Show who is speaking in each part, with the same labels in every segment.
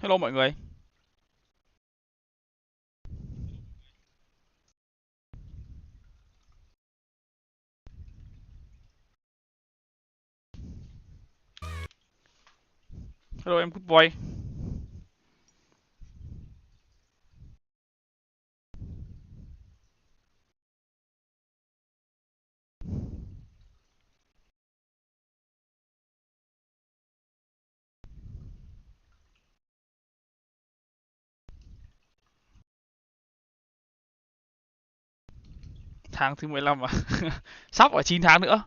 Speaker 1: Hello mọi người. Hello em Good Boy. Tháng thứ 15 à? Sắp ở 9 tháng nữa.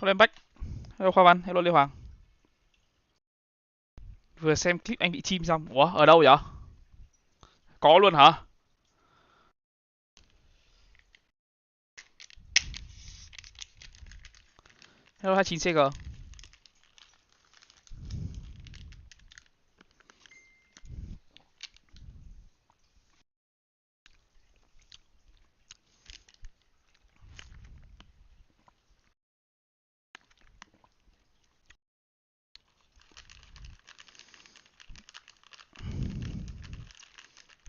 Speaker 1: Hello em Bách. Hello Khoa Văn. Hello Lê Hoàng. Vừa xem clip anh bị chim xong. Ủa, ở đâu vậy? Có luôn hả? Hello 29CG.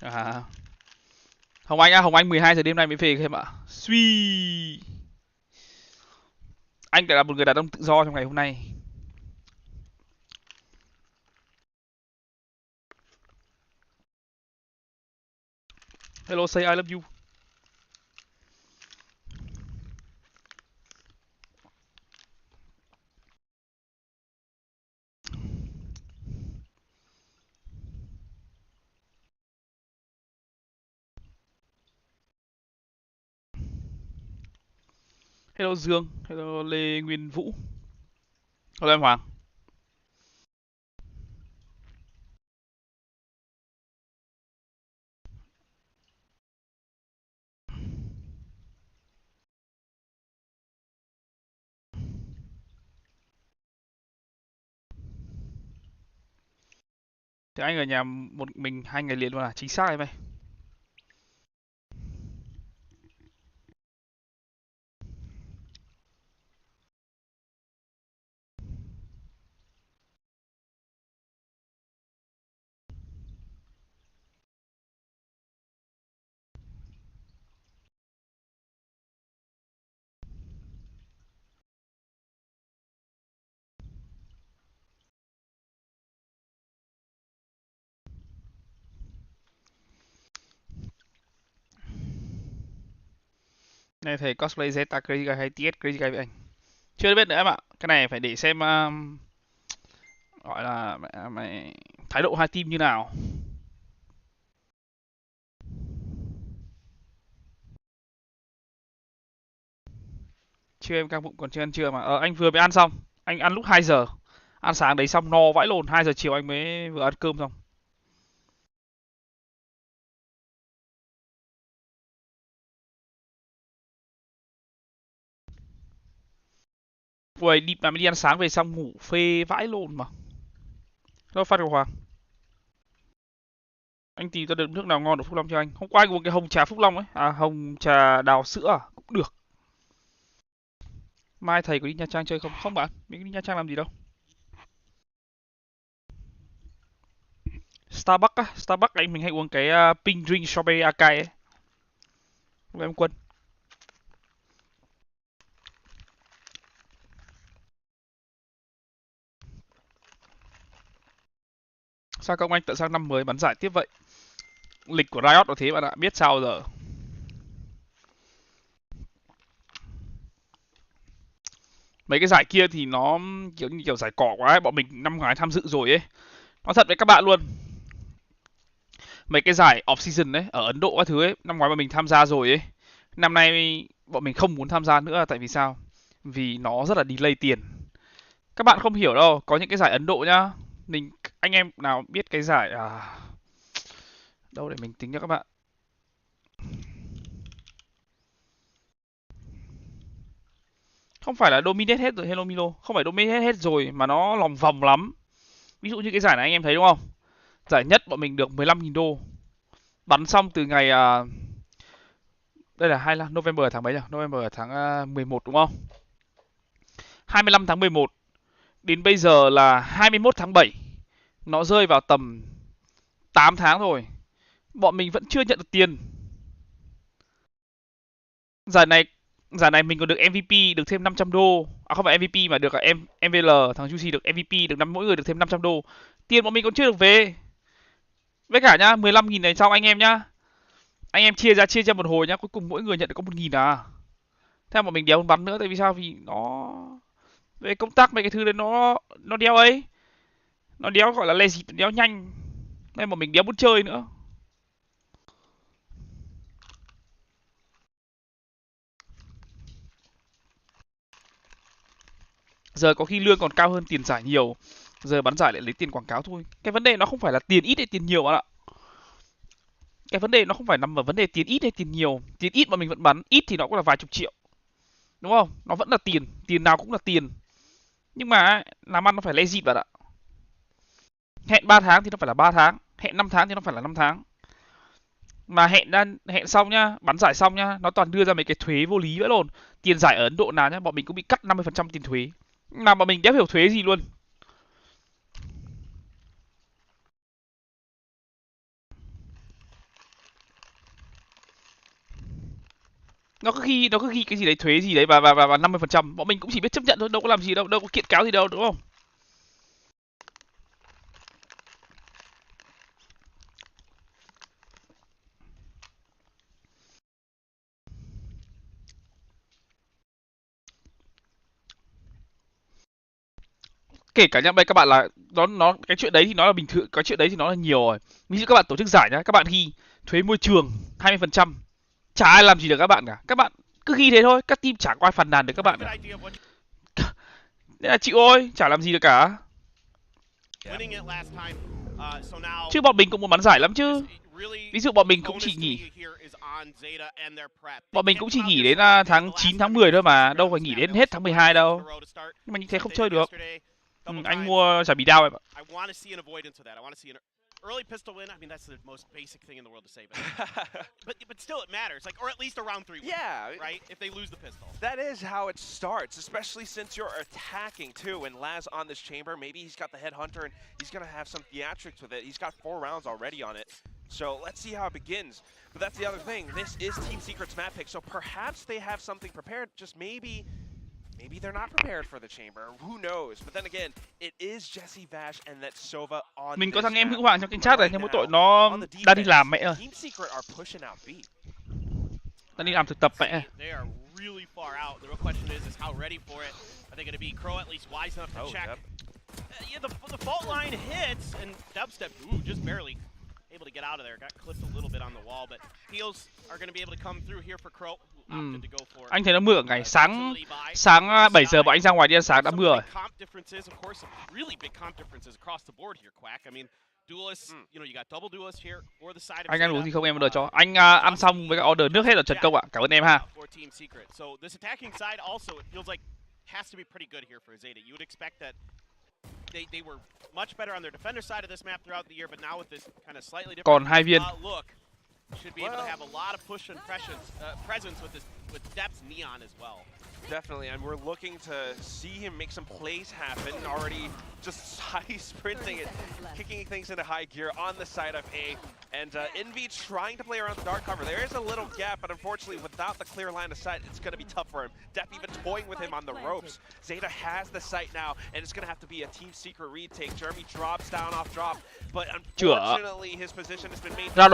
Speaker 1: À. Hồng Anh á, Hồng Anh 12 giờ đêm nay mới về em ạ. Suy. Anh lại là một người đàn ông tự do trong ngày hôm nay. Hello say I love you. Hello Dương. Hello Lê Nguyên Vũ. Hello em Hoàng. Thế anh ở nhà một mình 2 ngày liền luôn à? Chính xác em ơi. Này thầy cosplay Zeta crazyguy hay TS crazyguy với anh? Chưa biết nữa em ạ. Cái này phải để xem gọi là mày thái độ hai team như nào. Chưa em căng bụng còn chưa ăn trưa mà. Anh vừa mới ăn xong. Anh ăn lúc 2 giờ. Ăn sáng đấy xong no vãi lồn, 2 giờ chiều anh mới vừa ăn cơm xong. Ui, đi mà mới đi ăn sáng về xong ngủ phê vãi lồn mà. Đâu phát của Hoàng. Anh tìm ra được nước nào ngon ở Phúc Long cho anh. Hôm qua anh uống cái hồng trà Phúc Long ấy. À hồng trà đào sữa à? Cũng được. Mai thầy có đi Nha Trang chơi không? Không bạn, mình đi Nha Trang làm gì đâu. Starbucks á, Starbucks anh mình hay uống cái pink drink strawberry acai ấy. Của em Quân. Sao công anh tận sang năm mới bắn giải tiếp vậy? Lịch của Riot nó thế bạn ạ, biết sao giờ. Mấy cái giải kia thì nó kiểu như kiểu giải cỏ quá ấy, bọn mình năm ngoái tham dự rồi ấy. Nói thật với các bạn luôn, mấy cái giải off season ấy ở Ấn Độ các thứ ấy, năm ngoái mà mình tham gia rồi ấy, năm nay bọn mình không muốn tham gia nữa. Tại vì sao? Vì nó rất là delay tiền. Các bạn không hiểu đâu, có những cái giải Ấn Độ nhá. Anh em nào biết cái giải đâu để mình tính cho các bạn. Không phải là dominate hết rồi Hello Milo, không phải dominate hết rồi mà nó lòng vòng lắm. Ví dụ như cái giải này anh em thấy đúng không? Giải nhất bọn mình được 15.000 đô. Bắn xong từ ngày đây là November tháng mấy nhỉ? November tháng 11 đúng không? 25 tháng 11 đến bây giờ là 21 tháng 7. Nó rơi vào tầm 8 tháng rồi. Bọn mình vẫn chưa nhận được tiền. Giải này mình còn được MVP, được thêm 500 đô. À không phải MVP mà được cả MVL, thằng Juicy được MVP, được mỗi người được thêm 500 đô. Tiền bọn mình còn chưa được về. Với cả nhá, 15.000 này xong anh em nhá. Anh em chia ra một hồi nhá, cuối cùng mỗi người nhận được có 1.000 à. Theo bọn mình đéo bắn nữa, tại vì sao? Vì nó về công tác mấy cái thứ đấy nó đéo ấy. Nó đéo gọi là lazy, nó đéo nhanh. Nên bọn mình đéo muốn chơi nữa. Giờ có khi lương còn cao hơn tiền giải nhiều. Giờ bắn giải lại lấy tiền quảng cáo thôi. Cái vấn đề nó không phải là tiền ít hay tiền nhiều bạn ạ. Cái vấn đề nó không phải nằm ở vấn đề tiền ít hay tiền nhiều. Tiền ít mà mình vẫn bắn, ít thì nó cũng là vài chục triệu. Đúng không? Nó vẫn là tiền, tiền nào cũng là tiền. Nhưng mà làm ăn nó phải legit bạn ạ. Hẹn 3 tháng thì nó phải là 3 tháng, hẹn 5 tháng thì nó phải là 5 tháng. Mà hẹn xong nhá, bắn giải xong nhá, nó toàn đưa ra mấy cái thuế vô lý vậy luôn. Tiền giải ở Ấn Độ nào nhá, bọn mình cũng bị cắt 50% tiền thuế. Mà bọn mình đéo hiểu thuế gì luôn. Nó cứ ghi cái gì đấy thuế gì đấy và 50%. Bọn mình cũng chỉ biết chấp nhận thôi, đâu có làm gì đâu, đâu có kiện cáo gì đâu, đúng không? Kể cả nhá, bây các bạn là nó cái chuyện đấy thì nó là bình thường, cái chuyện đấy thì nó là nhiều rồi. Ví dụ các bạn tổ chức giải nhá, các bạn ghi thuế môi trường 20%, chả ai làm gì được các bạn cả. Các bạn cứ ghi thế thôi, các team chả có ai phàn nàn được các bạn cả. Thế là chịu thôi, chả làm gì được cả. Chứ bọn mình cũng muốn bắn giải lắm chứ. Ví dụ bọn mình cũng chỉ nghỉ đến tháng 9 tháng 10 thôi mà, đâu phải nghỉ đến hết tháng 12 đâu. Nhưng mà như thế không chơi được. Anh mua trả bì đao em ạ.
Speaker 2: Early pistol win, I mean, that's the most basic thing in the world to say. But still, it matters. Like, or at least a round 3 win, yeah, right? If they lose the pistol.
Speaker 3: That is how it starts, especially since you're attacking, too. And Laz on this chamber, maybe he's got the Headhunter, and he's going to have some theatrics with it. He's got 4 rounds already on it. So let's see how it begins. But that's the other thing. This is Team Secret's map pick, so perhaps they have something prepared. Just maybe they're not prepared for the chamber. Who knows? But then again, it is Jesse Vash and that Sova on.
Speaker 1: Mình có thằng em hữu hoàng trong kênh chat này, nhưng mỗi tội nó đang đi làm mẹ ơi.
Speaker 3: Team Secret are pushing out B.
Speaker 1: Đang đi làm thực tập mẹ.
Speaker 2: They are really far out. The real question is how ready for it. Are they going to be Crow at least wise enough to check? Yeah, the fault line hits and Dubstep, just barely able to get out of there. Got clipped a little bit on the wall, but heals are going to be able to come through here for Crow.
Speaker 1: Anh thấy nó mưa ở ngày sáng 7 giờ bọn anh ra ngoài đi ăn sáng đã mưa rồi. Anh ăn uống gì không em order cho. Anh ăn xong với cả order nước hết ở Trần Công ạ. Cảm ơn em ha. Còn 2 viên.
Speaker 2: Should be able to have a lot of push and presence with Depth's Neon as well.
Speaker 3: Definitely, and we're looking to see him make some plays happen. Already just high sprinting it, kicking things into high gear on the side of A. And Envy trying to play around the dark cover. There is a little gap, but unfortunately, without the clear line of sight, it's going to be tough for him. Dep even toying with him on the ropes. Zeta has the sight now, and it's going to have to be a Team Secret retake. Jeremy drops down off drop, but unfortunately, his position has been made.
Speaker 1: Round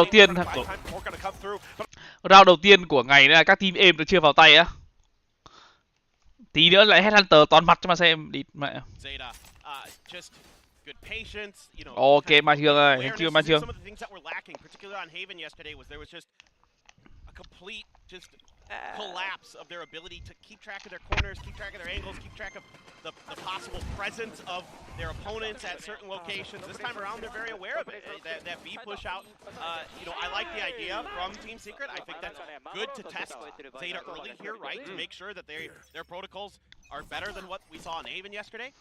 Speaker 1: đầu tiên của ngày là các team êm nó chưa vào tay á. Tí nữa lại Headhunter toàn mặt cho mà xem đi mẹ.
Speaker 2: Zeta just good patience, you know.
Speaker 1: Ok,
Speaker 2: kind of
Speaker 1: Mai Trường ơi, thank you Mai
Speaker 2: awareness.
Speaker 1: Trường.
Speaker 2: Some of the things that were lacking, particularly on Haven yesterday, was there was just a complete collapse of their ability to keep track of their corners, keep track of their angles, keep track of the possible presence of their opponents at certain locations. This time around, they're very aware of it. That B push out, you know, I like the idea from Team Secret. I think that's good to test Zeta early here, right? To make sure that their protocols are better than what we saw in Haven yesterday.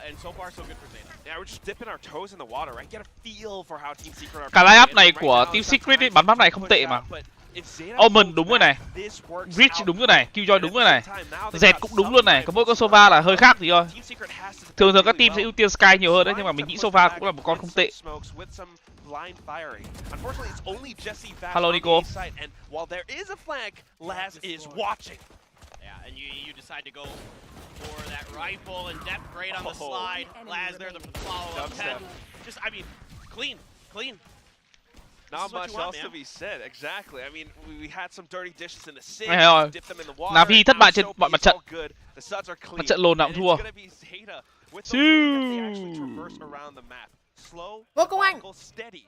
Speaker 2: And so far, so good for Zeta.
Speaker 3: Yeah, we're just dipping our toes in the water, right? Get a feel for how Team Secret are
Speaker 1: Cả line-up
Speaker 3: playing.
Speaker 1: này
Speaker 3: Right
Speaker 1: của
Speaker 3: now,
Speaker 1: Team Secret ấy,
Speaker 3: sometimes
Speaker 1: bắn map này không
Speaker 3: push
Speaker 1: tệ
Speaker 3: out,
Speaker 1: mà.
Speaker 3: but if Zeta
Speaker 1: Omen
Speaker 3: holds
Speaker 1: đúng rồi này.
Speaker 3: back, this works
Speaker 1: Rich
Speaker 3: out
Speaker 1: đúng rồi này, Killjoy đúng rồi này.
Speaker 3: At the same time, now
Speaker 1: Z
Speaker 3: they've
Speaker 1: cũng
Speaker 3: got
Speaker 1: đúng luôn này,
Speaker 3: some
Speaker 1: có mỗi con
Speaker 3: time
Speaker 1: Sova là hơi khác tí thôi.
Speaker 3: Team Secret has to defend
Speaker 1: Thường thường các
Speaker 3: really
Speaker 1: team sẽ
Speaker 3: well.
Speaker 1: ưu tiên Sky nhiều hơn đấy, nhưng mà mình nghĩ Sova cũng là một con không tệ. Hello Nico.
Speaker 3: And while there is a flank, Laz is watching.
Speaker 2: Yeah, and you decide to go for that rifle and depth great on the slide. Laz there the follow-up. Just, I mean, clean.
Speaker 3: Not much else to be said, exactly. I mean, we had some dirty dishes in the sink,
Speaker 1: rồi.
Speaker 3: dipped them in the water.
Speaker 1: Navi thất bại trên mọi mặt trận.
Speaker 3: The suds are clean.
Speaker 1: Mặt trận lồn nào cũng thua.
Speaker 3: It's gonna be Zeta with the way that they actually traverse around the map. Slow,
Speaker 4: Ngô Công Anh.
Speaker 3: steady,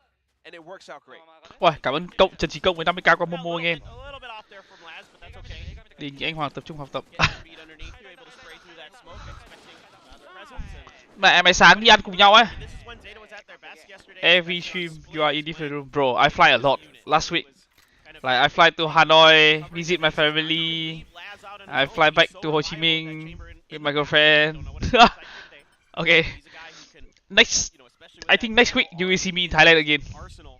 Speaker 3: and it works out great.
Speaker 1: Uầy, cảm ơn cộng Trần Trí Công với 50k qua MoMo anh em.
Speaker 2: A little bit off there from Laz, but that's okay.
Speaker 1: Đình anh Hoàng tập trung học tập.
Speaker 2: Get your feet underneath you, able to spray through that smoke, expecting the presence.
Speaker 1: Mẹ mày sáng đi ăn cùng nhau ấy.
Speaker 2: This is when Zeta was at their best yesterday.
Speaker 1: Every stream you are in different room, bro. I fly a lot last week. Like I fly to Hanoi, visit my family. I fly back to Ho Chi Minh with my girlfriend. Okay. Next, I think next week you will see me in Thailand again.
Speaker 2: Arsenal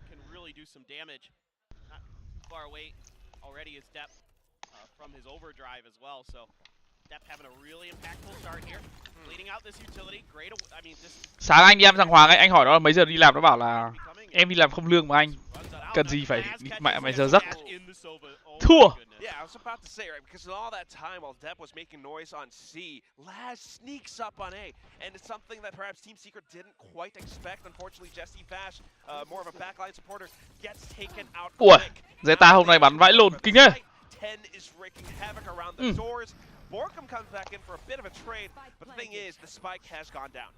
Speaker 2: can really do some damage. Not too far away already is Depp from his overdrive as well. So Depp having a really impactful start here, leading out this utility. Great. I mean, this.
Speaker 1: Sáng anh đi ăn thằng Hoàng ấy, anh hỏi nó là mấy giờ đi làm, nó bảo là em đi làm không lương mà anh. Cần gì phải mẹ mày giờ giấc. Thua.
Speaker 3: Yeah, I was about to say, right, because in all that time while Depp was making noise on C, Laz sneaks up on A, and it's something that perhaps Team Secret didn't quite expect. Unfortunately, Jesse Fash, more of a backline supporter, gets taken out quick.
Speaker 1: Zeta hôm nay bắn vãi lồn kinh nhá.
Speaker 3: 10 is wreaking havoc around the doors. Borkum comes back in for a bit of a trade, but the thing is, the spike has gone down.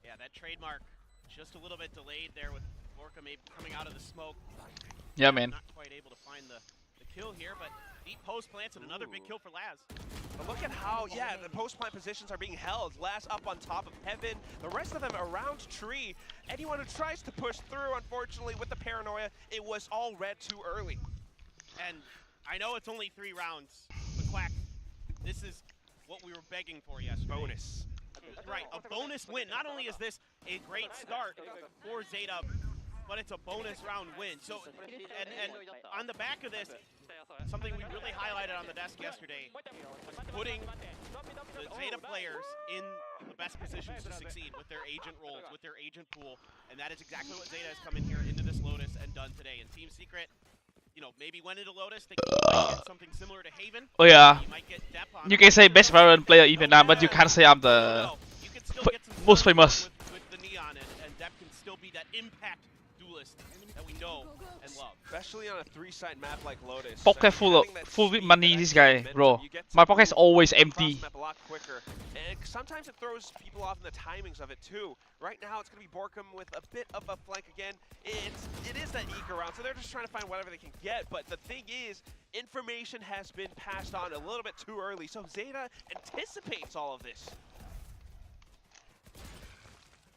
Speaker 2: Yeah, that trademark just a little bit delayed there with Borkum coming out of the smoke.
Speaker 1: Yeah, man.
Speaker 2: Not quite able to find the kill here, but deep post plants and another big kill for Laz.
Speaker 3: But look at how, yeah, the post plant positions are being held. Laz up on top of Heaven, the rest of them around Tree. Anyone who tries to push through, unfortunately, with the paranoia, it was all red too early.
Speaker 2: And I know it's only 3 rounds, but Quack, this is what we were begging for yesterday.
Speaker 3: Bonus.
Speaker 2: Right, a bonus win. Not only is this a great start for Zeta, but it's a bonus round win. So, and on the back of this, something we really highlighted on the desk yesterday, putting the Zeta players in the best positions to succeed with their agent roles, with their agent pool, and that is exactly what Zeta has come in here into this Lotus and done today. And Team Secret, you know, maybe went into Lotus thinking you might get something similar to Haven.
Speaker 1: Oh yeah.
Speaker 2: You might get Depp on.
Speaker 1: You can say best Valorant player in Vietnam, but you can't say I'm the
Speaker 2: You can still get some
Speaker 1: most famous.
Speaker 2: with the neon, and Depp can still be that impact duelist that we know and love.
Speaker 3: Especially on a 3-side map like Lotus.
Speaker 1: Pocket full with money, this guy, bro. My pocket's always empty.
Speaker 3: A lot quicker. And sometimes it throws people off in the timings of it too. Right now it's going to be Borkum with a bit of a flank again. It is that eke around, so they're just trying to find whatever they can get. But the thing is, information has been passed on a little bit too early, so Zeta anticipates all of this.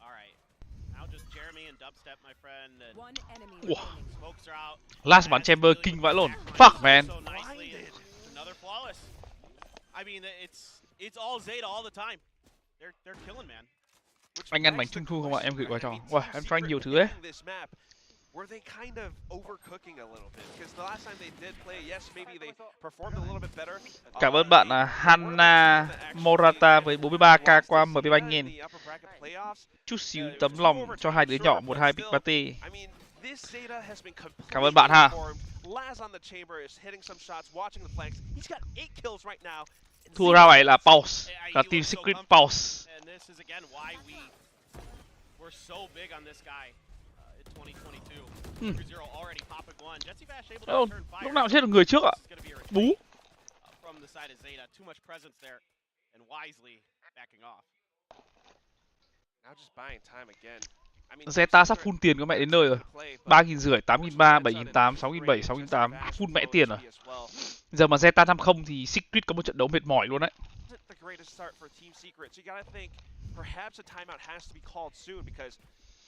Speaker 2: All right, now just Jeremy and Dubstep, my friend. And
Speaker 4: One enemy
Speaker 1: Wow.
Speaker 4: remaining.
Speaker 2: smokes are out.
Speaker 1: Last bản Chamber kinh vãi lồn. Fuck man.
Speaker 2: So nicely, and another flawless. I mean, it's all Zeta all the time. They're killing, man.
Speaker 1: Anh ăn bánh trung thu không ạ? Em gửi qua cho. Wow, em cho anh nhiều thứ ấy.
Speaker 3: Were they kind of overcooking a little bit? Because the last time they did play, yes, maybe they performed a little bit better.
Speaker 1: Cảm ơn bạn Hanna Morata với 43k qua MP Bank nghìn. Chút xíu tấm lòng cho hai đứa nhỏ 12 big party. Cảm ơn bạn ha.
Speaker 3: Laz on the chamber is hitting some shots, watching the flanks. He's got 8 kills right now.
Speaker 1: Thua ra này là pause, là Team Secret pause.
Speaker 2: And this is again why we're so big on this guy in 2022. 0 already popping one. Jesse Bash able to return fire.
Speaker 1: Lúc nào cũng chết được người trước ạ. Bú.
Speaker 2: From the side of Zeta, too much presence there, and wisely backing off.
Speaker 3: Now just buying time again. I mean,
Speaker 1: Zeta sắp full tiền các mẹ đến nơi rồi. 3.500, 8.300, 7.800, 6.700, 6.800, full mẹ tiền rồi. Giờ mà Zeta 50 thì Secret có một trận đấu mệt mỏi luôn đấy.
Speaker 3: The greatest start for Team Secret. So you gotta think perhaps a timeout has to be called soon because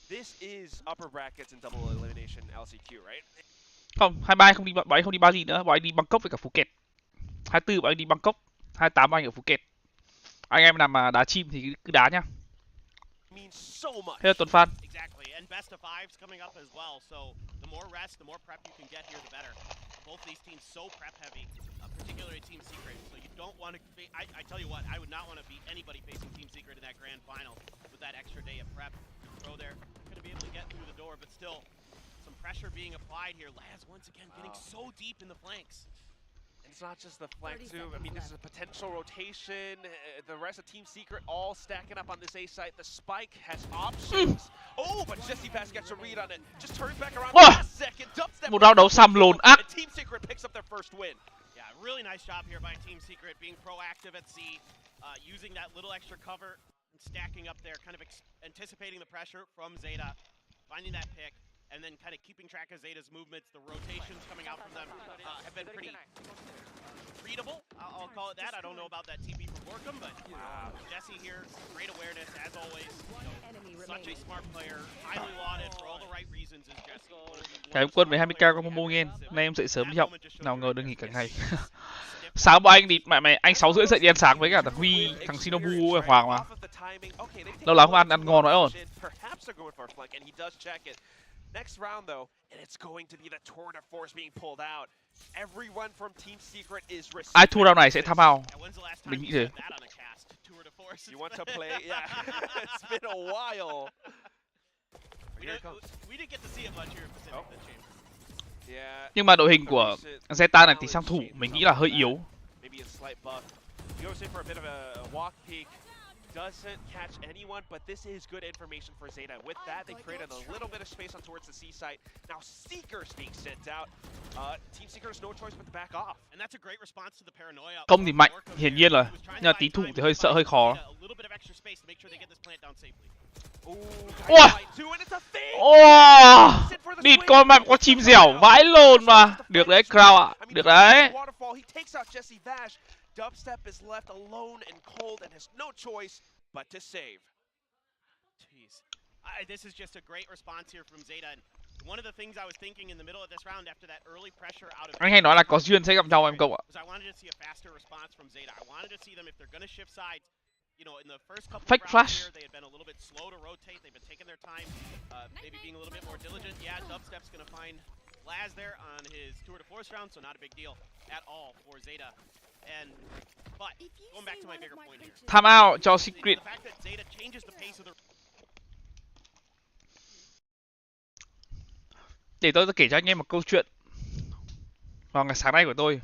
Speaker 3: this is upper brackets in double elimination LCQ, right?
Speaker 1: Không, 23 không đi, bọn anh không đi ba gì nữa, bọn anh đi Bangkok với cả Phuket. 24 bọn anh đi Bangkok, 28 anh ở Phuket. Anh em nào mà đá chim thì cứ đá nhá. Thế là Tuấn Phan.
Speaker 2: Exactly, and best of fives coming up as well. So the more rest, the more prep you can get here, the better. Both these teams so prep heavy, particularly Team Secret. So you don't want to. I tell you what, I would not want to beat anybody facing Team Secret in that grand final with that extra day of prep. Throw there, gonna be able to get through the door, but still some pressure being applied here. Laz once again getting so deep in the flanks.
Speaker 3: It's not just the flank too. I mean, this is a potential rotation. The rest of Team Secret all stacking up on this A site. The spike has options. Oh, but Jesse Pass gets a read on it. Just turns back around for a second. Dubstep.
Speaker 1: Một round đấu xăm lồn ác.
Speaker 3: Team Secret picks up their first win.
Speaker 2: Yeah, really nice job here by Team Secret, being proactive at C, using that little extra cover and stacking up there, kind of anticipating the pressure from Zeta, finding that pick. And then kind of keeping track of Zeta's movements. The rotations coming out from them have been pretty readable. I'll call it that. I don't know about that TP from Borkum, but Jesse here, great awareness as always. Such a smart player, highly lauded for all the right reasons is Jesse.
Speaker 1: Cái quân với 20k có MoMo nghe. Nay em dậy sớm đi học, nào ngờ được nghỉ cả ngày. Sáng bọn anh đi, mẹ anh 6:30 dậy đi ăn sáng với cả thằng Huy, thằng Shinobu, Hoàng mà. Lâu lắm không ăn ngon rồi.
Speaker 3: Next round, though, and it's going to be the tour de force being pulled out. Everyone from Team Secret is
Speaker 1: ai thua round này sẽ tham ao. Mình nghĩ thế.
Speaker 3: You want to play? Yeah, it's been a while.
Speaker 2: We didn't get to see it much here in Pacific, the Chamber.
Speaker 3: Yeah.
Speaker 1: Nhưng mà đội hình của Zeta này thì sang thủ mình nghĩ là hơi yếu.
Speaker 3: Maybe a slight buff. Goes in for a bit of a walk peek. Doesn't catch anyone, but this is good information for Zeta. With that, they created a little bit of space on towards the C site. Now Seeker's being sent out. Team Seeker has no choice but to back off.
Speaker 2: And that's a great response to the paranoia.
Speaker 1: Công thì mạnh, hiển nhiên rồi. Nhưng mà tí thủ thì hơi sợ, hơi khó. Địt con mẹ có chim dẻo vãi lồn mà. Được đấy, Crow ạ. Được đấy.
Speaker 3: Dubstep is left alone and cold and has no choice but to save.
Speaker 2: Jeez. This is just a great response here from Zeta. And one of the things I was thinking in the middle of this round after that early pressure out of
Speaker 1: anh hay nói là có duyên sẽ gặp nhau em Công ạ.
Speaker 2: I wanted to see a faster response from Zeta. I wanted to see them if they're going to shift sides. You know, in the first couple
Speaker 1: Fake
Speaker 2: of rounds
Speaker 1: flash.
Speaker 2: here, they had been a little bit slow to rotate. They've been taking their time, maybe being a little bit more diligent. Yeah, Dubstep's going to find Laz there on his tour de force round, so not a big deal at all for Zeta. And but going back to my bigger point here.
Speaker 1: Time out cho Secret.
Speaker 2: The fact that Zeta changes the pace of the.
Speaker 1: Để tôi kể cho anh em một câu chuyện vào ngày sáng nay của tôi.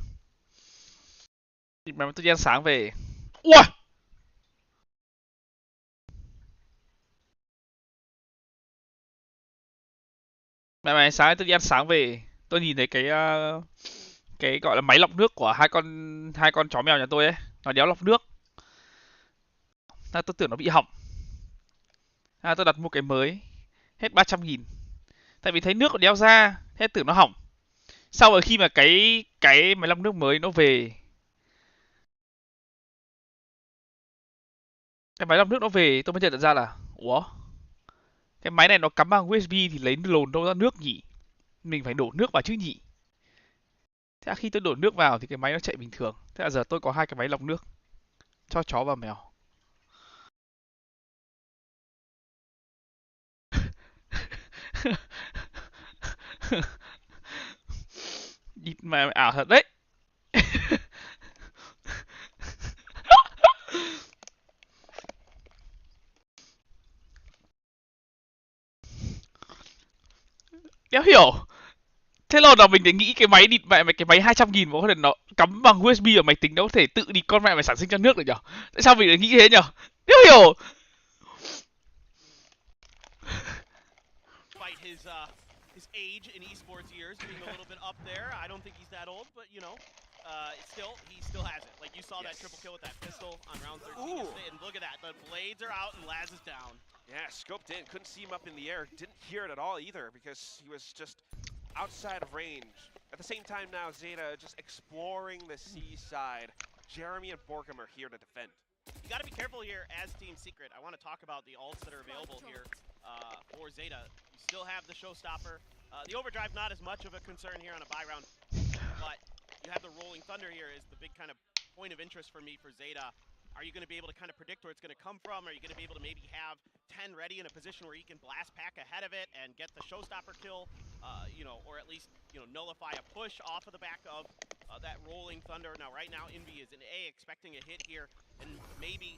Speaker 1: Mà tôi đi ăn sáng về. Ui! Mẹ sáng nay tôi đi ăn sáng về, tôi nhìn thấy cái gọi là máy lọc nước của hai con chó mèo nhà tôi ấy, nó đéo lọc nước. Tôi tưởng nó bị hỏng. Tôi đặt mua cái mới, hết 300.000. Tại vì thấy nước nó đéo ra, thế tưởng nó hỏng. Sau rồi khi mà cái máy lọc nước mới nó về, cái máy lọc nước nó về, tôi mới nhận ra là ủa, cái máy này nó cắm bằng USB thì lấy lồn đâu ra nước nhỉ? Mình phải đổ nước vào chứ nhỉ? Thế khi tôi đổ nước vào thì cái máy nó chạy bình thường. Thế là giờ tôi có hai cái máy lọc nước cho chó và mèo. Địt mẹ ảo thật đấy. Đéo hiểu. Thế là mình để nghĩ cái máy địt mẹ cái máy 200.000 mà có thể nó cắm bằng USB ở máy tính nó có thể tự địt con mẹ mày sản sinh cho nước được nhở? Tại sao mình lại nghĩ thế nhở? Đéo hiểu.
Speaker 2: His age in esports years being a little bit up there. I don't think he's that old, but you know, he still has it. Like you saw that triple kill with that pistol on round 13. And look at that, the blades are out and Laz is down.
Speaker 3: Yeah, scoped in, couldn't see him up in the air, didn't hear it at all either because he was just outside of range. At the same time now, Zeta just exploring the C side. Jeremy and Borkum are here to defend.
Speaker 2: You got to be careful here as Team Secret. I want to talk about the ults that are available here for Zeta. You still have the Showstopper. The Overdrive not as much of a concern here on a buy round, but you have the Rolling Thunder here is the big kind of point of interest for me for Zeta. Are you going to be able to kind of predict where it's going to come from? Are you going to be able to maybe have 10 ready in a position where you can blast pack ahead of it and get the Showstopper kill, or at least, nullify a push off of the back of that Rolling Thunder? Now, right now, Envy is in A, expecting a hit here, and maybe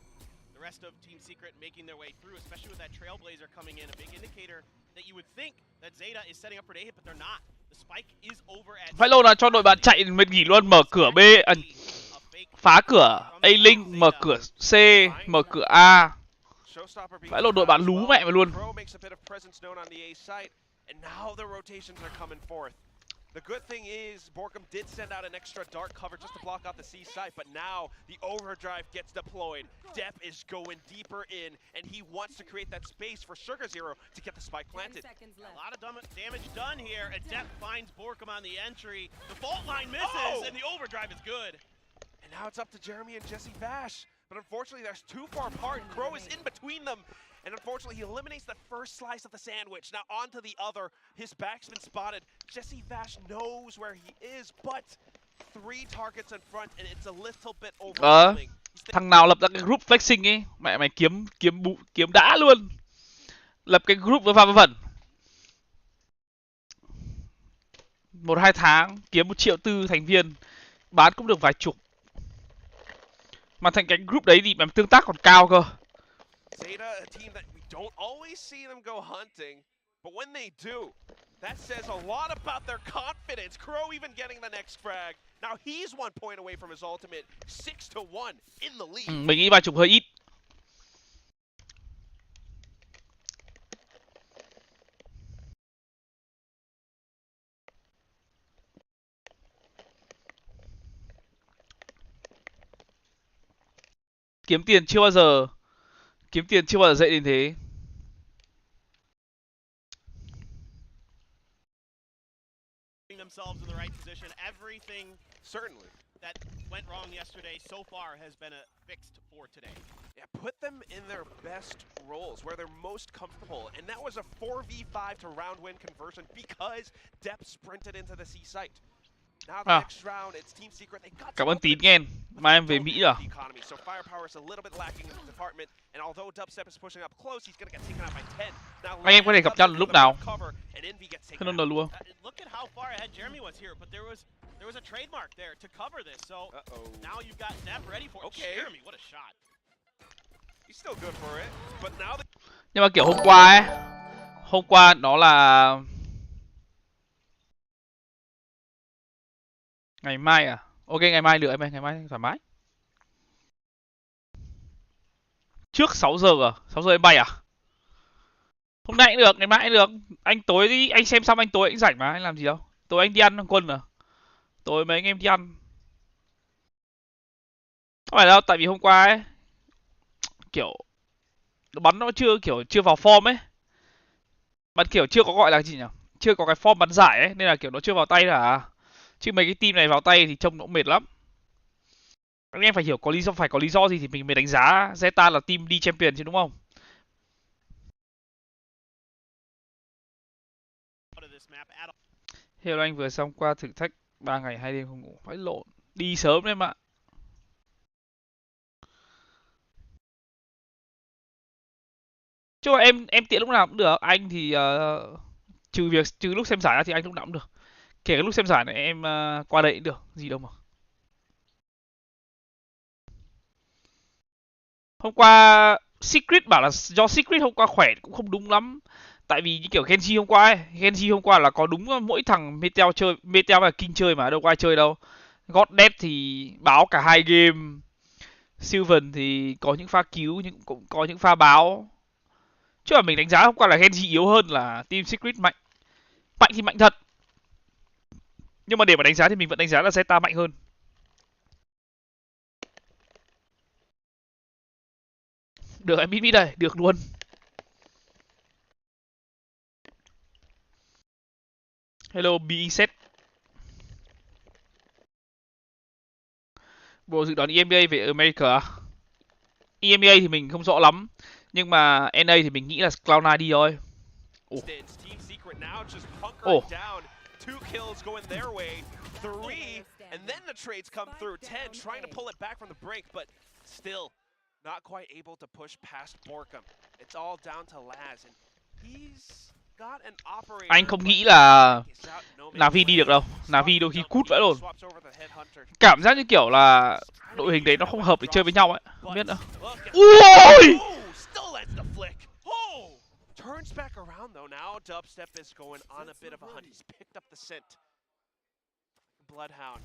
Speaker 2: the rest of Team Secret making their way through, especially with that Trailblazer coming in, a big indicator that you would think that Zeta is setting up for the hit, but they're not. The spike is over at...
Speaker 1: Phải lâu là cho đội bạn chạy mệt nghỉ luôn, mở cửa B, phá cửa A-Link, mở cửa C, mở cửa A. Phải lâu đội bạn lú mẹ mà luôn.
Speaker 3: The good thing is, Borkum did send out an extra dark cover just to block out the C side, but now the overdrive gets deployed. Depp is going deeper in, and he wants to create that space for Sugar Zero to get the spike planted.
Speaker 2: A lot of damage done here, and Depp finds Borkum on the entry. The fault line misses, and the overdrive is good.
Speaker 3: And now it's up to Jeremy and Jesse Vash, but unfortunately they're too far apart. Crow is in between them. And unfortunately, he eliminates the first slice of the sandwich. Now on to the other. His back's been spotted. Jesse Vash knows where he is, but 3 targets in front, and it's a little bit overwhelming.
Speaker 1: Thằng nào lập ra cái group flexing ấy, mày kiếm đã luôn. Lập cái group với pha vẩn. 1-2 tháng kiếm 1,4 triệu thành viên, bán cũng được vài chục. Mà thành cái group đấy thì mà tương tác còn cao cơ.
Speaker 3: Zeta, a team that we don't always see them go hunting, but when they do, that says a lot about their confidence. Crow even getting the next frag. Now he's 1 point away from his ultimate, 6-1 in the lead.
Speaker 1: Mình nghĩ 30 hơi ít. Kiếm tiền chưa bao giờ dễ đến thế.
Speaker 2: Themselves in the right position. Everything certainly that went wrong yesterday so far has been fixed for today.
Speaker 3: Yeah, put them in their best roles where they're most comfortable, and that was a 4v5 to round win conversion because Depp sprinted into the C site. Now the next round, it's Team Secret. They got
Speaker 1: cảm ơn Tín nghe. Mai em về Mỹ rồi.
Speaker 3: So firepower is a little bit lacking in the department, and although Dubstep is pushing up close, he's going to get taken out by 10. Now
Speaker 1: anh em có thể gặp nhau lúc nào?
Speaker 3: Không
Speaker 1: đâu luôn.
Speaker 2: Look at how far ahead Jeremy was here, but there was a trademark there to cover this. So now you've got Depp ready for it. Okay. Jeremy, what a shot.
Speaker 3: He's still good for it, but now
Speaker 1: Nhưng mà kiểu hôm qua nó là ngày mai à? Ok, ngày mai được em, ngày mai thoải mái. Trước 6 giờ à? 6 giờ em bay à? Hôm nay cũng được, ngày mai cũng được. Anh tối đi, anh xem xong anh tối anh rảnh mà, anh làm gì đâu. Tối anh đi ăn quân à? Tối mấy anh em đi ăn. Không phải đâu, tại vì hôm qua ấy kiểu bắn nó chưa vào form ấy. Bắn kiểu chưa có gọi là gì nhỉ? Chưa có cái form bắn giải ấy, nên là kiểu nó chưa vào tay là. Chứ mấy cái team này vào tay thì trông nó cũng mệt lắm. Anh em phải hiểu phải có lý do gì thì mình mới đánh giá Zeta là team đi champion chứ đúng không? Hello anh vừa xong qua thử thách 3 ngày 2 đêm không ngủ. Phải lộn. Đi sớm đấy mà. Chứ mà em tiện lúc nào cũng được. Anh thì trừ lúc xem giải ra thì anh lúc nào cũng được. Kể cả lúc xem giải này em qua đây cũng được, gì đâu mà. Hôm qua Secret bảo là do Secret hôm qua khỏe cũng không đúng lắm. Tại vì như kiểu Genji hôm qua ấy, Genji hôm qua là có đúng mỗi thằng Meteor và King chơi mà đâu có ai chơi đâu. God Death thì báo cả 2 game. Sylvan thì có những pha cứu nhưng cũng có những pha báo. Chứ mà mình đánh giá hôm qua là Genji yếu hơn là Team Secret mạnh. Mạnh thì mạnh thật. Nhưng mà để mà đánh giá thì mình vẫn đánh giá là Zeta mạnh hơn. Được em biết đây, được luôn. Hello BZ. Bộ dự đoán EMEA về America à? EMEA thì mình không rõ lắm, nhưng mà NA thì mình nghĩ là Cloud9 đi thôi.
Speaker 3: Team Secret now just
Speaker 1: Oh.
Speaker 3: hunkering down. 2 kills going their way. 3, and then the trades come through. 10 trying to pull it back from the break, but still not quite able to push past Borkum. It's all down to Laz, and he's got an operator.
Speaker 1: Anh không nghĩ là Navi đi được đâu. Navi đôi khi cút vãi luôn. Cảm giác như kiểu là đội hình đấy nó không hợp để chơi với nhau ấy. Không biết nữa. Ui!
Speaker 3: Turns back around though. Now Dubstep is going on a bit of a hunt. He's picked up the scent. Bloodhound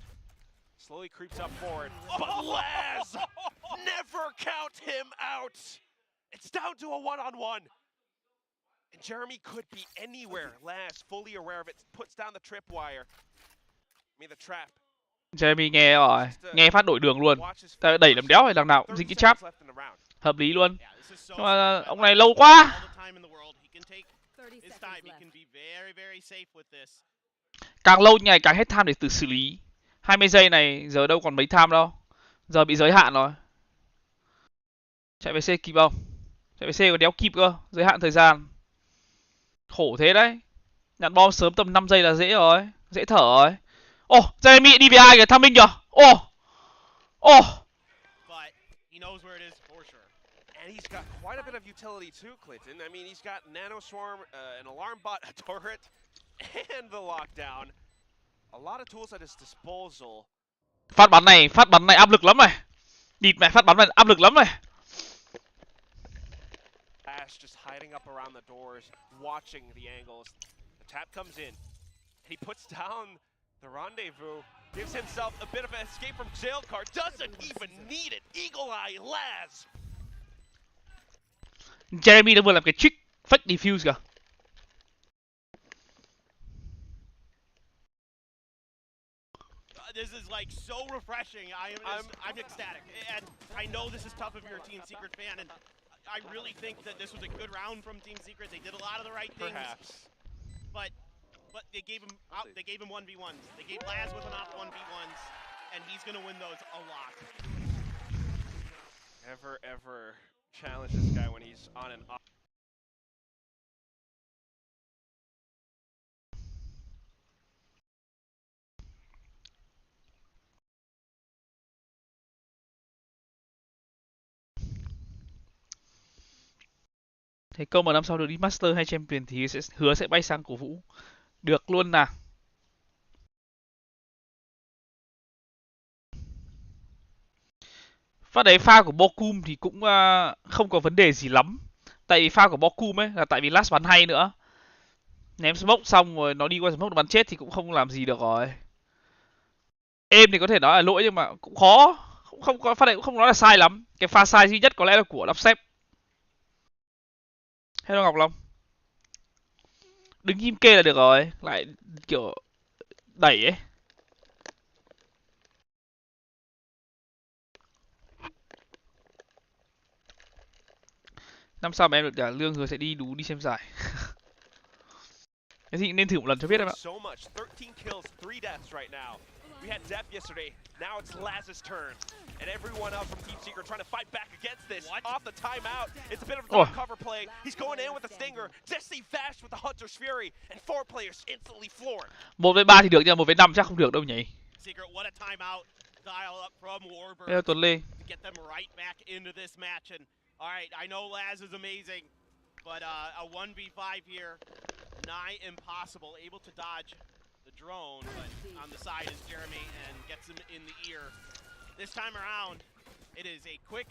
Speaker 3: slowly creeps up forward. But Laz! Never count him out! It's down to a one-on-one. And Jeremy could be anywhere. Laz, fully aware of it, puts down the tripwire. I mean the trap.
Speaker 1: Jeremy nghe rồi. Nghe phát đổi đường luôn. Ta đẩy làm đéo hay đằng nào cũng dính cái trap. Hợp lý luôn. Nhưng mà ông này lâu quá. Càng lâu như này càng hết time để tự xử lý. 20 giây này giờ đâu còn mấy time đâu. Giờ bị giới hạn rồi. Chạy về C kịp không? Chạy về C còn đéo kịp cơ. Giới hạn thời gian. Khổ thế đấy. Nhặt bom sớm tầm 5 giây là dễ rồi. Dễ thở rồi. Ồ, Jeremy đi về ai kìa, tham minh kìa. Ồ. Ồ.
Speaker 3: And he's got quite a bit of utility too, Clinton. I mean, he's got Nano Swarm, an alarm bot, a turret, and the lockdown. A lot of tools at his disposal.
Speaker 1: Phát bắn này áp lực lắm này. Địt mẹ, phát bắn này áp lực lắm này.
Speaker 3: Ash just hiding up around the doors, watching the angles. The tap comes in. He puts down the rendezvous, gives himself a bit of an escape from jail card. Doesn't even need it. Eagle Eye Laz.
Speaker 1: Jeremy đã vừa làm cái trick fake defuse kìa.
Speaker 2: This is like so refreshing. I'm ecstatic, and I know this is tough if you're a Team Secret fan, and I really think that this was a good round from Team Secret. They did a lot of the right things,
Speaker 3: perhaps,
Speaker 2: but they gave him 1v1s. They gave Laz with an op 1v1s, and he's gonna win those a lot.
Speaker 3: ever challenge this guy when he's on an op.
Speaker 1: Thế câu mà năm sau được đi Master hay Champion thì hứa sẽ bay sang cổ vũ. Được luôn nào. Phát đấy pha của Bokum thì cũng không có vấn đề gì lắm. Tại vì pha của Bokum ấy là tại vì last bắn hay nữa. Ném smoke xong rồi nó đi qua smoke bắn chết thì cũng không làm gì được rồi. Êm thì có thể nói là lỗi nhưng mà cũng khó. Không có pha đấy cũng không nói là sai lắm. Cái pha sai duy nhất có lẽ là của Dubstep. Hello Ngọc Long. Đứng im kê là được rồi. Lại kiểu đẩy ấy. Năm sau mà em được trả lương rồi sẽ đi đú đi xem giải. Cái gì nên thử một lần cho biết em ạ.
Speaker 3: So much, 13 kills, 3 deaths right now. We had Def yesterday. Now it's Laz's turn, and everyone else from Team Secret trying to fight back against this. Off the timeout, it's a bit of a dark cover play. He's going in with a stinger. Jesse Vash with the Hunter's Fury, and 4 players instantly floored.
Speaker 1: 1v3 thì được nhưng mà 1v5 chắc không được đâu nhỉ.
Speaker 2: Secret, what a timeout. Dial up from Warbird.
Speaker 1: Hello Tuấn Lê.
Speaker 2: To get them right back into this match, and all right, I know Laz is amazing, but a 1v5 here, nigh impossible. Able to dodge the drone, but on the side is Jeremy and gets him in the ear. This time around, it is a quick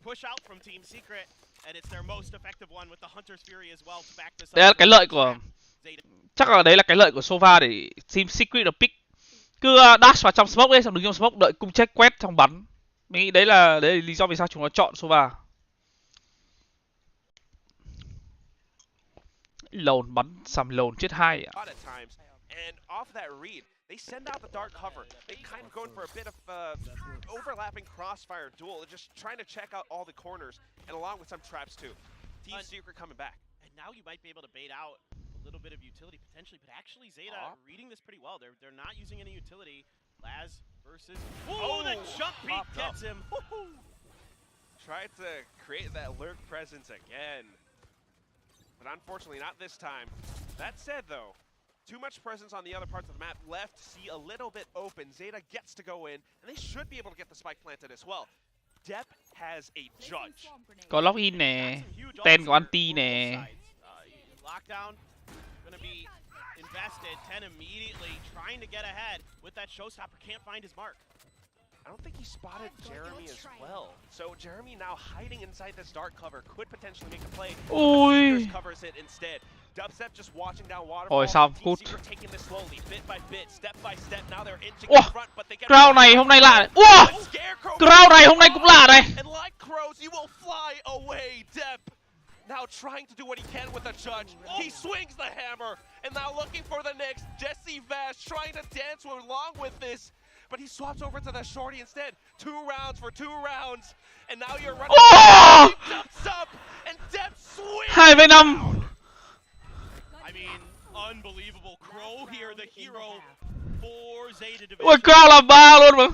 Speaker 2: push out from Team Secret, and it's their most effective one with the Hunter's Fury as well to back this up.
Speaker 1: Đấy là cái lợi của chắc là đấy là cái lợi của Sova để Team Secret được pick. Cứ dash vào trong smoke ấy, xong đứng trong smoke đợi cung check quét xong bắn. Mình nghĩ đấy là lý do vì sao chúng nó chọn Sova. Lồn bắn sầm lồn chết hai ạ.
Speaker 3: And off that read, they send out the dark cover. They kind of going for a bit of overlapping crossfire duel, just trying to check out all the corners, and along with some traps too. Team Secret coming back.
Speaker 2: And now you might be able to bait out little bit of utility potentially, but actually Zeta reading this pretty well. They're not using any utility. Laz versus the jump beat gets him.
Speaker 3: Tried to create that lurk presence again, but unfortunately not this time. That said though, too much presence on the other parts of the map left C a little bit open. Zeta gets to go in, and they should be able to get the spike planted as well. Dep has a judge.
Speaker 1: Có login nè, tên của anti nè.
Speaker 2: Lockdown gonna be invested. 10 immediately trying to get ahead with that showstopper. Can't find his mark.
Speaker 3: I don't think he spotted Jeremy as well. So Jeremy now hiding inside this dark cover could potentially make a play.
Speaker 1: Ui.
Speaker 3: Covers it instead. Dubstep just watching down waterfall.
Speaker 1: Ôi xong, cút.
Speaker 3: Taking this slowly, bit by bit, step by step. Now they're inching
Speaker 1: Ủa,
Speaker 3: in front, but they get
Speaker 1: round này hôm nay lạ này. Ủa, round này hôm nay cũng lạ này.
Speaker 3: And like crows, you will fly away, Dep. Now trying to do what he can with the judge. He swings the hammer, and now looking for the next. Jesse Vash trying to dance along with this, but he swaps over to the shorty instead. 2 rounds for 2 rounds, and now you're running.
Speaker 1: Oh!
Speaker 3: Jumps up, and Dep swings.
Speaker 1: 2v5.
Speaker 2: I mean, unbelievable. Crow here, the hero for Zeta Division.
Speaker 1: Ui, Crow là 3 luôn mà.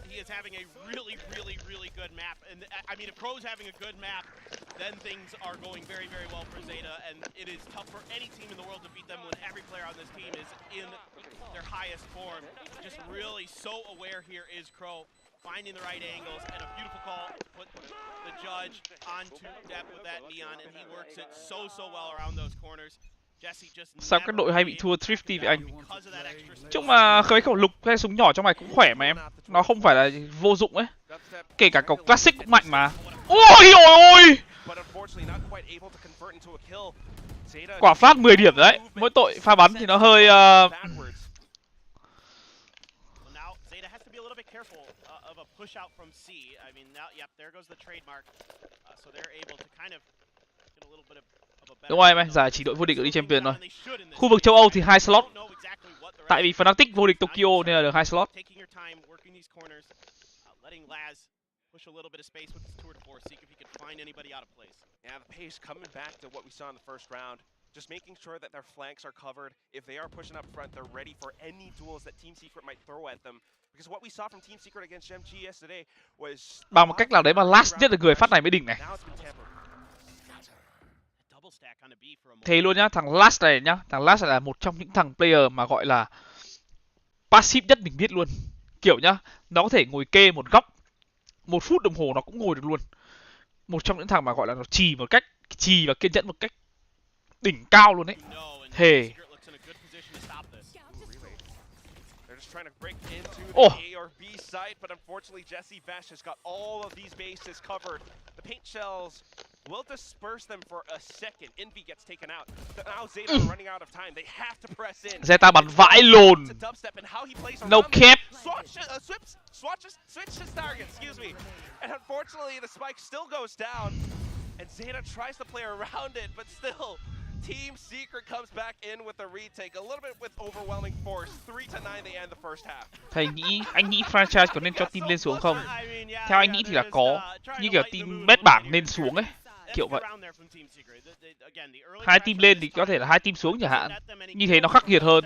Speaker 2: He is having a really good map. And I mean, if Crow's having a good map, then things are going very well for Zeta. And it is tough for any team in the world to beat them when every player on this team is in their highest form. Just really so aware here is Crow, finding the right angles, and a beautiful call. Put the judge onto Dep with that neon, and he works it so well around those corners.
Speaker 1: Sao các đội hay bị thua Thrifty vậy anh? Chung mà khởi khẩu lục hay súng nhỏ trong này cũng khỏe mà em. Nó không phải là vô dụng ấy. Kể cả cậu Classic cũng mạnh mà. Ôi ôi! Quả phát 10 điểm đấy. Mỗi tội pha bắn thì nó hơi đúng rồi em, giải chỉ đội vô địch ở đi champion rồi. Khu vực châu Âu thì 2 slot. Tại vì Fnatic vô địch Tokyo nên là được 2 slot.
Speaker 2: Push a little bit of space with his tour de force, see if he can find anybody out of place.
Speaker 3: Yeah, the pace coming back to what we saw in the first round. Just making sure that their flanks are covered. If they are pushing up front, they're ready for any duels that Team Secret might throw at them. Because what we saw from Team Secret against GMG yesterday was
Speaker 1: bằng một cách nào đấy mà last nhất là người phát này mới đỉnh này. Thế luôn nhá, thằng last này nhá, thằng last này là một trong những thằng player mà gọi là passive nhất mình biết luôn. Kiểu nhá, nó có thể ngồi kê một góc 1 phút đồng hồ nó cũng ngồi được luôn. Một trong những thằng mà gọi là nó trì và kiên nhẫn một cách đỉnh cao luôn đấy. Thề. Oh.
Speaker 3: But unfortunately, Jesse Vash has got all of these bases covered. The paint shells will disperse them for a second. Envy gets taken out. Now Zeta are running out of time. They have to press in.
Speaker 1: Zeta bắn vãi lồn. No cap.
Speaker 3: Switch his target, excuse me. And unfortunately, the spike still goes down. And Zeta tries to play around it, but still, Team Secret comes back in with a retake, a little bit with overwhelming force. 3-9 they end the first half.
Speaker 1: Anh nghĩ franchise có nên cho team lên xuống không? Theo anh nghĩ thì là có, như kiểu team bet bảng nên xuống ấy, kiểu vậy. 2 team lên thì có thể là 2 team xuống chẳng hạn. Như thế nó khắc nghiệt hơn.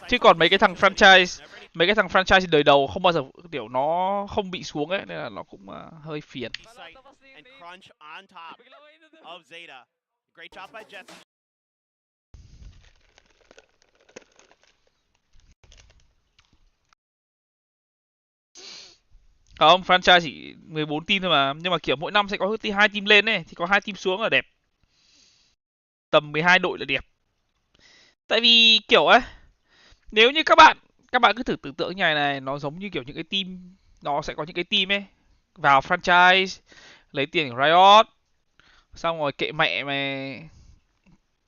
Speaker 1: Chứ còn mấy cái thằng franchise đời đầu không bao giờ kiểu nó không bị xuống ấy, nên là nó cũng hơi phiền. Không, franchise chỉ 14 team thôi mà, nhưng mà kiểu mỗi năm sẽ có 2 team lên ấy, thì có 2 team xuống là đẹp. Tầm 12 đội là đẹp. Tại vì kiểu ấy, nếu như các bạn cứ thử tưởng tượng như này, nó giống như kiểu những cái team, nó sẽ có những cái team ấy vào franchise lấy tiền của Riot, xong rồi kệ mẹ mày,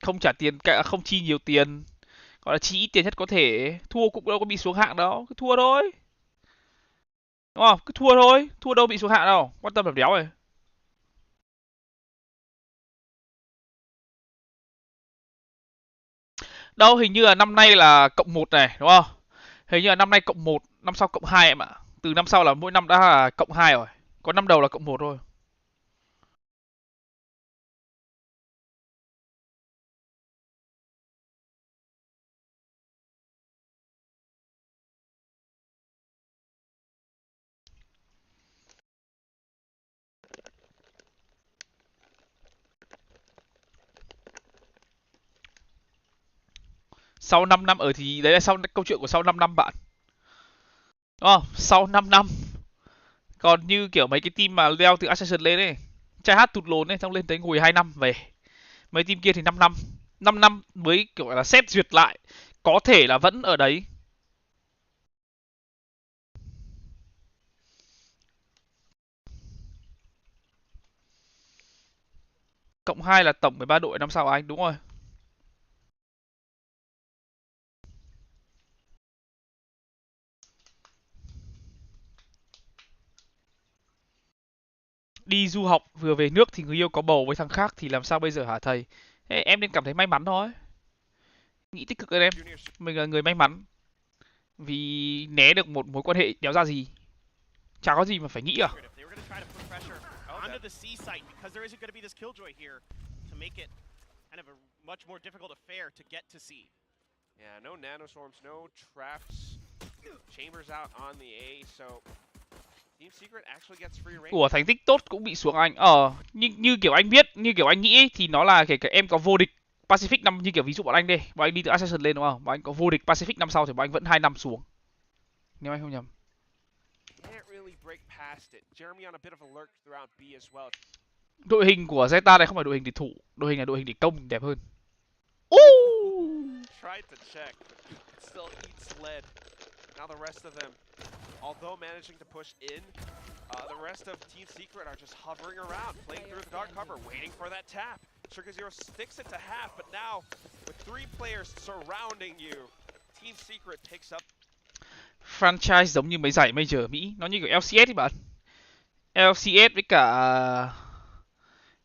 Speaker 1: không trả tiền, không chi nhiều tiền, gọi là chi ít tiền nhất có thể, thua cũng đâu có bị xuống hạng đâu, cứ thua thôi, đúng không? Cứ thua thôi, thua đâu bị xuống hạng đâu, quan tâm làm đéo rồi. Đâu, hình như là năm nay là cộng 1 này, đúng không? Hình như là năm nay cộng 1, năm sau cộng 2 em ạ. Từ năm sau là mỗi năm đã là cộng 2 rồi. Có năm đầu là cộng 1 thôi. Sau 5 năm ở thì đấy là sau câu chuyện của sau 5 năm bạn. Đúng không? Sau 5 năm. Còn như kiểu mấy cái team mà leo từ Ascension lên ấy, trai hát tụt lồn ấy, xong lên tới ngồi 2 năm về. Mấy team kia thì 5 năm. 5 năm mới kiểu là xét duyệt lại, có thể là vẫn ở đấy. Cộng 2 là tổng 13 đội năm sau anh, đúng rồi. Đi du học vừa về nước thì người yêu có bầu với thằng khác thì làm sao bây giờ hả thầy? Thế em nên cảm thấy may mắn thôi. Nghĩ tích cực lên em. Mình là người may mắn. Vì né được một mối quan hệ đéo ra gì. Chả có gì mà phải nghĩ à.
Speaker 2: Onto the C site because there isn't going to be this killjoy here to make it kind of a much more difficult affair to get to C.
Speaker 3: Yeah, no nanoswarms, no traps, chambers out on the A, so Team Secret actually gets free range.
Speaker 1: Của thành tích tốt cũng bị xuống anh. Như kiểu anh biết, như kiểu anh nghĩ ấy, thì nó là kể cả em có vô địch Pacific năm, như kiểu ví dụ bọn anh đây, bọn anh đi từ Ascension lên đúng không? Bọn anh có vô địch Pacific năm sau thì bọn anh vẫn 2 năm xuống. Nếu anh không nhầm.
Speaker 3: Can't really break past it. Jeremy on a bit of a lurk throughout B as well.
Speaker 1: Đội hình của Zeta này không phải đội hình địch thủ, đội hình là đội hình địch công đẹp hơn.
Speaker 3: Tried to check. It still eats lead. Now the rest of them, although managing to push in, the rest of Team Secret are just hovering around, playing through the dark cover, waiting for that tap. crazyguy sticks it to half, but now with 3 players surrounding you, Team Secret picks up.
Speaker 1: Franchise giống như mấy giải major ở Mỹ, nó như kiểu LCS ấy bạn. LCS với cả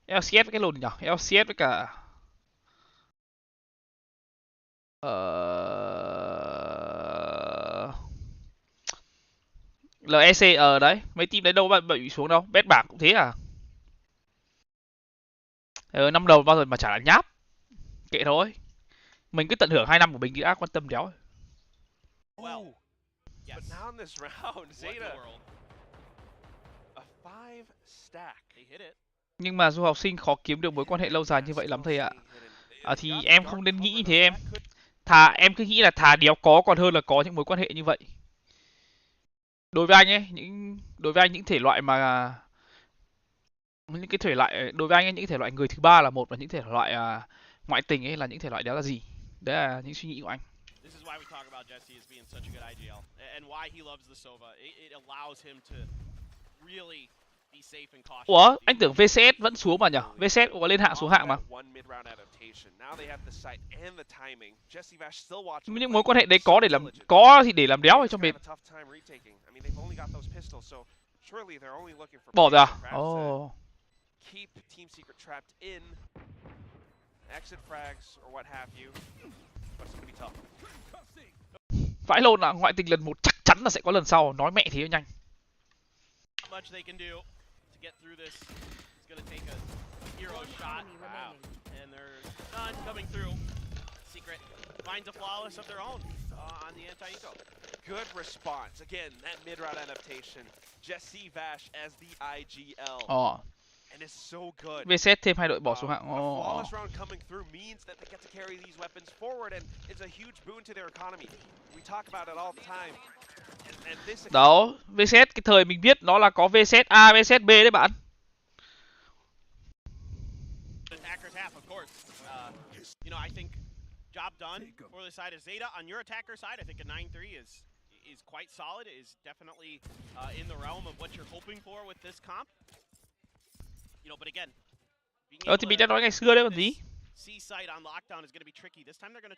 Speaker 1: LCS với cái lồn nhỉ? LCS với cả LEC ở đấy, mấy team đấy đâu bạn bị xuống đâu, bet bảng cũng thế à. Năm đầu bao giờ mà chả là nháp. Kệ thôi. Mình cứ tận hưởng 2 năm của mình đi đã, quan tâm đéo.
Speaker 3: Well, yes. But now in this round, Zeta, a 5 stack.
Speaker 2: They hit it.
Speaker 1: Nhưng mà du học sinh khó kiếm được mối quan hệ lâu dài như vậy lắm thầy ạ. Thì em không nên nghĩ như thế em. Em cứ nghĩ là thà đéo có còn hơn là có những mối quan hệ như vậy. Đối với anh ấy, đối với anh những thể loại mà những cái thể loại đối với anh ấy, những thể loại người thứ ba là một, và những thể loại ngoại tình ấy là những thể loại đéo là gì. Đấy là những suy nghĩ của anh.
Speaker 2: This is why we talk about Jesse as being such a good IGL and why he loves the Sova. It allows him to really be safe and cautious.
Speaker 1: Ủa, anh tưởng VCS vẫn xuống mà nhỉ? VCS có lên hạng xuống hạng mà. Những mối quan hệ đấy có để làm, có thì để làm đéo hay cho mệt. Bỏ ra. Oh.
Speaker 3: Keep Team Secret trapped in exit frags or what have you. But it's gonna be tough.
Speaker 1: Vãi lồn là ngoại tình lần 1 chắc chắn là sẽ có lần sau, nói mẹ thế nhanh.
Speaker 2: Not much they can do to get through this. It's gonna take a hero shot. Wow. And there's none coming through. Secret finds a flawless of their own on the anti-eco.
Speaker 3: Good response. Again, that mid-round adaptation. Jesse Vash as the IGL. And it's so good.
Speaker 1: VCS thêm 2 đội bỏ xuống hạng.
Speaker 3: Flawless round coming through means that they get to carry these weapons forward, and it's a huge boon to their economy. We talk about it all the time. And this
Speaker 1: đó, VCS cái thời mình biết nó là có VCS A, VCS B đấy bạn.
Speaker 2: Attackers half, of course. You know, I think job done for the side of Zeta. On your attacker side, I think a 9-3 is quite solid. Is definitely in the realm of what you're hoping for with this comp. You know, but again,
Speaker 1: Thì mình đã nói ngày xưa đấy còn gì.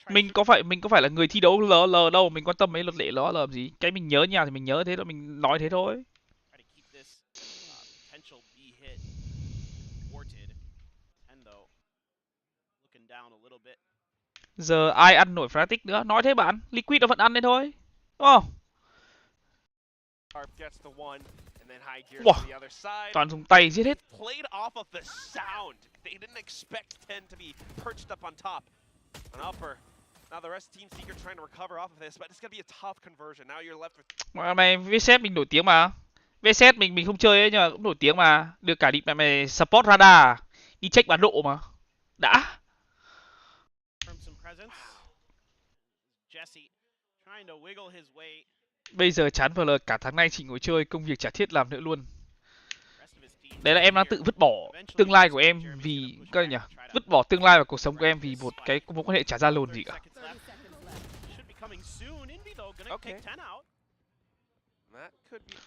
Speaker 1: Mình có phải là người thi đấu LL đâu, mình quan tâm mấy luật lệ đó là làm gì. Cái mình nhớ nhà thì mình nhớ thế đó, mình nói thế thôi. Giờ ai ăn nổi Fnatic nữa, nói thế bạn, Liquid nó vẫn ăn đấy thôi, đúng không? Wow, toàn dùng tay giết hết. Mà mày VCS mình nổi tiếng mà. VCS mình không chơi ấy nhưng mà cũng nổi tiếng mà. Được cả đi mày support radar, đi check bản độ mà. Đã.
Speaker 2: Jesse trying to wiggle his way.
Speaker 1: Bây giờ chán VL, cả tháng nay chỉ ngồi chơi, công việc chả thiết làm nữa luôn.
Speaker 2: Rest of his team
Speaker 1: Đấy là em đang tự vứt bỏ tương lai của em vì coi nhỉ, vứt bỏ tương lai và cuộc sống của em vì một cái mối quan hệ chả ra lồn gì cả.
Speaker 2: should be coming soon. Envy though gonna
Speaker 3: Okay.
Speaker 2: take 10 out.
Speaker 3: That could be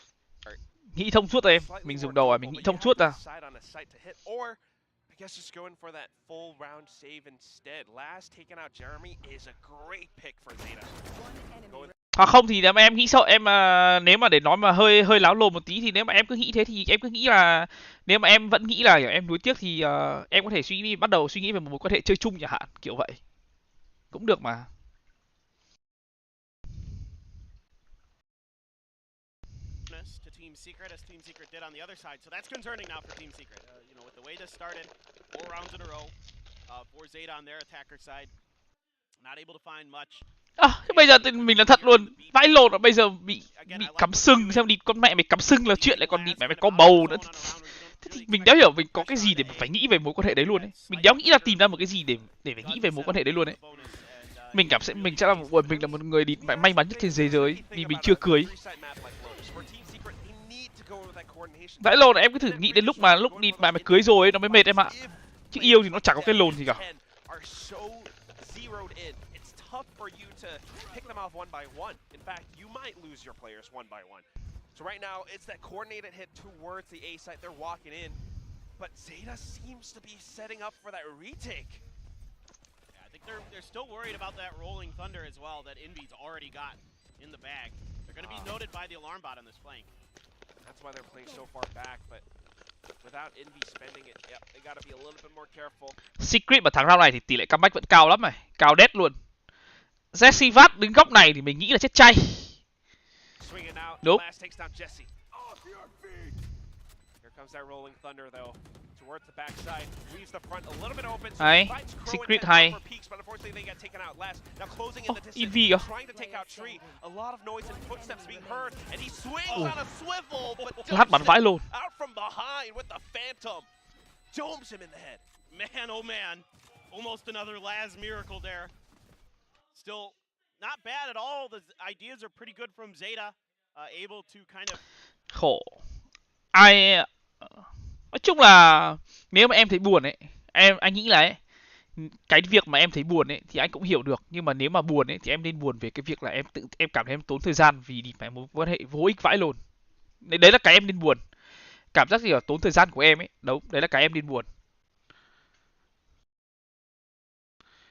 Speaker 1: Nghĩ thông suốt rồi em, mình dùng đầu mình nghĩ thông suốt ra.
Speaker 3: I guess just going for that full round save instead. Last taking out Jeremy is a great pick for Zeta.
Speaker 1: Không thì nếu mà em nghĩ sợ em nếu mà để nói mà hơi láo lồm một tí thì nếu mà em cứ nghĩ thế thì em cứ nghĩ là nếu mà em vẫn nghĩ là kiểu em nuối tiếc thì em có thể bắt đầu suy nghĩ về một mối quan hệ chơi chung chẳng hạn, kiểu vậy. Cũng được mà.
Speaker 2: To Team Secret as Team Secret did on the other side, so that's concerning now for Team Secret. You know, with the way this started, 4 rounds in a row for Zeta on their attacker side, not able to find much.
Speaker 1: Thế bây giờ mình là thật luôn, vãi lộn, bây giờ bị cắm sừng, xem đi con mẹ mày cắm sừng là chuyện, lại còn đi mẹ mày có bầu nữa. Thế thì mình đéo hiểu mình có cái gì để phải nghĩ về mối quan hệ đấy luôn ấy. Mình đéo nghĩ là tìm ra một cái gì để phải nghĩ về mối quan hệ đấy luôn ấy. Mình sẽ là mình là một người đi may mắn nhất trên thế giới vì mình chưa cưới. Vãi lồn, em cứ thử nghĩ đến lúc đi mà mày cưới rồi ấy, nó mới mệt em ạ. Chứ yêu thì nó chẳng có cái lồn gì cả.
Speaker 3: So right now, it's that coordinated hit towards the A site. They're walking in, but Zeta seems to be setting up for that retake.
Speaker 2: Yeah, I think they're still worried about that rolling thunder as well that Envy's already got in the bag. They're going to be noted by the alarm bot on this flank.
Speaker 3: That's why they're playing so far back, but without Envy spending it, yep, they got to be a little bit more careful.
Speaker 1: Secret mà thắng round này thì tỷ lệ comeback vẫn cao lắm này, cao đét luôn. Jesse Vat đứng góc này thì mình nghĩ là chết chay. Đúng. Hay, Secret hay. Envy kìa. Lát bắn vãi luôn.
Speaker 2: Man, oh man. Almost another last miracle there. Still not bad at all. The ideas are pretty good from Zeta. Able to kind of...
Speaker 1: Khổ. Nói chung là nếu mà em thấy buồn ấy, anh nghĩ là ấy, cái việc mà em thấy buồn ấy thì anh cũng hiểu được, nhưng mà nếu mà buồn ấy thì em nên buồn về cái việc là em cảm thấy em tốn thời gian vì đi phải mối quan hệ vô ích vãi lồn. Đấy là cái em nên buồn. Cảm giác gì là tốn thời gian của em ấy. Đúng, đấy là cái em nên buồn.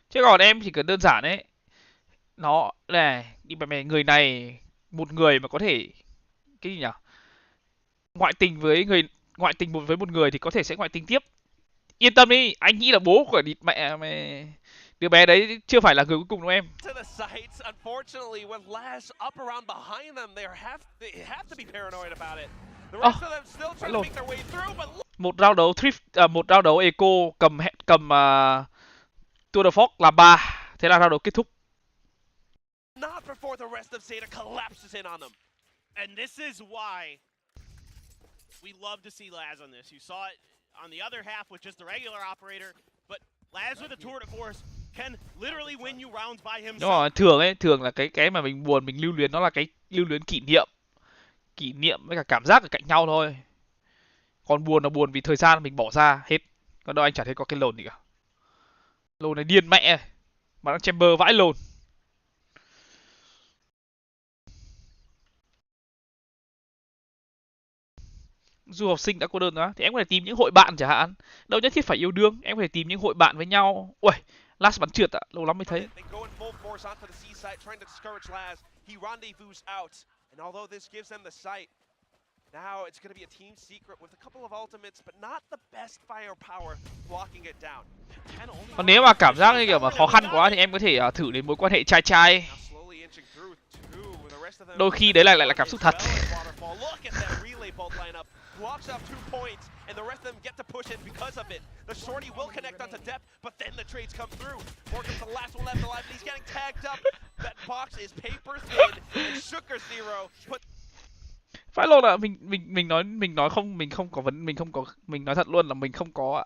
Speaker 1: Chứ còn em chỉ cần đơn giản ấy, nó là đi mẹ người này, một người mà có thể cái gì nhỉ, ngoại tình với một người thì có thể sẽ ngoại tình tiếp. Yên tâm đi, anh nghĩ là bố của mẹ mày, đứa bé đấy chưa phải là người cuối cùng đâu em. Một round đấu một round đấu eco cầm Tour de Force làm 3, thế là round đấu kết thúc.
Speaker 2: Not before the rest of Zeta collapses in on them. And this is why we love to see Laz on this. You saw it on the other half with just the regular operator, but Laz with a Tour de Force can literally win you rounds by himself.
Speaker 1: Đúng rồi, thường là cái mà mình buồn, mình lưu luyến, nó là cái lưu luyến kỷ niệm với cả cảm giác ở cạnh nhau thôi. Còn buồn là buồn vì thời gian mình bỏ ra hết. Còn đâu anh chả thấy có cái lồn gì cả. Lồn này điên mẹ, mà nó chamber vãi lồn. Du học sinh đã cô đơn đó thì em có thể tìm những hội bạn chẳng hạn, đâu nhất thiết phải yêu đương, em có thể tìm những hội bạn với nhau. Ui, last bắn trượt ạ, lâu lắm mới thấy.
Speaker 3: Now it's going to be a team secret with a couple of ultimates, but not the best firepower blocking it down.
Speaker 1: Còn nếu mà cảm giác như kiểu mà khó khăn quá thì em có thể thử đến mối quan hệ trai trai. Đôi khi đấy lại là cảm xúc thật.
Speaker 3: Blocks off 2 points, and the rest of them get to push it because of it. The shorty will connect onto depth, but then the trades come through. Morgan's the last one left alive, and he's getting tagged up. That box is paper thin, and Sugar Zero put.
Speaker 1: Phải luôn ạ, mình nói thật luôn là mình không có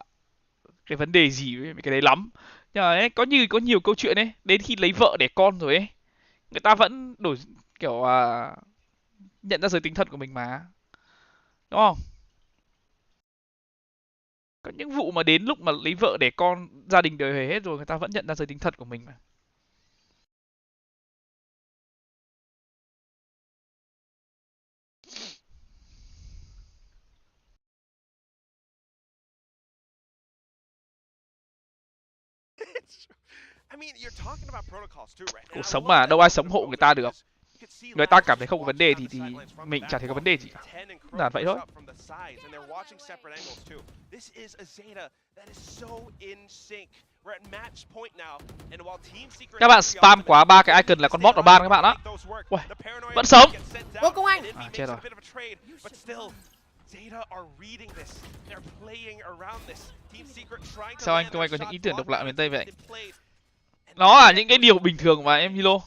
Speaker 1: cái vấn đề gì với cái đấy lắm. Nhưng mà ấy, có nhiều câu chuyện ấy, đến khi lấy vợ đẻ con rồi ấy, Người ta vẫn đổi kiểu nhận ra giới tính thật của mình mà. Đúng không? Có những vụ mà đến lúc mà lấy vợ đẻ con, gia đình đều hề hết rồi, người ta vẫn nhận ra giới tính thật của mình mà.
Speaker 3: I mean, you're talking about protocols too, right?
Speaker 1: Cuộc sống mà đâu ai sống hộ người ta được. Người ta cảm thấy không có vấn đề thì mình chả thấy có vấn đề gì cả. Là vậy thôi. Các bạn spam quá 3 cái icon là con bot ở ban các bạn á. Uầy, vẫn sống.
Speaker 4: Ngô Công Anh.
Speaker 1: Chết rồi. Sao anh Công Anh có những ý tưởng độc lạ miền Tây vậy? Nó là những cái điều bình thường mà em Hilo.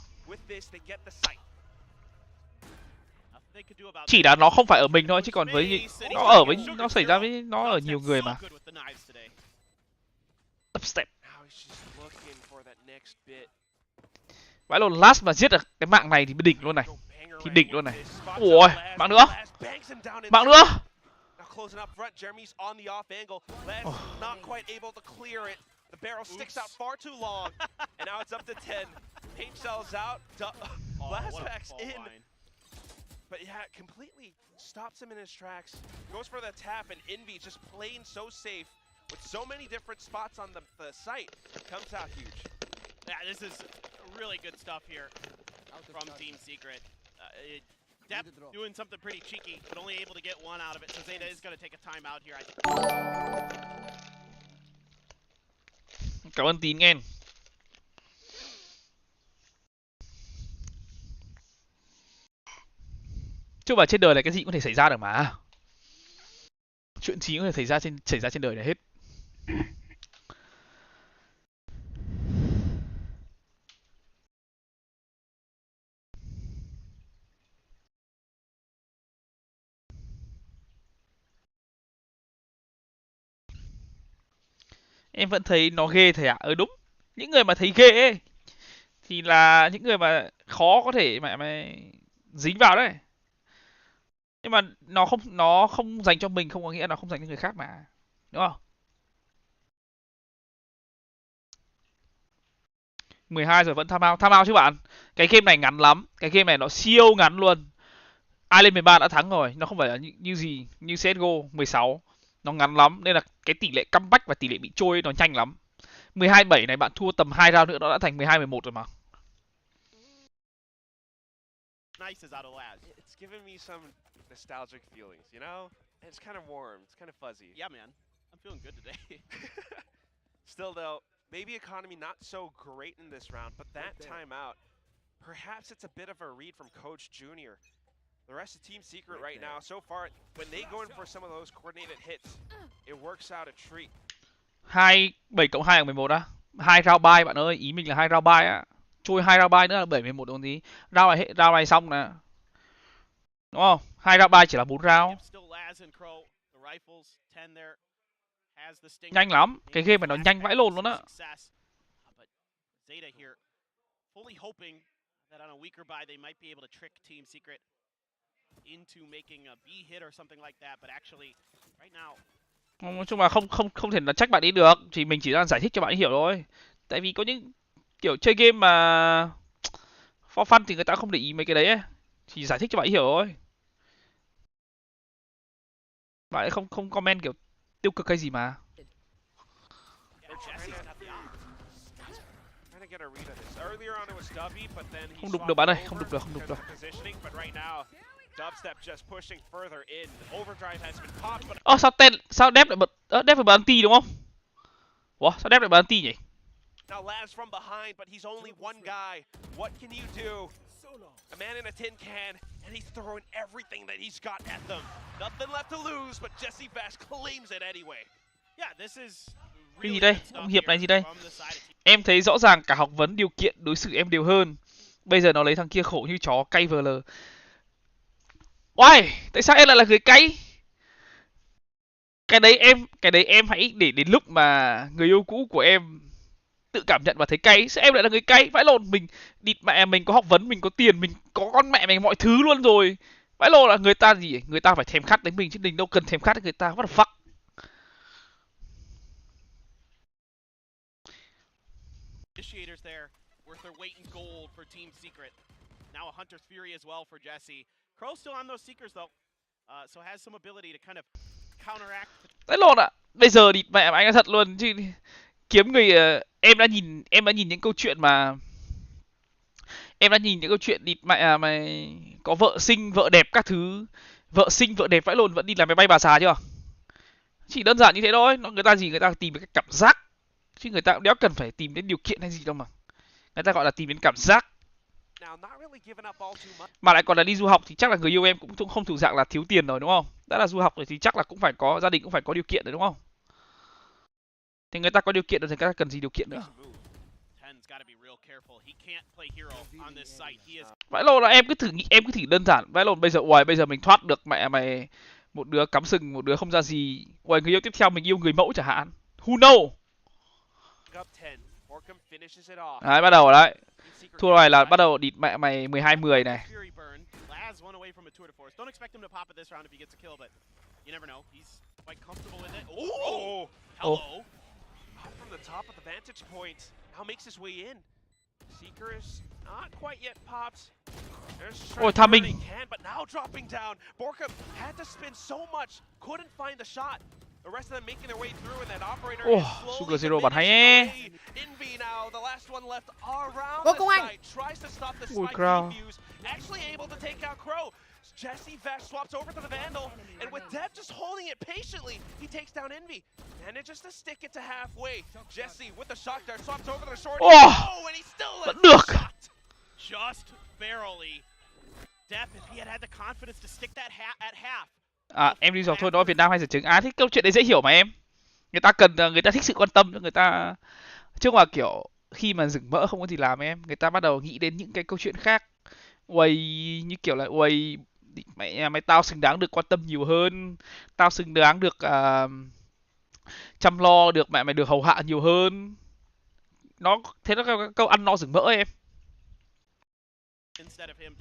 Speaker 1: Chỉ là nó không phải ở mình thôi, chứ còn với nó xảy ra với nó ở nhiều người mà. Upstep. Vãi lồn, last mà giết được cái mạng này thì đỉnh luôn này. Thì đỉnh luôn này. Ủa, mạng nữa. Mạng nữa.
Speaker 3: The barrel sticks out far too long, and now it's up to 10. Paint shells out, Blastback's in. But yeah, it completely stops him in his tracks. Goes for the tap, and Envy just playing so safe with so many different spots on the site. Comes out huge.
Speaker 2: Yeah, this is really good stuff here from Team Secret. Dep doing something pretty cheeky, but only able to get one out of it. So Zeta is going to take a timeout here, I think.
Speaker 1: Cảm ơn Tín em. Chứ mà trên đời này cái gì cũng có thể xảy ra được mà. Chuyện gì cũng có thể xảy ra trên đời này hết. Em vẫn thấy nó ghê thầy ạ. Đúng. Những người mà thấy ghê ấy thì là những người mà khó có thể mà dính vào đấy. Nhưng mà nó không dành cho mình không có nghĩa nó không dành cho người khác mà. Đúng không? 12 rồi vẫn tham out chứ bạn. Cái game này ngắn lắm. Cái game này nó siêu ngắn luôn. Ai lên 13 đã thắng rồi. Nó không phải là như CSGO 16. Nó ngắn lắm nên là cái tỷ lệ comeback và tỷ lệ bị trôi nó nhanh lắm. 12-7 này bạn thua tầm 2 round nữa nó đã thành 12-11 rồi mà.
Speaker 2: Nice is out of Laz.
Speaker 3: It's giving me some nostalgic feelings, you know? It's kind of warm, it's kind of fuzzy.
Speaker 2: Yeah, man. I'm feeling good today.
Speaker 3: Still though, maybe economy not so great in this round, but that timeout, perhaps it's a bit of a read from Coach Junior. The rest of Team Secret right now, so far, when they go in for some of those coordinated hits, it works out a treat.
Speaker 1: 7 cộng 2 bằng 11 á. 2 round bye bạn ơi, ý mình là 2 round bye á. Chui 2 round bye nữa là 7-11 còn gì. Round này xong nè. Đúng không? 2 round bye chỉ là 4 round. Nhanh lắm, cái game này nó nhanh vãi lồn luôn á. Nói chung là không thể là trách bạn ấy được, thì mình chỉ đang giải thích cho bạn ấy hiểu thôi. Tại vì có những kiểu chơi game mà for fun thì người ta không để ý mấy cái đấy ấy. Chỉ giải thích cho bạn ấy hiểu thôi. Bạn ấy không comment kiểu tiêu cực hay gì mà. Không đụng được bạn ơi, không đụng được. Sao Dep lại bật Dep phải bật anti đúng không? Ủa, sao Dep lại bật anti nhỉ?
Speaker 3: Now Laz from behind, but he's only one guy. What can you do? A man in a tin can, and he's throwing everything that he's got at them. Nothing left to lose, but Jesse Bash claims it anyway.
Speaker 2: Yeah, this is
Speaker 1: cái gì đây? Ông Hiệp này gì đây? Em thấy rõ ràng cả học vấn điều kiện đối xử em đều hơn. Bây giờ nó lấy thằng kia khổ như chó cay VL. Oai, tại sao em lại là người cay? Cái đấy em hãy để đến lúc mà người yêu cũ của em tự cảm nhận và thấy cay. Sao em lại là người cay? Vãi lồn, mình địt mẹ, mình có học vấn, mình có tiền, mình có con mẹ mình mọi thứ luôn rồi. Vãi lồn là người ta gì? Người ta phải thèm khát đến mình chứ mình đâu cần thèm khát đến người ta. What the fuck?
Speaker 2: Initiators there, worth their weight in gold for Team Secret. Now a Hunter's Fury as well for Jesse. Crow still on those Seekers though, so has some ability to kind of counteract.
Speaker 1: Vãi lồn ạ. Bây giờ địt mẹ anh nói thật luôn chứ kiếm người em đã nhìn những câu chuyện mà em đã nhìn những câu chuyện địt mẹ mày có vợ xinh vợ đẹp các thứ, vợ xinh vợ đẹp vãi lồn vẫn đi làm máy bay bà xà chưa? Chỉ đơn giản như thế thôi. Người ta gì, người ta tìm cái cảm giác chứ người ta cũng đéo cần phải tìm đến điều kiện hay gì đâu mà. Người ta gọi là tìm đến cảm giác. Mà lại còn là đi du học thì chắc là người yêu em cũng không thuộc dạng là thiếu tiền rồi đúng không? Đã là du học rồi thì chắc là cũng phải có gia đình, cũng phải có điều kiện rồi đúng không? Thì người ta có điều kiện rồi thì người ta cần gì điều kiện nữa. Vãi lồn là em cứ thử nghĩ, em cứ thử đơn giản. Vãi lồn bây giờ uầy, bây giờ mình thoát được mẹ mày một đứa cắm sừng, một đứa không ra gì. Uầy, người yêu tiếp theo mình yêu người mẫu chẳng hạn. Who know? Đấy, bắt đầu rồi đấy. Thua này là bắt đầu địt mẹ mày 12-10 này.
Speaker 3: From the top of the vantage point, now makes his way in. Seeker is not quite yet popped.
Speaker 1: Ôi, timing.
Speaker 3: But now dropping down. Borkum had to spin so much, couldn't find the shot. The rest of them making their way through, and that operator is
Speaker 1: Sugar
Speaker 3: slowly
Speaker 1: Zero bắn hay
Speaker 3: diminishing away. Envy now, the last one left around
Speaker 4: Ngô
Speaker 3: the
Speaker 4: Công Anh.
Speaker 3: site, tries to stop the
Speaker 1: Ui,
Speaker 3: spike
Speaker 1: Crow.
Speaker 3: defuse, actually able to take out Crow. Jesse Vash swaps over to the Vandal, and with Dev just holding it patiently, he takes down Envy. Manages to stick it to halfway. Jesse with the shock dart swaps over to the short.
Speaker 1: Oh,
Speaker 3: And he still
Speaker 1: vẫn
Speaker 3: lets
Speaker 1: được.
Speaker 3: the shot.
Speaker 2: Just barely. Dev, if he had the confidence to stick that at half.
Speaker 1: À, em đi dò thôi, nói Việt Nam hay giả trứng. À, thế câu chuyện đấy dễ hiểu mà em. Người ta cần, người ta thích sự quan tâm cho người ta. Chứ mà kiểu khi mà dừng mỡ không có gì làm em, người ta bắt đầu nghĩ đến những cái câu chuyện khác. Uầy, như kiểu là uầy, mẹ mày tao xứng đáng được quan tâm nhiều hơn, tao xứng đáng được chăm lo, được mẹ mày được hầu hạ nhiều hơn. Nó thế nó câu ăn no rừng mỡ em.
Speaker 2: Instead of him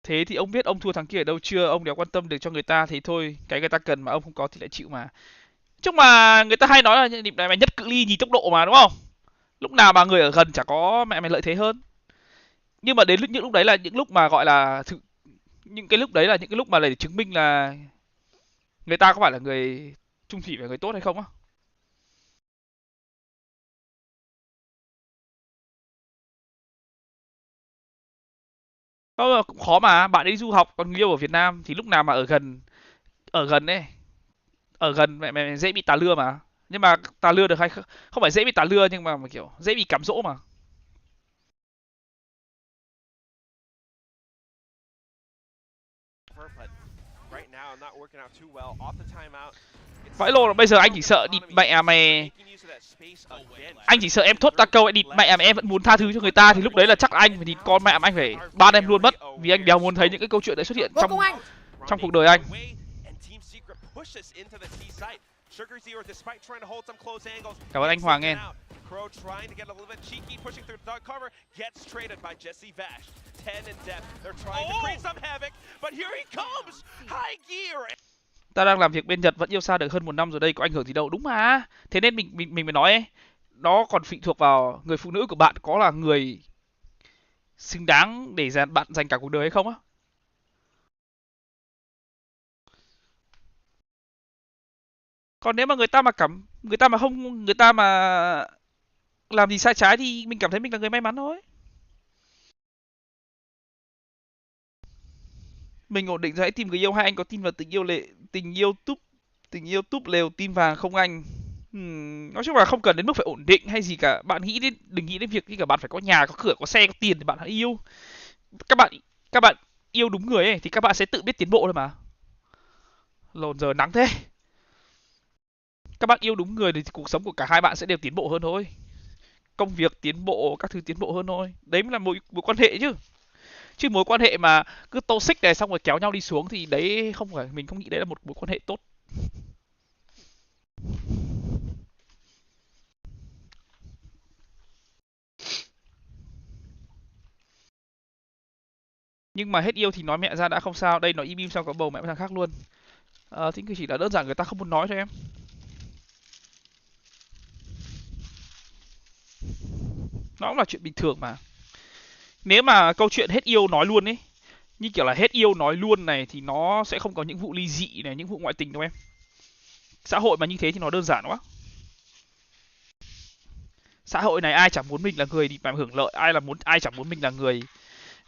Speaker 1: Thế thì ông biết ông thua thằng kia ở đâu chưa? Ông đéo quan tâm được cho người ta thì thôi, cái người ta cần mà ông không có thì lại chịu mà. Chứ mà người ta hay nói là nhịp này mày nhất cự ly nhìn tốc độ mà đúng không? Lúc nào mà người ở gần chả có mẹ mày lợi thế hơn. Nhưng mà đến những lúc đấy là những lúc mà gọi là những cái lúc đấy là những cái lúc mà để chứng minh là người ta có phải là người trung thủy và người tốt hay không á. Đó là cũng khó mà, bạn ấy du học còn người yêu ở Việt Nam thì lúc nào mà ở gần ấy, ở gần mẹ dễ bị tà lưa mà. Nhưng mà tà lưa được hay không? Không phải dễ bị tà lưa nhưng mà kiểu dễ bị cám dỗ mà. Vãi lồ, bây giờ anh chỉ sợ địt mẹ mày. Anh chỉ sợ em thốt ra câu ấy, địt mẹ em vẫn muốn tha thứ cho người ta thì lúc đấy là chắc anh phải địt con mẹ anh phải ban em luôn mất, vì anh đéo muốn thấy những cái câu chuyện đấy xuất hiện trong cuộc đời anh. Cảm ơn anh Hoàng em.
Speaker 3: Crow trying to get a little bit cheeky, pushing through the dark cover, gets traded by Jesse Vash. 10 in depth, they're trying to create some havoc, but here he comes! High gear!
Speaker 1: Ta đang làm việc bên Nhật vẫn yêu xa được hơn 1 năm rồi đây, có ảnh hưởng gì đâu, đúng mà. Thế nên mình mới nói ấy, nó còn phụ thuộc vào người phụ nữ của bạn có là người xứng đáng để bạn dành cả cuộc đời hay không á. Còn nếu mà người ta mà làm gì sai trái thì mình cảm thấy mình là người may mắn thôi. Mình ổn định rồi hãy tìm người yêu, hay anh có tin vào tình yêu túp lều tin vàng không anh? Nói chung là không cần đến mức phải ổn định hay gì cả. Bạn đừng nghĩ đến việc như cả bạn phải có nhà, có cửa, có xe, có tiền thì bạn hãy yêu. Các bạn yêu đúng người ấy thì các bạn sẽ tự biết tiến bộ thôi mà. Lồn giờ nắng thế. Các bạn yêu đúng người thì cuộc sống của cả hai bạn sẽ đều tiến bộ hơn thôi. Công việc tiến bộ, các thứ tiến bộ hơn thôi. Đấy mới là mối quan hệ chứ. Chứ mối quan hệ mà cứ toxic này xong rồi kéo nhau đi xuống thì đấy không phải, mình không nghĩ đấy là một mối quan hệ tốt. Nhưng mà hết yêu thì nói mẹ ra đã không sao, đây nó im im xong có bầu mẹ thằng khác luôn. Thì chỉ là đơn giản người ta không muốn nói thôi em. Nó cũng là chuyện bình thường mà. Nếu mà câu chuyện hết yêu nói luôn ấy, như kiểu là hết yêu nói luôn này thì nó sẽ không có những vụ ly dị này, những vụ ngoại tình đâu em. Xã hội mà như thế thì nó đơn giản quá. Xã hội này ai chẳng muốn mình là người đi mà hưởng lợi, ai chẳng muốn mình là người,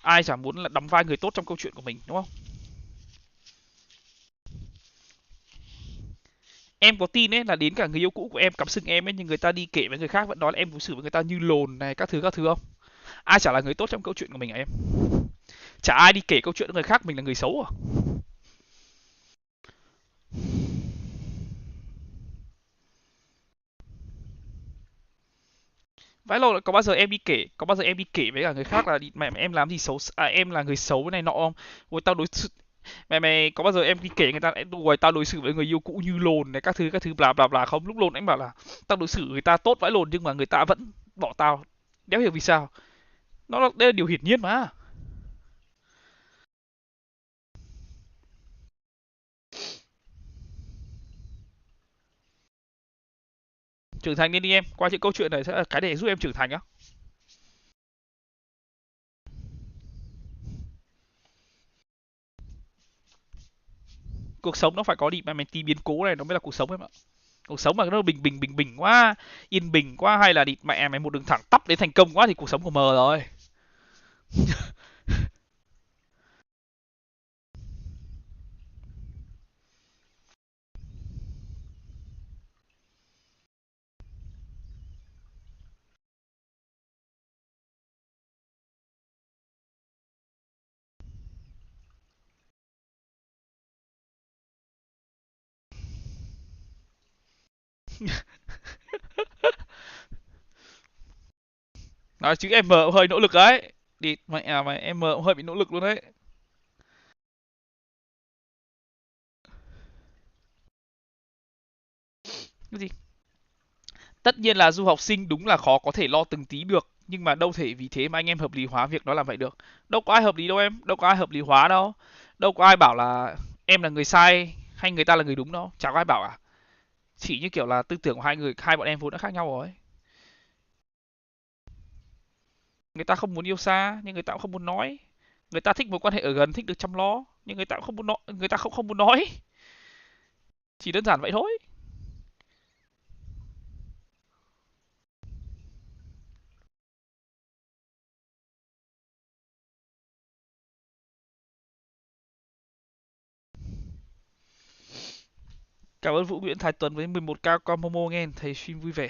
Speaker 1: ai chẳng muốn là đóng vai người tốt trong câu chuyện của mình, đúng không? Em có tin ấy là đến cả người yêu cũ của em cắm sừng em ấy, nhưng người ta đi kể với người khác vẫn nói là em đối xử với người ta như lồn này, các thứ không? Ai chả là người tốt trong câu chuyện của mình à em? Chả ai đi kể câu chuyện với người khác mình là người xấu à? Vãi lộn, có bao giờ em đi kể với cả người khác là mẹ em làm gì xấu, em là người xấu này nọ không? Ôi tao đối xử, mày có bao giờ em đi kể người ta rồi tao đối xử với người yêu cũ như lồn này, các thứ bla bla bla không? Lúc lồn em bảo là tao đối xử người ta tốt vãi lồn nhưng mà người ta vẫn bỏ tao, đéo hiểu vì sao. Đây là điều hiển nhiên mà. Trưởng thành lên đi em, qua những câu chuyện này sẽ là cái để giúp em trưởng thành á. Cuộc sống nó phải có đi mà mày tìm biến cố này, nó mới là cuộc sống em ạ. Cuộc sống mà nó bình quá, yên bình quá, hay là đi mẹ mày một đường thẳng tắp đến thành công quá thì cuộc sống của mờ rồi. Nói chứ em mờ cũng hơi nỗ lực đấy. Đi mẹ mày em mờ cũng hơi bị nỗ lực luôn đấy. Cái gì? Tất nhiên là du học sinh đúng là khó có thể lo từng tí được, nhưng mà đâu thể vì thế mà anh em hợp lý hóa việc đó làm vậy được. Đâu có ai hợp lý đâu em, đâu có ai hợp lý hóa đâu. Đâu có ai bảo là em là người sai hay người ta là người đúng đâu, chẳng có ai bảo à. Chỉ như kiểu là tư tưởng của hai bọn em vốn đã khác nhau rồi. Người ta không muốn yêu xa nhưng người ta cũng không muốn nói. Người ta thích mối quan hệ ở gần, thích được chăm lo nhưng người ta cũng không muốn nói, người ta không muốn nói. Chỉ đơn giản vậy thôi. Cảm ơn Vũ Nguyễn Thái Tuấn với 11k qua MoMo nghe, thầy stream vui vẻ.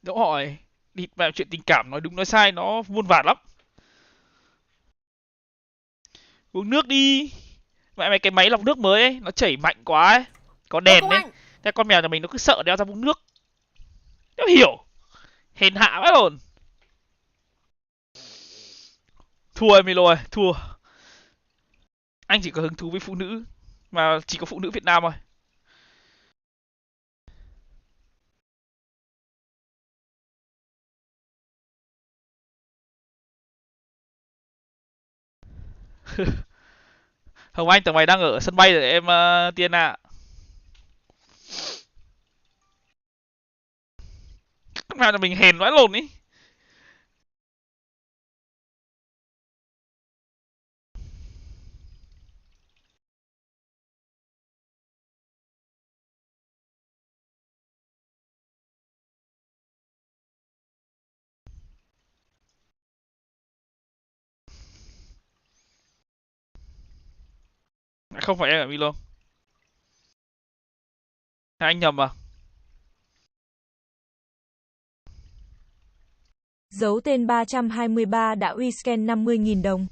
Speaker 1: Đỗ hỏi, đi vào chuyện tình cảm nói đúng nói sai nó muôn vàn lắm. Uống nước đi. Mẹ mày cái máy lọc nước mới ấy, nó chảy mạnh quá ấy. Có
Speaker 2: Ngô
Speaker 1: đèn
Speaker 2: Công
Speaker 1: đấy.
Speaker 2: Anh!
Speaker 1: Thế con mèo nhà mình nó cứ sợ đeo ra vũng nước. Đéo hiểu. Hèn hạ quá rồi. Thua em rồi, thua. Anh chỉ có hứng thú với phụ nữ. Mà chỉ có phụ nữ Việt Nam thôi. Hồng Anh, tụi mày đang ở sân bay rồi em Tiên ạ. Con mèo nhà mình hèn vãi lồn ý. Không phải em ở Milo. Hai anh nhầm à?
Speaker 4: Giấu tên 323 đã uy scan 50.000 đồng.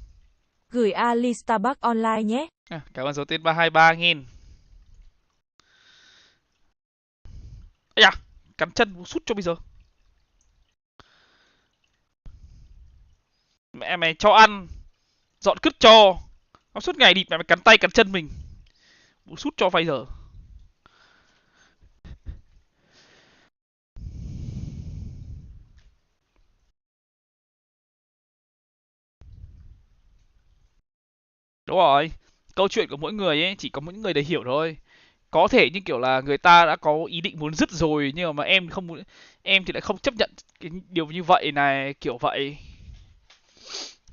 Speaker 4: Gửi Ali Starbucks online nhé.
Speaker 1: Cảm ơn dấu tên 323.000. Ây da, cắn chân sút cho bây giờ. Mẹ mày cho ăn, dọn cứt cho. Nó suốt ngày địt mẹ mày cắn tay cắn chân mình. Sút cho bây giờ. Đúng rồi. Câu chuyện của mỗi người ấy chỉ có mỗi người để hiểu thôi. Có thể như kiểu là người ta đã có ý định muốn dứt rồi, nhưng mà em không muốn, em thì lại không chấp nhận cái điều như vậy này, kiểu vậy.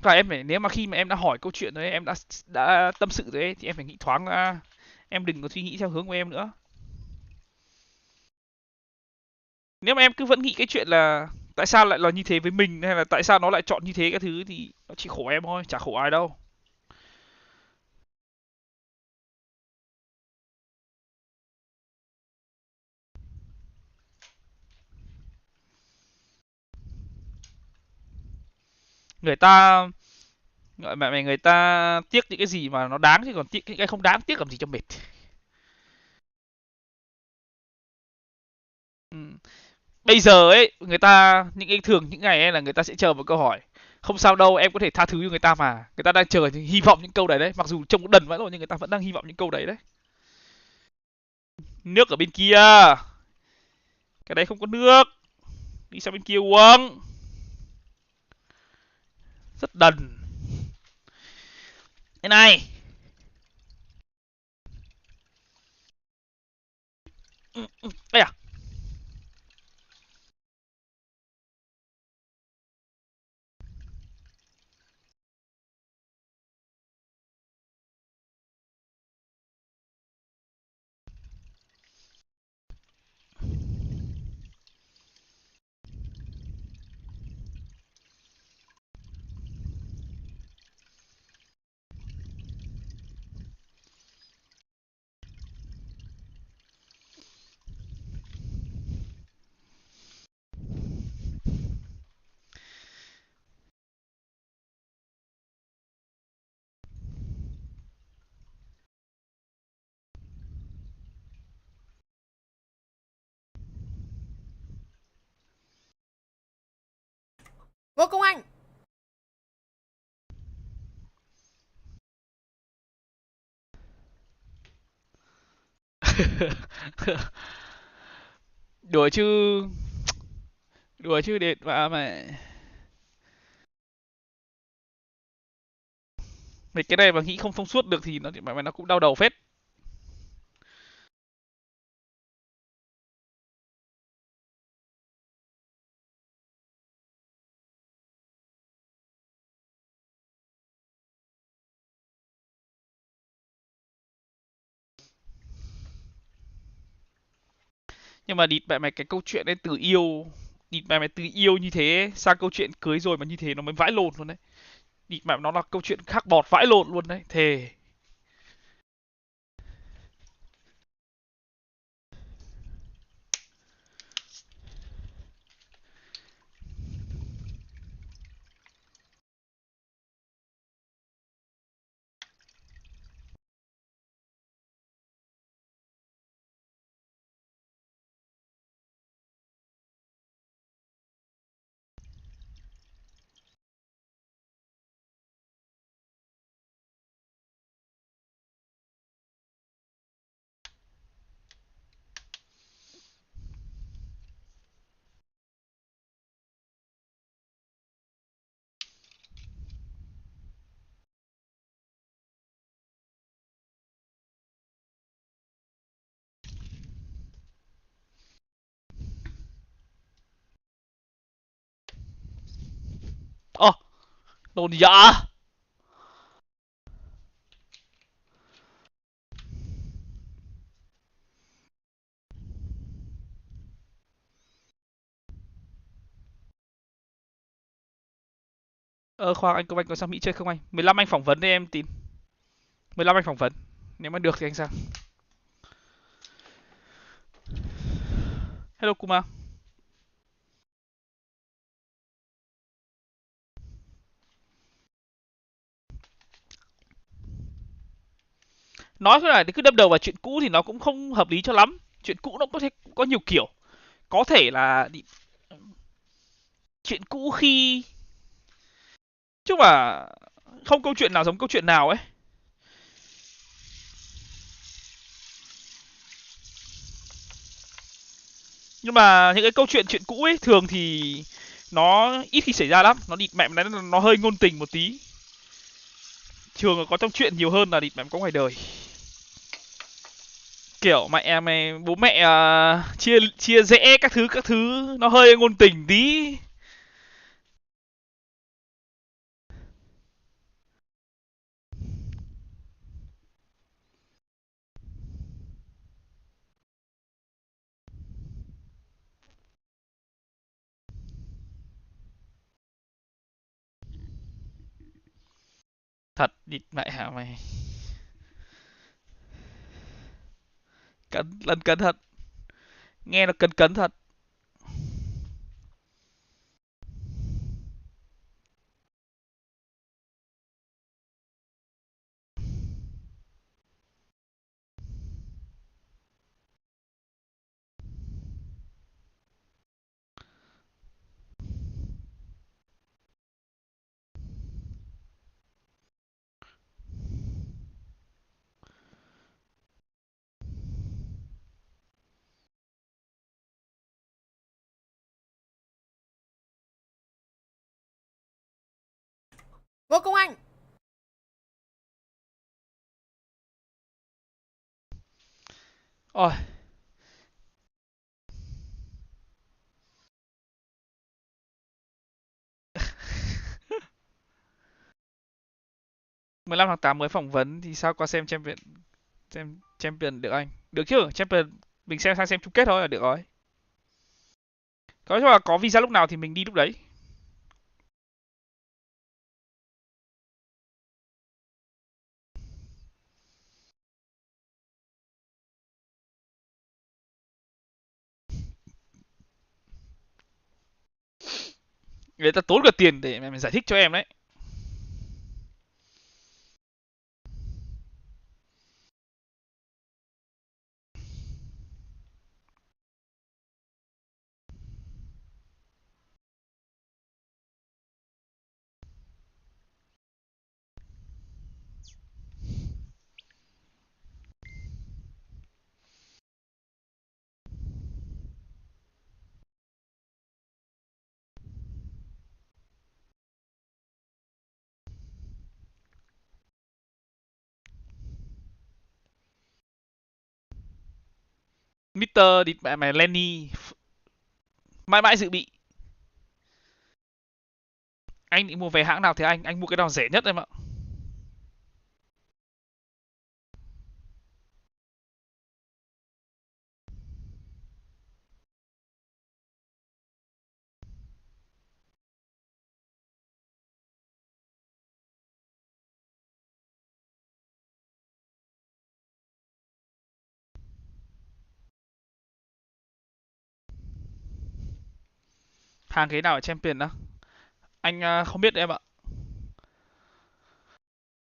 Speaker 1: Và em phải, nếu mà khi mà em đã hỏi câu chuyện đấy, em đã tâm sự rồi ấy, thì em phải nghĩ thoáng ra. Em đừng có suy nghĩ theo hướng của em nữa. Nếu mà em cứ vẫn nghĩ cái chuyện là tại sao lại là như thế với mình, hay là tại sao nó lại chọn như thế cái thứ, thì nó chỉ khổ em thôi, chả khổ ai đâu. Người ta gọi mẹ mày, người ta tiếc những cái gì mà nó đáng, chứ còn tiếc những cái không đáng tiếc làm gì cho mệt. Ừ. Bây giờ ấy, người ta những cái thường những ngày ấy là người ta sẽ chờ một câu hỏi. Không sao đâu, em có thể tha thứ cho người ta mà. Người ta đang chờ hy vọng những câu đấy đấy, mặc dù trông đần vãi rồi nhưng người ta vẫn đang hy vọng những câu đấy đấy. Nước ở bên kia. Cái đấy không có nước. Đi sang bên kia uống. Rất đần. Thế này. Đây à.
Speaker 5: Ngô Công Anh.
Speaker 1: Đùa chứ. Đùa chứ đệt vã mẹ. Mấy cái này mà nghĩ không thông suốt được thì nó cũng đau đầu phết. Nhưng mà địt mẹ mày, cái câu chuyện ấy từ yêu, địt mẹ mày từ yêu như thế sang câu chuyện cưới rồi mà như thế nó mới vãi lồn luôn đấy. Địt mẹ nó là câu chuyện khác bọt vãi lồn luôn đấy, thề. Ơ, đồ gì vậy? Khoan, anh Công Anh có sang Mỹ chơi không anh? 15 anh phỏng vấn đi em tin. 15 anh phỏng vấn. Nếu mà được thì anh sang. Hello Kuma. Nói là cứ đâm đầu vào chuyện cũ thì nó cũng không hợp lý cho lắm. Chuyện cũ nó có thể có nhiều kiểu. Có thể là chuyện cũ khi chứ mà không câu chuyện nào giống câu chuyện nào ấy. Nhưng mà những cái câu chuyện cũ ấy thường thì nó ít khi xảy ra lắm, nó địt mẹ nó hơi ngôn tình một tí. Thường là có trong chuyện nhiều hơn là địt mẹ có ngoài đời. Kiểu mày bố mẹ chia chia rẽ các thứ nó hơi ngôn tình tí. Thật địt mẹ hả mày. Lần cẩn thật. Nghe nó cấn thật.
Speaker 5: Ngô Công Anh.
Speaker 1: Ôi. (15/8) mới phỏng vấn thì sao qua xem champion được anh. Được chứ, champion mình sang xem chung kết thôi là được rồi. Có là có visa lúc nào thì mình đi lúc đấy. Người ta tốn cả tiền để mày giải thích cho em đấy. Mr. địt mẹ mày Lenny mãi mãi dự bị. Anh định mua về hãng nào thì anh mua cái nào rẻ nhất em ạ. Hàng cái nào ở champion đó? Anh không biết em ạ.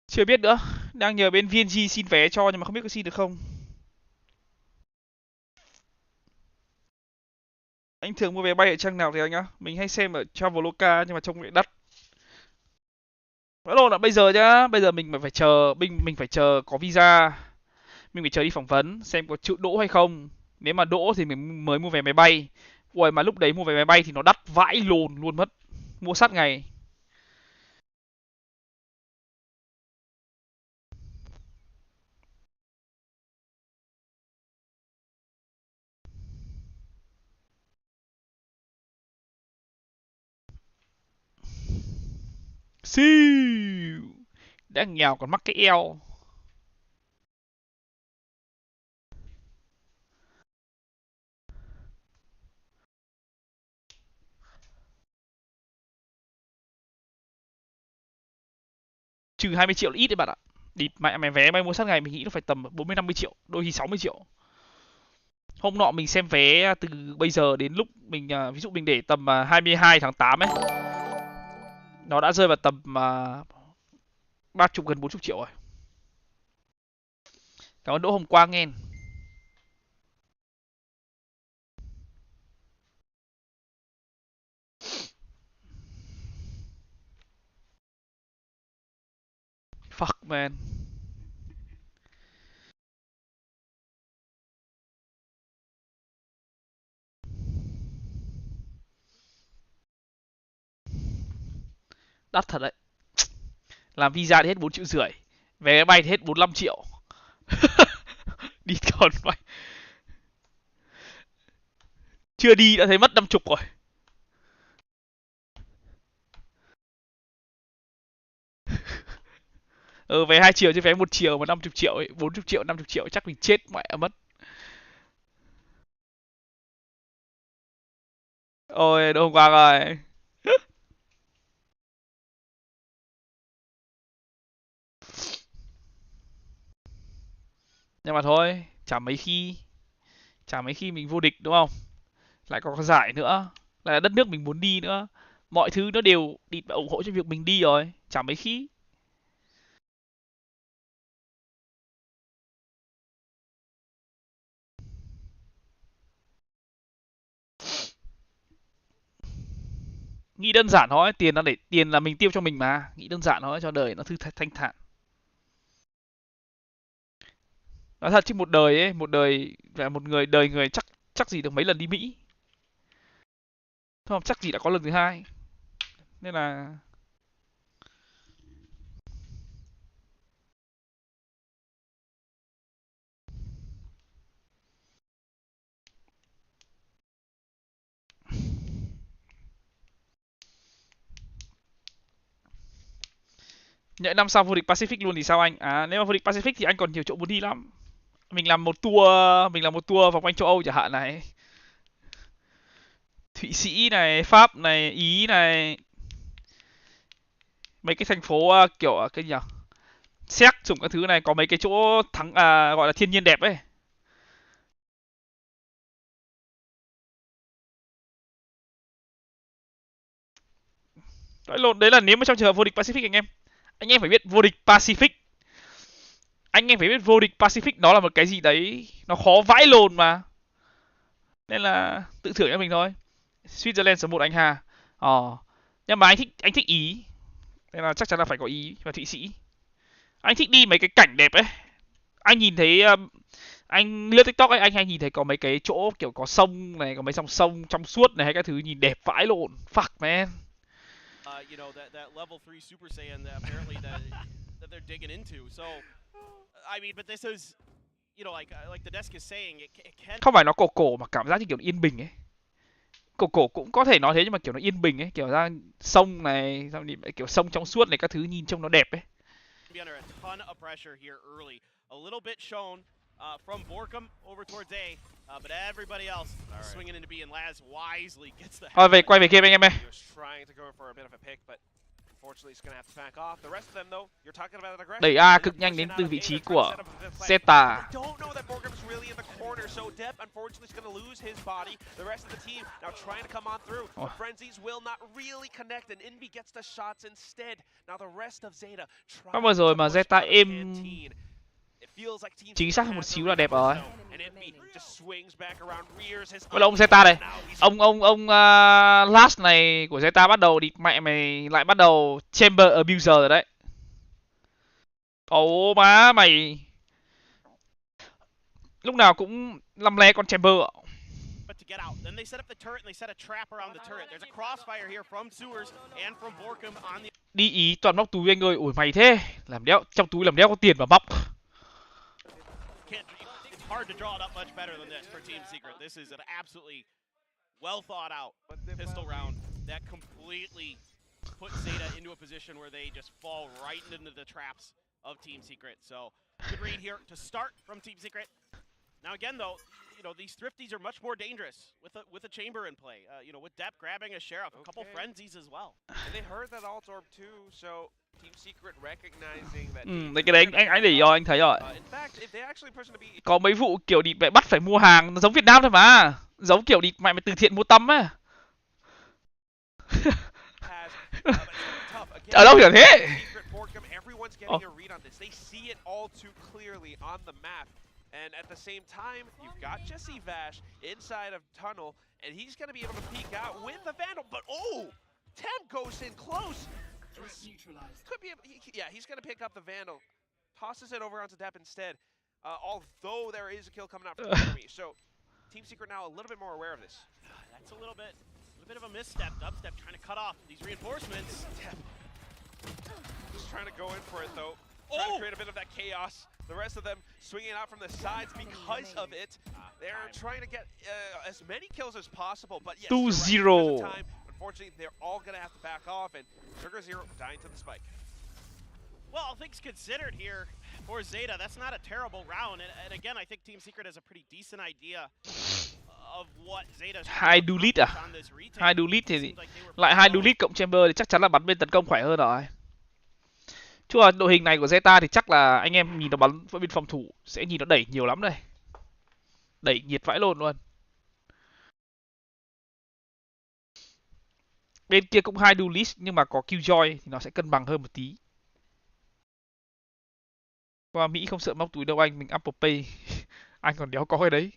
Speaker 1: Chưa biết nữa. Đang nhờ bên VNG xin vé cho nhưng mà không biết có xin được không. Anh thường mua vé bay ở trang nào thì anh á? Mình hay xem ở Traveloka nhưng mà trông lại đắt. Rõ ràng là bây giờ nhá, bây giờ mình phải chờ, mình phải chờ có visa, mình phải chờ đi phỏng vấn xem có chịu đỗ hay không. Nếu mà đỗ thì mình mới mua vé máy bay. Ui mà lúc đấy mua vé máy bay thì nó đắt vãi lồn luôn mất. Mua sát ngày. Siêu. Đã nghèo còn mắc cái eo. Trừ 20 triệu là ít đấy bạn ạ. Địt mẹ mày, vé mày mua sát ngày mình nghĩ nó phải tầm 40-50 triệu, đôi khi 60 triệu. Hôm nọ mình xem vé từ bây giờ đến lúc mình ví dụ mình để tầm 22 tháng 8 ấy, nó đã rơi vào tầm 30 gần 40 triệu rồi. Cảm ơn Đỗ Hồng Quang nghe. Fuck man. Đắt thật đấy. Làm visa thì hết 4,5 triệu, vé máy bay thì hết 45 triệu. Đi còn mày. Chưa đi đã thấy mất 50 rồi. Vé 2 triệu chứ vé 1 triệu mà 50 triệu ấy, 40 triệu, 50 triệu chắc mình chết mẹ mất. Ôi, Đỗ Hồng Quang ơi. Nhưng mà thôi, chả mấy khi mình vô địch đúng không? Lại có giải nữa, lại là đất nước mình muốn đi nữa. Mọi thứ nó đều đi ủng hộ cho việc mình đi rồi, chả mấy khi. Nghĩ đơn giản thôi, tiền là mình tiêu cho mình mà, nghĩ đơn giản thôi cho đời nó thư thanh thản. Nói thật chứ một đời ấy, một đời là một người đời người chắc gì được mấy lần đi Mỹ. Không, chắc gì đã có lần thứ hai. Nên là nhỡ năm sau vô địch Pacific luôn thì sao anh? À nếu mà vô địch Pacific thì anh còn nhiều chỗ muốn đi lắm. Mình làm một tour, vòng quanh châu Âu chẳng hạn này. Thụy Sĩ này, Pháp này, Ý này. Mấy cái thành phố kiểu cái gì nhỉ? Séc dùng các thứ này có mấy cái chỗ gọi là thiên nhiên đẹp ấy. Nói lộn, đấy là nếu mà trong trường hợp vô địch Pacific anh em. Anh em phải biết vô địch Pacific. Anh em phải biết vô địch Pacific nó là một cái gì đấy, nó khó vãi lồn mà. Nên là tự thưởng cho mình thôi. Switzerland số 1 anh Hà. Nhưng mà anh thích Ý. Nên là chắc chắn là phải có Ý và Thụy Sĩ. Anh thích đi mấy cái cảnh đẹp ấy. Anh nhìn thấy anh lướt TikTok ấy, anh hay nhìn thấy có mấy cái chỗ kiểu có sông này, có mấy dòng sông trong suốt này hay các thứ nhìn đẹp vãi lộn. Fuck man.
Speaker 2: You know, that level 3 Super Saiyan that apparently that they're digging into. So, I mean, but this is, you know, like the desk is saying, it can.
Speaker 1: Không phải nó cổ mà cảm giác như kiểu nó yên bình ấy. Cổ cũng có thể nói thế nhưng mà kiểu nó yên bình ấy, kiểu ra sông này, xong thì kiểu sông trong suốt này các thứ nhìn trông nó đẹp ấy.
Speaker 2: Be under a ton of pressure here early. A little bit shown from Borkum over towards A, but everybody else swinging into B, and Laz wisely gets the.
Speaker 1: Thôi quay về game anh em ơi. Đẩy A cực nhanh đến từ vị trí của Zeta. Có vừa rồi mà Zeta êm chính xác hơn một xíu là đẹp rồi. Vậy là ông Zeta này, ông last này của Zeta bắt đầu địt mẹ mày lại bắt đầu chamber abuser rồi đấy. Ồ má mày, lúc nào cũng lăm le con chamber ạ.
Speaker 2: To get out. Then they set up the turret and they set a trap around the turret. There's a crossfire here from Sewers and from Borkum on the.
Speaker 1: Đi Ý toàn móc túi anh ơi, ủi mày thế, làm đéo trong túi làm đéo có tiền mà móc.
Speaker 2: It's hard to draw it up much better than this for Team Secret. This is an absolutely well thought out pistol round that completely put Zeta into a position where they just fall right into the traps of Team Secret. So good read here to start from Team Secret. Now again though, you know, these thrifties are much more dangerous with a chamber in play. You know, with Depp grabbing a sheriff, a couple frenzies as well.
Speaker 3: And they heard that alt orb too, so
Speaker 1: Đấy cái đấy anh để ý rồi, anh thấy rồi. Có mấy vụ kiểu đi mẹ bắt phải mua hàng giống Việt Nam thôi mà, giống kiểu đi mẹ từ thiện mua tăm á. Ở đâu hiểu thế?
Speaker 3: And at the same time, you've got Jesse Vash inside of tunnel, and he's going to be able to peek out with the Vandal. But Tem goes in close. Could be, he's going to pick up the Vandal, tosses it over onto Depp instead. Although there is a kill coming out from Jeremy, so Team Secret now a little bit more aware of this.
Speaker 2: That's a little bit of a misstep. Dubstep trying to cut off these reinforcements.
Speaker 3: Just trying to go in for it though. Trying to create a bit of that chaos. The rest of them swinging out from the sides because of it. They're trying to get as many kills as possible, but yes,
Speaker 1: 2-0.
Speaker 3: Unfortunately, they're all going to have to back off, and Sugar Zero dying to the spike.
Speaker 2: Well, all things considered here for Zeta, that's not a terrible round. And again, I think Team Secret has a pretty decent idea of what Zeta's
Speaker 1: hai duelit à? Hai duelit thì lại hai duelit cộng chamber thì chắc chắn là bắn bên tấn công khỏe hơn rồi. Chứ là đội hình này của Zeta thì chắc là anh em nhìn nó bắn bên phòng thủ sẽ nhìn nó đẩy nhiều lắm đây. Đẩy nhiệt vãi lồn luôn. Bên kia cũng hai duelist nhưng mà có Killjoy thì nó sẽ cân bằng hơn một tí. Qua Mỹ không sợ móc túi đâu anh, mình Apple Pay. Anh còn đéo có cái đấy.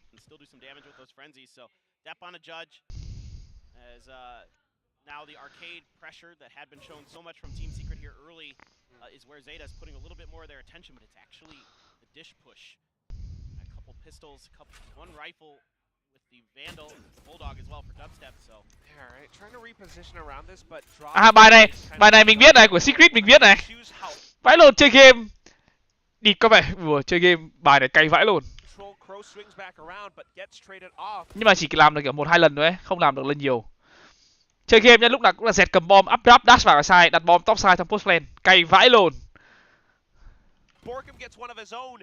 Speaker 2: Now the arcade pressure that had been shown so much from Team Secret here early is where Zeta is putting a little bit more of their attention, but it's actually the dish push. A couple pistols, one rifle with the Vandal, Bulldog as well for Dubstep. So,
Speaker 3: all right, trying to reposition around this, but
Speaker 1: bài này mình biết này, của Secret mình biết này. Vãi lồn chơi game. Đi các bạn vừa chơi game, bài này cay vãi lồn. Nhưng mà chỉ làm được kiểu 1-2 lần thôi ấy, không làm được lên nhiều. Chơi game nhá, lúc nào cũng là dẹt cầm bom, up drop, dash vào side, đặt bom top side trong post lane, cay vãi lồn.
Speaker 3: Borkum gets one of his own.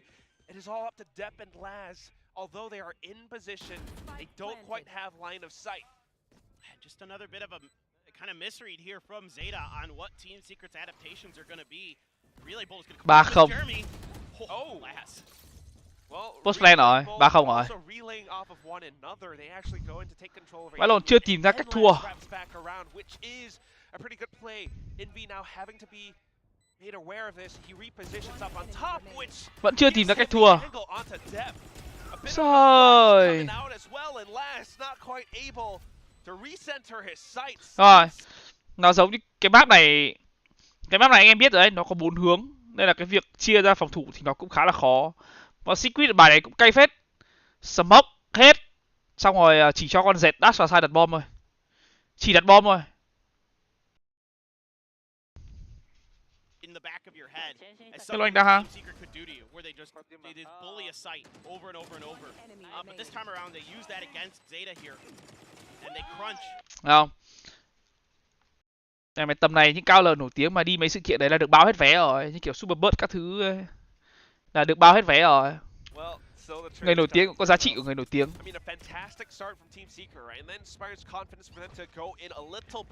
Speaker 3: It is all up to Depp and Laz. Although they are in position, they don't quite have line of sight.
Speaker 2: Just another bit of a kind of misread here from Zeta on what Team Secret's adaptations are going to be. Really, Bull is going to come Jeremy. Laz.
Speaker 1: Post lane rồi, 3-0 rồi. Vãi lồn chưa tìm ra cách thua. Vẫn chưa tìm ra cách thua. Rồi. Rồi. Nó giống như cái map này. Cái map này anh em biết rồi đấy, nó có 4 hướng. Nên là cái việc chia ra phòng thủ thì nó cũng khá là khó. Và Secret bài này cũng cay phết. Smoke hết. Xong rồi chỉ cho con dẹt dash vào side đặt bom thôi. Chỉ đặt bom thôi. Hello anh đã ha. Không. Mày tầm này những cao lờ nổi tiếng mà đi mấy sự kiện đấy là được bao hết vé rồi. Như kiểu Super Bird các thứ ấy. Là được bao hết vé rồi. Người nổi tiếng cũng có giá trị của người nổi tiếng.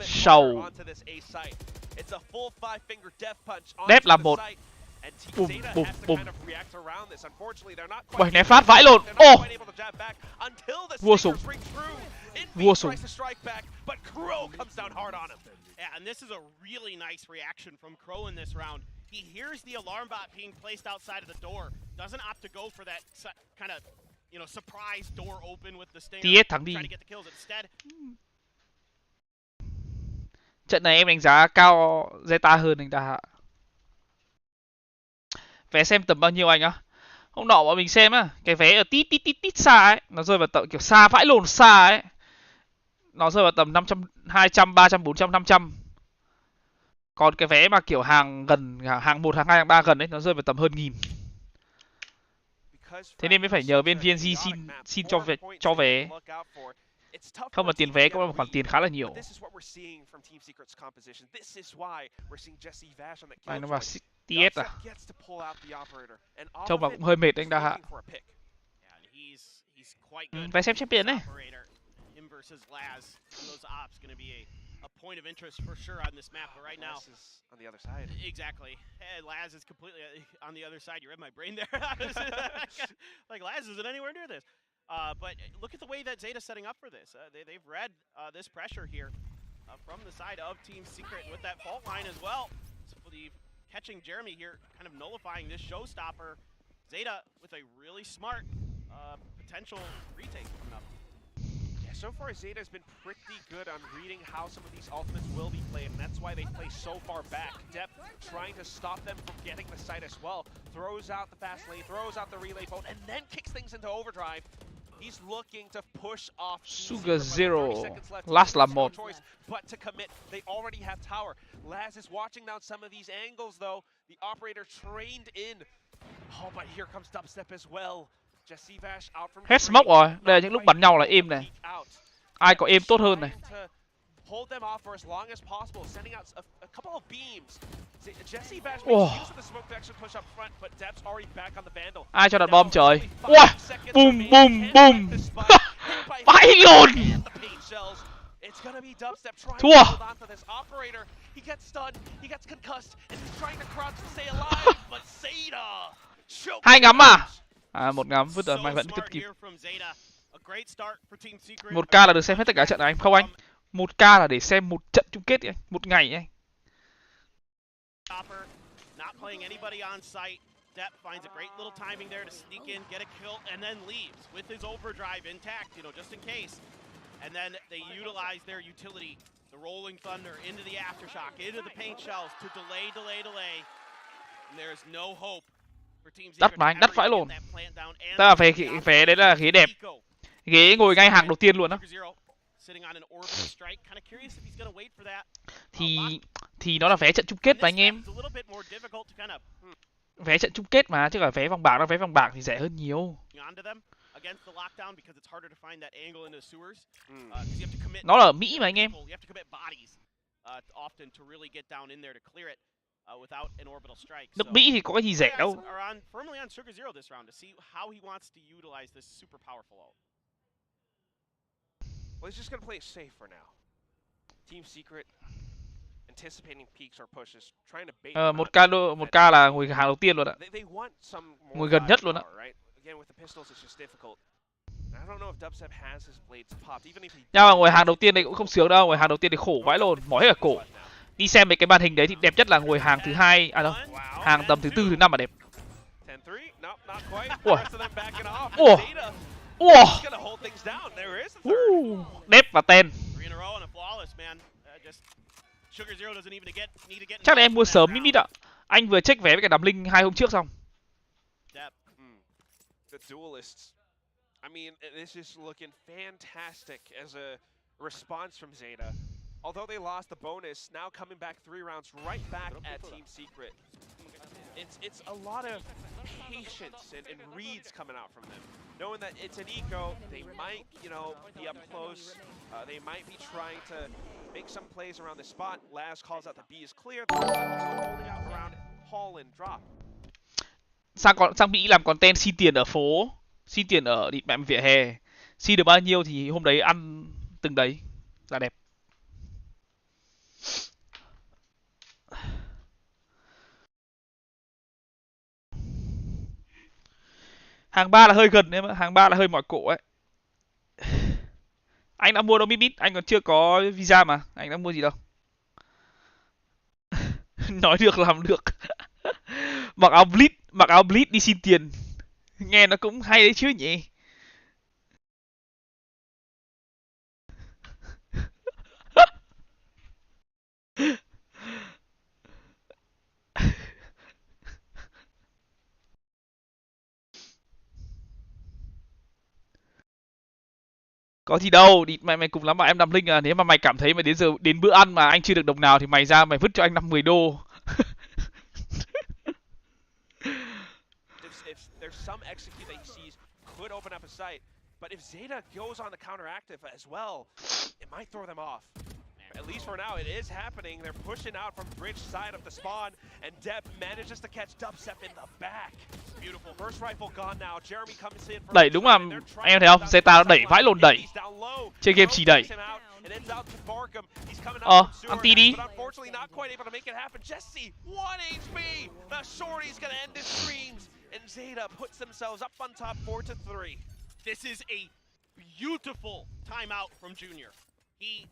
Speaker 1: Sầu. Đép là một. Bùm bùm bùm. Bảy né phát vãi lồn. Ô. Vua súng. Vua súng.
Speaker 2: Yeah, and this is a really nice reaction from Crow in this round. He hears the alarm bot being placed outside of the door, doesn't opt to go for that kind of, surprise door open with the stinger,
Speaker 1: thắng đi.
Speaker 2: try to get the kills instead.
Speaker 1: Trận này em đánh giá cao Zeta hơn anh ta. Vé xem tầm bao nhiêu anh á? Hôm nọ bọn mình xem á, cái vé ở tít xa ấy, nó rơi vào tầm kiểu xa vãi lồn xa ấy. Nó rơi vào tầm 500, 200, 300, 400, 500. Còn cái vé mà kiểu hàng gần, hàng 1, hàng 2, hàng 3 gần ấy, nó rơi vào tầm hơn 1000. Thế nên mới phải nhờ bên VNG xin cho vé. Không là tiền vé cũng là một khoản tiền khá là nhiều. Này nó vào TS à? Trông mà cũng hơi mệt anh ta hạ. Vé xem champion đấy.
Speaker 2: Versus Laz, those ops going to be a point of interest for sure on this map, but right now,
Speaker 3: Laz is on the other side.
Speaker 2: exactly. And Laz is completely on the other side. You read my brain there. Like Laz isn't anywhere near this. But look at the way that Zeta's setting up for this. They've read this pressure here from the side of Team Secret with that fault line as well. So the catching Jeremy here, kind of nullifying this showstopper. Zeta with a really smart potential retake coming up.
Speaker 3: Yeah, so far Zeta's been pretty good on reading how some of these ultimates will be played, and that's why they play so far back. Dep trying to stop them from getting the site as well. Throws out the fast lane, throws out the relay phone, and then kicks things into overdrive. He's looking to push off
Speaker 1: Sugar0. Last là một.
Speaker 3: But to commit, they already have tower. Laz is watching down some of these angles though. The operator trained in. Oh, but here comes dubstep as well. Jesse Vash out from
Speaker 1: Hết smoke rồi. Đây là những lúc bắn nhau là êm này. Ai có êm tốt hơn này.
Speaker 3: Hold them off for as long as possible, sending out a couple of beams. Jesse Bash makes use of the smoke to actually push up front, but Dep's already back on the Vandal.
Speaker 1: Ai cho đặt bom trời. Wow! Boom boom boom. Vãi lồn.
Speaker 3: It's gonna be dubstep trying
Speaker 1: Thua.
Speaker 3: to hold on to this operator. He gets stunned, he gets concussed, and he's trying to crouch to stay alive, but Zeta choked.
Speaker 1: Hai ngắm à? À, một ngắm vứt ở may vẫn tiếp kịp. 1K là được xem hết tất cả trận này anh không anh? 1K là để xem một trận chung kết anh, một ngày anh.
Speaker 2: Not playing anybody on site. Depp finds a great little timing there to sneak in, get a kill, and then leaves with his overdrive intact, you know, just in case. And then they utilize their utility, the Rolling Thunder, into the Aftershock, into the paint shells to delay. And there is no hope for Team Secret.
Speaker 1: Đắt mà anh, đắt vãi lồn. Ta là vé đấy là ghế đẹp. Ghế ngồi ngay hàng đầu tiên luôn á. Thì nó là vé trận chung kết mà anh em. Vé trận chung kết mà, chứ cả vé vòng bảng, vé vòng bảng thì rẻ hơn nhiều. Nó là ở Mỹ mà anh em. Nước Mỹ thì có cái gì rẻ đâu.
Speaker 3: Well, he's just gonna play it safe for now. Team Secret anticipating peaks or pushes, trying to bait.
Speaker 1: 1K là ngồi hàng đầu tiên luôn ạ.
Speaker 3: They want some
Speaker 1: ngồi gần nhất luôn ạ.
Speaker 3: Again with the pistols it's just difficult. I don't know if Dubstep has his blades popped even if he.
Speaker 1: Nhưng mà ngồi hàng đầu tiên này cũng không sướng đâu, ngồi hàng đầu tiên thì khổ vãi lồn, mỏi hết cả cổ. Đi xem mấy cái màn hình đấy thì đẹp nhất là ngồi hàng thứ hai, à đâu, hàng tầm thứ tư thứ năm mà đẹp. Ủa. Ủa. Đẹp và ten. Chắc là em mua sớm mít ạ. Anh vừa check vé với cả đám linh 2 hôm trước xong.
Speaker 3: The duelists. I mean, this is looking fantastic as a response from Zeta. Although they lost the bonus, now coming back 3 rounds right back at Team Secret. It's a lot of patience and reads coming out from them. Knowing that it's an eco, they might, you know, be up close. They might be trying to make some plays around the spot. Laz calls out the B is clear. They're holding out around Hall and drop.
Speaker 1: Sang Mỹ làm content xin tiền ở phố, xin tiền ở địt mẹ vỉa hè. Xin được bao nhiêu thì hôm đấy ăn từng đấy là đẹp. Hàng 3 là hơi gần em ạ, hàng 3 là hơi mỏi cổ ấy. Anh đã mua đâu mít, anh còn chưa có visa mà, anh đã mua gì đâu. Nói được làm được. Mặc áo blitz đi xin tiền. Nghe nó cũng hay đấy chứ nhỉ. Có gì đâu, đi mày cùng lắm mà em đam linh à, nếu mà mày cảm thấy mà đến bữa ăn mà anh chưa được đồng nào thì mày ra mày vứt cho anh 5-10 đô.
Speaker 3: There's some execute that he sees could open up a site, but if Zeta goes on the counteractive as well, it might throw them off. At least for now, it is happening. They're pushing out from bridge side of the spawn, and Dep manages to catch Dubstep in the back. Beautiful. First rifle gone now. Jeremy comes in.
Speaker 1: Đẩy đúng là em thấy không? Zeta nó đẩy vãi lồn đẩy. Chơi game chỉ đẩy.
Speaker 3: It ends out to Barkham. He's coming out from sewer,
Speaker 1: anti đi.
Speaker 3: but unfortunately not quite able to make it happen. Jesse, 1 HP. The shorty's gonna end his streams, and Zeta puts themselves up on top 4-3.
Speaker 2: This is a beautiful timeout from Junior. He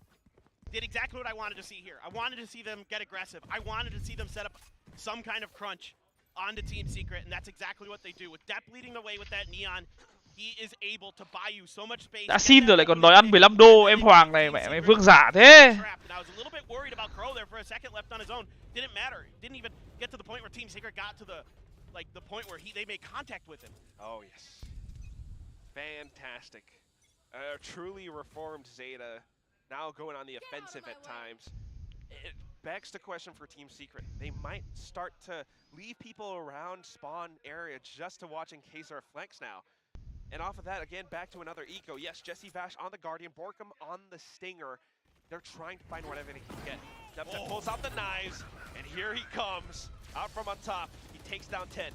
Speaker 2: did exactly what I wanted to see here. I wanted to see them get aggressive. I wanted to see them set up some kind of crunch onto Team Secret, and that's exactly what they do. With Depp leading the way with that Neon, he is able to buy you so much space.
Speaker 1: Đã xin rồi lại còn đòi ăn 15 đô, em Hoàng này, mẹ vương giả thế.
Speaker 2: I was a little bit worried about Crow there for a second, left on his own. Didn't matter. Didn't even get to the point where Team Secret got to the point where they made contact with him.
Speaker 3: Oh yes, fantastic. Truly reformed Zeta, now going on the offensive at times. It begs the question for Team Secret. They might start to leave people around spawn area just to watch in case they're flex now. And off of that, again, back to another eco. Yes, Jesse Vash on the Guardian, Borkham on the Stinger. They're trying to find whatever they can get. Dubstep pulls out the knives, and here he comes, out from on top. He takes down 10.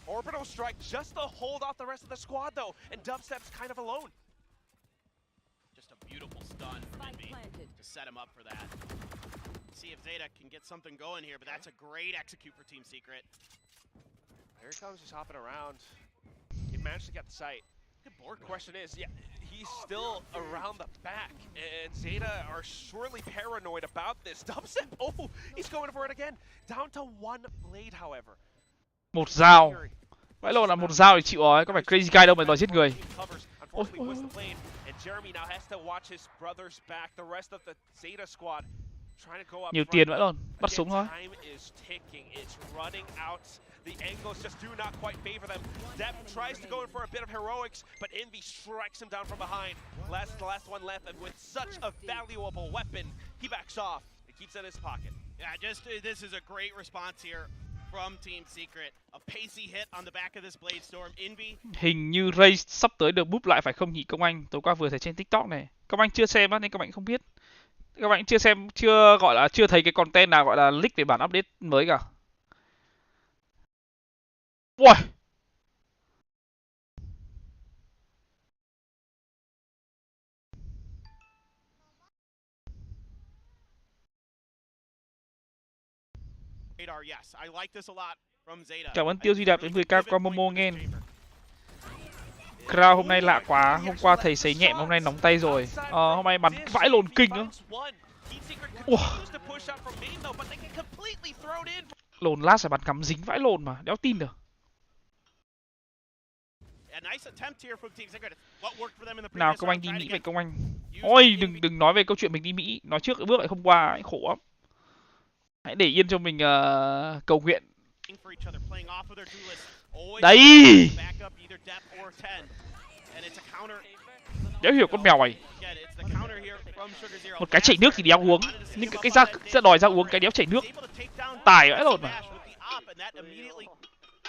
Speaker 3: Orbital strike just to hold off the rest of the squad, though, and Dubstep's kind of alone.
Speaker 2: Just a beautiful stun from Envy to set him up for that. See if Zeta can get something going here, but that's a great execute for Team Secret.
Speaker 3: Here he comes, just hopping around. He managed to get the sight. The question is, yeah, he's still around the back, and Zeta are surely paranoid about this. Dubstep, oh, he's going for it again. Down to 1 blade, however.
Speaker 1: Một dao. Vãi lộn là một dao thì chịu rồi, có phải crazyguy đâu mà đòi giết người. Nhiều tiền vẫn luôn, bắt súng thôi.
Speaker 3: The angles just do not quite favor them. Depp tries to go in for a bit of heroics, but Envy strikes him down from behind. The last one left, and with such a valuable weapon, he backs off. He keeps it in his pocket.
Speaker 2: Yeah, this is a great response here from Team Secret. A pacey hit on the back of this Blade Storm. Envy.
Speaker 1: Hình như Ray sắp tới được búp lại phải không nhỉ Công Anh? Tối qua vừa thấy trên TikTok này. Công Anh chưa xem á nên các bạn không biết. Các bạn chưa xem, chưa thấy cái content nào gọi là leak về bản update mới cả. Ui.
Speaker 2: Yes, I like this a lot from Zeta.
Speaker 1: Cảm ơn Tiêu Duy Đạp đến 10k qua MoMo nghe. Crow hôm nay lạ quá, hôm qua thầy sấy nhẹ hôm nay nóng tay rồi. Hôm nay bắn vãi lồn kinh nữa. Lồn lát phải bắn cắm dính vãi lồn mà, đéo tin được. Nào Công Anh đi Mỹ vậy Công Anh. Ôi đừng nói về câu chuyện mình đi Mỹ, nói trước bước lại hôm qua ấy, khổ lắm. Hãy để yên cho mình cầu nguyện. Đấy. Đéo hiểu con mèo này. Một cái chảy nước thì đéo uống, nhưng cái ra đòi ra uống cái đéo chảy nước. Tài vãi lồn mà.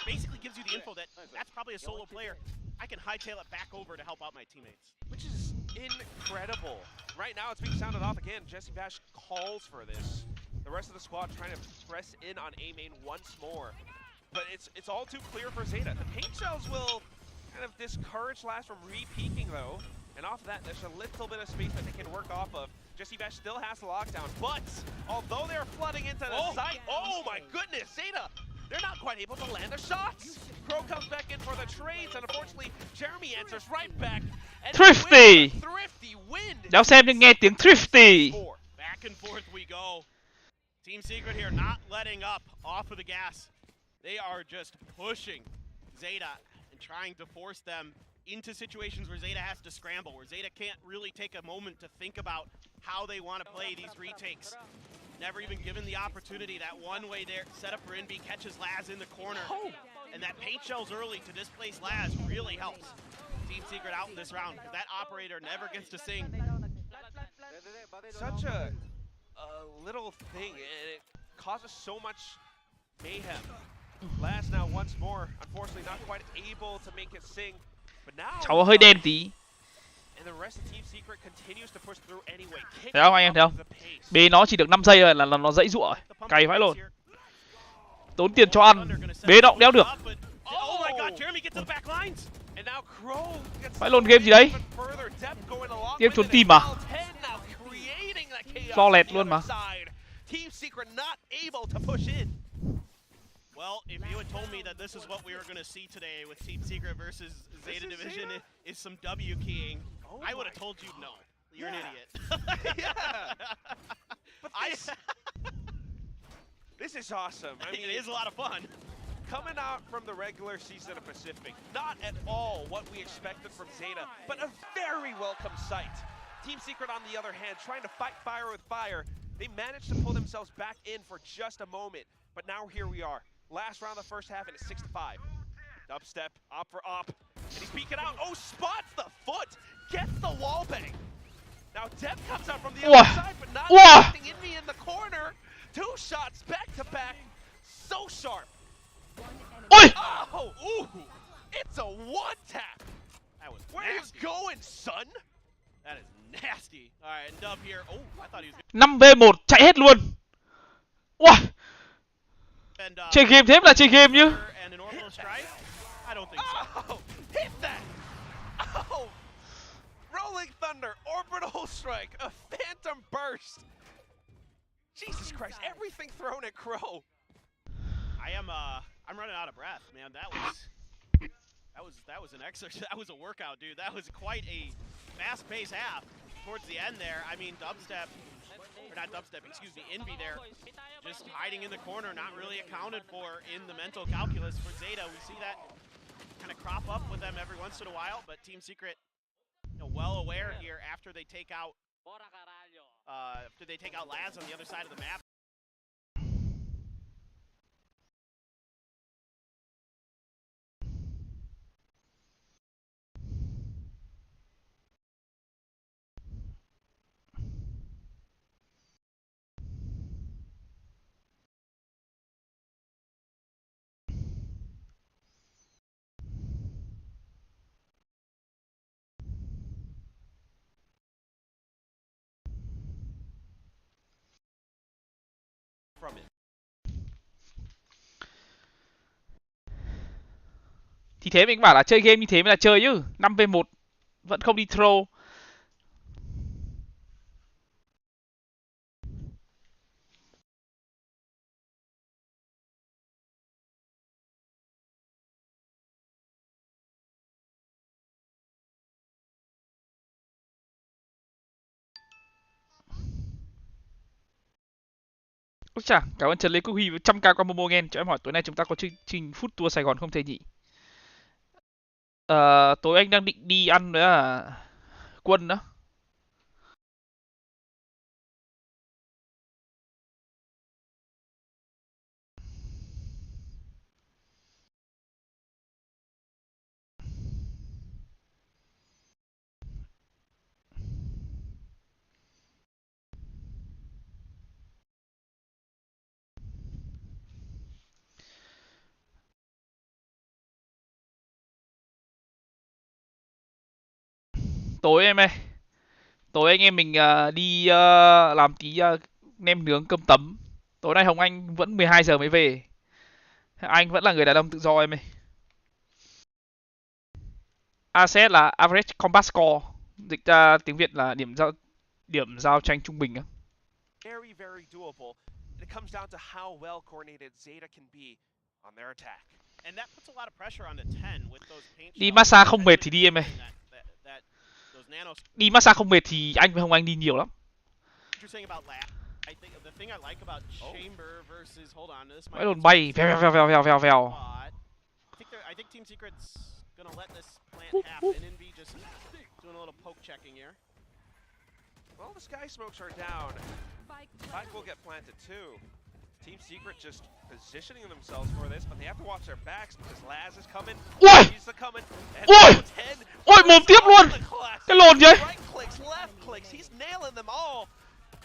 Speaker 2: Basically gives you the info that that's probably a solo player. I can hightail it back over to help out my teammates.
Speaker 3: Which is incredible. Right now it's being sounded off again. Jesse Vash calls for this. The rest of the squad trying to press in on A main once more. But it's all too clear for Zeta. The paint shells will kind of discourage Last from re-peeking though. And off of that, there's a little bit of space that they can work off of. Jesse Vash still has the lockdown, but although they're flooding into the site, oh my goodness, Zeta! They're not quite able to land their shots. Crow comes back in for the trades, and unfortunately, Jeremy answers right back. And
Speaker 1: Thrifty!
Speaker 3: Thrifty win!
Speaker 1: Đéo xem nhưng nghe tiếng Thrifty!
Speaker 2: Back and forth we go. Team Secret here not letting up off of the gas. They are just pushing Zeta and trying to force them into situations where Zeta has to scramble, where Zeta can't really take a moment to think about how they want to play these retakes. Never even given the opportunity. That one-way there set up for Envy, catches Laz in the corner. And that paint shells early to displace Laz really helps Team Secret out in this round, because that operator never gets to sing.
Speaker 3: Such a little thing, and it causes so much mayhem. Laz now once more, unfortunately not quite able to make it sing. But now
Speaker 1: Cháu hơi đen tí.
Speaker 3: And the rest of Team Secret continues to push through anyway.
Speaker 1: Thấy không anh em thấy không? Bế nó chỉ được 5 giây rồi là nó dãy rụa rồi. Cày vãi lồn. Tốn tiền cho ăn. Bế nó cũng đéo được. Vãi lồn game gì đấy? Game trốn tìm à? flawless luôn mà.
Speaker 3: Team Secret not able to push in.
Speaker 2: Well, if you had told me that this is what we were going to see today with Team Secret versus Zeta Division is some W keying, I would have told you no. You're an idiot.
Speaker 3: Yeah. But this is awesome. I mean,
Speaker 2: it is a lot of fun.
Speaker 3: Coming out from the regular season of Pacific, not at all what we expected from Zeta, but a very welcome sight. Team Secret, on the other hand, trying to fight fire with fire. They managed to pull themselves back in for just a moment, but now here we are. Last round of the first half, and it's 6-5. Dubstep, op for op, and he's peeking out. Oh, spots the foot, gets the wall bang. Now Dev comes out from the other side, but not expecting Envy in the corner. 2 shots back to back, so sharp. Oh, ooh, it's a one tap.
Speaker 2: That was
Speaker 3: Where you going, son?
Speaker 2: That is nasty. All right, and Dub here. Oh, I thought he was
Speaker 1: 5v1 chạy hết luôn. Wow. Chơi game thế là chơi game chứ.
Speaker 2: And an orbital strike? I don't think so.
Speaker 3: Oh, hit that. Oh, Rolling Thunder, orbital strike, a phantom burst. Jesus Christ, everything thrown at Crow.
Speaker 2: I'm running out of breath, man. That was an exercise. That was a workout, dude. That was quite a fast-paced half towards the end there. I mean, Dubstep, or not Dubstep, excuse me, Envy there, just hiding in the corner, not really accounted for in the mental calculus for Zeta. We see that kind of crop up with them every once in a while, but Team Secret, well aware here after they take out Laz on the other side of the map.
Speaker 3: From it.
Speaker 1: Thì thế mình bảo là chơi game như thế mới là chơi chứ. 5v1 vẫn không đi throw. Ôi chà, cảm ơn Trần Lê Quốc Huy với 100k qua MoMo Gen. Cho em hỏi tối nay chúng ta có chương trình Food Tour Sài Gòn không thầy nhỉ? Tối anh đang định đi ăn với Quân đó. Tối em ơi. Tối anh em mình đi làm tí nem nướng cơm tấm. Tối nay Hồng Anh vẫn 12 giờ mới về. Anh vẫn là người đàn ông tự do em ơi. ACS là Average Combat Score. Dịch ra tiếng Việt là điểm giao tranh trung bình á.
Speaker 3: Very, very doable. And it comes down to how well coordinated Zeta can be on their attack.
Speaker 2: And that puts a lot of pressure on the 10 with those paint.
Speaker 1: Đi massage không mệt thì đi em ơi. Đi massage không mệt thì anh với Hồng Anh đi nhiều lắm. Mấy đồn bay vèo vèo vèo vèo vèo vèo.
Speaker 2: I think Team Secret's gonna let this plant happen. Envy just doing a little poke checking here.
Speaker 3: Well, the sky smokes are down. Spike will get planted too. Team Secret just positioning themselves for this, but they have to watch their backs because Laz is coming. He's coming.
Speaker 1: Ôi, mồm tiếp luôn. Cái lồn vậy?
Speaker 3: Right clicks, left clicks. He's nailing them all.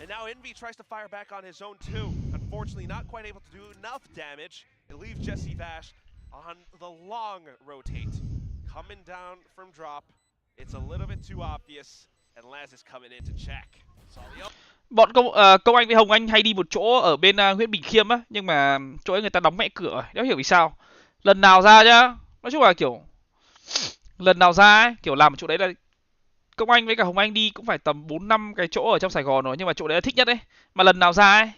Speaker 3: And now Envy tries to fire back on his own too. Unfortunately, not quite able to do enough damage. It leaves Jesse Vash on the long rotate. Coming down from drop. It's a little bit too obvious. And Laz is coming in to check.
Speaker 1: Bọn Công Anh với Hồng Anh hay đi một chỗ ở bên huyện Bình Khiêm á, nhưng mà chỗ ấy người ta đóng mẹ cửa, đéo hiểu vì sao. Lần nào ra nhá, nói chung là kiểu lần nào ra ấy, kiểu làm ở chỗ đấy là Công Anh với cả Hồng Anh đi cũng phải tầm 4-5 cái chỗ ở trong Sài Gòn rồi, nhưng mà chỗ đấy là thích nhất đấy. Mà lần nào ra ấy,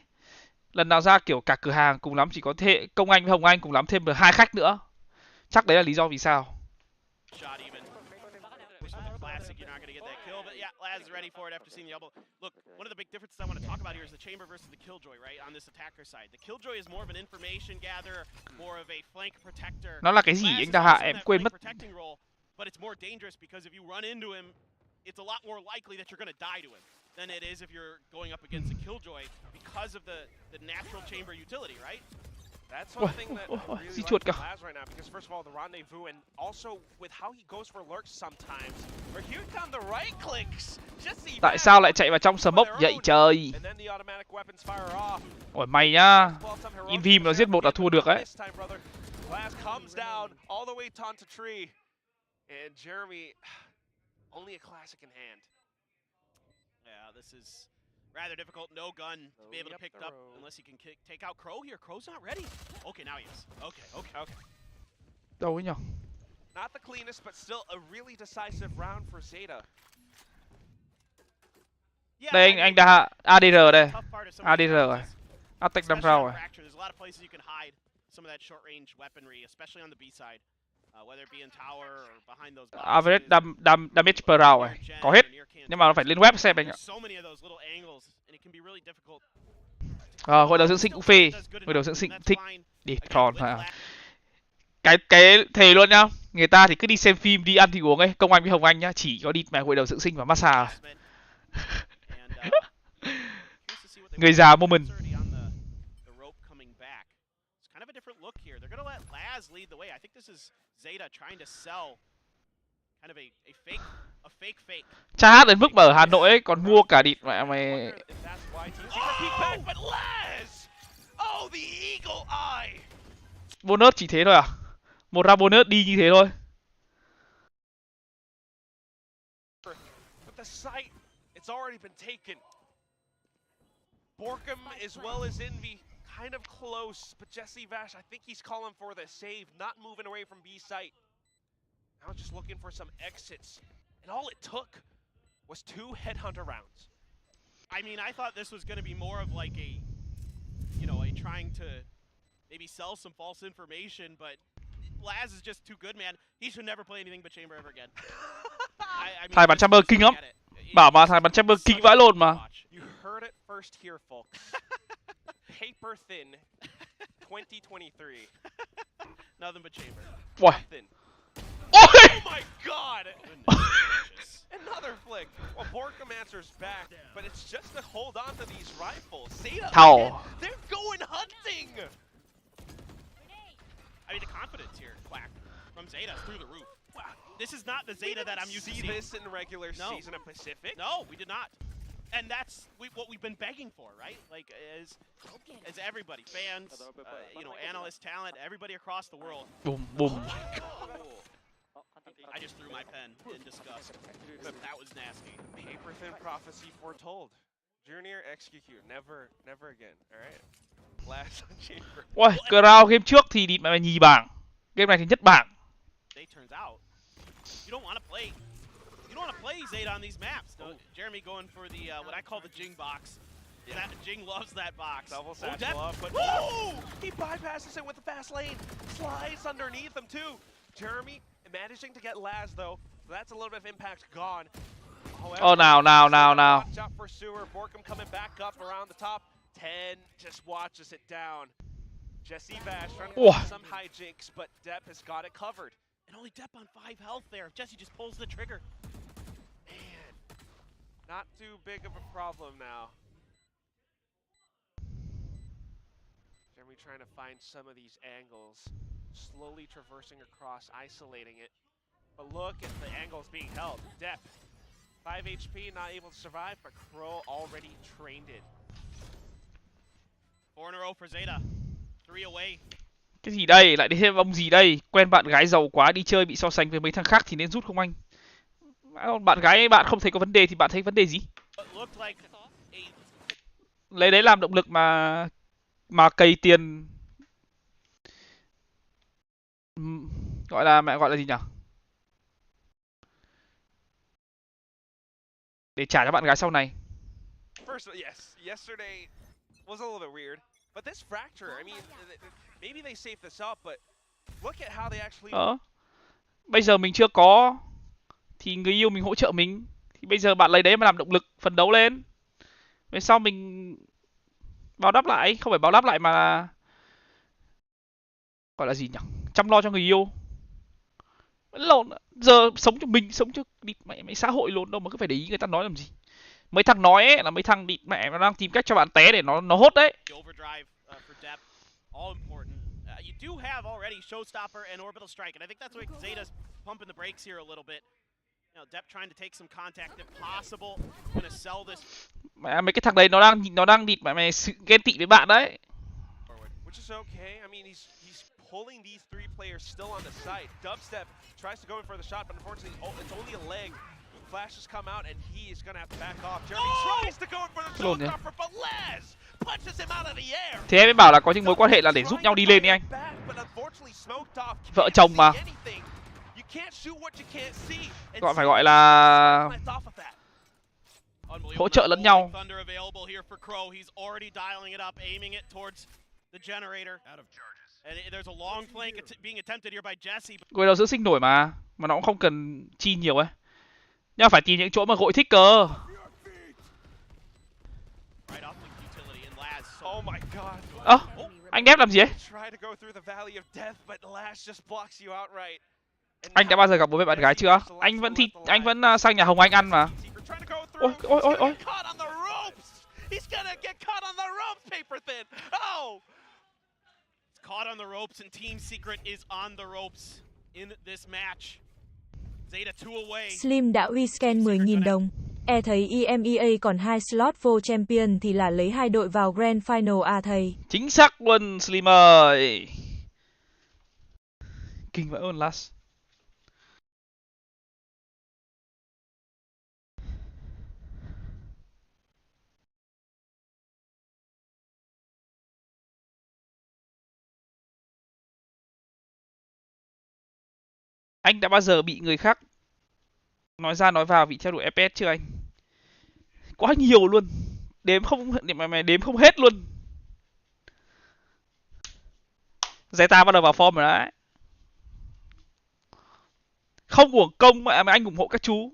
Speaker 1: lần nào ra kiểu cả cửa hàng cùng lắm chỉ có Công Anh với Hồng Anh cùng lắm thêm được 2 khách nữa. Chắc đấy là lý do vì sao.
Speaker 2: Shot even. With the classic, you're not going to get that kill, but yeah, Laz is ready for it after seeing the elbow. Look, one of the big differences I want to talk about here is the chamber versus the killjoy, right? On this attacker side, the killjoy is more of an information gatherer, more of a flank protector.
Speaker 1: Nó là cái gì
Speaker 2: Laz
Speaker 1: anh
Speaker 2: is
Speaker 1: ta hạ
Speaker 2: also in
Speaker 1: em
Speaker 2: that
Speaker 1: quên
Speaker 2: flank
Speaker 1: mất.
Speaker 2: protecting role, but it's more dangerous because if you run into him, it's a lot more likely that you're going to die to him than it is if you're going up against a killjoy because of the natural chamber utility, right?
Speaker 3: That's one thing that I really
Speaker 1: Di
Speaker 3: like
Speaker 1: chuột
Speaker 3: from
Speaker 1: cả.
Speaker 3: Laz right now, because first of all, the rendezvous, and also with how he goes for lurks sometimes. But here come the right clicks. Jesse
Speaker 1: Tại sao lại chạy vào trong smoke vậy trời?
Speaker 3: and then the automatic weapons fire off.
Speaker 1: Ôi mày nhá.
Speaker 3: Well, some heroic
Speaker 1: Invim nó giết một là thua được
Speaker 3: but not
Speaker 1: ấy.
Speaker 3: this time, brother. Laz comes down all the way to onto tree, and Jeremy, only a classic in hand.
Speaker 2: Yeah, this is rather difficult. No gun to be able to pick up unless he can take out Crow here. Crow's not ready. Okay, now he is. Okay.
Speaker 1: Đâu ấy nhở?
Speaker 3: Not the cleanest, but still a really decisive round for Zeta.
Speaker 2: Yeah,
Speaker 1: Đây anh đã hạ ADR đây.
Speaker 2: tough part of some of
Speaker 1: ADR
Speaker 2: these
Speaker 1: rồi.
Speaker 2: rounds is,
Speaker 1: Attack 5
Speaker 2: especially on
Speaker 1: round rồi.
Speaker 2: Fracture, there's a lot of places you can hide some of that short range weaponry, especially on the B side. Whether it be in tower or behind those boxes.
Speaker 1: Average damage per round rồi. Có hết. Nhưng mà nó phải lên web xem anh ạ.
Speaker 2: So many of those little angles, and it can be really difficult.
Speaker 1: Hội đồng dưỡng sinh cũng phê. Hội đồng dưỡng sinh cũng thích. Đi tròn hả? Cái thề luôn nhá. Người ta thì cứ đi xem phim, đi ăn thì uống ấy. Công Anh với Hồng Anh nhá, chỉ có đi mà hội đồng dưỡng sinh và massage. Người già moment.
Speaker 2: Kind of a different look here. They're going to let Laz lead the way. I think this is Zeta trying to sell kind of a fake.
Speaker 1: Cha hát đến mức mà ở Hà Nội ấy còn mua cả địt mẹ mày.
Speaker 3: But Laz! Oh, the eagle eye!
Speaker 1: Bonus chỉ thế thôi à? Một ra bonus đi như thế thôi.
Speaker 3: But the site, it's already been taken. Borkum as well as Envy kind of close, but Jesse Vash, I think he's calling for the save, not moving away from B site. Now just looking for some exits. And all it took was 2 headhunter rounds.
Speaker 2: I mean, I thought this was going to be more of like a trying to maybe sell some false information, but Laz is just too good, man. He should never play anything but chamber ever again.
Speaker 1: Thầy bắn chamber kinh lắm. Bảo mà thầy bắn chamber kinh vãi lồn mà.
Speaker 3: You heard it first here, folks. Paper thin 2023.
Speaker 2: Nothing but chamber.
Speaker 1: Ui.
Speaker 3: Oh my god! Another flick. Well, Borkum answers back, but it's just to hold on to these rifles. Zeta,
Speaker 1: Thảo.
Speaker 3: they're going hunting!
Speaker 2: I mean, the confidence here, Quack, from Zeta through the roof. Wow. This is not the Zeta that I'm used to seeing.
Speaker 3: This in regular season of Pacific?
Speaker 2: No, we did not. And that's what we've been begging for, right? Like, as everybody, fans, analysts, talent, everybody across the world.
Speaker 1: Boom, boom.
Speaker 2: I just threw my pen in disgust. That was nasty.
Speaker 3: Paper thin prophecy foretold. Junior execute. Never again. All right. Last on chamber.
Speaker 1: Ui, Crown game trước thì địt mày nhì bảng. Game này thì nhất bảng.
Speaker 2: It turns out you don't want to play Zeta on these maps. No, Jeremy going for the what I call the Jing box. Yeah. Jing loves that box.
Speaker 3: Double satchel
Speaker 2: Depp.
Speaker 3: up, but woo! He bypasses it with the fast lane. Slides underneath him too. Jeremy managing to get Laz though. So that's a little bit of impact gone. However,
Speaker 1: Oh, now.
Speaker 3: Watch out for Sewer. Borkum coming back up around the top. 10 just watches it down. Jesse Vash trying to pull some hijinks, but Depp has got it covered.
Speaker 2: And only Depp on 5 health there. Jesse just pulls the trigger.
Speaker 3: Man, not too big of a problem now. Jeremy trying to find some of these angles, slowly traversing across, isolating it. But look at the angles being held. Depp, 5 HP, not able to survive, but Crow already trained it.
Speaker 2: 4 in a row for Zeta. 3 away.
Speaker 1: Cái gì đây? Lại đi thêm ông gì đây? Quen bạn gái giàu quá đi chơi bị so sánh với mấy thằng khác thì nên rút không anh? Bạn gái bạn không thấy có vấn đề thì bạn thấy vấn đề gì? Lấy đấy làm động lực mà cày tiền, gọi là gì nhỉ? để trả cho bạn gái sau này.
Speaker 3: First, yes, yesterday was a little bit weird, but this fracture, I mean, maybe they saved this up, but look at how they actually.
Speaker 1: Bây giờ mình chưa có thì người yêu mình hỗ trợ mình, thì bây giờ bạn lấy đấy mà làm động lực phấn đấu lên. Về sau mình báo đáp lại, không phải báo đáp lại mà gọi là gì nhỉ? Chăm lo cho người yêu. Lộn, giờ sống cho mình, sống cho địt mẹ mấy xã hội lộn đâu mà cứ phải để ý người ta nói làm gì. Mấy thằng nói ấy là mấy thằng địt mẹ nó đang tìm cách cho bạn té để nó hốt đấy.
Speaker 2: You do have already Showstopper and Orbital Strike, and I think that's why Zeta's pumping the brakes here a little bit. You know, Depp trying to take some contact if possible. Gonna sell this.
Speaker 1: Mẹ mấy cái thằng đấy nó đang địt mẹ sự ghen tị với bạn đấy.
Speaker 3: Which is okay. I mean, he's pulling these three players still on the side. Dubstep tries to go in for the shot, but unfortunately, it's only a leg. Flashes come out, and he is gonna have to back off. Jeremy tries to go in for the showstopper, but Les punches him out of the air.
Speaker 1: Thế em mới bảo là có những mối quan hệ là để giúp nhau đi lên đi anh. Vợ chồng mà. Gọi phải gọi là hỗ trợ lẫn nhau. Người đầu giữ sinh nổi mà nó cũng không cần chi nhiều ấy. Nhưng phải tìm những chỗ mà gội thích cơ. Anh đép làm gì ấy? Anh đã bao giờ gặp bố mẹ bạn gái chưa? Anh vẫn sang nhà Hồng Anh ăn mà. Ôi.
Speaker 2: Caught on the ropes and Team Secret is on the ropes in this match. Zeta 2 away.
Speaker 4: Slim đã rescan 10.000 đồng. Thấy EMEA còn 2 slot vô champion thì là lấy 2 đội vào Grand Final à thầy.
Speaker 1: Chính xác luôn Slim ơi. Kinh vãi ơn last. Anh đã bao giờ bị người khác nói ra nói vào vì theo đuổi FPS chưa anh? Quá nhiều luôn. Đếm không hết luôn. Zeta bắt đầu vào form rồi đấy. Không uổng công mà anh ủng hộ các chú.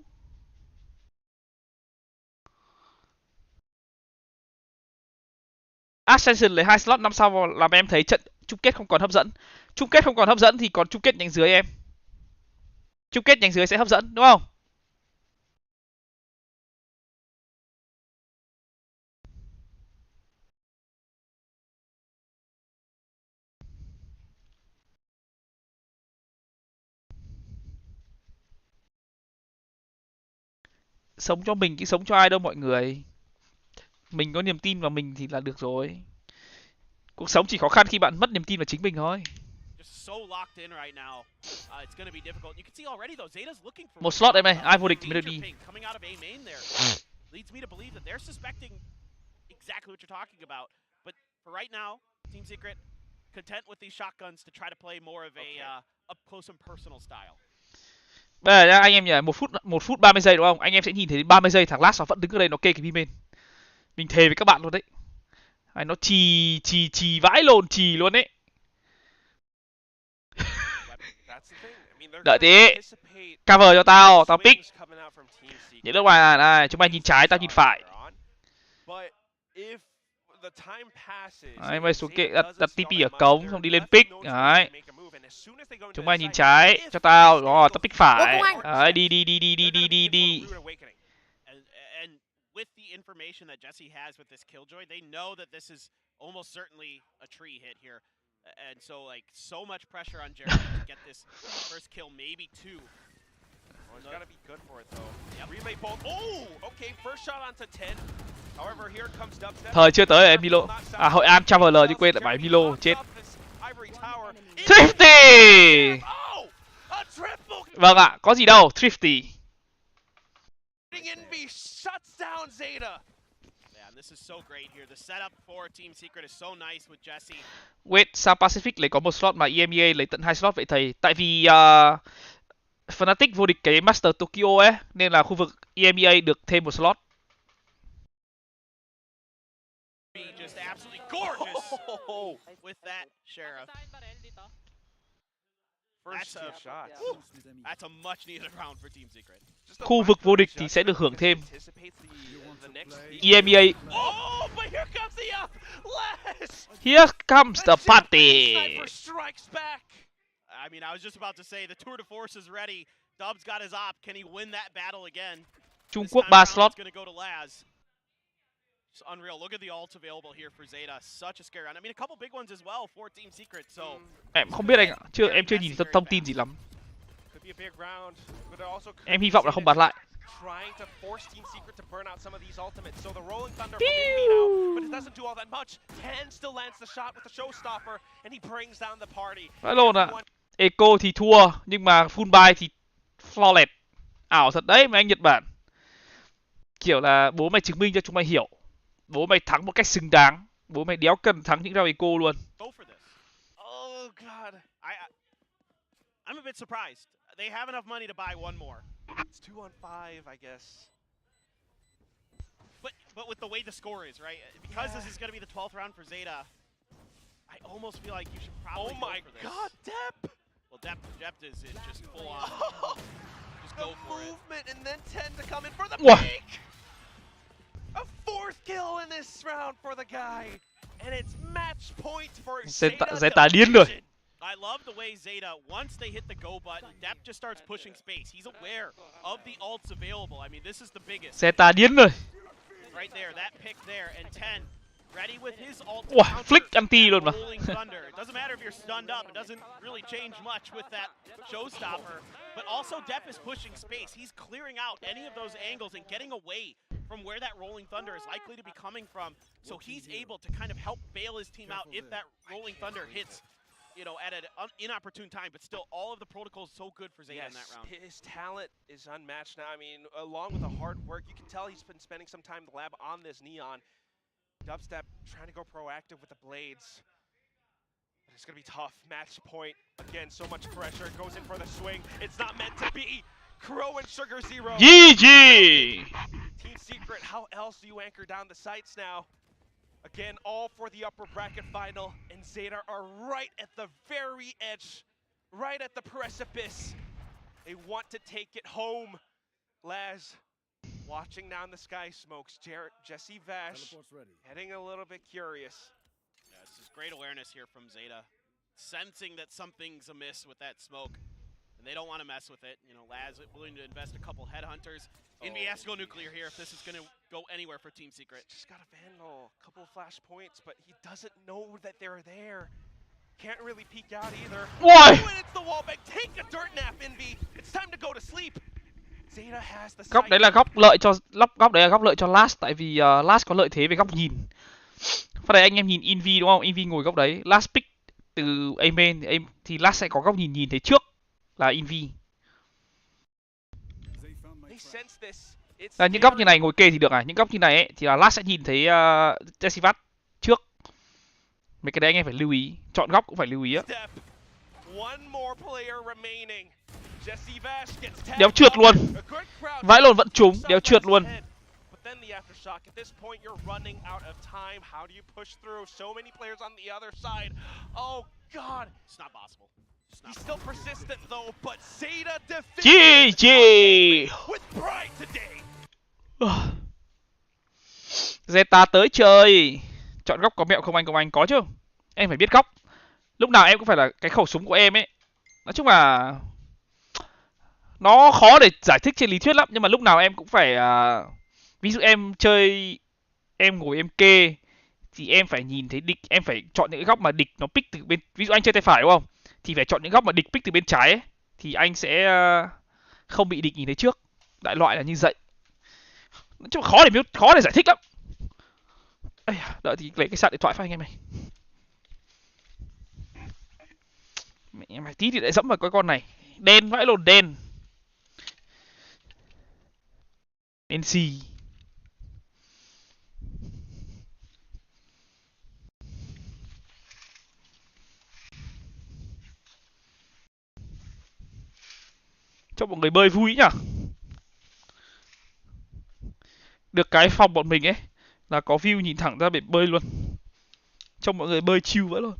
Speaker 1: Ascension lấy 2 slot năm sau làm em thấy trận chung kết không còn hấp dẫn. Chung kết không còn hấp dẫn thì còn chung kết nhánh dưới em. Chung kết nhánh dưới sẽ hấp dẫn đúng không? Sống cho mình chứ sống cho ai đâu mọi người. Mình có niềm tin vào mình thì là được rồi. Cuộc sống chỉ khó khăn khi bạn mất niềm tin vào chính mình thôi. Một slot em ơi, ai vô địch mới được đi. Bây giờ nhá, anh em nhỉ, 1 phút 30 giây đúng không? Anh em sẽ nhìn thấy 30 giây thằng last nó vẫn đứng ở đây nó kê cái pin bên. Mình thề với các bạn luôn đấy. Nó chì vãi lồn chì luôn đấy. Đợi tí. Cover cho tao pick. Những lúc này, chúng mày nhìn trái, tao nhìn phải. Đấy, mày xuống kệ đặt TP ở cống xong đi lên pick. Đấy. Chúng mày nhìn trái cho tao, rồi tao pick phải. Đấy, đi.
Speaker 2: With the information that Jesse has with this Killjoy, they know that this is almost certainly a tree hit here. And so, like, so much pressure on Jeremy to get this first kill, maybe 2.
Speaker 3: He's got to be good for it, though. Yep. Relay bolt. Oh, okay, first shot onto 10. However, here comes Dubstep.
Speaker 1: Thời chưa tới Milo. À, Hội An Traveler chứ quên lại phải Milo, chết. Thrifty! Vâng ạ, có gì đâu, Thrifty.
Speaker 3: Shuts down Zeta.
Speaker 2: Yeah, and this is so great here. The setup for Team Secret is so nice with Jesse.
Speaker 1: Wait, sao Pacific lấy có một slot mà EMEA lấy tận 2 slot vậy thầy? Tại vì Fnatic vô địch cái Master Tokyo ấy, nên là khu vực EMEA được thêm một slot.
Speaker 2: Just absolutely gorgeous with that sheriff. That's a much needed round for Team Secret.
Speaker 1: Khu vực vô địch thì sẽ được hưởng thêm EMEA.
Speaker 2: Oh, but here comes the up.
Speaker 1: Here comes the party.
Speaker 2: I mean, I was just about to say the tour de force is ready. Dubs got his op. Can he win that battle again?
Speaker 1: Trung Quốc 3 slot.
Speaker 2: It's going to go to Laz. It's unreal. Look at the ults available here for Zeta. Such a scare round. I mean, a couple big ones as well for Team Secret. So
Speaker 1: Em không biết anh ạ. Em chưa nhìn thông tin gì lắm. Em hy vọng là không bắn lại.
Speaker 3: Trying to force Team Secret to burn out some of these ultimates. So the rolling thunder from Envy now, but it doesn't do all that much. Ten still lands the shot with the showstopper, and he brings down the party.
Speaker 1: Phải luôn ạ. Eco thì thua, nhưng mà full buy thì flawless. Ảo thật đấy mà anh Nhật Bản. Kiểu là bố mày chứng minh cho chúng mày hiểu. Bố mày thắng một cách xứng đáng. Bố mày đéo cần thắng những round Eco luôn.
Speaker 2: Oh god. I'm a bit surprised. They have enough money to buy one more.
Speaker 3: It's 2-on-5, I guess.
Speaker 2: But with the way the score is, right? Because this is going to be the 12th round for Zeta, I almost feel like you should probably
Speaker 3: go for this. Oh my god, Depp!
Speaker 2: Well, Depp is just full on. Just go for it.
Speaker 3: Movement and then 10 to come in for the
Speaker 1: Wow.
Speaker 3: peak! A fourth kill in this round for the guy. And it's match point for
Speaker 1: Zeta điên rồi.
Speaker 2: I love the way Zeta, once they hit the go button, Depp just starts pushing space. He's aware of the ults available. I mean, this is the biggest.
Speaker 1: Zeta điên rồi.
Speaker 2: Right there, that pick there, and 10 ready with his ult.
Speaker 1: Wow, flick anti luôn mà.
Speaker 2: It doesn't matter if you're stunned up. It doesn't really change much with that showstopper. But also, Depp is pushing space. He's clearing out any of those angles and getting away from where that rolling thunder is likely to be coming from. So he's able to kind of help bail his team out if that rolling thunder hits, you know, at an inopportune time, but still all of the protocols so good for Zeta in that round.
Speaker 3: His talent is unmatched now. I mean, along with the hard work, you can tell he's been spending some time in the lab on this Neon. Dubstep trying to go proactive with the blades. But it's going to be tough. Match point. Again, so much pressure. Goes in for the swing. It's not meant to be. Crow and Sugar Zero.
Speaker 1: GG!
Speaker 3: Team Secret, how else do you anchor down the sights now? Again, all for the upper bracket final, and Zeta are right at the very edge, right at the precipice. They want to take it home. Laz, watching down the sky smokes. Jesse Vash, getting a little bit curious.
Speaker 2: Yeah, this is great awareness here from Zeta. Sensing that something's amiss with that smoke, and they don't want to mess with it. You know, Laz willing to invest a couple headhunters. Envy has to go nuclear here if this is going to go anywhere for Team Secret.
Speaker 3: Just got a Vandal, a couple of flash points, but he doesn't know that they're there. Can't really peek out either.
Speaker 1: Why?
Speaker 3: Oh, and it's the wall back. Take a dirt nap, Envy. It's time to go to sleep. Zeta has the
Speaker 1: Góc đấy là góc lợi cho góc đấy là góc lợi cho Last, tại vì Last có lợi thế về góc nhìn. Phát đây anh em nhìn Envy đúng không? Envy ngồi góc đấy, Last pick từ A main thì Last sẽ có góc nhìn thấy trước là Envy. Những góc như này ngồi kê thì được này, những góc như này ấy, thì là Last sẽ nhìn thấy Jessivat trước. Mấy cái đấy anh em phải lưu ý, chọn góc cũng phải lưu ý á. Đéo trượt luôn, vãi lồn vẫn trúng, đéo trượt luôn.
Speaker 3: He's still persistent though, but Zeta
Speaker 1: GG
Speaker 3: with pride today.
Speaker 1: Zeta tới chơi. Chọn góc có mẹo không anh có chứ. Em phải biết góc. Lúc nào em cũng phải là cái khẩu súng của em ấy. Nói chung là nó khó để giải thích trên lý thuyết lắm, nhưng mà lúc nào em cũng phải ví dụ em chơi, em ngồi em kê thì em phải nhìn thấy địch, em phải chọn những cái góc mà địch nó pick từ bên, ví dụ anh chơi tay phải đúng không? Thì phải chọn những góc mà địch pick từ bên trái ấy, thì anh sẽ không bị địch nhìn thấy trước. Đại loại là như vậy. Nói chung khó để giải thích lắm. Ây, đợi thì lấy cái sạc điện thoại phát anh em này. Mẹ mày tí thì lại dẫm vào cái con này. Đen vãi lồn đen. NC. Cho mọi người bơi vui nhỉ. được cái phòng bọn mình ấy là có view nhìn thẳng ra bể bơi luôn. Trông mọi người bơi chill vãi luôn.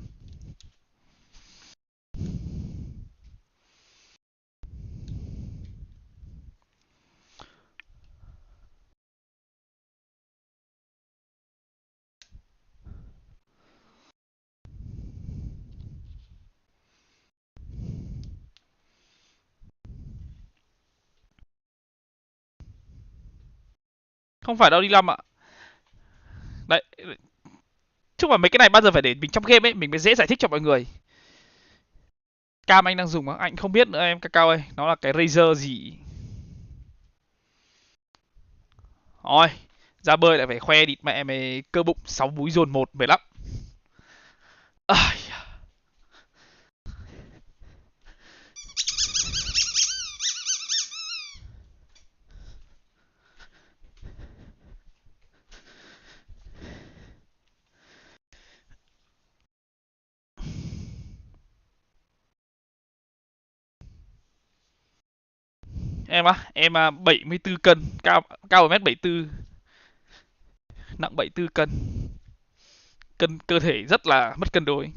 Speaker 1: Không phải đâu đi Lâm ạ. Đấy, chung là mấy cái này bao giờ phải để mình trong game ấy, mình mới dễ giải thích cho mọi người. Cam anh đang dùng á, anh không biết nữa em Cacao ơi, nó là cái Razer gì. Rồi, ra bơi lại phải khoe địt mẹ mày cơ bụng 6 múi dồn 1 mệt lắm. À, em 74 cân, cao 1m74, nặng 74 cân. Cân cơ thể rất là mất cân đối.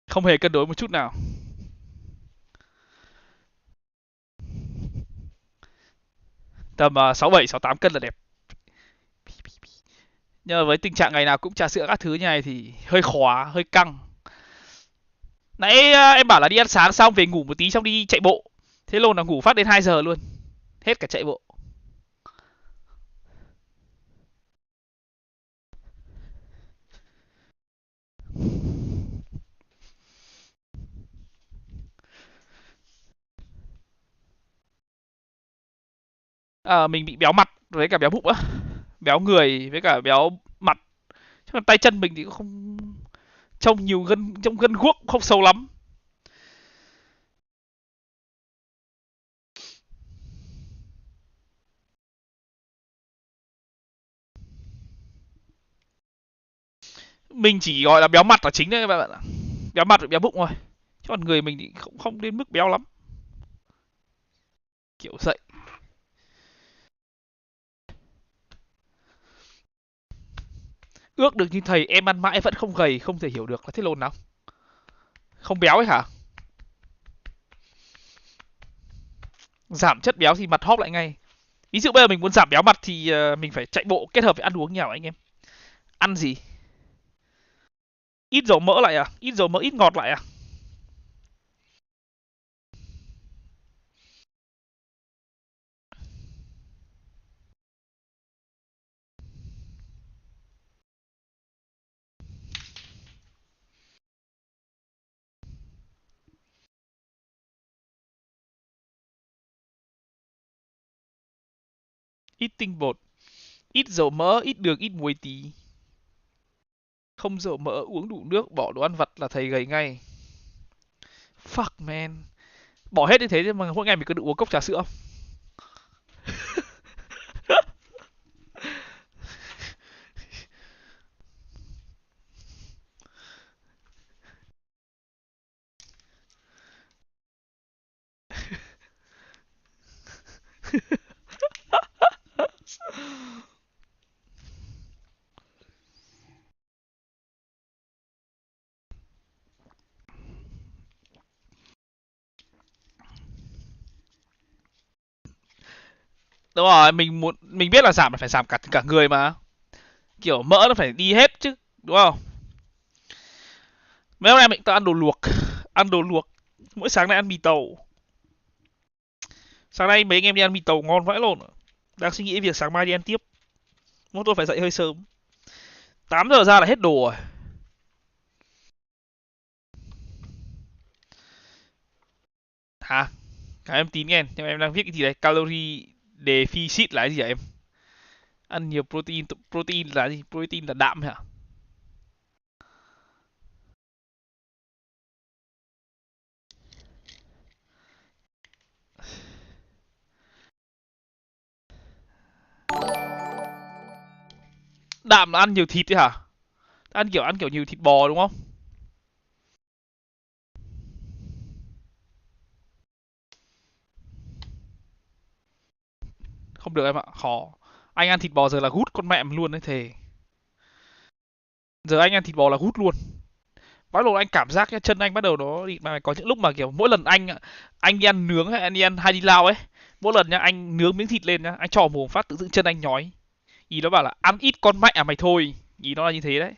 Speaker 1: Không hề cân đối một chút nào. Tầm 67 68 cân là đẹp. Nhưng mà với tình trạng ngày nào cũng trà sữa các thứ như này thì hơi khó, hơi căng. Nãy em bảo là đi ăn sáng xong về ngủ một tí xong đi chạy bộ. Thế lồn là ngủ phát đến 2 giờ luôn. Hết cả chạy bộ. Mình bị béo mặt với cả béo bụng á. Béo người với cả béo mặt. Chứ còn tay chân mình thì cũng không trông nhiều gân, trông gân guốc không xấu lắm. Mình chỉ gọi là béo mặt là chính đấy các bạn ạ. Béo mặt và béo bụng thôi. Chứ còn người mình thì không đến mức béo lắm. Kiểu vậy. Ước được như thầy em ăn mãi vẫn không gầy, không thể hiểu được là thế lồn nào. Không béo ấy hả? Giảm chất béo thì mặt hóp lại ngay. Ví dụ bây giờ mình muốn giảm béo mặt thì mình phải chạy bộ kết hợp với ăn uống nhiều anh em. Ăn gì? Ít dầu mỡ lại à? Ít dầu mỡ ít ngọt lại à? Ít tinh bột, ít dầu mỡ, ít đường, ít muối tí. Không dầu mỡ, uống đủ nước, bỏ đồ ăn vặt là thầy gầy ngay. Fuck man. Bỏ hết như thế mà mỗi ngày mình cứ được uống cốc trà sữa không? Đúng rồi, mình biết là giảm là phải giảm cả cả người mà. Kiểu mỡ nó phải đi hết chứ, đúng không? Mấy hôm nay mình toàn ăn đồ luộc, ăn đồ luộc. Mỗi sáng nay ăn mì tàu. Sáng nay mấy anh em đi ăn mì tàu ngon vãi lộn. Đang suy nghĩ việc sáng mai đi ăn tiếp. Mỗi tôi phải dậy hơi sớm. 8 giờ ra là hết đồ rồi. Hả? Cả em tín nghe, nhưng mà em đang viết cái gì đấy? Calorie deficit là cái gì hả em? Ăn nhiều protein, protein là gì? Protein là đạm hả? đạm là ăn nhiều thịt đấy hả? Ăn kiểu nhiều thịt bò đúng không? Không được em ạ, khó. Anh ăn thịt bò giờ là gút con mẹ em luôn đấy thề. Giờ anh ăn thịt bò là gút luôn. Bắt đầu anh cảm giác cái chân anh bắt đầu nó mà có những lúc mà kiểu mỗi lần anh đi ăn nướng hay anh đi ăn hay đi lao ấy, mỗi lần nhá anh nướng miếng thịt lên nhá, anh cho mồm phát tự dưng chân anh nhói. Ý nó bảo là ăn ít con mẹ à mày thôi. Ý nó là như thế đấy.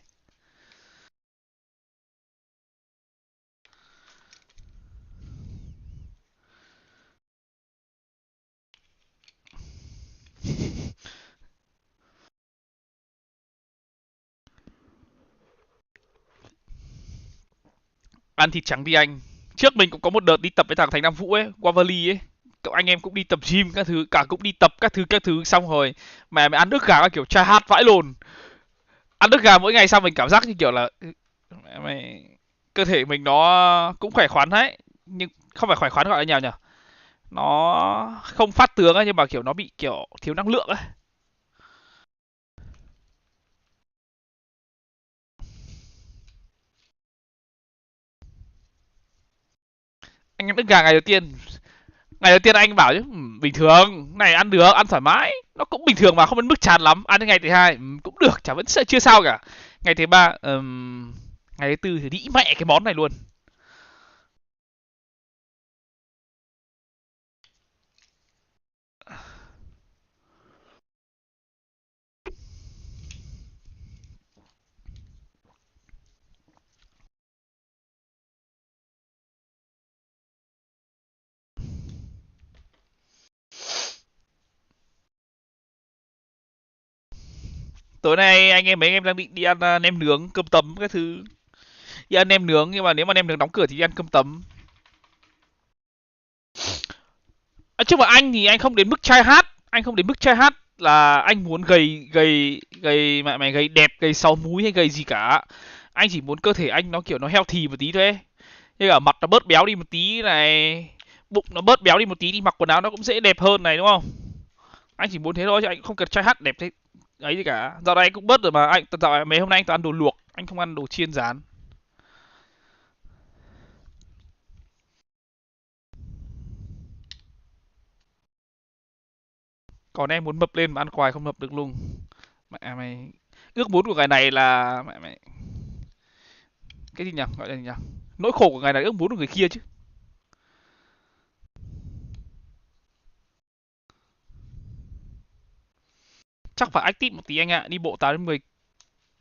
Speaker 1: Ăn thịt trắng đi anh. Trước mình cũng có một đợt đi tập với thằng Thành Nam Vũ ấy, qua Valley ấy. Cậu anh em cũng đi tập gym các thứ, cả cũng đi tập các thứ xong rồi mày mày ăn nước gà kiểu trai hát vãi lồn. Ăn nước gà mỗi ngày xong mình cảm giác như kiểu là mày cơ thể mình nó cũng khỏe khoắn đấy, nhưng không phải khỏe khoắn gọi là nhào nhỉ? Nó không phát tướng ấy nhưng mà kiểu nó bị kiểu thiếu năng lượng ấy. Anh ăn nước gà ngày đầu tiên anh bảo chứ bình thường này ăn được ăn thoải mái nó cũng bình thường mà không đến mức chán lắm. Ăn đến ngày thứ hai cũng được chả vẫn chưa sao cả. Ngày thứ ba ngày thứ tư thì đĩ mẹ cái món này luôn. Tối nay mấy anh em đang định đi ăn nem nướng cơm tấm cái thứ, đi ăn nem nướng nhưng mà nếu mà nem nướng đóng cửa thì đi ăn cơm tấm. Chứ mà anh thì anh không đến mức trai hát, anh không đến mức trai hát là anh muốn gầy gầy gầy mẹ mày gầy đẹp gầy sáu múi hay gầy gì cả. Anh chỉ muốn cơ thể anh nó kiểu nó healthy một tí thôi. Như cả mặt nó bớt béo đi một tí này, bụng nó bớt béo đi một tí thì mặc quần áo nó cũng dễ đẹp hơn này đúng không? Anh chỉ muốn thế thôi chứ anh không cần trai hát đẹp thế ấy gì cả. Dạo này anh cũng bớt rồi mà anh dạo này mấy hôm nay anh toàn ăn đồ luộc, anh không ăn đồ chiên rán. Còn em muốn mập lên mà ăn khoai không mập được luôn. Mẹ mày, ước muốn của ngày này là mẹ mày cái gì nhỉ, gọi là gì nhỉ, nỗi khổ của ngày này ước muốn của người kia chứ. Chắc phải active một tí anh ạ, đi bộ 8 đến 10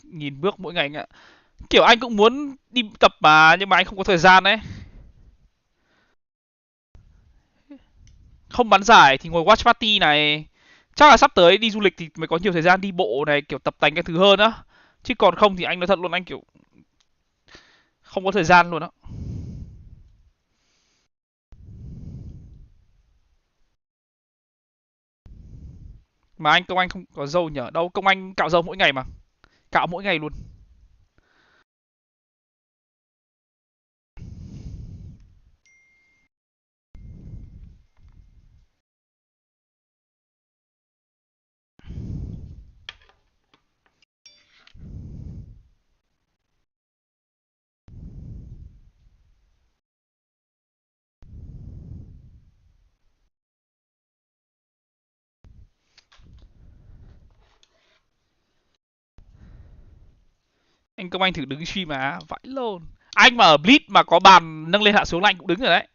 Speaker 1: nghìn bước mỗi ngày anh ạ. Kiểu anh cũng muốn đi tập mà nhưng mà anh không có thời gian đấy. Không bắn giải thì ngồi watch party này. Chắc là sắp tới đi du lịch thì mới có nhiều thời gian đi bộ này, kiểu tập tành cái thứ hơn á. Chứ còn không thì anh nói thật luôn, anh kiểu không có thời gian luôn á. Mà anh Công Anh không có dâu nhở? Đâu, Công Anh cạo dâu mỗi ngày mà. Cạo mỗi ngày luôn. Anh Công Anh thử đứng stream mà, vãi lồn. Anh mà ở Blitz mà có bàn nâng lên hạ xuống là anh cũng đứng rồi đấy.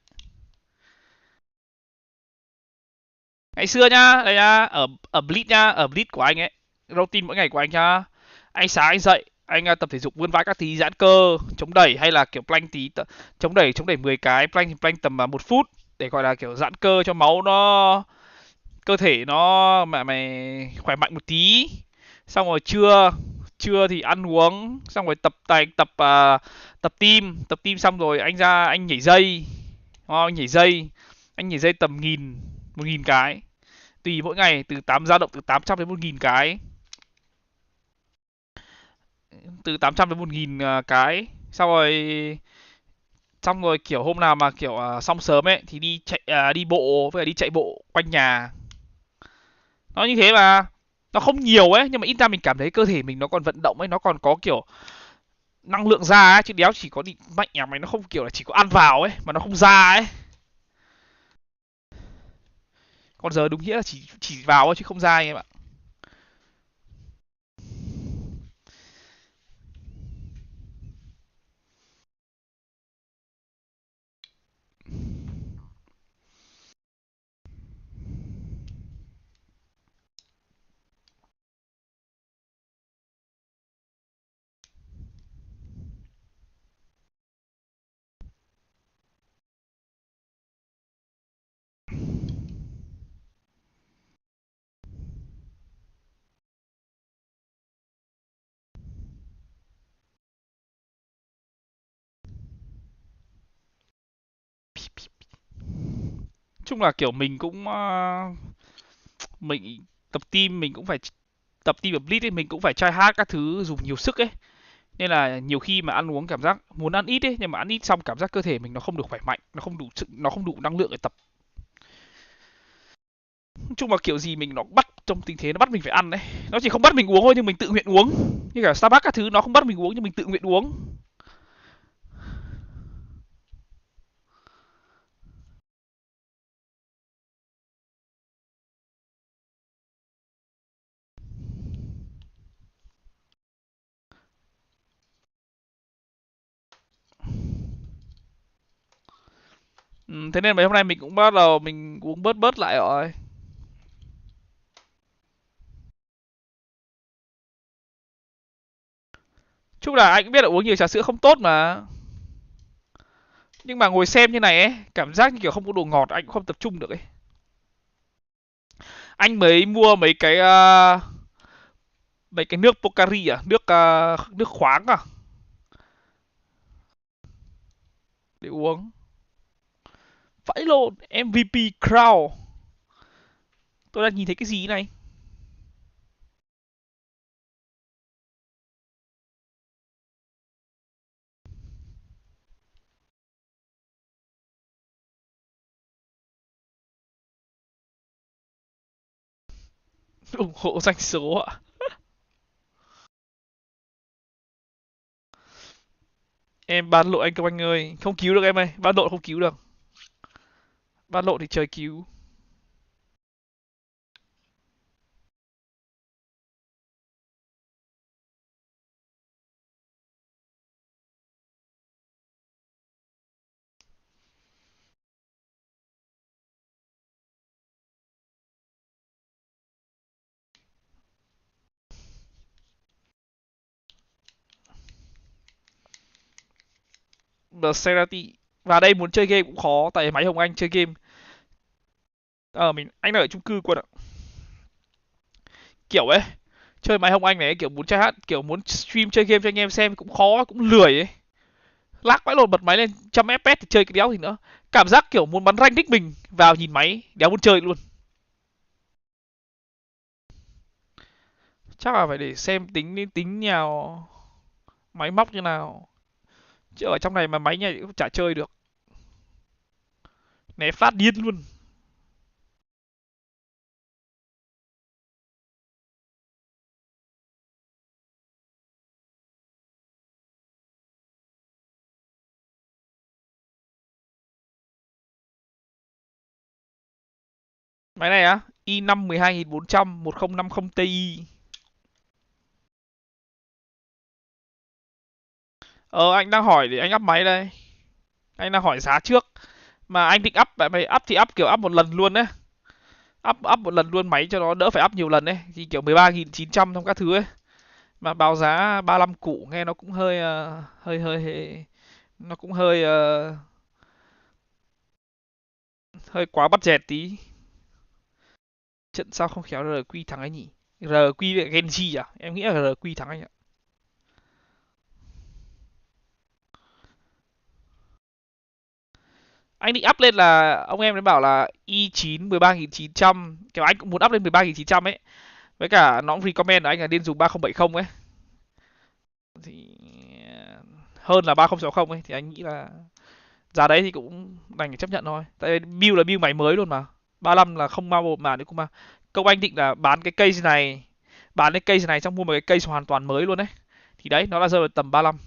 Speaker 1: Ngày xưa nhá, đây nhá, ở Blitz nhá, ở Blitz của anh ấy, routine mỗi ngày của anh nhá. Anh sáng anh dậy, anh tập thể dục vươn vai các tí, giãn cơ, chống đẩy hay là kiểu plank tí, chống đẩy 10 cái, plank thì plank tầm 1 phút để gọi là kiểu giãn cơ cho máu nó, cơ thể nó mẹ mày khỏe mạnh một tí. Xong rồi trưa, trưa thì ăn uống, xong rồi tập tài tập tập team xong rồi anh ra anh nhảy dây. Anh nhảy dây, tầm 1.000 cái tùy mỗi ngày, từ 8 dao động từ 800 đến 1.000 cái, từ 800 đến 1.000 cái. Xong rồi kiểu hôm nào mà kiểu xong sớm ấy thì đi chạy đi bộ với đi chạy bộ quanh nhà. Nó như thế mà. nó không nhiều ấy, nhưng mà ít ra mình cảm thấy cơ thể mình nó còn vận động ấy, nó còn có kiểu năng lượng ra ấy, chứ đéo chỉ có đi mạnh nhà mày, nó không kiểu là chỉ có ăn vào ấy mà nó không ra ấy. Còn giờ đúng nghĩa là chỉ vào thôi chứ không ra anh em ạ. Chung là kiểu mình cũng mình tập team mình cũng phải tập team ở Blitz ấy, mình cũng phải try hard các thứ dùng nhiều sức ấy, nên là nhiều khi mà ăn uống cảm giác muốn ăn ít ấy, nhưng mà ăn ít xong cảm giác cơ thể mình nó không được khỏe mạnh, nó không đủ sức, nó không đủ năng lượng để tập. Nói chung là kiểu gì mình nó bắt trong tình thế nó bắt mình phải ăn đấy, nó chỉ không bắt mình uống thôi nhưng mình tự nguyện uống, như cả Starbucks các thứ nó không bắt mình uống nhưng mình tự nguyện uống. Thế nên mấy hôm nay mình cũng bắt đầu mình uống bớt bớt lại rồi. Chung là anh cũng biết là uống nhiều trà sữa không tốt mà, nhưng mà ngồi xem như này ấy cảm giác như kiểu không có đồ ngọt anh cũng không tập trung được ấy. Anh mới mua mấy cái nước Pocari à, nước khoáng à, để uống. Vãi lộn, MVP Crown. Tôi đang nhìn thấy cái gì này? ủng hộ doanh số ạ. Em bán lộ anh Công Anh ơi, không cứu được em ơi, bán lộ không cứu được. Bán lộ thì trời cứu. Maserati vào đây muốn chơi game cũng khó, tại máy Hồng Anh chơi game. Anh đang ở chung cư quân ạ. Kiểu ấy, chơi máy Hồng Anh này kiểu muốn chơi hát, kiểu muốn stream chơi game cho anh em xem cũng khó, cũng lười ấy. Lác vãi lồn, bật máy lên 100 FPS thì chơi cái đéo gì nữa. Cảm giác kiểu muốn bắn rank nick mình vào nhìn máy, đéo muốn chơi luôn. Chắc là phải để xem tính nhào máy móc như nào. Chứ ở trong này mà máy nhà cũng chả chơi được. Né phát điên luôn. Máy này á, i5 12400 1050 Ti. Anh đang hỏi để anh up máy đây. Anh đang hỏi giá trước. Mà anh định up, tại mày up thì up kiểu up một lần luôn đấy. Up một lần luôn máy cho nó đỡ phải up nhiều lần đấy. Thì kiểu 13.900 trong các thứ ấy. Mà báo giá 35 củ nghe nó cũng hơi nó cũng hơi quá budget tí. Trận sau không khéo RQ thắng anh nhỉ? RQ Genji à? Em nghĩ là RQ thắng anh ạ. Anh định up lên là ông em ấy bảo là i9 13.900, kiểu anh cũng muốn up lên 13.900 ấy. Với cả nó cũng recommend là anh là nên dùng 3070 ấy. Thì hơn là 3060 ấy thì anh nghĩ là giá đấy thì cũng đành phải chấp nhận thôi. Tại vì build là build máy mới luôn mà. 35 là không mau mà nếu cũng mà. Công anh định là bán cái case này bán cái case này xong mua một cái case hoàn toàn mới luôn đấy. Thì đấy, nó là rơi vào tầm 35.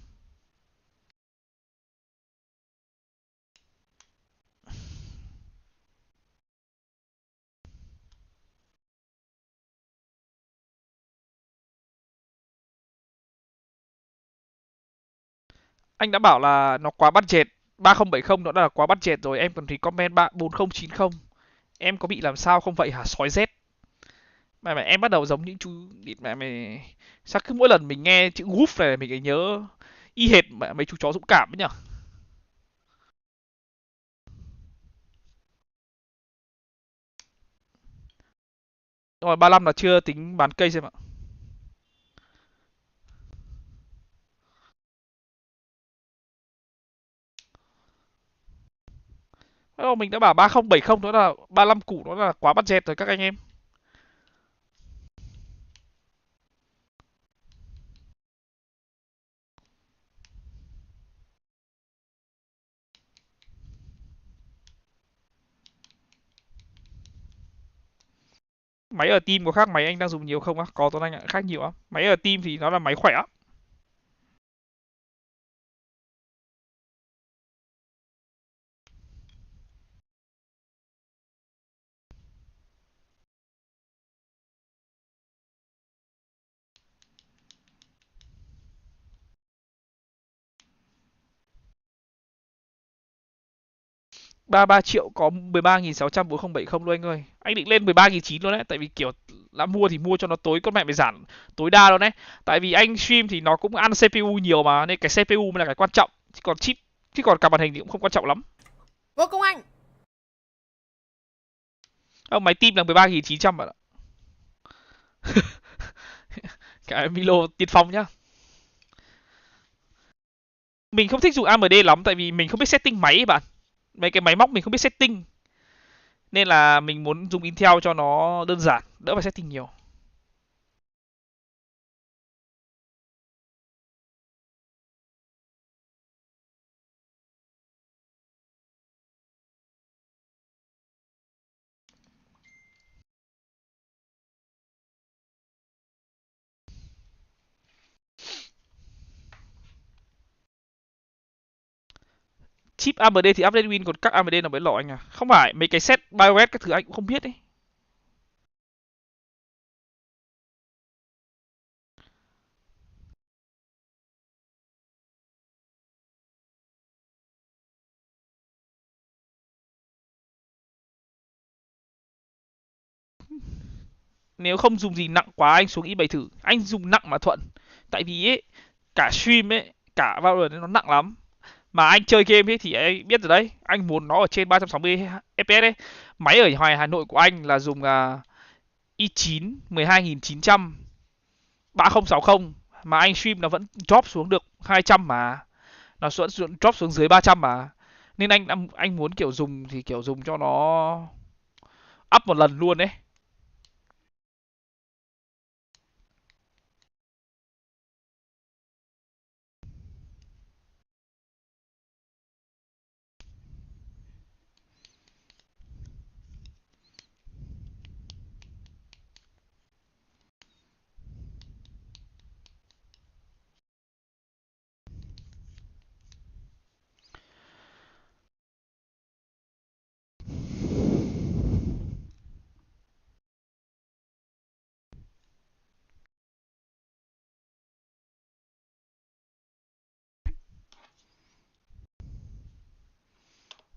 Speaker 1: Anh đã bảo là nó quá budget, 3070 nó đã là quá budget rồi, em còn thì comment 4090. Em có bị làm sao không vậy hả sói Z? Mà em bắt đầu giống những chú mẹ mày, sao cứ mỗi lần mình nghe chữ woof này mình lại nhớ y hệt mấy chú chó dũng cảm ấy nhở? Rồi 35 là chưa tính bán cây xem ạ. Mình đã bảo 3070 nó là 35 củ, nó là quá budget rồi các anh em. Máy ở team có khác máy anh đang dùng nhiều không á? Có Tuấn Anh ạ, khác nhiều á. Máy ở team thì nó là máy khỏe á. Ba 3 triệu có 13.600 4070 luôn anh ơi. Anh định lên 13.900 luôn đấy, tại vì kiểu đã mua thì mua cho nó tối con mẹ mày giảm tối đa luôn đấy. Tại vì anh stream thì nó cũng ăn CPU nhiều mà, nên cái CPU mới là cái quan trọng. Chứ còn chip, chứ còn cả màn hình thì cũng không quan trọng lắm.
Speaker 5: Ngô Công Anh.
Speaker 1: Máy team là 13.900 bạn ạ. Cái Milo tiên phong nhá. Mình không thích dùng AMD lắm tại vì mình không biết setting máy ấy bạn. Mấy cái máy móc mình không biết setting. Nên là mình muốn dùng Intel cho nó đơn giản, đỡ phải setting nhiều. Chip AMD thì update win, còn các AMD nó mới lỏ anh à. Không phải, mấy cái set BIOS các thứ anh cũng không biết ấy. Nếu không dùng gì nặng quá anh xuống i7 thử. Anh dùng nặng mà thuận. Tại vì ấy, cả stream ấy, cả VALORANT nó nặng lắm. Mà anh chơi game ấy thì anh biết rồi đấy. Anh muốn nó ở trên 360 FPS ấy. Máy ở Hà Nội của anh là dùng i9 12900 3060, mà anh stream nó vẫn drop xuống được 200 mà. Nó vẫn drop xuống dưới 300 mà. Nên anh muốn kiểu dùng thì kiểu dùng cho nó up một lần luôn đấy.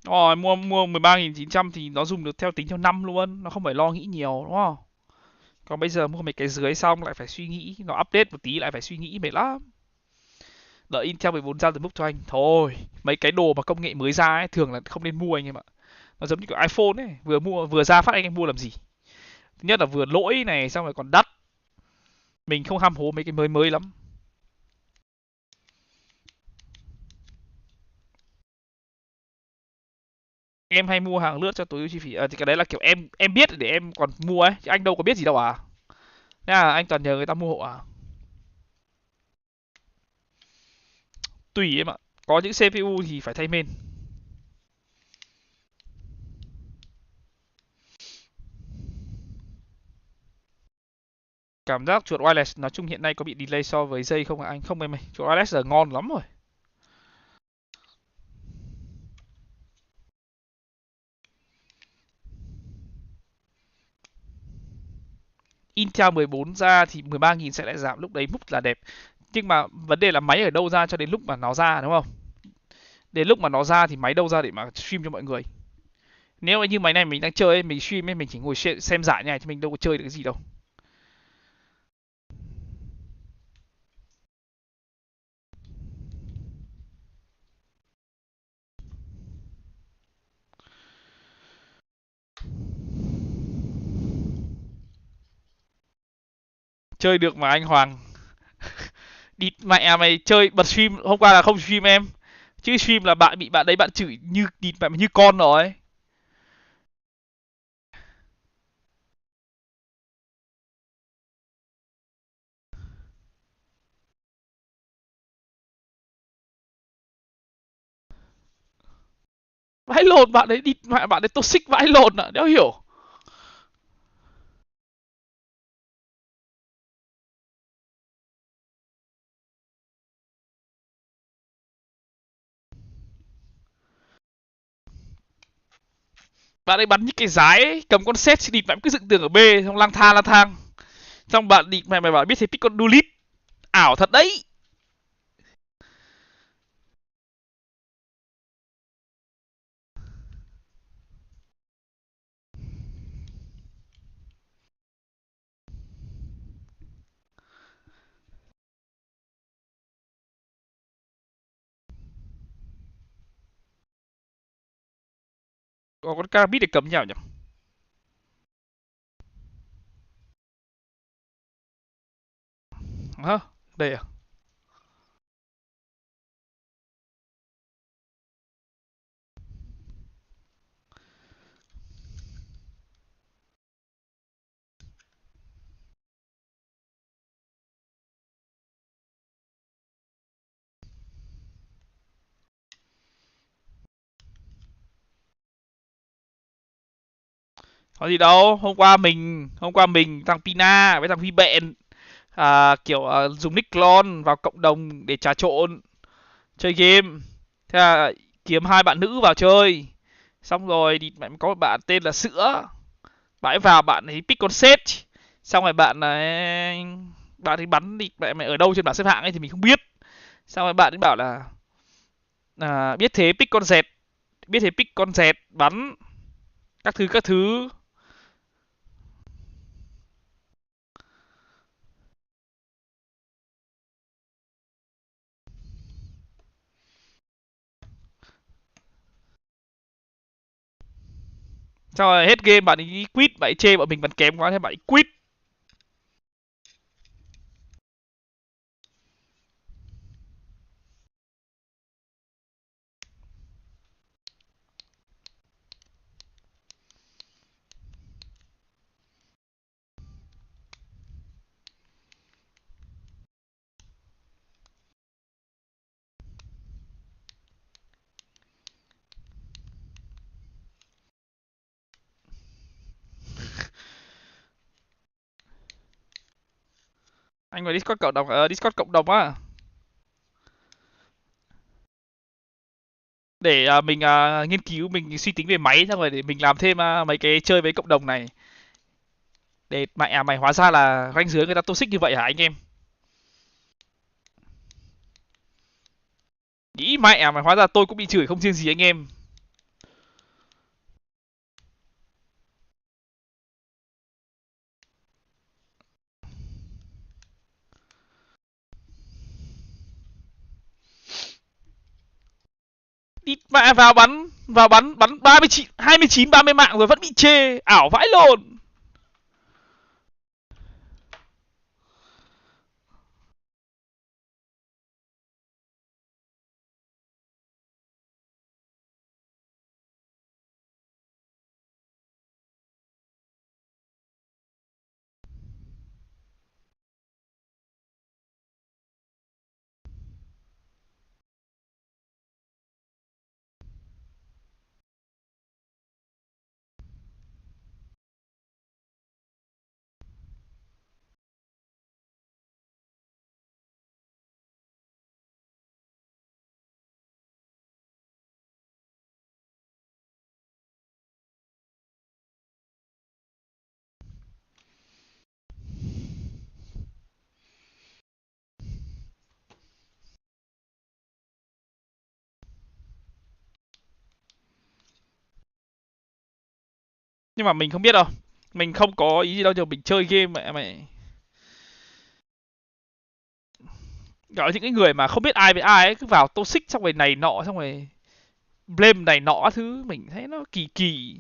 Speaker 1: Rồi mua 13.900 thì nó dùng được theo tính theo năm luôn, nó không phải lo nghĩ nhiều đúng không? Còn bây giờ mua mấy cái dưới xong lại phải suy nghĩ, nó update một tí lại phải suy nghĩ mệt lắm. Đợi Intel 14 ra từ mức cho anh. Thôi, mấy cái đồ mà công nghệ mới ra ấy thường là không nên mua anh em ạ. Nó giống như kiểu iPhone ấy, vừa ra phát anh em mua làm gì? Thứ nhất là vừa lỗi này, xong rồi còn đắt. Mình không ham hố mấy cái mới mới lắm. Em hay mua hàng lướt cho tối ưu chi phí. Thì cái đấy là kiểu em biết để em còn mua ấy, chứ anh đâu có biết gì đâu à. Thế là anh toàn nhờ người ta mua hộ à. Tùy em ạ. Có những CPU thì phải thay main. Cảm giác chuột wireless nói chung hiện nay có bị delay so với dây không hả anh? Không em ơi, chuột wireless giờ ngon lắm rồi. Intel 14 ra thì 13.000 sẽ lại giảm, lúc đấy múc là đẹp. Nhưng mà vấn đề là máy ở đâu ra cho đến lúc mà nó ra đúng không? Đến lúc mà nó ra thì máy đâu ra để mà stream cho mọi người. Nếu như máy này mình đang chơi mình stream mình chỉ ngồi xem giải như này thì mình đâu có chơi được cái gì đâu. Chơi được mà anh Hoàng. Địt mẹ mày chơi bật stream hôm qua là không stream em. Chứ stream là bạn bị bạn đấy bạn chửi như địt mẹ mày như con rồi. Vãi lồn bạn đấy, địt mẹ bạn đấy toxic vãi lồn à, đéo hiểu. Bạn ấy bắn như cái giái ấy, cầm con set địt mẹ cứ dựng tường ở B xong lang thang. Xong bạn địt mẹ mày bảo biết thế pick con Dulit. Ảo thật đấy. Có con Karabit để cầm nhau nhỉ? Hả? Đây à? Có gì đâu, hôm qua mình thằng Pina với thằng Huy Bẹn kiểu dùng nick clone vào cộng đồng để trà trộn chơi game. Thế là kiếm hai bạn nữ vào chơi. Xong rồi thì mẹ có một bạn tên là Sữa. Bạn ấy vào bạn ấy pick con set. Xong rồi bạn ấy bắn thì mẹ ở đâu trên bảng xếp hạng ấy thì mình không biết. Xong rồi bạn ấy bảo là biết thế pick con dẹt, biết thế pick con dẹt bắn các thứ. Xong rồi hết game bạn ấy quit, bạn ấy chê bọn mình bắn kém quá thế bạn ấy quit. Anh vào Discord cộng đồng, Discord cộng đồng á, để mình nghiên cứu, mình suy tính về máy xong rồi để mình làm thêm mấy cái chơi với cộng đồng này. Để mẹ mày hóa ra là ranh dưới người ta toxic như vậy hả anh em? Nghĩ mẹ mày hóa ra tôi cũng bị chửi không riêng gì anh em. Đi mẹ vào bắn 39 29 30 mạng rồi vẫn bị chê, ảo vãi lồn. Nhưng mà mình không biết đâu. Mình không có ý gì đâu, nhưng mình chơi game mẹ mày. Gọi là những cái người mà không biết ai với ai ấy cứ vào toxic xong rồi này nọ xong rồi blame này nọ thứ mình thấy nó kỳ kỳ.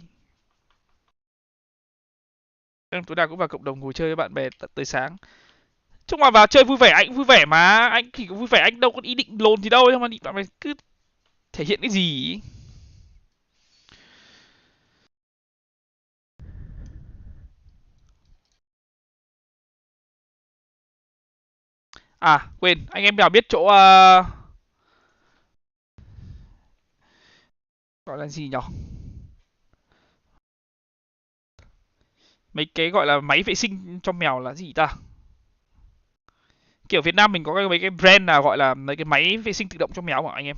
Speaker 1: Nên tối nào cũng vào cộng đồng ngồi chơi với bạn bè tận tới sáng. Chung mà vào chơi vui vẻ anh cũng vui vẻ mà, anh thì cũng vui vẻ, anh đâu có ý định lồn gì đâu, nhưng mà bạn mày cứ thể hiện cái gì ý. À quên, anh em nào biết chỗ gọi là gì nhở? Mấy cái gọi là máy vệ sinh cho mèo là gì ta? Kiểu Việt Nam mình có mấy cái brand nào gọi là mấy cái máy vệ sinh tự động cho mèo không anh em?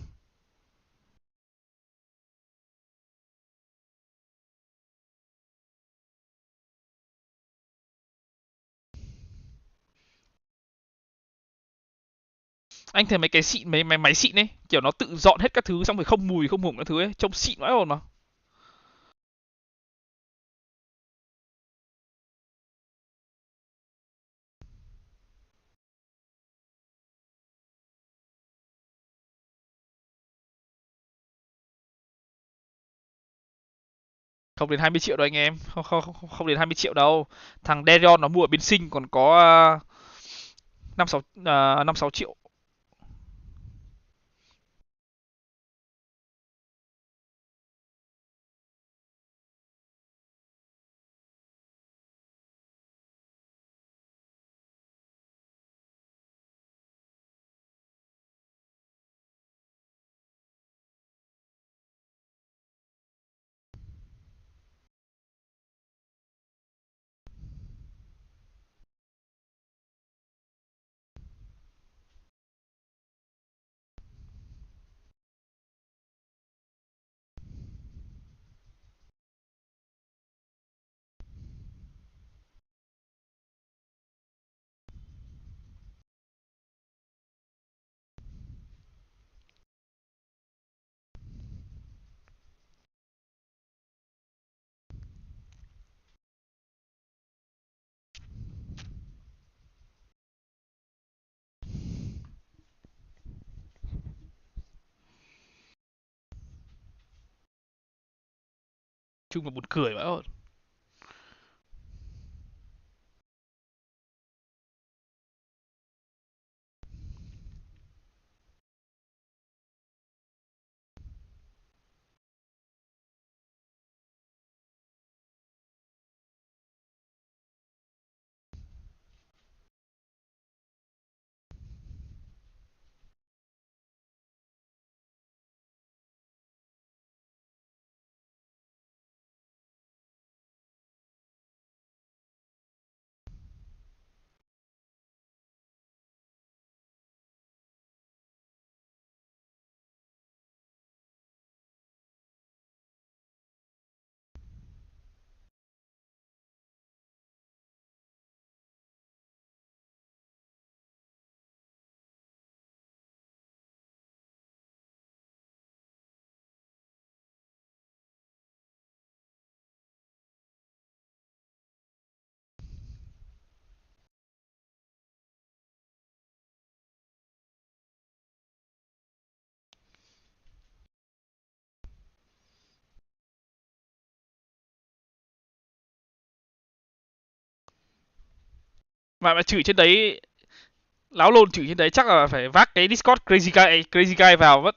Speaker 1: Anh thấy mấy cái xịn, mấy máy xịn ấy, kiểu nó tự dọn hết các thứ xong rồi không mùi không mủng các thứ ấy, trông xịn vãi hồn mà. Không đến 20 triệu đâu anh em, không đến 20 triệu đâu. Thằng Derion nó mua ở bên Sinh còn có 5 6 triệu. Chung là buồn cười vãi hồn. Mà chửi trên đấy, láo lồn chửi trên đấy chắc là phải vác cái Discord crazy guy vào mất.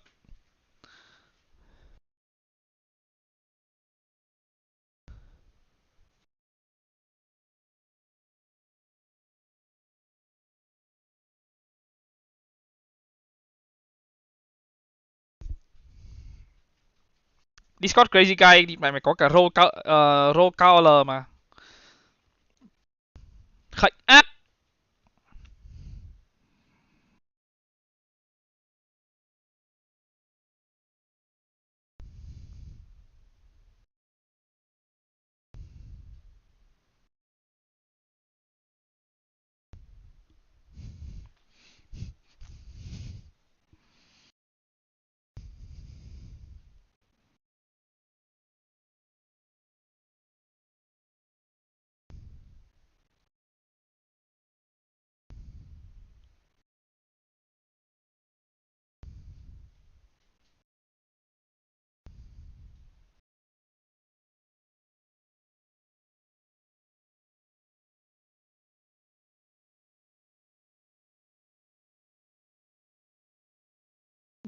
Speaker 1: Discord crazy guy thì mày mày có cả role caller mà. Khệnh ác.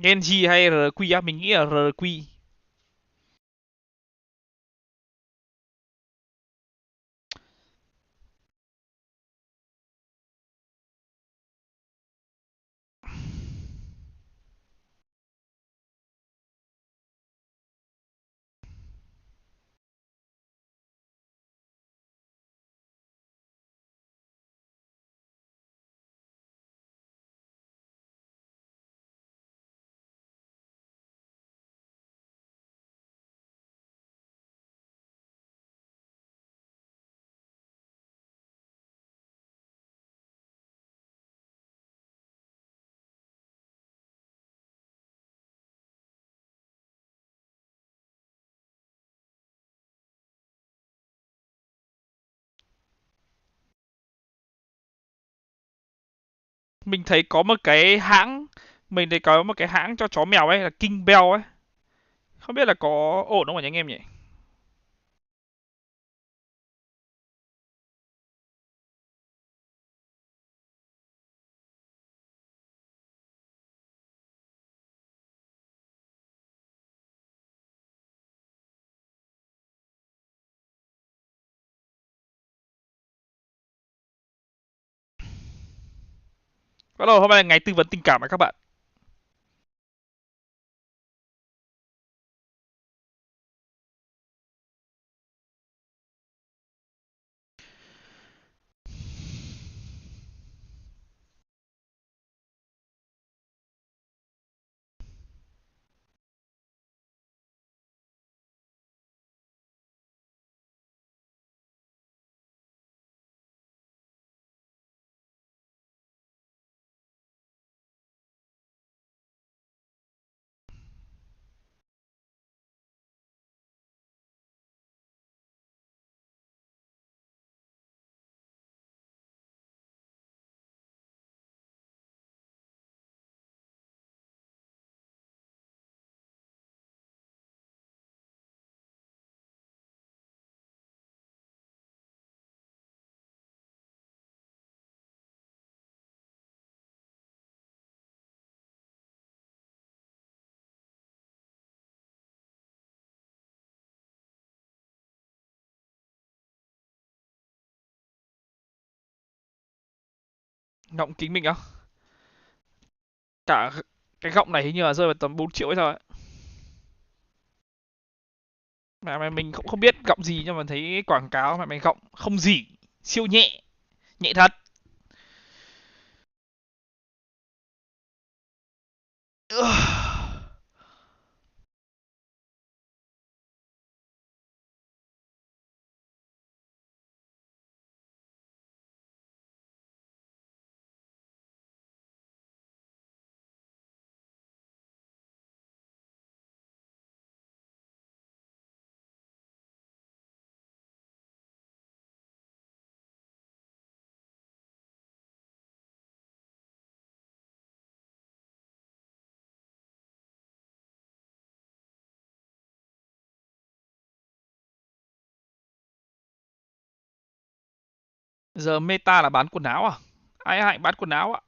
Speaker 1: Genji hay RQ á? Mình nghĩ là RQ. Mình thấy có một cái hãng, mình thấy có một cái hãng cho chó mèo ấy là King Bell ấy. Không biết là có ổn không hả anh em nhỉ? Bắt đầu hôm nay là ngày tư vấn tình cảm các bạn. Gọng kính mình á. Cả cái gọng này hình như là rơi vào tầm 4 triệu hay sao ấy. Mà mình cũng không biết gọng gì nhưng mà thấy quảng cáo mà mày gọng không gì, siêu nhẹ, nhẹ thật. Giờ meta là bán quần áo à? Ai ai bán quần áo ạ?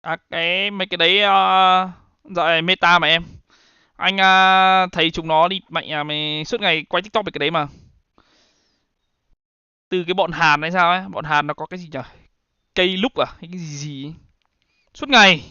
Speaker 1: À cái mấy cái đấy dạo này meta mà em. Anh thấy chúng nó đi mạnh mày suốt ngày quay TikTok về cái đấy mà. Từ cái bọn Hàn hay sao ấy, bọn Hàn nó có cái gì nhỉ? Cây lúc à hay cái gì gì ấy. Suốt ngày.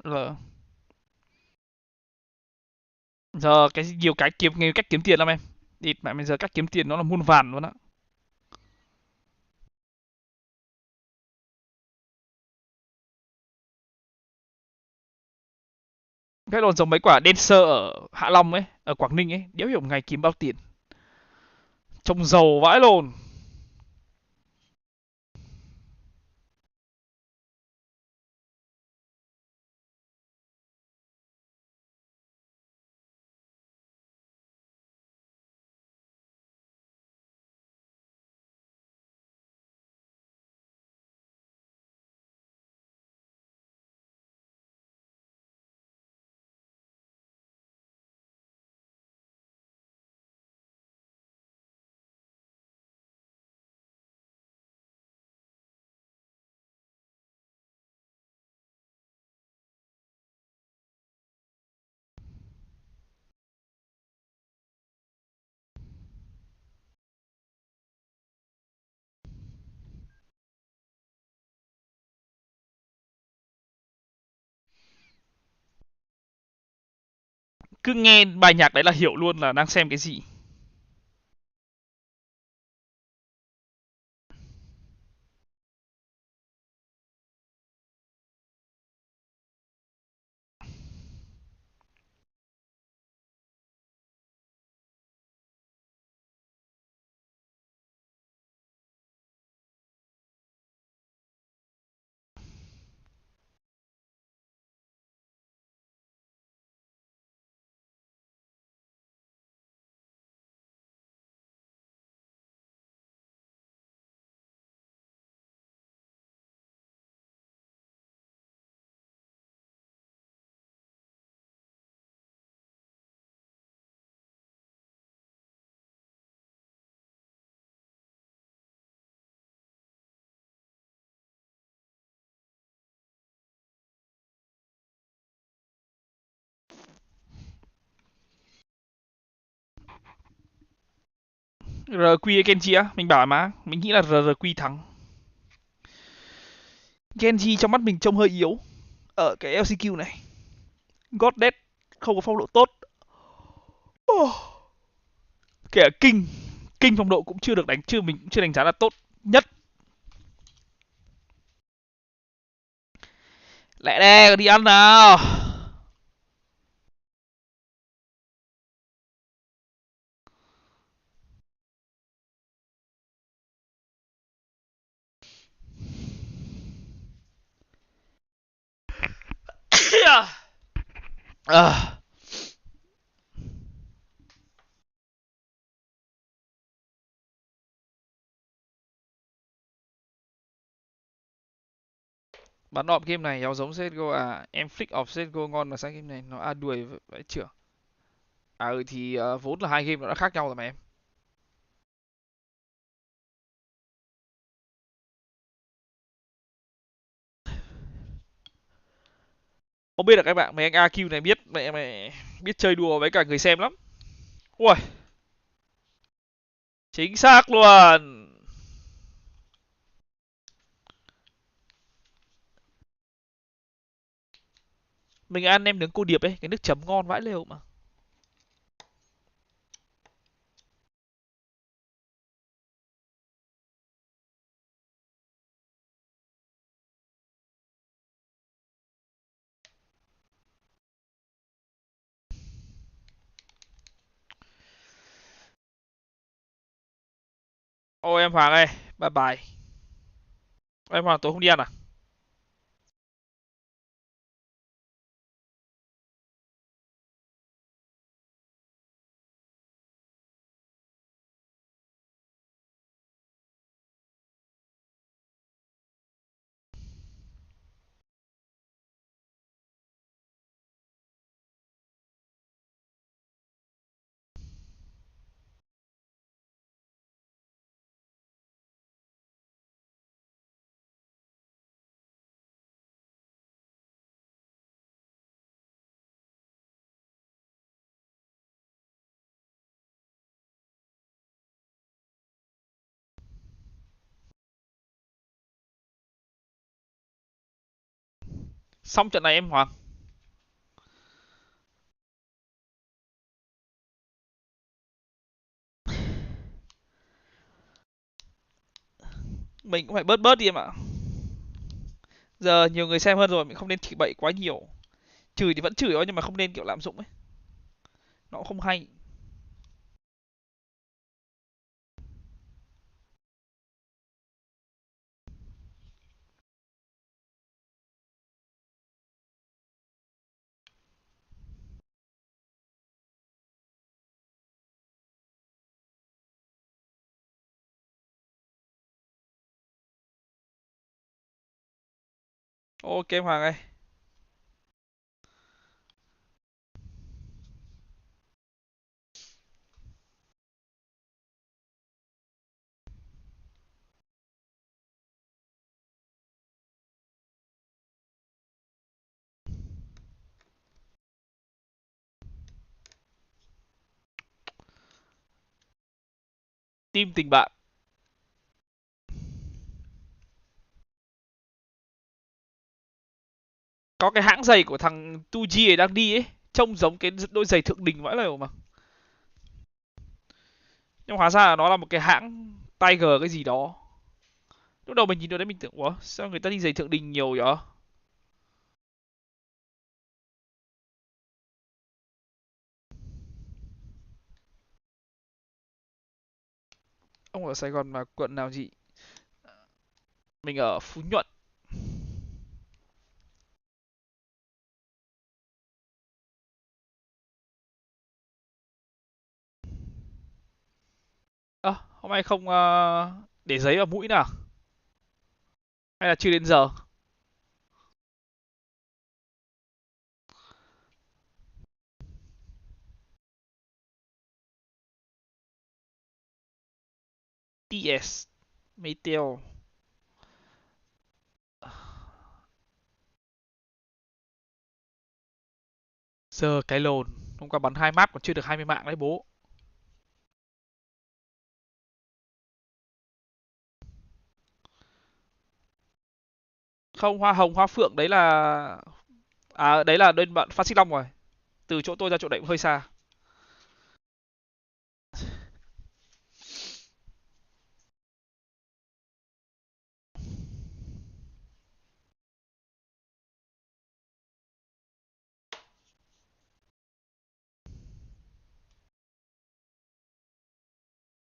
Speaker 1: Là Giờ cái nhiều cách kiếm tiền lắm em. Địt mẹ bây giờ cách kiếm tiền nó là muôn vàn luôn á. Cái đồn giống mấy quả dancer ở Hạ Long ấy, ở Quảng Ninh ấy, đéo hiểu ngày kiếm bao tiền. Trông giàu vãi lồn. Cứ nghe bài nhạc đấy là hiểu luôn là đang xem cái gì. RQ hay Genji á? Mình bảo mà, mình nghĩ là RRQ thắng. Genji trong mắt mình trông hơi yếu ở cái LCQ này. God Death không có phong độ tốt. Kể cả Kinh phong độ cũng chưa được đánh, mình cũng chưa đánh giá là tốt nhất. Lẹ đè đi ăn nào. À. Bắn đọp game này nó giống CSGO à? Em flick off CSGO ngon mà sang game này nó đuổi vậy trưởng. Thì vốn là hai game nó đã khác nhau rồi mà em. Không biết là các bạn mấy anh AQ này biết mẹ biết chơi đùa với cả người xem lắm. Ui, chính xác luôn. Mình ăn nem nướng cô điệp ấy, cái nước chấm ngon vãi lều mà. Ôi em Hoàng ơi, bye bye. Em Hoàng tối không đi ăn à? Xong trận này em Hoàng. Mình cũng phải bớt bớt đi em ạ. Giờ nhiều người xem hơn rồi, mình không nên chửi bậy quá nhiều. Chửi thì vẫn chửi thôi nhưng mà không nên kiểu lạm dụng ấy. Nó cũng không hay. Ok em Hoàng ơi. Team tình bạn. Có cái hãng giày của thằng Tuji ấy đang đi ấy, trông giống cái đôi giày thượng đình vãi lều mà. Nhưng hóa ra là nó là một cái hãng Tiger cái gì đó. Lúc đầu mình nhìn vào đấy mình tưởng ủa sao người ta đi giày thượng đình nhiều vậy? Ông ở Sài Gòn mà quận nào chị? Mình ở Phú Nhuận. Hôm nay không để giấy vào mũi nào? Hay là chưa đến giờ? TS. Meteor. Giờ cái lồn. Hôm qua bắn 2 map còn chưa được 20 mạng đấy bố. Không, hoa hồng, hoa phượng đấy là... À, đấy là bên bạn Phan Xích Long rồi. Từ chỗ tôi ra chỗ đấy cũng hơi xa.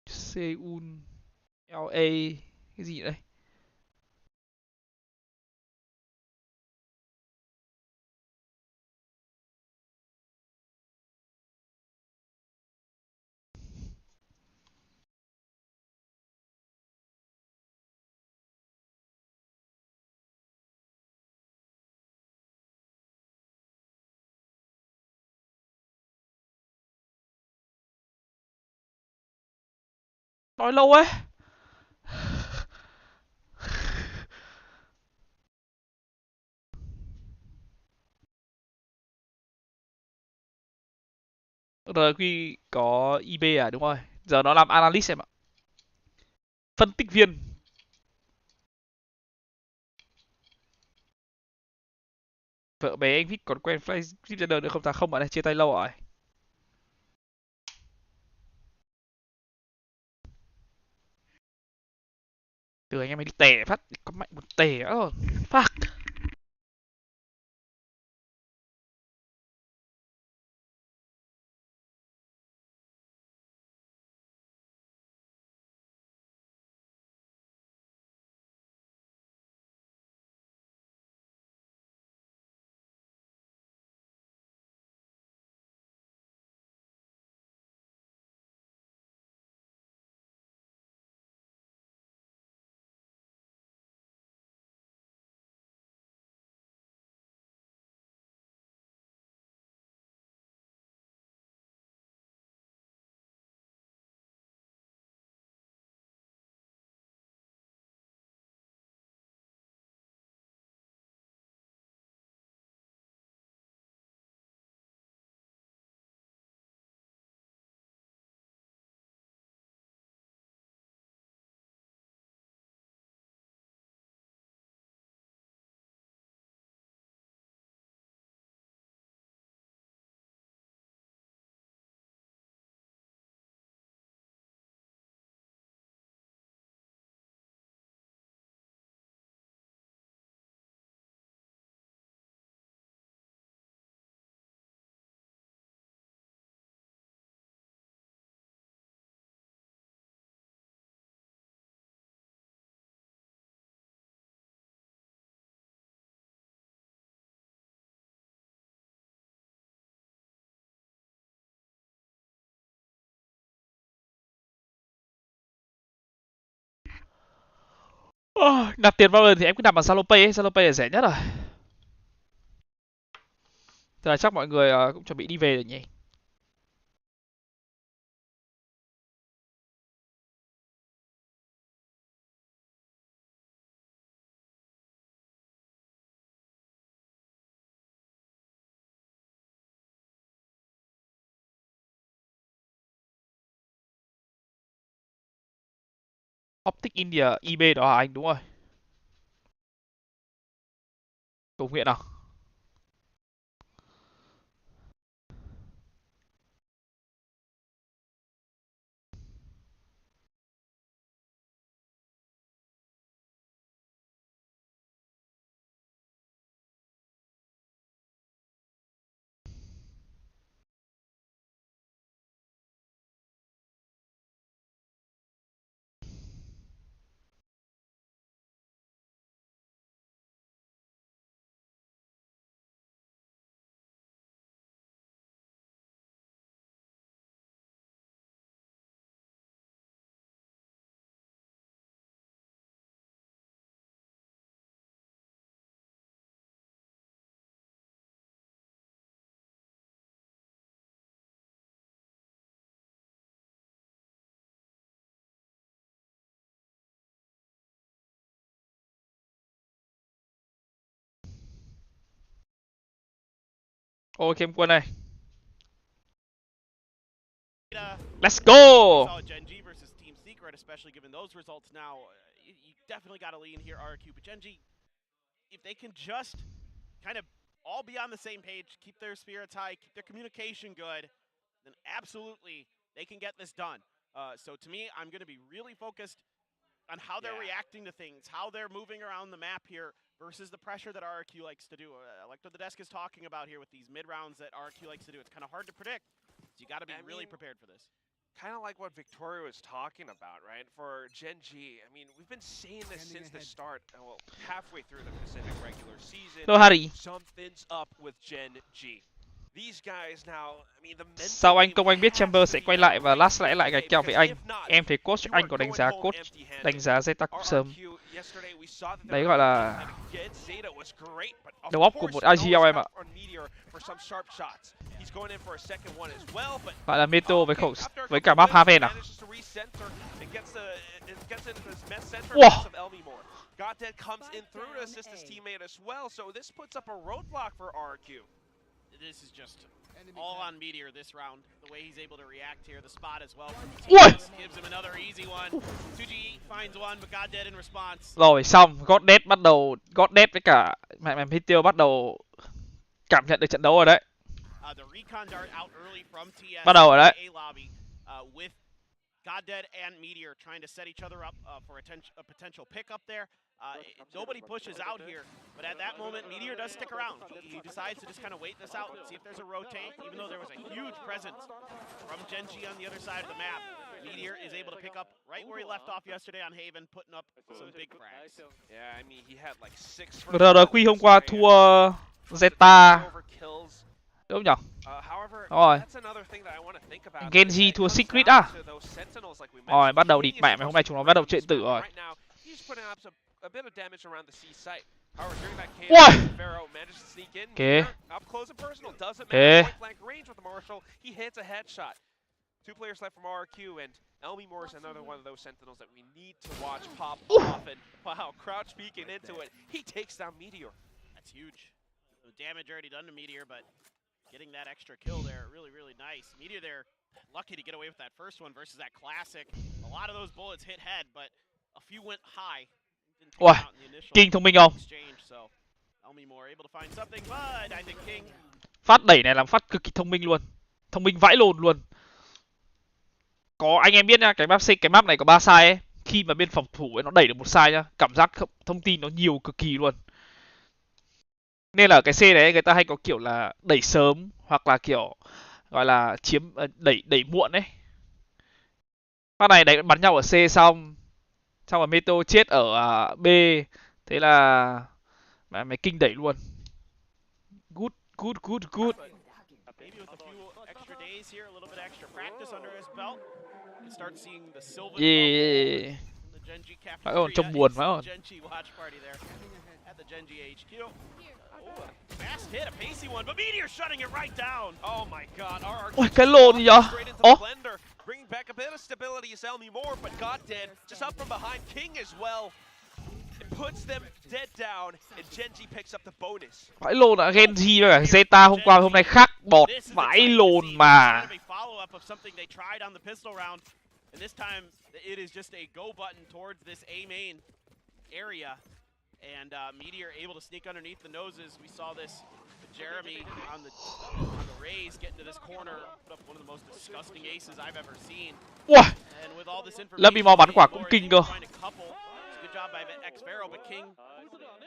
Speaker 1: Seoul, LA, cái gì đây? Nói lâu ấy. RQ có IB à, đúng rồi. Giờ nó làm analyst em ạ. Phân tích viên. Vợ bé anh Vít còn quen Flip Gender nữa không ta? Không, bạn này chia tay lâu rồi. Từ anh em ấy đi tè phát, có mạnh một tè nữa rồi. Fuck. Nạp tiền Valorant thì em cứ nạp bằng Zalo Pay ấy, Zalo Pay là rẻ nhất rồi. Thế là chắc mọi người cũng chuẩn bị đi về rồi nhỉ. Optic India, eBay đó hả anh? Đúng rồi. Cầu nguyện nào. Ôi Kim Quân này. Let's go!
Speaker 2: Saw Gen.G versus Team Secret, especially given those results now. You definitely got to lean here, RQ. But Gen.G, if they can just kind of all be on the same page, keep their spirits high, keep their communication good, then absolutely they can get this done. So to me, I'm going to be really focused on how they're reacting to things, how they're moving around the map here versus the pressure that RQ likes to do. Like what the desk is talking about here with these mid rounds that RQ likes to do. It's kind of hard to predict. So you got to be really prepared for this.
Speaker 3: Kind of like what Victoria was talking about, right? For Gen.G, I mean, we've been saying this since the start, well, halfway through the Pacific regular season.
Speaker 1: Đâu Harry?
Speaker 3: Something's up with Gen.G. These guys now, I mean, the mental
Speaker 1: Sao anh
Speaker 3: game
Speaker 1: Công Anh biết
Speaker 3: has
Speaker 1: Chamber
Speaker 3: to
Speaker 1: sẽ
Speaker 3: be
Speaker 1: quay
Speaker 3: at
Speaker 1: lại
Speaker 3: the
Speaker 1: và
Speaker 3: right
Speaker 1: last lại cái
Speaker 3: game,
Speaker 1: kèo với
Speaker 3: because
Speaker 1: anh?
Speaker 3: if not,
Speaker 1: Em thấy coach
Speaker 3: you
Speaker 1: anh
Speaker 3: are
Speaker 1: có đánh
Speaker 3: going
Speaker 1: giá
Speaker 3: home
Speaker 1: coach
Speaker 3: empty-handed.
Speaker 1: đánh giá Zeta cũng sớm.
Speaker 3: RQ, yesterday we saw that
Speaker 1: Đấy
Speaker 3: their
Speaker 1: gọi là
Speaker 3: against Zeta was great, but of
Speaker 1: đầu óc của
Speaker 3: course,
Speaker 1: một
Speaker 3: no
Speaker 1: IGL em ạ.
Speaker 3: stop on Meteor for some sharp shots. He's going in for a second one as well, but
Speaker 1: Gọi là Meto với khẩu
Speaker 3: after a
Speaker 1: với
Speaker 3: couple
Speaker 1: cả map
Speaker 3: wins,
Speaker 1: Haven à?
Speaker 3: manages to recenter and gets into this mess center
Speaker 1: Wow.
Speaker 3: of Elmimore. Goddead comes in through to assist his teammate as well, so this puts up a roadblock for RQ.
Speaker 2: This is just all on Meteor this round. The way he's able to react here, the spot as well.
Speaker 1: Ui!
Speaker 2: Gives him another easy one. 2G finds one, but Goddead in response.
Speaker 1: Rồi xong, Goddead bắt đầu Goddead với cả mẹ Hitio bắt đầu cảm nhận được trận đấu rồi đấy.
Speaker 2: The recon dart out early from TS.
Speaker 1: Bắt đầu rồi đấy.
Speaker 2: A lobby with Goddead and Meteor trying to set each other up for a potential pickup there. Nobody pushes out here, but at that moment, Meteor does stick around. He decides to just kind of wait this out and see if there's a rotate, even though there was a huge presence from Gen.G on the other side of the map. Meteor is able to pick up right where he left off yesterday on Haven, putting up some big frags.
Speaker 3: Yeah, I mean, he had like 6
Speaker 1: RRQ hôm qua thua Zeta. Đúng nhỉ? Rồi. Genji thua Secret à? Rồi, bắt đầu địt mẹ mày, hôm nay chúng nó bắt đầu chuyện tử rồi. Ui! Okay. Okay.
Speaker 3: Two players left from RQ, and Elmimore is another one of those sentinels that we need to watch pop off. And wow, crouch peeking into it, he takes down Meteor.
Speaker 2: That's huge. The damage already done to Meteor, but getting that extra kill there, really, really nice. Meteor there, lucky to get away with that first one versus that classic. A lot of those bullets hit head, but a few went high.
Speaker 1: Ui, King thông minh không?
Speaker 2: So Elmimore able to find something, but I think King.
Speaker 1: Phát đẩy này làm phát cực kỳ thông minh luôn. Thông minh vãi lồn luôn. Có anh em biết nha, cái map này có 3 sai ấy. Khi mà bên phòng thủ ấy nó đẩy được một sai nhá, cảm giác thông tin nó nhiều cực kỳ luôn. Nên là cái C đấy người ta hay có kiểu là đẩy sớm hoặc là kiểu gọi là chiếm đẩy muộn ấy. Phát này đấy bắn nhau ở C xong rồi Meto chết ở B, thế là mày kinh đẩy luôn. Good.
Speaker 2: Maybe with a few extra days here, a little bit extra practice under his belt, you start seeing the silver
Speaker 1: Yeah.
Speaker 2: the Genji
Speaker 1: Vãi ồn, trông buồn vãi ồn.
Speaker 2: Genji Watchparty there at the Genji HQ. Oh, fast hit, a pacey one, but Meteor shutting it right down.
Speaker 3: Oh my god,
Speaker 1: Ôi, cái lồn gì vậy? Ố,
Speaker 3: bringing back a bit of stability is Elmi Moore, but God dead, just up from behind King as well. It puts them dead down, and Genji picks up the bonus.
Speaker 1: vãi lồn à, Genji với cả Zeta hôm nay khác bọt, vãi lồn mà.
Speaker 2: And this time, it is just a go button towards this A main area. And Meteor able to sneak underneath the noses. We saw this with Jeremy on the raise, getting to this corner, put up one of the most disgusting aces I've ever seen.
Speaker 1: Wow.
Speaker 2: And with all this information,
Speaker 1: Lâm bị mò bắn quả cũng kinh cơ.
Speaker 2: Good job by X-Pharaoh, but King,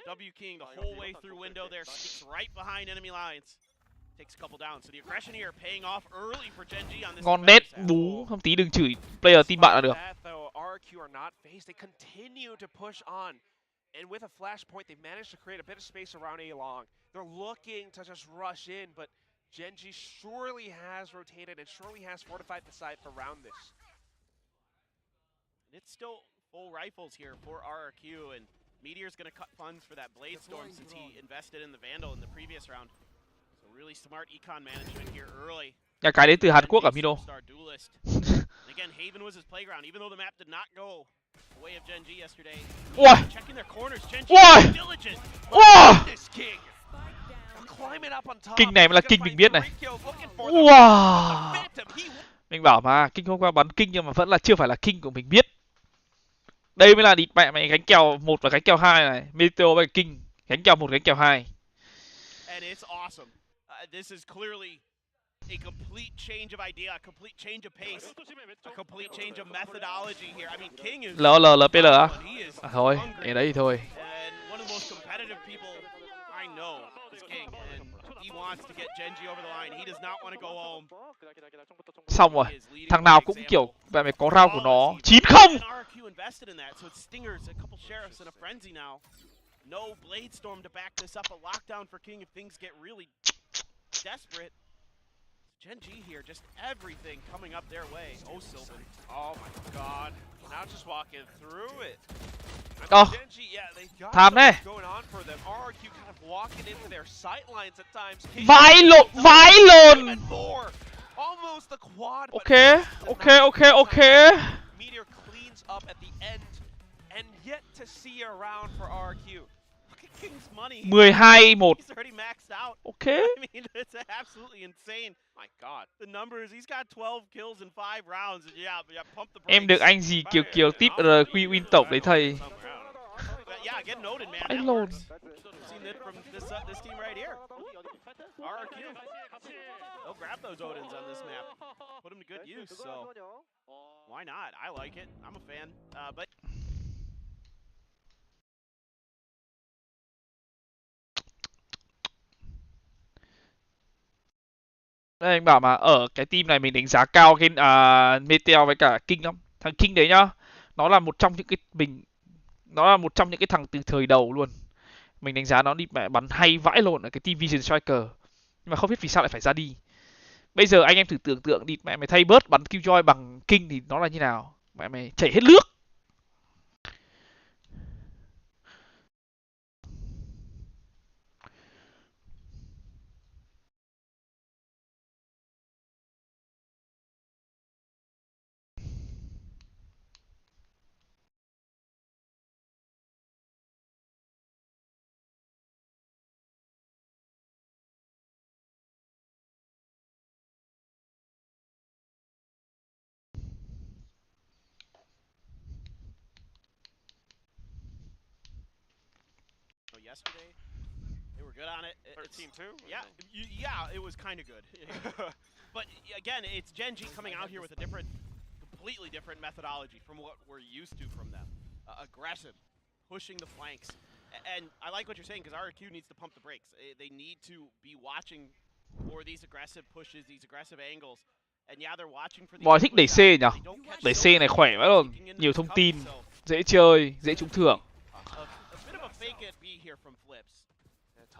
Speaker 2: W King the whole way through window there, sneaks right behind enemy lines. Takes a couple down. So the aggression here paying off early for Genji on this.
Speaker 1: Ngon đét, bú, không tí đừng chửi player team bạn là được.
Speaker 3: RQ are not phased. They continue to push on. And with a flashpoint, they managed to create a bit of space around A long. They're looking to just rush in, but Genji surely has rotated and surely has fortified the side for round this.
Speaker 2: And it's still full rifles here for RRQ, and Meteor's going to cut funds for that Blade Storm since he invested in the Vandal in the previous round. So really smart econ management here early.
Speaker 1: Nhà cái đến từ Hàn Quốc ở Mino.
Speaker 2: Again, Haven was his playground, even though the map did not go the way of Genji yesterday.
Speaker 1: Ôi!
Speaker 2: Checking their corners, Genji
Speaker 1: Ôi!
Speaker 2: diligent.
Speaker 1: Wow!
Speaker 3: King
Speaker 1: này mới là King mình biết này. Wow! Mình bảo mà, King hôm qua bắn King nhưng mà vẫn là chưa phải là King của mình biết. Đây mới là địt mẹ mày gánh kèo 1 và gánh kèo 2 này. Meteor với King, gánh kèo 1 gánh kèo 2.
Speaker 2: And it's awesome. This is clearly a complete change of idea, a complete change of pace, a complete change of methodology here. I mean, King is
Speaker 1: LPL á? À, thôi, để đấy thì thôi.
Speaker 2: And one of the most competitive people I know is King, and he wants to get Genji over the line. He does not want to go home.
Speaker 1: Xong rồi, thằng nào cũng kiểu vậy mày có round của nó. 9-0.
Speaker 2: No Blade Storm to back this up, a lockdown for King if things get really desperate. Genji here, just everything coming up their way. Oh, Sylvan.
Speaker 3: Oh my god. Now just walking through it.
Speaker 1: Oh.
Speaker 3: Genji, yeah, they got
Speaker 1: Tham đấy.
Speaker 3: going on for them. RQ kind of walking into their sight lines at times.
Speaker 1: Vãi lồn.
Speaker 3: Almost the quad.
Speaker 1: Okay.
Speaker 3: Meteor cleans up at the end and yet to see a round for RQ.
Speaker 2: King's money.
Speaker 1: 12-1.
Speaker 2: He's already maxed out.
Speaker 1: Okay.
Speaker 2: I mean, it's absolutely insane.
Speaker 3: My god.
Speaker 2: The numbers, he's got 12 kills in 5 rounds. Yeah, pump the brakes.
Speaker 1: Em được anh gì kiểu tip RQ win tổng đấy thầy.
Speaker 2: Yeah, get noted, man.
Speaker 1: Vãi lồn.
Speaker 2: Seen it from this team right here. RQ. They'll grab those Odins on this map. Put them to good use, so why not? I like it. I'm a fan. But
Speaker 1: Đây anh bảo mà ở cái team này mình đánh giá cao cái Meteor với cả King lắm. Thằng King đấy nhá, nó là một trong những cái thằng từ thời đầu luôn. Mình đánh giá nó đi mẹ bắn hay vãi lộn ở cái team Vision Striker. Nhưng mà không biết vì sao lại phải ra đi. Bây giờ anh em thử tưởng tượng đi, mẹ mày thay bớt bắn Killjoy bằng King thì nó là như nào? Mẹ mày chảy hết nước.
Speaker 2: yesterday, they were good on it.
Speaker 3: 13-2?
Speaker 2: Yeah, yeah, it was kind of good. But again, it's Genji coming out here with a completely different methodology from what we're used to from them. Aggressive, pushing the flanks. And I like what you're saying, because RQ needs to pump the brakes. They need to be watching for these aggressive pushes, these aggressive angles. And yeah, they're watching for the
Speaker 1: Mọi thích đẩy C nhỉ? Đẩy C này khỏe quá rồi. Nhiều thông tin, dễ chơi, dễ trúng thưởng.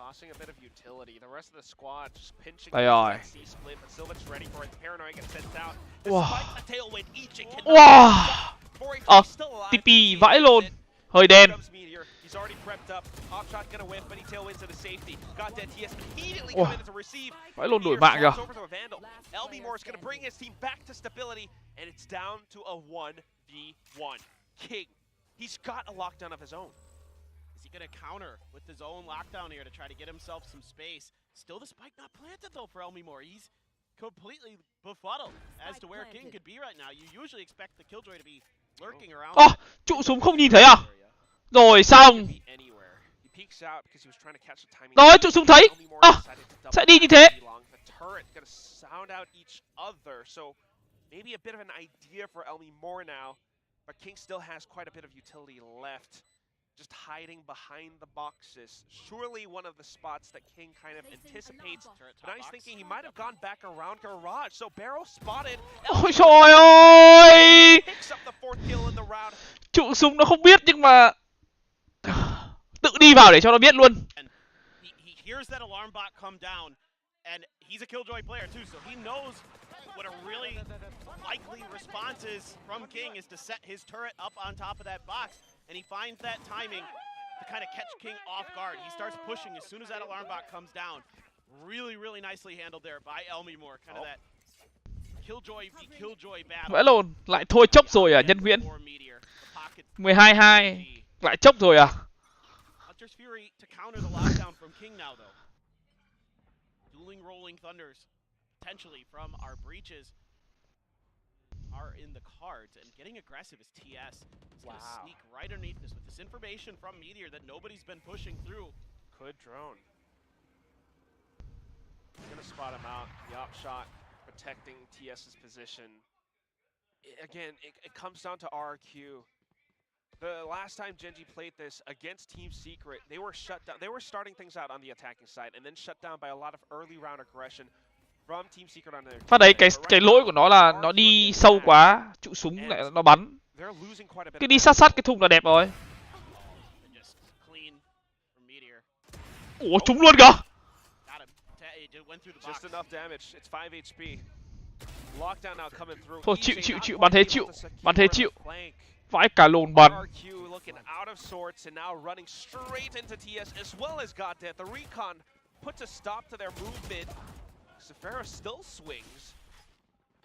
Speaker 3: Tossing a bit of utility. The rest of the squad just pinching
Speaker 1: Đây rồi.
Speaker 3: C split, but Sylvan's ready for it. The Paranoid gets sent down.
Speaker 1: Wow.
Speaker 3: Despite a tailwind, each can
Speaker 1: Wow. TP vãi luôn. Hơi đen.
Speaker 3: He's already prepped up. Off shot gonna whiff, but he tailwinds to the safety. Got that TS immediately
Speaker 1: Ủa,
Speaker 3: coming in to receive.
Speaker 1: vãi luôn đổi mạng kìa.
Speaker 3: LB Moore is gonna bring his team back to stability, and it's down to a 1v1. King, he's got a lockdown of his own.
Speaker 2: Is he gonna counter with his own lockdown here to try to get himself some space? Still the spike not planted though for LB Moore. He's completely befuddled as to where King could be right now. You usually expect the Killjoy to be lurking around.
Speaker 1: Trụ súng không nhìn thấy à? Rồi xong. Đó, trụ súng thấy. Sẽ đi như thế.
Speaker 3: Maybe a bit of an idea for Elmi Moore now, but King still has quite a bit of utility left. Just hiding behind the boxes. Surely one of the spots that King kind of anticipates. But now he's thinking he might have gone back around garage. So Barrow spotted.
Speaker 1: Ôi trời ơi.
Speaker 3: Picks up the fourth kill in the round.
Speaker 1: Trụ súng nó không biết nhưng mà tự đi vào để cho nó biết luôn.
Speaker 2: He hears that alarm bot come down, and he's a Killjoy player too, so he knows what a really likely response is from King is to set his turret up on top of that box, and he finds that timing to kind of catch King off guard. He starts pushing as soon as that alarm bot comes down. Really nicely handled there by Elmi Moore. Kind of that Killjoy battle.
Speaker 1: Vãi lồn, lại thôi chốc rồi à Nhân Nguyễn. 12-2, lại chốc rồi à.
Speaker 2: Hunter's Fury to counter the lockdown from King now though. Dueling rolling thunders potentially from our breaches are in the cards, and getting aggressive is TS. He's gonna sneak right underneath this with this information from Meteor that nobody's been pushing through.
Speaker 3: Could drone. He's gonna spot him out. The op shot protecting TS's position. Again, it comes down to RRQ. The last time Gen.G played this against Team Secret, they were shut down. They were starting things out on the attacking side and then shut down by a lot of early round aggression from Team Secret on their.
Speaker 1: Phát đấy cái lỗi của nó là nó đi sâu quá, trụ súng lại nó bắn. Cứ đi sát cái thùng là đẹp rồi. Ủa trúng luôn kìa.
Speaker 3: Just enough damage. It's 5 HP. Lockdown now coming through.
Speaker 1: Thôi chịu, bắn thế chịu. Vãi cả lồn bắn.
Speaker 3: RQ looking out of sorts and now running straight into TS as well as Goddeath. The recon puts a stop to their movement. Zafera still swings.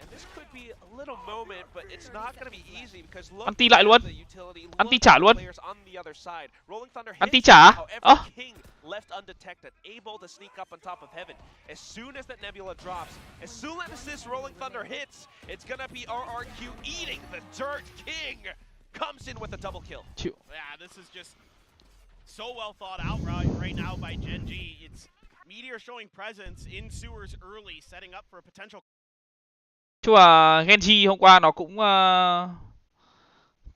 Speaker 3: And this could be a little moment, but it's not going to be easy because look
Speaker 1: Anti lại luôn.
Speaker 3: at the utility.
Speaker 1: Anti trả luôn.
Speaker 3: On the other side. Rolling Thunder
Speaker 1: Anti
Speaker 3: hits,
Speaker 1: trả.
Speaker 3: however, King left undetected, able to sneak up on top of Heaven. As soon as that Nebula drops, as soon as this Rolling Thunder hits, it's going to be RRQ eating the dirt. King comes in with a double kill.
Speaker 2: Yeah, this is just so well thought out right now by Gen.G. It's Meteor showing presence in sewers early, setting up for a potential.
Speaker 1: Chung là Genji hôm qua nó cũng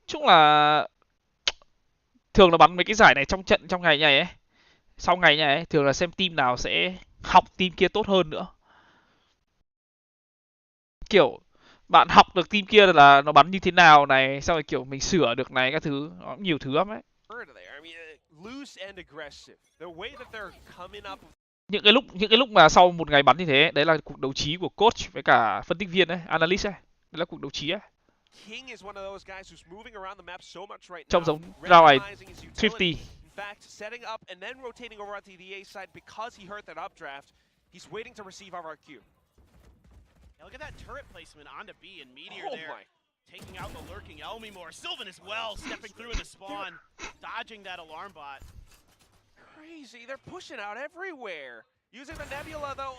Speaker 1: chung là thường là bắn mấy cái giải này trong trận trong ngày này ấy, sau ngày này ấy, thường là xem team nào sẽ học team kia tốt hơn nữa. Kiểu bạn học được team kia là nó bắn như thế nào này, xong rồi kiểu mình sửa được này các thứ, nó cũng nhiều thứ lắm ấy. Những cái lúc mà sau một ngày bắn như thế, đấy là cuộc đấu trí của coach với cả phân tích viên ấy, analyst ấy, đấy là cuộc đấu trí ấy. Trông giống round này Thrifty.
Speaker 2: Look at that turret placement onto B and Meteor there. Taking out the lurking Elmi Moore. Sylvan as well, stepping through into spawn, dodging that alarm bot.
Speaker 3: Crazy, they're pushing out everywhere. Using the Nebula though,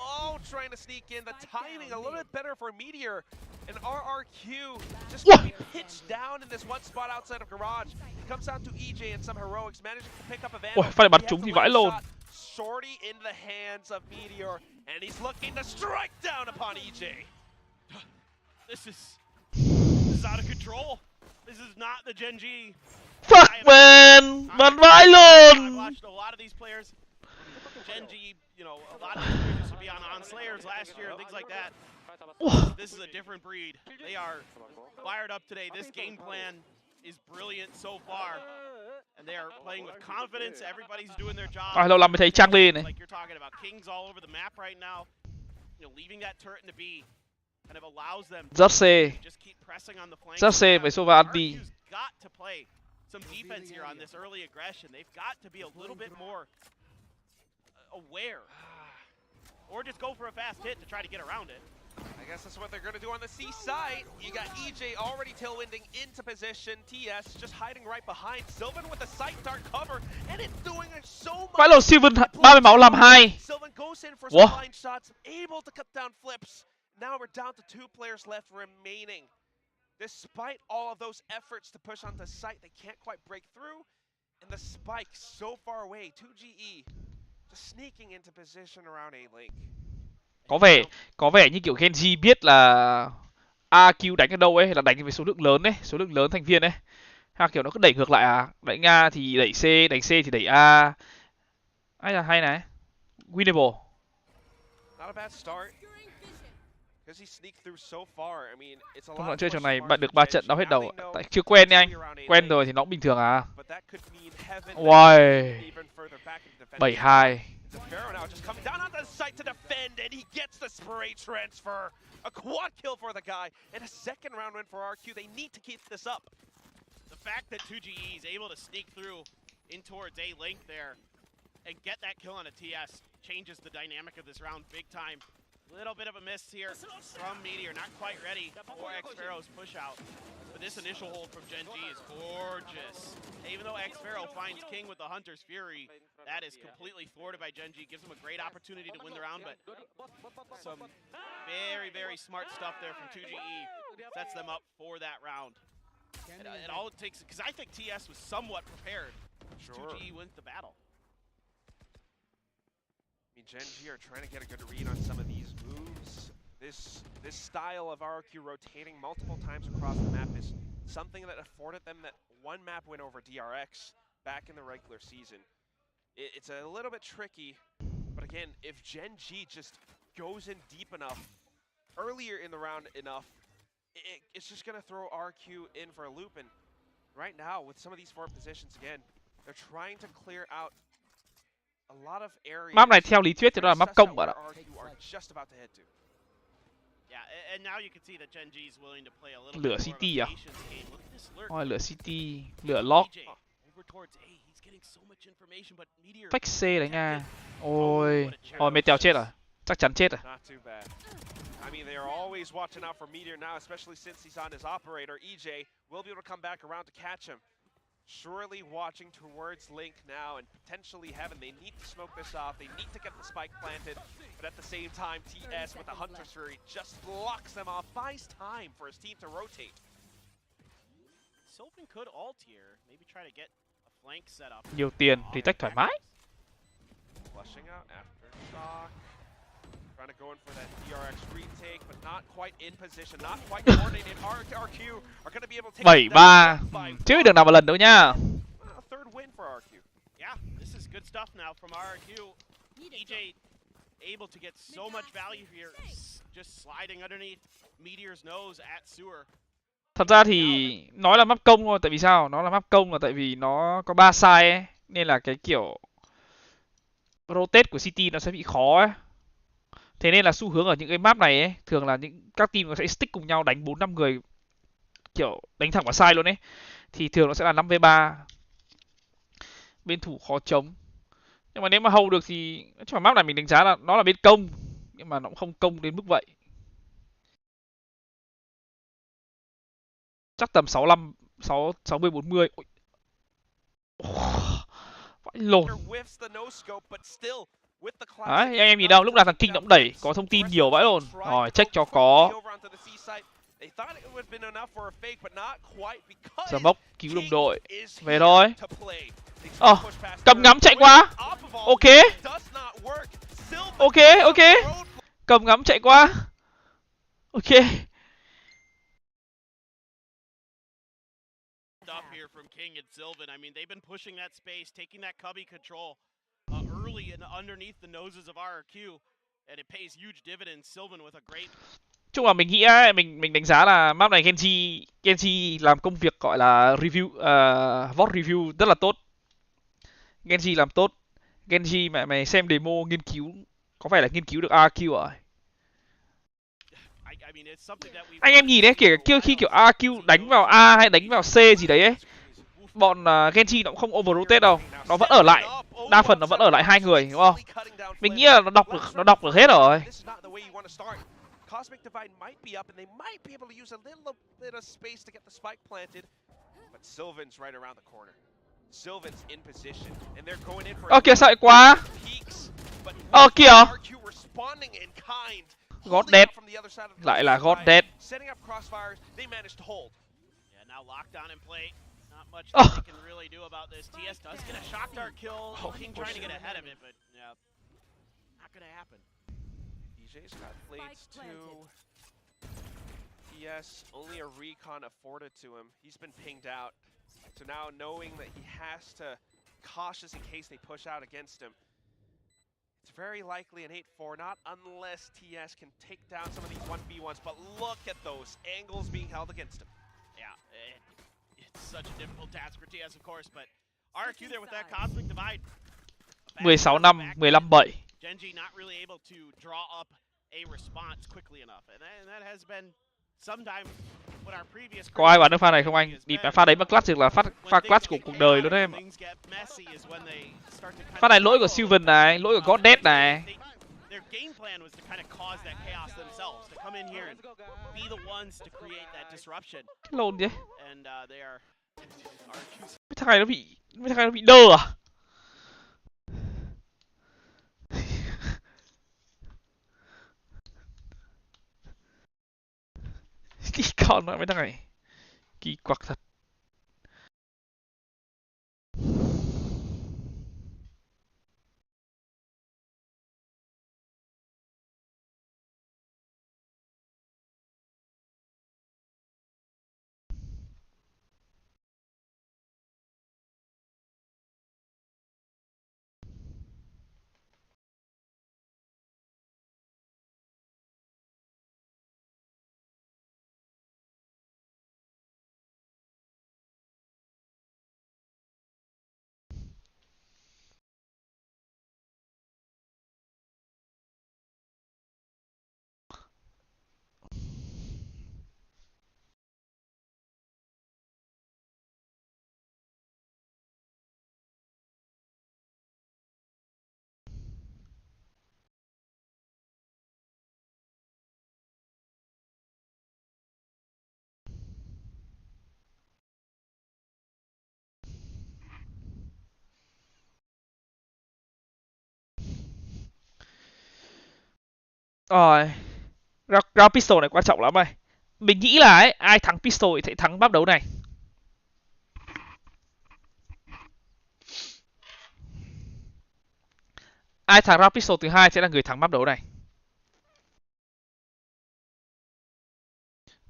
Speaker 3: trying to sneak in. The timing a little bit better for Meteor. And RRQ just gonna be pitched down in this one spot outside of Garage. It comes down to EJ and some heroics managing to pick up a Vandal.
Speaker 1: Ôi, phải bắn trúng thì vãi lồn.
Speaker 3: Shorty in the hands of Meteor, and he's looking to strike down upon EJ.
Speaker 2: This is out of control. This is not the Gen.G.
Speaker 1: Fuck man, bắn vãi luôn.
Speaker 2: I watched a lot of these players. Gen.G, you know, a lot of these players used to be on Slayers last year and things like that. This is a different breed. They are fired up today. This game plan is brilliant so far. And they are playing with confidence. Everybody's doing their job.
Speaker 1: Lâu lắm mới thấy Charlie này.
Speaker 2: Like you're talking about, King's all over the map right now. You know, leaving that turret into B. kind of allows them
Speaker 1: ZOWIE,
Speaker 2: to just keep pressing on the flanks.
Speaker 1: ZOWIE với Sova anti.
Speaker 2: RQ's got to play some defense here on this early aggression. They've got to be a little bit more aware, or just go for a fast hit to try to get around it.
Speaker 3: I guess that's what they're going to do on the C side. You got EJ already tailwinding into position. TS just hiding right behind. Sylvan with the sight dart cover, and it's doing so much.
Speaker 1: Vãi lồn Sylvan 30 máu làm 2.
Speaker 3: Sylvan goes in for
Speaker 1: Ủa?
Speaker 3: some line shots, able to cut down flips. Now we're down to 2 players left remaining. Despite all of those efforts to push onto site, they can't quite break through. And the spike so far away, 2GE just sneaking into position around A-Link.
Speaker 1: Có vẻ như kiểu Genji biết là AQ đánh ở đâu ấy, là đánh với số lượng lớn đấy, số lượng lớn thành viên đấy. Ha, kiểu nó cứ đẩy ngược lại à, đánh A thì đẩy C, đánh C thì đẩy A. Ai là hay này. Winnable.
Speaker 3: Not a bad start. Because he sneaked through so far. I mean, it's a
Speaker 1: Trong
Speaker 3: lot
Speaker 1: đoạn chơi
Speaker 3: more
Speaker 1: trò này
Speaker 3: smart
Speaker 1: bạn được
Speaker 3: from
Speaker 1: 3
Speaker 3: Genji.
Speaker 1: trận đau hết
Speaker 3: Now
Speaker 1: đầu.
Speaker 3: they know
Speaker 1: Tại chưa quen nha anh.
Speaker 3: around
Speaker 1: Quen
Speaker 3: A-Link,
Speaker 1: rồi thì nó cũng bình thường à.
Speaker 3: but that could mean heaven
Speaker 1: Uầy.
Speaker 3: even further back into defense.
Speaker 1: 7-2.
Speaker 3: Zafiro now just coming down onto the site to defend, and he gets the spray transfer. A quad kill for the guy, and a second round win for RQ. They need to keep this up.
Speaker 2: The fact that 2GE is able to sneak through in towards A-Link there and get that kill on a TS changes the dynamic of this round big time. Little bit of a miss here from Meteor, not quite ready for X-Pharaoh's push out. But this initial hold from Gen G is gorgeous. Even though X-Pharaoh finds King with the Hunter's Fury, that is completely thwarted by Gen G. Gives him a great opportunity to win the round, but some very, very smart stuff there from 2GE sets them up for that round. And all it takes, because I think TS was somewhat prepared.
Speaker 3: Sure.
Speaker 2: 2GE wins the battle.
Speaker 3: I mean, Gen G are trying to get a good read on some of these moves. This style of RQ rotating multiple times across the map is something that afforded them that one map win over DRX back in the regular season. It's a little bit tricky, but again, if Gen G just goes in deep enough, earlier in the round enough, it's just going to throw RQ in for a loop. And right now, with some of these forward positions again, they're trying to clear out a lot of areas.
Speaker 1: Map này theo lý thuyết thì nó là map công bạn ạ.
Speaker 3: RQ are just about to head to.
Speaker 2: Yeah, and now you can see that Gen G is willing to play a little
Speaker 1: Lửa
Speaker 2: bit more of
Speaker 1: City
Speaker 2: a
Speaker 1: à?
Speaker 2: patience game. Look at this lurk.
Speaker 1: Ôi, lửa City, lửa Lock.
Speaker 2: EJ over towards A. He's getting so much information, but Meteor
Speaker 1: Fake C đấy nha. Ôi, Meteor chết rồi. Chắc chắn chết rồi.
Speaker 3: Not too bad. I mean, they are always watching out for Meteor now, especially since he's on his operator. EJ will be able to come back around to catch him. Surely watching towards Link now and potentially Heaven. They need to smoke this off. They need to get the spike planted. But at the same time, TS with the Hunter's Fury just blocks them off. Buys time for his team to rotate.
Speaker 2: Sylvan could ult here. Maybe try to get a flank set up.
Speaker 1: Nhiều tiền thì tách thoải mái.
Speaker 3: Flushing out aftershock. Trying to go in for that DRX retake, but not quite in position, not quite coordinated. RQ are going to be able to take
Speaker 1: 7-3. Chứ được nào một lần đâu nha.
Speaker 3: Third win for RQ.
Speaker 2: Yeah, this is good stuff now from RQ. EJ able to get so much value here, just sliding underneath Meteor's nose at Sewer.
Speaker 1: Thật ra thì nói là map công thôi, tại vì sao? Nó là map công là tại vì nó có 3 side ấy, nên là cái kiểu rotate của City nó sẽ bị khó ấy. Thế nên là xu hướng ở những cái map này ấy, thường là các team nó sẽ stick cùng nhau đánh 4-5 người, kiểu đánh thẳng vào side luôn ấy. Thì thường nó sẽ là 5v3. Bên thủ khó chống. Nhưng mà nếu mà hold được thì nói chung là map này mình đánh giá là nó là bên công, nhưng mà nó cũng không công đến mức vậy. Chắc tầm 65 60 40. Ôi. Vãi lồn. Đấy, anh em nhìn đâu, lúc nào thằng King nó cũng đẩy, có thông tin nhiều vãi lồn. Rồi, check cho có. Giờ mốc cứu đồng đội. Về thôi. Cầm ngắm chạy qua. Ok. Ok, ok. Cầm ngắm chạy qua. Ok.
Speaker 2: Stuff here from King and Sylvan. I mean, they've been pushing that space, taking that cubby control early and underneath the noses of RQ, and it pays huge dividends. Sylvan with a great.
Speaker 1: Chung là mình nghĩ mình đánh giá là map này Genji làm công việc gọi là review, VOD review rất là tốt. Genji làm tốt. Genji mày xem demo nghiên cứu, có phải là nghiên cứu được RQ rồi.
Speaker 2: I
Speaker 1: Anh em nhìn đấy, kể khi kiểu AQ đánh vào A hay đánh vào C gì đấy ấy, bọn Genji nó cũng không over rotate đâu, nó vẫn ở lại, đa phần nó vẫn ở lại hai người, đúng không? Mình nghĩ là nó đọc được hết rồi.
Speaker 3: Cosmic Divide might be up, and they might be able to use a little bit of space to get the spike planted. But Sylvan's right around the corner. Sylvan's in position, and they're going in for
Speaker 1: Kìa sợ quá. Kìa.
Speaker 3: Responding in kind.
Speaker 1: God dead. Lại là God dead.
Speaker 3: Setting up crossfires, they managed to hold.
Speaker 2: Yeah, now lockdown in play. Not much they can really do about this. TS does get a shock dart kill. King trying to get ahead of it, but yeah, not gonna happen.
Speaker 3: DJ's got blades too. TS, only a recon afforded to him. He's been pinged out. So now knowing that he has to cautious in case they push out against him. It's very likely an 8-4, not unless TS can take down some of these 1v1s, but look at those angles being held against him.
Speaker 2: Yeah, it's such a difficult task for TS, of course, but RQ there with that Cosmic Divide.
Speaker 1: 16-5, 15-7.
Speaker 2: Genji not really able to draw up a response quickly enough, and that has been sometimes what our previous.
Speaker 1: Có ai bán được pha này không anh? Đi pha đấy mà clutch được là pha clutch của cuộc đời luôn đấy em. Pha này lỗi của Sylvan này, lỗi của God Dead này.
Speaker 2: Their game plan was to kind of cause that chaos themselves, to come in here and be the ones to create that disruption.
Speaker 1: Cái lồn chứ.
Speaker 2: And they are.
Speaker 1: Mấy thằng này nó bị đơ à? Cái con nói mấy thằng này kỳ quặc thật. Rồi, round pistol này quan trọng lắm này. Mình nghĩ là ấy, ai thắng pistol thì sẽ thắng bắp đấu này. Ai thắng round pistol thứ hai sẽ là người thắng bắp đấu này.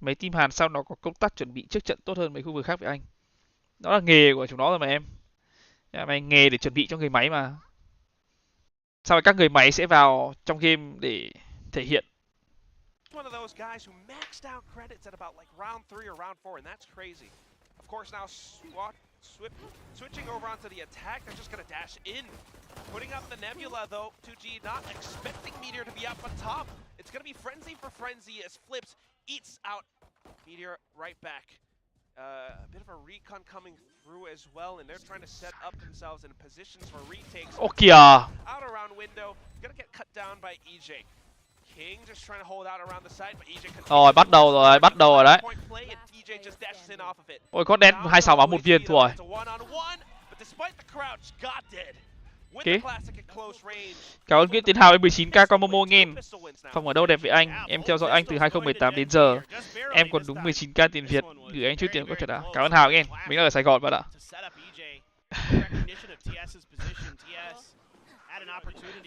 Speaker 1: Mấy team Hàn sao nó có công tác chuẩn bị trước trận tốt hơn mấy khu vực khác vậy anh? Đó là nghề của chúng nó rồi mà em. Mày nghề để chuẩn bị cho người máy mà. Sau rồi các người máy sẽ vào trong game để thể hiện.
Speaker 3: One of those guys who maxed out credits at about like round 3 or round 4, and that's crazy. Of course, now switching over onto the attack, they're just going to dash in. Putting up the Nebula, though, 2G not expecting Meteor to be up on top. It's going to be Frenzy for Frenzy as Flips eats out Meteor right back. A bit of a recon coming through as well, and they're trying to set up themselves in positions for retakes. Out around window, gonna get cut down by EJ. King just trying to hold out around the side, but EJ
Speaker 1: rồi, bắt đầu rồi đấy.
Speaker 3: EJ just dashes in off of it.
Speaker 1: Ôi, có đen 26 báo 1 viên thua rồi. Okay. Cảm ơn Nguyễn Tiến Hào với 19k con Momo nghe. Phòng ở đâu đẹp vậy anh? Em theo dõi anh từ 2018 đến giờ. Em còn đúng 19k tiền Việt. Gửi anh chút tiền có chuyện đã. Cảm ơn Hào nghe. Mình ở Sài Gòn bạn ạ.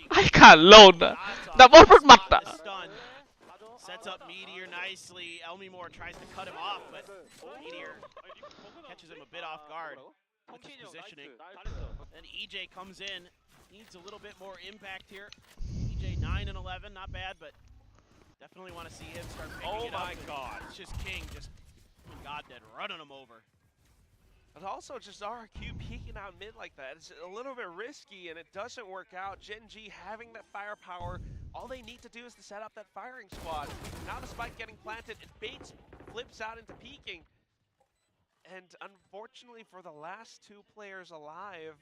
Speaker 1: Ai cả lồn ạ. Đã bót mất mặt ạ.
Speaker 2: Sets up Meteor nicely. Elmimore tries to cut him off, but Meteor catches him a bit off guard with his positioning. Then EJ comes in. Needs a little bit more impact here. EJ 9 and 11, not bad, but definitely want to see him start picking it up. Oh my god. It's just King just God dead running him over.
Speaker 3: But also just RQ peeking out mid like that. It's a little bit risky and it doesn't work out. Genji having that firepower all they need to do is to set up that firing squad. Now the spike getting planted, it baits, flips out into peeking. And unfortunately for the last two players alive,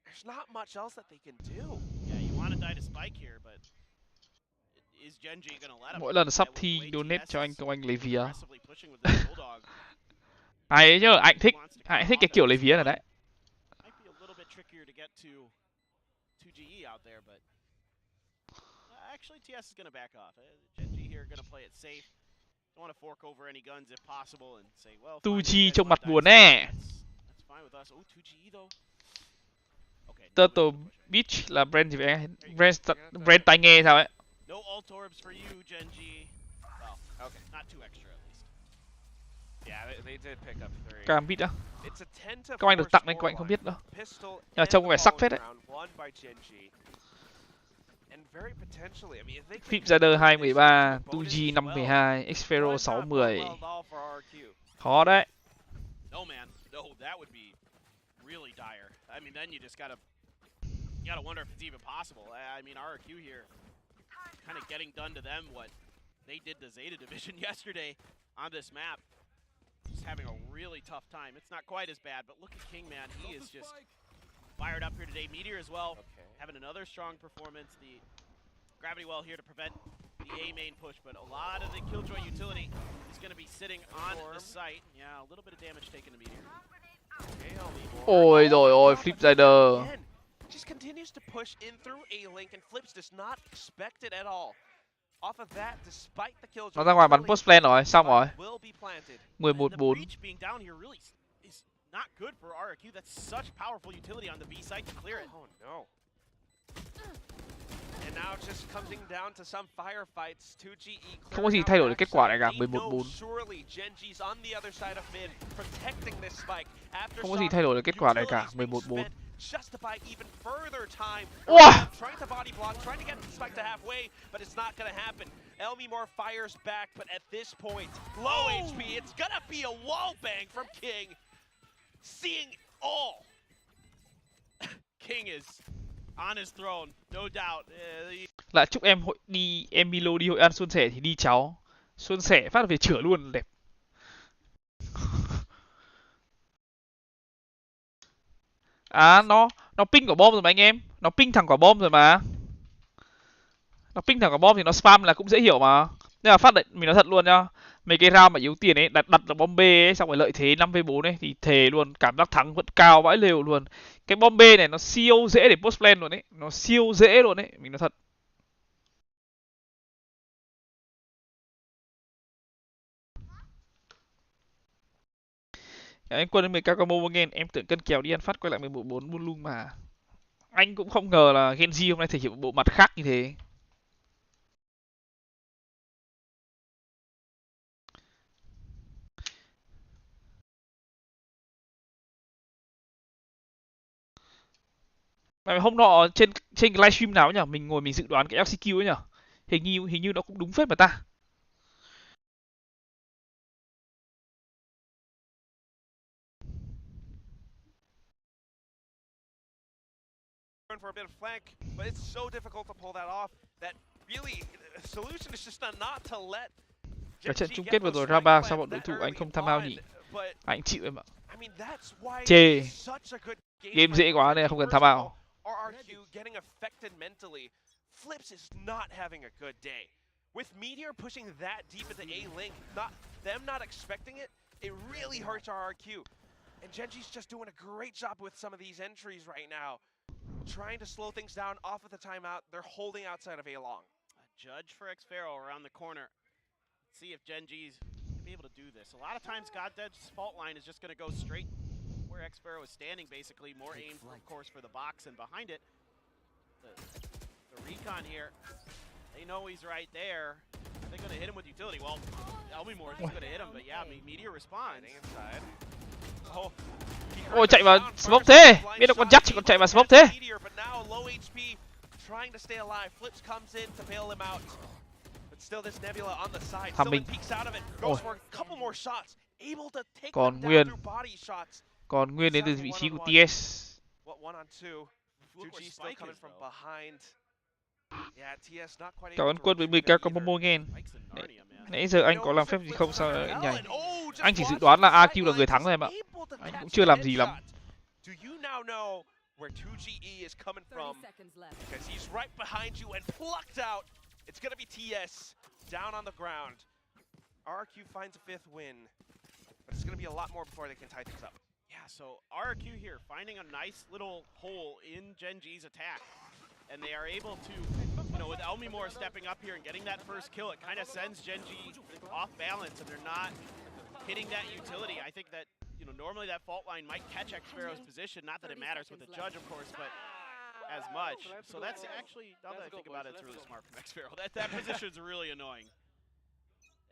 Speaker 3: there's not much else that they can do.
Speaker 2: Yeah, you want to die to spike here, but is Genji gonna let him?
Speaker 1: Mỗi lần sắp thi donate cho anh Công Anh lấy vía.
Speaker 2: Aggressively pushing with this bulldog.
Speaker 1: Hay ấy chứ, anh thích cái kiểu lấy vía này đấy.
Speaker 2: Might be a little bit trickier to get to 2GE out there, but actually TS is gonna back off. Genji here gonna play it safe. Don't want to fork over any guns if possible and say, well,
Speaker 1: 2G trông mặt buồn nè.
Speaker 2: That's fine with us. Oh, 2GE though. Okay.
Speaker 1: Turtle Beach là brand gì vậy? Brand tai nghe sao ấy?
Speaker 2: No ult orbs for you, Genji. Well, okay, not too extra at least.
Speaker 3: Yeah, they did pick up 3.
Speaker 1: Cam beat á.
Speaker 3: It's a 10 to
Speaker 1: Các anh được tặng nên các anh không biết đâu. Nhưng mà trông có vẻ sắc phết đấy. Flip Rider 213, 2G 512, Xfero 610. Khó đấy.
Speaker 2: No man, no, that would be really dire. I mean, then you just gotta wonder if it's even possible. I mean, RRQ here, kind of getting done to them what they did to Zeta Division yesterday on this map. Just having a really tough time. It's not quite as bad, but look at King, man. He is just fired up here today. Meteor as well, having another strong performance. The Gravity Well here to prevent the A main push, but a lot of the Killjoy utility is going to be sitting on the site. Yeah, a little bit of damage taken to Meteor.
Speaker 1: Ôi rồi ôi, Flip Rider.
Speaker 3: Just continues to push in through A-Link and Flips does not expect it at all. Off of that, despite the Killjoy,
Speaker 1: Nó ra ngoài bắn post plan rồi, xong rồi.
Speaker 2: 11-4. Being down here really is not good for RRQ. That's such powerful utility on the B side to clear it.
Speaker 3: Oh no. And now just coming down to some firefights. 2GE
Speaker 1: Không có gì thay đổi được kết quả này cả, 11-4. Không có gì thay đổi được kết quả này cả, 11-4.
Speaker 3: Justify even further time.
Speaker 1: Wow.
Speaker 3: Trying to body block, trying to get the spike to halfway, but it's not going to happen. Elmimore fires back, but at this point, low HP. It's going to be a wall bang from King. Seeing all.
Speaker 2: King is on his throne, no doubt.
Speaker 1: Lại chúc em em Milo đi Hội An suôn sẻ thì đi cháu. Suôn sẻ phát về chửa luôn, đẹp. À, nó ping quả bom rồi mà anh em. Nó ping thẳng quả bom rồi mà. Nó ping thẳng quả bom thì nó spam là cũng dễ hiểu mà. Nhưng mà phát lệnh mình nói thật luôn nhá. Mấy cái round mà yếu tiền ấy, đặt được bom B ấy, xong rồi lợi thế 5v4 ấy thì thề luôn, cảm giác thắng vẫn cao vãi lều luôn. Cái bom B này nó siêu dễ để post plan luôn ấy, nó siêu dễ luôn ấy, mình nói thật. Anh Quân 10k combo nghe, em tưởng cân kèo đi ăn phát quay lại 11-4 buôn lung mà. Anh cũng không ngờ là Genji hôm nay thể hiện một bộ mặt khác như thế. Mà hôm nọ trên cái livestream nào nhỉ? Mình ngồi mình dự đoán cái LCQ ấy nhỉ? Hình như nó cũng đúng phết mà ta.
Speaker 3: For a bit of flank, but it's so difficult to pull that off that really the solution is just not to let.
Speaker 1: Cái trận chung kết vừa rồi ra 3 sao bọn đối thủ anh không tham ao nhỉ? Anh chịu em ạ. Chê. Game dễ quá nên không cần tham ao.
Speaker 3: RRQ getting affected mentally. Flips is not having a good day. With Meteor pushing that deep into A-Link, not expecting it, it really hurts RRQ. And Genji's just doing a great job with some of these entries right now. Trying to slow things down off of the timeout. They're holding outside of A-Long.
Speaker 2: A judge for Xfero around the corner. Let's see if Genji's going to be able to do this. A lot of times GodDed's fault line is just going to go straight where Xfero is standing, basically. More aim, of course, for the box and behind it. The recon here, they know he's right there. Are they going to hit him with utility? Well, Elmimore is going to hit him, but yeah, Meteor responds.
Speaker 3: Inside.
Speaker 1: Ôi chạy vào smoke thế, biết đâu con dắt chỉ còn chạy vào smoke thế. Thằng mình. Còn nguyên đến từ vị trí của TS.
Speaker 3: Yeah, TS not quite
Speaker 1: Cảm
Speaker 3: able
Speaker 1: ơn
Speaker 3: to
Speaker 1: quân với
Speaker 3: retrieve
Speaker 1: 10k
Speaker 3: them
Speaker 1: có
Speaker 3: either.
Speaker 1: MoMo nghen.
Speaker 2: Mike's in Narnia, man.
Speaker 1: Nãy giờ anh có làm phép gì không sao lại nhảy? Anh chỉ dự đoán là AQ là người thắng thôi em ạ. Anh cũng chưa làm gì lắm.
Speaker 3: Do you now know where 2GE is coming from? Because he's right behind you and plucked out. It's gonna be TS down on the ground. RRQ finds a 5th win, but it's gonna be a lot more before they can tie things up.
Speaker 2: Yeah, so RRQ here finding a nice little hole in Gen G's attack. And they are able to, you know, with Elmimore stepping up here and getting that first kill, it kind of sends Gen G off balance and they're not hitting that utility. I think that, you know, normally that fault line might catch Xfero's position. Not that it matters with the judge, of course, but as much. So that's actually, now that I think about it, it's really smart from Xfero. That position's really annoying.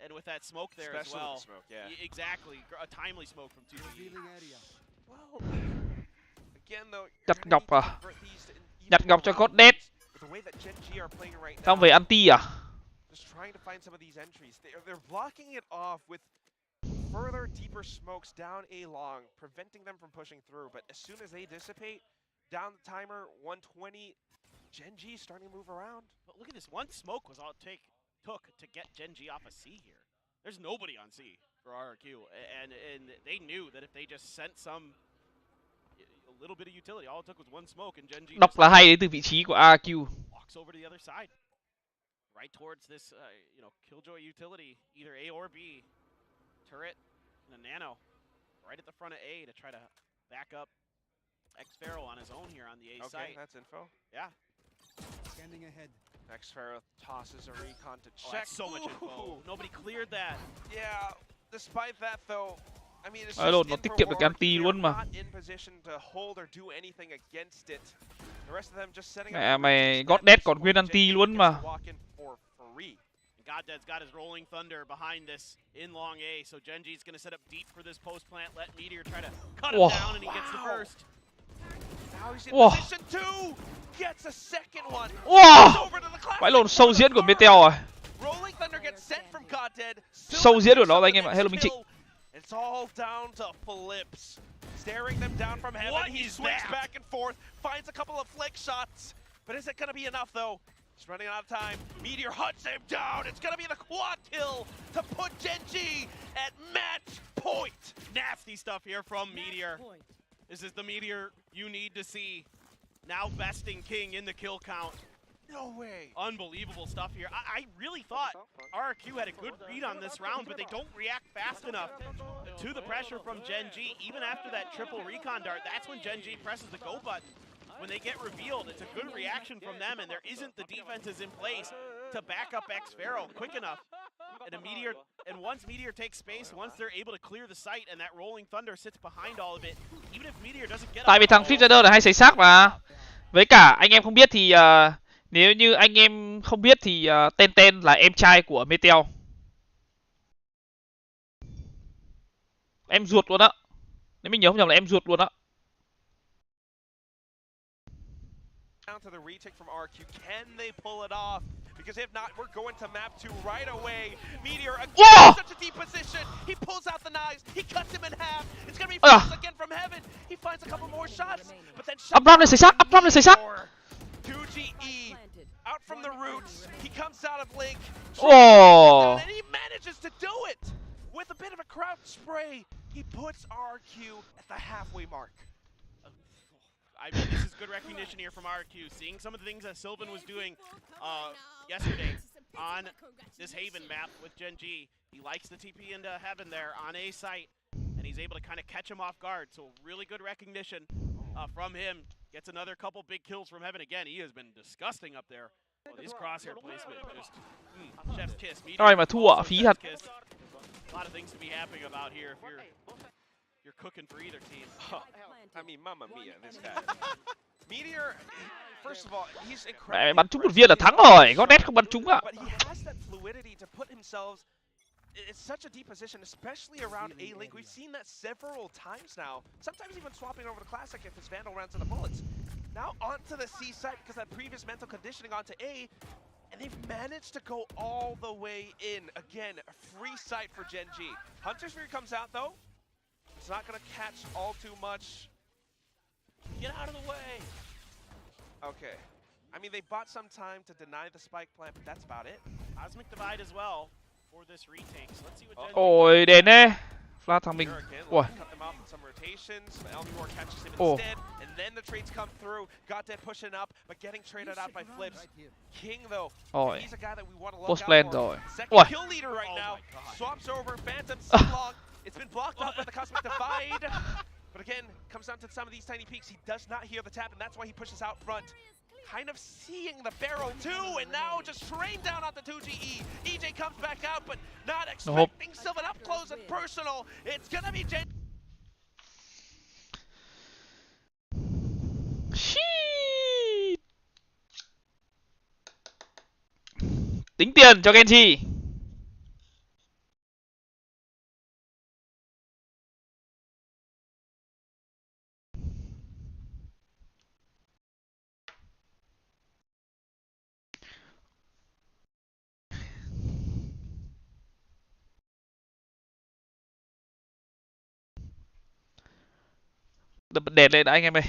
Speaker 2: And with that smoke there
Speaker 3: Especially
Speaker 2: as well.
Speaker 3: with the smoke, yeah.
Speaker 2: Exactly, a timely smoke from 2G.
Speaker 3: Well, again though,
Speaker 1: Chặt
Speaker 3: you're
Speaker 1: ngọc
Speaker 3: gonna
Speaker 1: à?
Speaker 3: need to convert these to an
Speaker 1: Nhặt
Speaker 3: even
Speaker 1: ngọc
Speaker 3: more
Speaker 1: cho God
Speaker 3: outcomes.
Speaker 1: Dead.
Speaker 3: With the way that Gen G are playing right
Speaker 1: Xong
Speaker 3: now,
Speaker 1: về anti à?
Speaker 3: just trying to find some of these entries. They're blocking it off with further deeper smokes down A long, preventing them from pushing through. But as soon as they dissipate, down the timer, 120, Gen G starting to move around.
Speaker 2: But look at this, one smoke was all it took to get Gen G off of C here. There's nobody on C for RRQ, and they knew that if they just sent a little bit of utility, all it took was one smoke, and Gen G
Speaker 1: Đọc
Speaker 2: just
Speaker 1: là hay đến từ vị trí của AQ.
Speaker 2: walks over to the other side, right towards this, you know, Killjoy utility, either A or B, turret and a nano, right at the front of A to try to back up Xfero on his own here on the A
Speaker 3: Okay,
Speaker 2: site.
Speaker 3: that's info.
Speaker 2: Yeah.
Speaker 6: Scanning ahead.
Speaker 3: Xfero tosses a recon to
Speaker 2: Oh,
Speaker 3: check.
Speaker 2: that's so much info. Nobody cleared that.
Speaker 3: Yeah, despite that though, I mean, it's
Speaker 1: Alo,
Speaker 3: just
Speaker 1: nó
Speaker 3: in
Speaker 1: tiết
Speaker 3: for
Speaker 1: kiệm được
Speaker 3: war.
Speaker 1: anti
Speaker 3: They're
Speaker 1: luôn mà.
Speaker 3: not in position to hold or do anything against it. The rest of them just setting
Speaker 1: Mẹ
Speaker 3: up
Speaker 1: mày God Dead còn nguyên anti luôn mà.
Speaker 3: walk in for free.
Speaker 2: Goddead's got his Rolling Thunder behind this in long A, so Genji's going to set up deep for this post plant, let Meteor try to cut him
Speaker 1: Wow.
Speaker 2: down, and he gets the first.
Speaker 3: Now he's in
Speaker 1: Wow.
Speaker 3: position 2, gets a second one.
Speaker 1: Wow.
Speaker 3: Goes over to the classic
Speaker 1: Vãi lồn, sâu
Speaker 3: for the
Speaker 1: diễn của
Speaker 3: third.
Speaker 1: Meteor rồi.
Speaker 3: Rolling Thunder gets sent from Goddead.
Speaker 1: Sâu diễn của nó đây anh em ạ. Hello Minh Trịnh.
Speaker 3: It's all down to Flips. Staring them down from heaven.
Speaker 2: What
Speaker 3: He
Speaker 2: is
Speaker 3: swings
Speaker 2: that?
Speaker 3: back and forth, finds a couple of flick shots. But is it going to be enough, though? He's running out of time. Meteor hunts him down. It's going to be the quad kill to put Genji at match point.
Speaker 2: Nasty stuff here from Meteor. This is the Meteor you need to see. Now besting King in the kill count.
Speaker 3: No way.
Speaker 2: Unbelievable stuff here. I really thought RRQ had a good read on this round, but they don't react fast enough to the pressure from Gen G. Even after that triple recon dart, that's when Gen G presses the go button. When they get revealed, it's a good reaction from them, and there isn't the defenses in place to back up Xfero quick enough. And once Meteor takes space, once they're able to clear the site, and that Rolling Thunder sits behind all of it, even if Meteor doesn't get
Speaker 1: Tại vì thằng Flip Rider là hay xảy xác mà. Với cả anh em không biết thì nếu như anh em không biết thì Ten Ten là em trai của Meteor. Em ruột luôn á. Nếu mình nhớ không nhầm là em ruột luôn á.
Speaker 3: Down to the retake from RQ. Can they pull it off? Because if not, we're going to map 2 right away. Meteor again in such a deep position. He pulls out the knives. He cuts him in half. It's going to be Flips again from heaven. He finds a couple more shots. But then
Speaker 1: Up round lên xảy xác, up round lên xảy xác.
Speaker 3: 2GE out from the roots. He comes out of Link.
Speaker 1: Oh.
Speaker 3: And he manages to do it. With a bit of a crouch spray, he puts RQ at the halfway mark.
Speaker 2: I mean, this is good recognition here from RQ. Seeing some of the things that Sylvan was doing yesterday on this Haven map with Gen G. He likes the TP into Heaven there on A site, and he's able to kind of catch him off guard. So really good recognition from him. Gets another couple big kills from Heaven. Again, he has been disgusting up there. Oh, his crosshair placement just chef's kiss.
Speaker 1: Rồi mà thua phí thật.
Speaker 2: A lot of things to be happy about here if you're cooking for either team.
Speaker 3: I mean, mamma mia, this guy. Meteor, first of all, he's incredible.
Speaker 1: Mẹ bắn trúng một viên là thắng rồi. God Dead không bắn trúng ạ.
Speaker 3: But he has that fluidity to put himself in such a deep position, especially around A link. We've seen that several times now. Sometimes even swapping over the classic if his Vandal runs into bullets. Now onto the C side because that previous mental conditioning onto A. And they've managed to go all the way in. Again, a free sight for Gen G. Hunter's Fury comes out though. It's not going to catch all too much. Get out of the way. Okay. I mean, they bought some time to deny the spike plant, but that's about it.
Speaker 2: Cosmic Divide as well for this retake. So let's see what Gen
Speaker 1: Ôi đến đấy. Flash thằng mình.
Speaker 3: Hurricane
Speaker 1: Ui.
Speaker 3: cut them off in some rotations. Elmore catches him
Speaker 1: Oh.
Speaker 3: instead, and then the trades come through. Got that pushing up, but getting traded out by flips.
Speaker 6: Right here.
Speaker 3: King though,
Speaker 1: Rồi.
Speaker 3: he's a guy that we want to look
Speaker 1: Post
Speaker 3: out
Speaker 1: plan
Speaker 3: for.
Speaker 1: rồi.
Speaker 3: Second
Speaker 1: Ui.
Speaker 3: kill leader right
Speaker 2: Oh
Speaker 3: now.
Speaker 2: my God.
Speaker 3: Swaps over, Phantom long. It's been blocked off by the Cosmic Divide. But again, comes down to some of these tiny peaks. He does not hear the tap, and that's why he pushes out front. Kind of seeing the barrel too, and now just trained down onto 2GE. EJ comes back out, but not expecting Sylvan up close and personal. It's gonna be Gen.
Speaker 1: Shit. Tính tiền cho Genji. Bật đèn lên đã anh em ơi.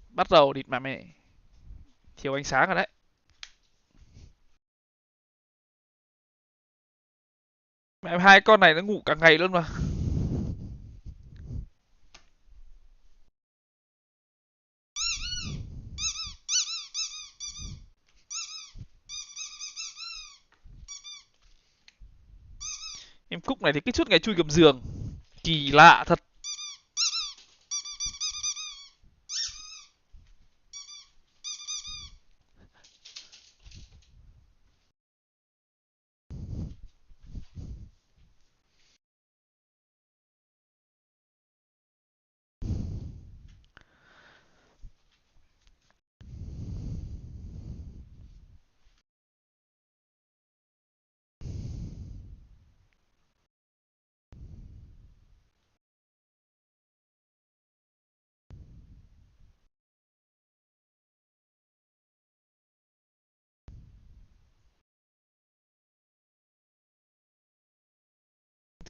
Speaker 1: Bắt đầu địt mà mày. Thiếu ánh sáng rồi đấy. Mẹ hai con này nó ngủ cả ngày luôn mà. Em Cúc này thì cứ suốt ngày chui gầm giường. Kỳ lạ thật.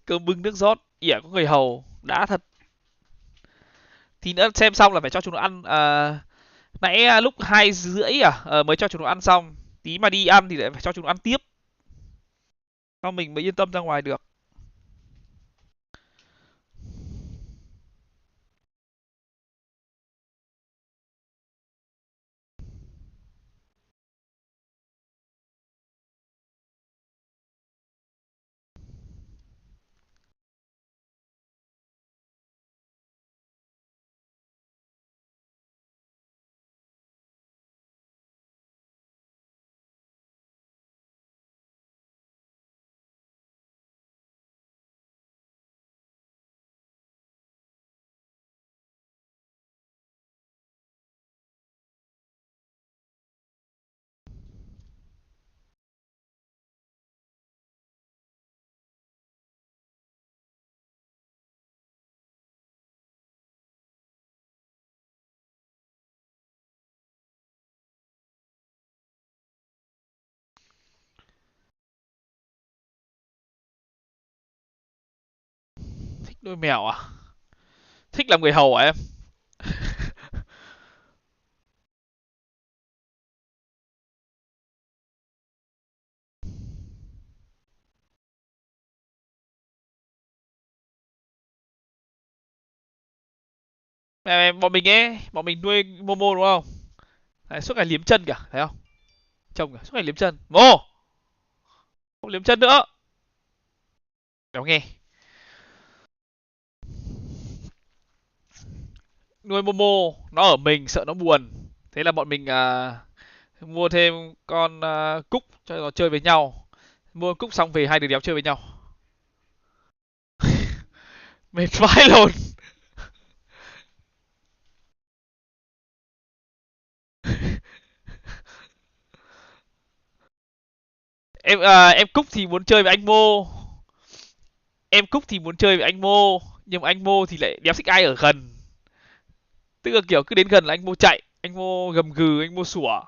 Speaker 1: Cơm bưng nước rót, ỉa có người hầu, đã thật. Thì nữa xem xong là phải cho chúng nó ăn. Nãy lúc 2:30 mới cho chúng nó ăn xong. Tí mà đi ăn thì lại phải cho chúng nó ăn tiếp. Xong mình mới yên tâm ra ngoài được. Thích nuôi mèo à? Thích làm người hầu à em? Bọn mình ấy, bọn mình nuôi Momo đúng không? Đấy, suốt ngày liếm chân kìa, thấy không? Trông kìa, suốt ngày liếm chân. Mô! Không liếm chân nữa. Đéo nghe. Nuôi Momo, nó ở mình sợ nó buồn. Thế là bọn mình mua thêm con Cúc cho nó chơi với nhau. Mua Cúc xong về hai đứa đéo chơi với nhau. Mệt vãi lồn. Em Cúc thì muốn chơi với anh Mô. Em Cúc thì muốn chơi với anh Mô, nhưng mà anh Mô thì lại đéo thích ai ở gần. Tức là kiểu cứ đến gần là anh Mô chạy, anh Mô gầm gừ, anh Mô sủa.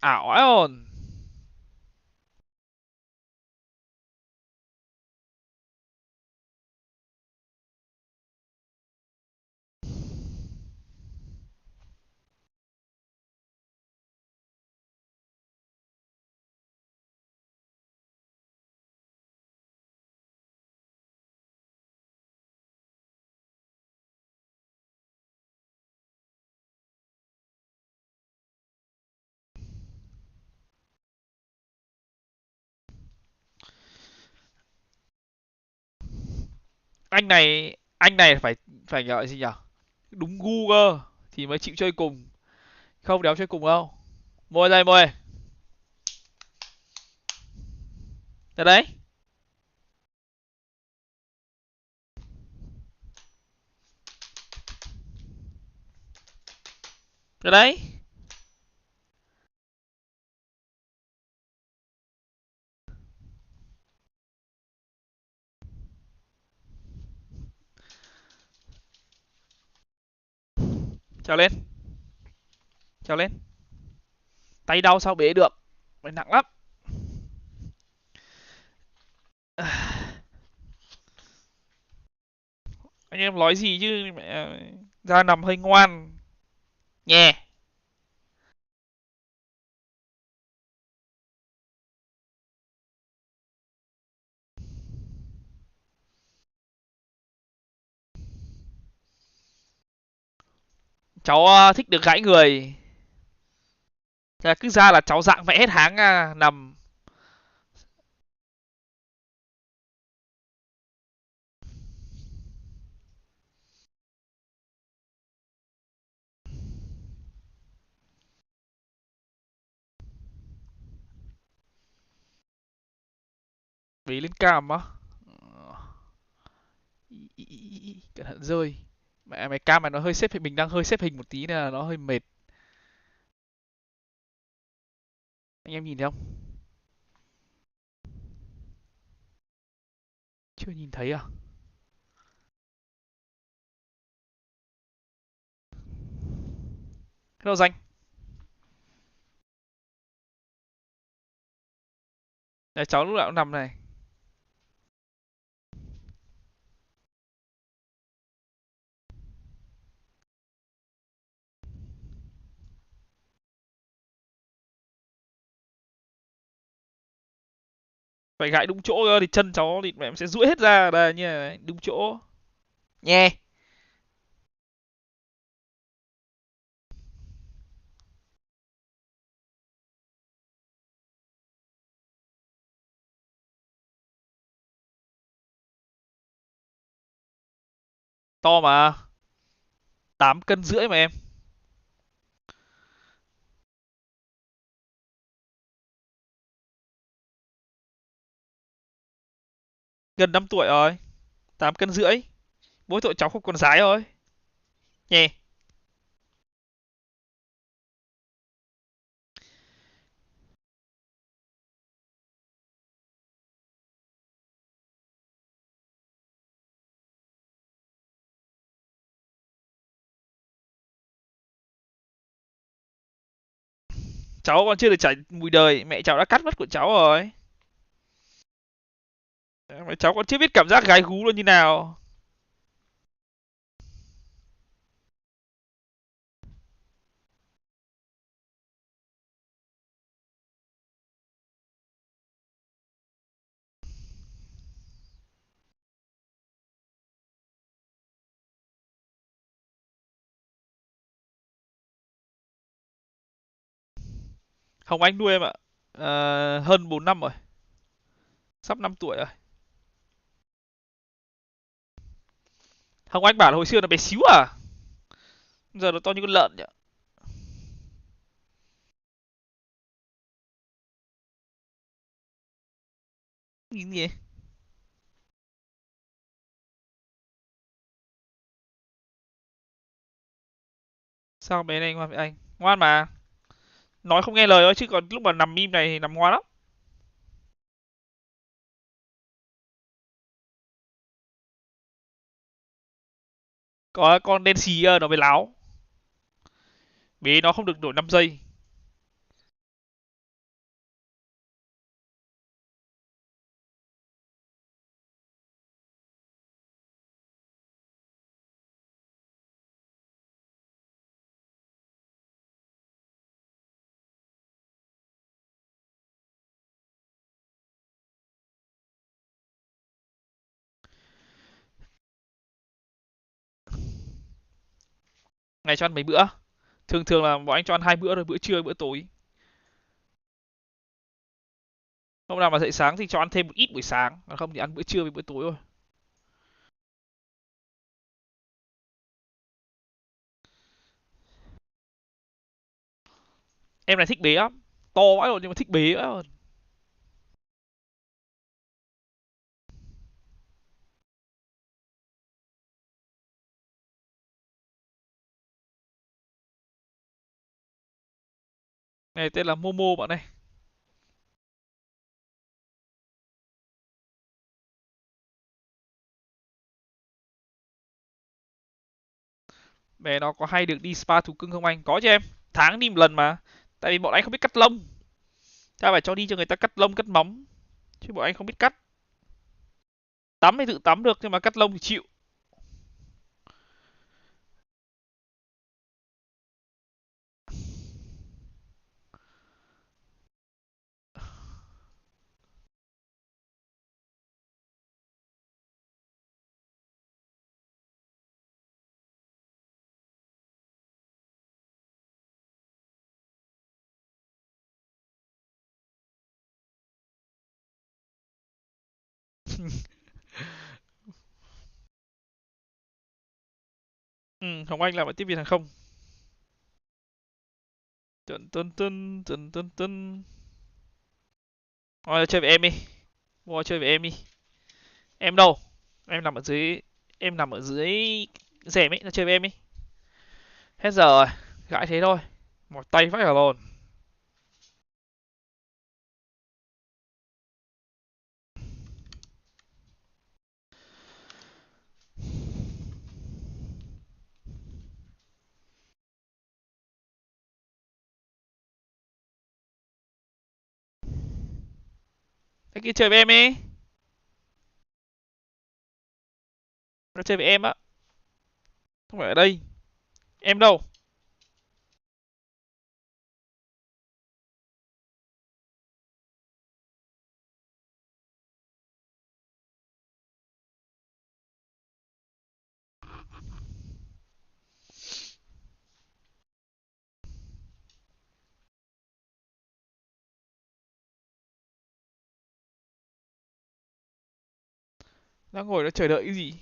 Speaker 1: Ảo ấy hồn. anh này phải gọi gì nhỉ? Đúng gu cơ thì mới chịu chơi cùng, không đéo chơi cùng đâu. Mồi đây mồi. Ra đấy. Ra đấy. Trèo lên. Trèo lên. Tay đau sao bế được. Mày nặng lắm. Anh em nói gì chứ mẹ, ra nằm hơi ngoan nhè. Cháu thích được gãy người. Thế là cứ ra là cháu dạng vẽ hết háng nằm. Bế lên cam á. Cẩn thận rơi. Mẹ mày cam mày nó hơi xếp hình, mình đang hơi xếp hình một tí nên là nó hơi mệt. Anh em nhìn thấy không? Chưa nhìn thấy à? Hello danh. Đấy, cháu lúc nào cũng nằm này. Phải gãy đúng chỗ cơ thì chân cháu thì mẹ sẽ duỗi hết ra đây nha, đúng chỗ. Nhè. To mà. 8,5 cân mà em. Gần 5 tuổi rồi. 8,5 cân. Mỗi tội cháu không còn dái rồi. Nhè. Cháu còn chưa được trải mùi đời, mẹ cháu đã cắt mất của cháu rồi. Mẹ cháu còn chưa biết cảm giác gái gú là như nào. Hồng Anh nuôi em ạ. Hơn 4 năm rồi. Sắp 5 tuổi rồi. Hồng Anh bảo là hồi xưa nó bé xíu à. Giờ nó to như con lợn nhỉ. Nhìn gì? Sao bé này ngoan vậy anh? Ngoan mà. Nói không nghe lời thôi chứ còn lúc mà nằm im này thì nằm ngoan lắm. Có con đen xì nó mới láo. Bé nó không được đổi 5 giây. Ngày cho ăn mấy bữa? Thường thường là bọn anh cho ăn 2 bữa thôi, bữa trưa bữa tối. Hôm nào mà dậy sáng thì cho ăn thêm một ít buổi sáng, còn không thì ăn bữa trưa với bữa tối thôi. Em này thích bế lắm, to vãi rồi nhưng mà thích bế vãi rồi. Này tên là MoMo bạn này. Bé nó có hay được đi spa thú cưng không anh? Có chứ em. Tháng đi một lần mà. Tại vì bọn anh không biết cắt lông. Ta phải cho đi cho người ta cắt lông, cắt móng. Chứ bọn anh không biết cắt. Tắm thì tự tắm được nhưng mà cắt lông thì chịu. Hồng Anh làm ở tiếp viên hàng không. Tần tần tần tần tần tần. Thôi chơi với em đi. Mua chơi với em đi. Em đâu? Em nằm ở dưới. Em nằm ở dưới rèm ấy, nó chơi với em đi. Hết giờ rồi. Gãi thế thôi. Mỏi tay vãi cả lồn. Thế kia chơi với em đi. Nó chơi với em á. Không phải ở đây. Em đâu? Nó ngồi nó chờ đợi cái gì?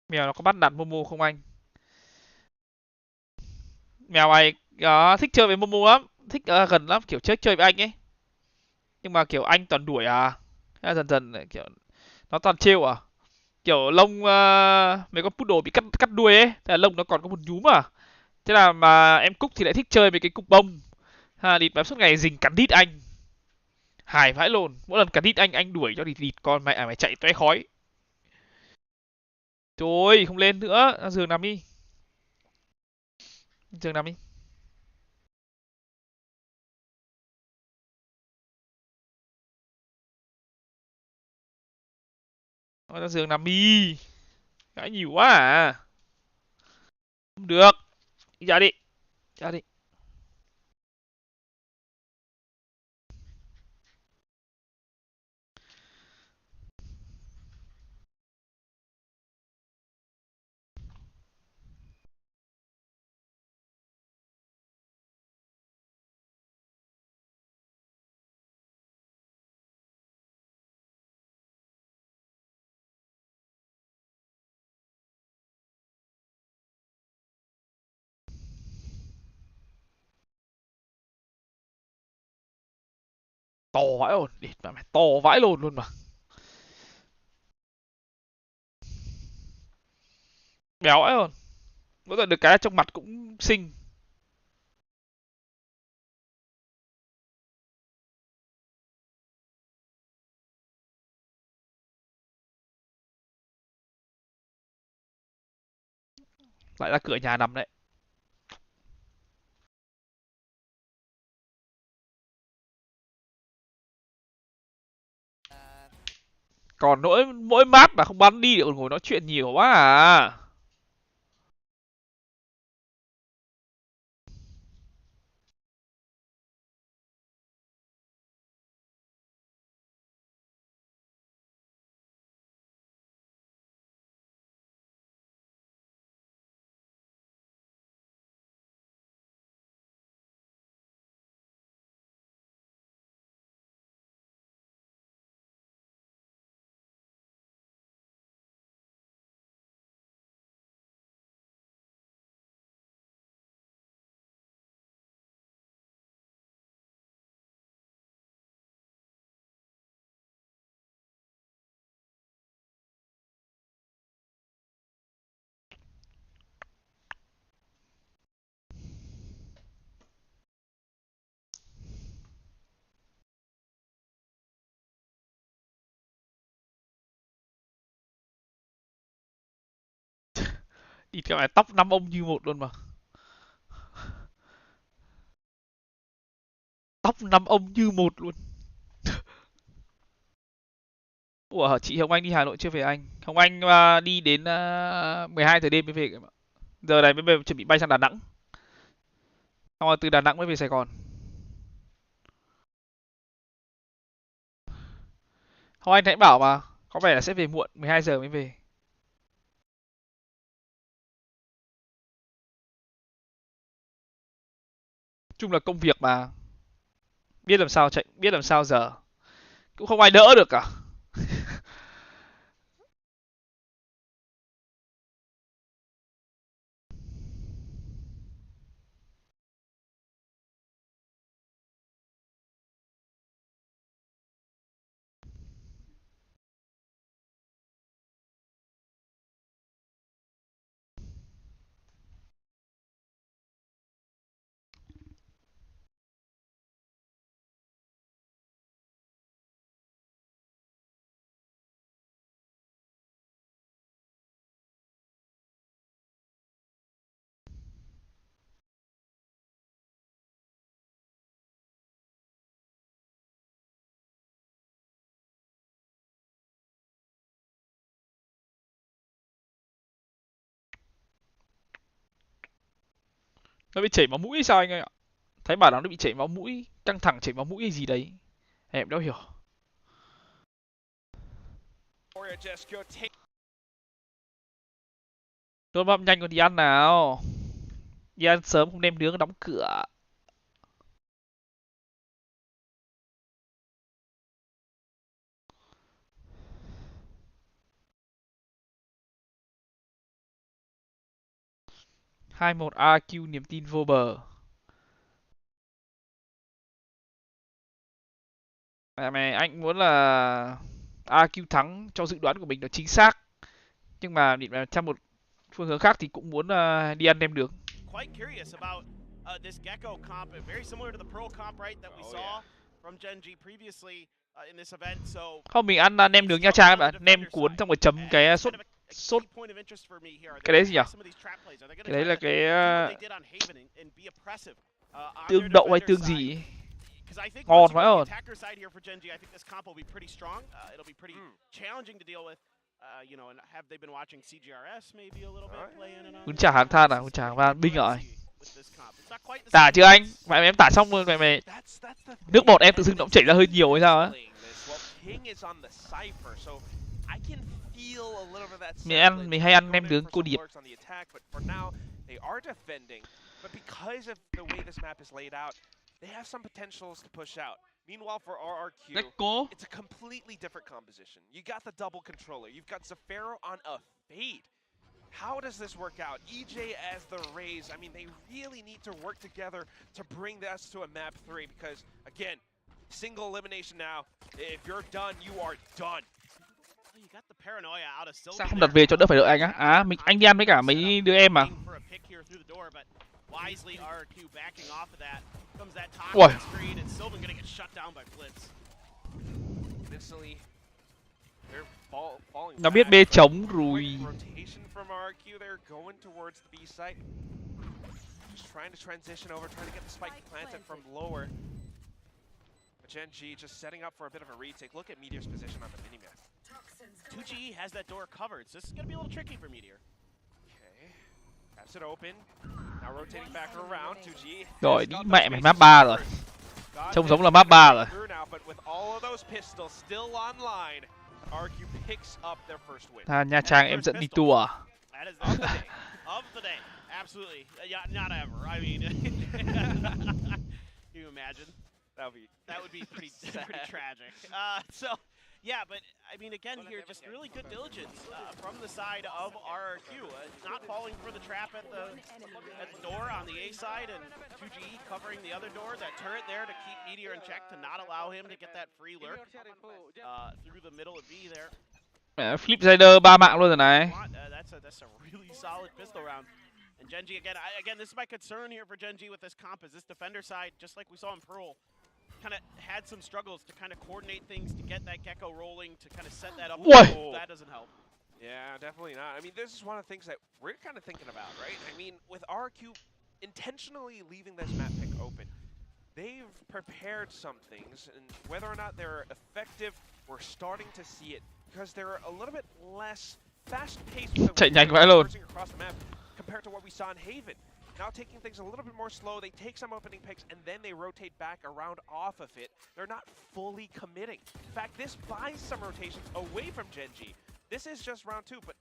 Speaker 1: Mèo nó có bắt nạt Momo không anh? Mèo này thích chơi với Momo lắm. Thích gần lắm, kiểu chơi với anh ấy. Nhưng mà kiểu anh toàn đuổi à. Thế là dần dần lại kiểu nó toàn trêu à. Kiểu lông mấy con poodle bị cắt cắt đuôi ấy. Thế là lông nó còn có một nhúm à. Thế là mà em Cúc thì lại thích chơi với cái cục bông. Ha, địt bám suốt ngày rình cắn đít anh. Hài vãi lồn. Mỗi lần cắn đít anh đuổi cho địt địt con mẹ mày chạy toe khói. Trời không lên nữa. Ra giường nằm đi. Giường nằm đi. Ra giường nằm đi. Gãi nhiều quá à. Không được. Đi ra đi. Ra đi. To vãi lồn. Địt mẹ to vãi lồn luôn mà. Béo vãi lồn. Mỗi lần được cái trong mặt cũng xinh. Lại ra cửa nhà nằm đấy. Còn mỗi map mà không bắn đi để còn ngồi nói chuyện nhiều quá à. Thì cái này top 5 ông như một luôn mà. Top 5 ông như một luôn. Ủa, chị Hồng Anh đi Hà Nội chưa về anh? Hồng Anh đi đến 12 giờ đêm mới về. Giờ này mới chuẩn bị bay sang Đà Nẵng. Xong rồi từ Đà Nẵng mới về Sài Gòn. Hồng Anh nãy bảo mà, có vẻ là sẽ về muộn, 12 giờ mới về. Chung là công việc mà. Biết làm sao chạy, biết làm sao giờ. Cũng không ai đỡ được cả. Nó bị chảy máu mũi sao anh ơi ạ? Thấy bảo nó bị chảy máu mũi, căng thẳng chảy máu mũi hay gì đấy. Em đâu hiểu. Tôi bấm nhanh còn đi ăn nào. Đi ăn sớm không đem nướng đóng cửa. Hai một AQ niềm tin vô bờ. Mẹ anh muốn là AQ thắng cho dự đoán của mình nó chính xác. Nhưng mà trong một phương hướng khác thì cũng muốn đi ăn nem nướng.
Speaker 2: Quite curious about this Gecko comp, very similar to the Pro comp, right, that we saw from Gen G previously in this event. So
Speaker 1: Không, mình ăn nem nướng Nha Trang các bạn, nem cuốn xong rồi chấm cái sốt cái đấy gì nhỉ? Cái đấy là cái tương đậu hay tương gì? Ngon quá rồi.
Speaker 2: Attacker side here for Gen G, I think this comp will be pretty strong. It'll be pretty challenging to deal with. You know, and have they been watching CGRS maybe a little bit playing and
Speaker 1: Bún chả hàng than à? Bún chả hàng than binh rồi.
Speaker 2: with this comp. It's not quite the
Speaker 1: Tả
Speaker 2: same
Speaker 1: chưa anh?
Speaker 2: as-
Speaker 1: Mẹ em tả xong rồi mày nước bọt em tự dưng nó cũng chảy ra hơi nhiều hay sao á? Mình hay ăn nem nướng cô điệp.
Speaker 3: They have some potentials to push out. Meanwhile, for RRQ,
Speaker 1: Gecko.
Speaker 3: it's a completely different composition. You got the double controller. You've got Zafiro on a fade. How does this work out? EJ as the Rays, I mean, they really need to work together to bring this to a map 3 because, again, single elimination now. If you're done, you are done.
Speaker 2: You got the paranoia out of Sylvie
Speaker 1: Sao không
Speaker 2: there.
Speaker 1: đặt về cho đỡ phải đợi anh á? À, anh đi ăn với cả mấy đứa em mà.
Speaker 2: For a pick here through the door, but wisely RRQ backing off of that. Comes that top
Speaker 1: Ui.
Speaker 2: screen and Sylvan gonna get shut down by Blitz.
Speaker 3: Instantly, they're falling
Speaker 1: Nó biết
Speaker 3: back,
Speaker 1: B
Speaker 3: but
Speaker 1: trống
Speaker 3: quick
Speaker 1: rồi.
Speaker 3: rotation from RRQ there, going towards the B site. Just trying to transition over, trying to get the spike planted from lower. But Gen G just setting up for a bit of a retake. Look at Meteor's position on the minimap.
Speaker 2: 2G has that door covered, so this is gonna be a little tricky for Meteor.
Speaker 3: Okay, has it open. Now rotating back around, 2G.
Speaker 1: Rồi, đi mẹ mày map 3 rồi. Trông giống là map 3 rồi.
Speaker 3: But with all of those pistols still online, RQ picks up their first win.
Speaker 1: À, Nha Trang em dẫn đi tour.
Speaker 2: That is of the day. Of the day. Absolutely. Yeah, not ever. I mean, can you imagine? That would be pretty tragic. So, yeah, but I mean, again here, just really good diligence from the side of RRQ. Not falling for the trap at the door on the A side, and 2G covering the other door. That turret there to keep Meteor in check, to not allow him to get that free lurk through the middle of B there.
Speaker 1: Mẹ, Flip Rider 3 mạng luôn rồi này.
Speaker 2: That's a really solid pistol round. And Gen G again, this is my concern here for Gen G with this comp, is this defender side, just like we saw in Pearl, kind of had some struggles to kind of coordinate things, to get that Gecko rolling, to kind of set that up.
Speaker 1: Ui.
Speaker 2: That doesn't help.
Speaker 3: Yeah, definitely not. I mean, this is one of the things that we're kind of thinking about, right? I mean, with RQ intentionally leaving this map pick open, they've prepared some things, and whether or not they're effective, we're starting to see it because they're a little bit less fast-paced
Speaker 1: Chạy nhanh vãi luôn.
Speaker 3: across the map compared to what we saw in Haven. Now taking things a little bit more slow, they take some opening picks and then they rotate back around off of it. They're not fully committing. In fact, this buys some rotations away from Gen G. This is just round 2, but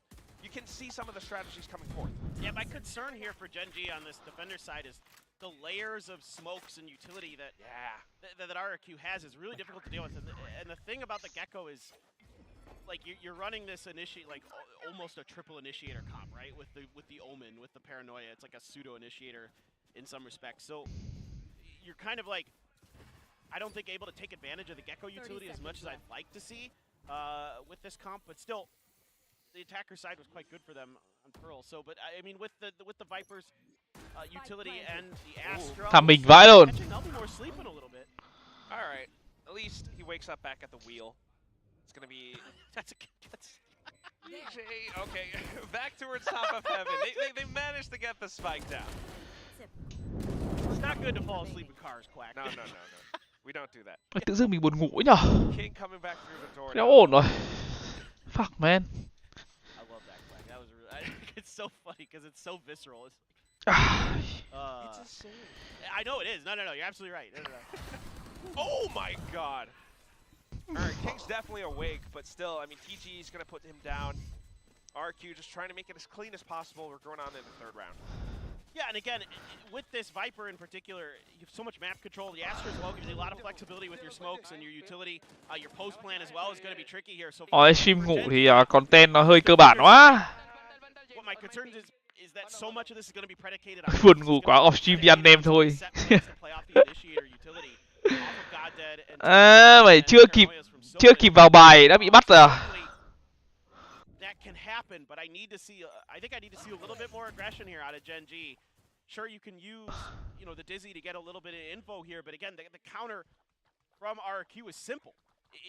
Speaker 3: you can see some of the strategies coming forth.
Speaker 2: Yeah, my concern here for Gen G on this defender side is the layers of smokes and utility that that RQ has is really difficult to deal with. And the thing about the Gecko is, like, you're running this almost a triple initiator comp, right? With the Omen, with the Paranoia, it's like a pseudo initiator in some respects. So you're kind of like, I don't think able to take advantage of the Gecko utility as much as I'd like to see with this comp, but still, the attacker side was quite good for them on Pearl. So, but I mean, with the Vipers utility and the Astra,
Speaker 1: Thằng mình vãi luôn.
Speaker 2: They'll be more sleeping a little bit.
Speaker 3: All right, at least he wakes up back at the wheel. It's gonna be that's EJ. Okay, back towards top of heaven. They managed to get the spike down.
Speaker 2: It's not good to fall asleep in cars, Quack.
Speaker 3: No. We don't do that.
Speaker 1: Tự dưng mình buồn ngủ ấy nhở.
Speaker 3: King coming back through the door.
Speaker 1: Đéo ổn rồi. Fuck man.
Speaker 2: I love that, Quack. That was it's so funny because it's so visceral. It's
Speaker 3: insane.
Speaker 2: I know it is. No. You're absolutely right. No.
Speaker 3: Oh my god. Alright, King's definitely awake, but still, I mean, TG is going to put him down. RQ just trying to make it as clean as possible. We're going on in the 3rd round.
Speaker 2: Yeah, and again, with this Viper in particular, you have so much map control. The Astra as well gives you a lot of flexibility with your smokes and your utility. Your post plan as well is going to be tricky here. So
Speaker 1: Stream ngủ thì content nó hơi cơ bản quá.
Speaker 2: What my concern is that so much of this is going to be predicated on
Speaker 1: Buồn ngủ quá, off stream đi ăn nem thôi. Mày chưa kịp vào bài đã bị bắt rồi.
Speaker 2: That can happen, but I think I need to see a little bit more aggression here out of Gen G. Sure, you can use, the Dizzy to get a little bit of info here, but again, the counter from RQ is simple.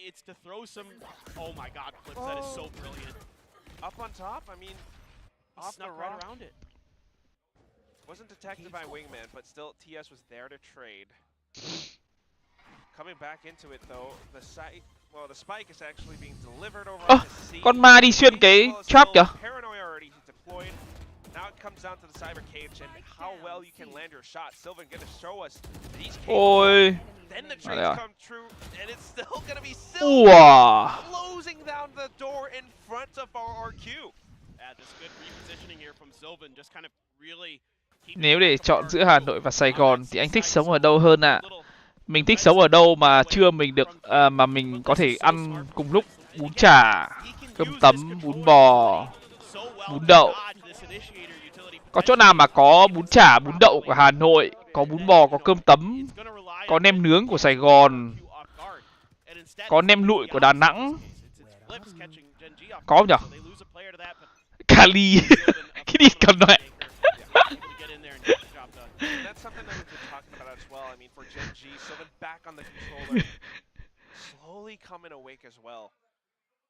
Speaker 2: It's to throw some. Oh my God, Flips! That is so brilliant.
Speaker 3: Up on top, I mean, off the
Speaker 2: right around it.
Speaker 3: Wasn't detected by Wingman, but still, TS was there to trade. Coming back into it though, the spike is actually being delivered over to C.
Speaker 1: Con ma đi xuyên cái trap kìa.
Speaker 3: Paranoia already deployed. Now it comes down to the cyber cage and how well you can land your shot. Sylvan gonna show us that he's capable. Then the trades come true, and it's still gonna be Sylvan closing down the door in front of our RQ.
Speaker 2: Yeah, this good repositioning here from Sylvan, just kind of really.
Speaker 1: Nếu để chọn giữa Hà Nội và Sài Gòn thì anh thích sống ở đâu hơn ạ? Mình thích sống ở đâu mà trưa mình được mà mình có thể ăn cùng lúc bún chả, cơm tấm, bún bò, bún đậu. Có chỗ nào mà có bún chả, bún đậu của Hà Nội, có bún bò, có cơm tấm, có nem nướng của Sài Gòn, có nem lụi của Đà Nẵng. Có không nhỉ? Cali. Cái đi cầm này.
Speaker 3: That's something that we've been talking about as well. I mean, for Gen G, Sylvan back on the controller, slowly coming awake as well.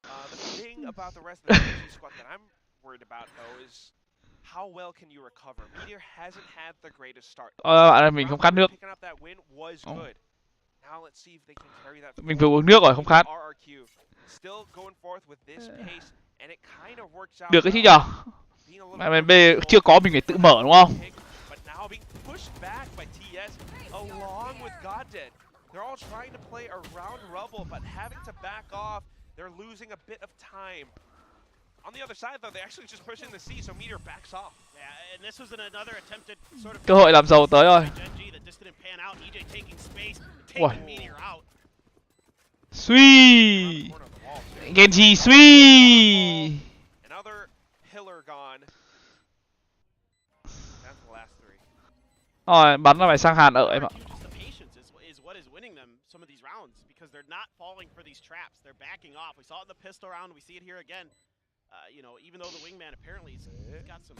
Speaker 3: The thing about the rest of the Gen G squad that I'm worried about, though, is how well can you recover? Meteor hasn't had the greatest start.
Speaker 1: Mình không khát nước.
Speaker 3: Picking up that win was good. Now let's see if they can carry that.
Speaker 1: Mình vừa uống nước rồi, không khát.
Speaker 3: RRQ still going forth with this pace, and it kind of works out.
Speaker 1: Được cái chứ nhở? Mà B chưa có mình phải tự mở đúng không?
Speaker 3: Now being pushed back by TS along with Goddead. They're all trying to play around Rubble, but having to back off, they're losing a bit of time. On the other side, though, they actually just push in the C, so Meteor backs off.
Speaker 2: Yeah, and this was another attempted sort of
Speaker 1: cơ hội làm giàu tới rồi. Suy. Genji suy.
Speaker 3: Another pillar gone. That's the last three.
Speaker 1: Rồi, bắn là phải sang Hàn ở em ạ.
Speaker 2: Some of these rounds because they're not falling for these traps. They're backing off. We saw it in the pistol round. We see it here again. Even though the wingman apparently he's got some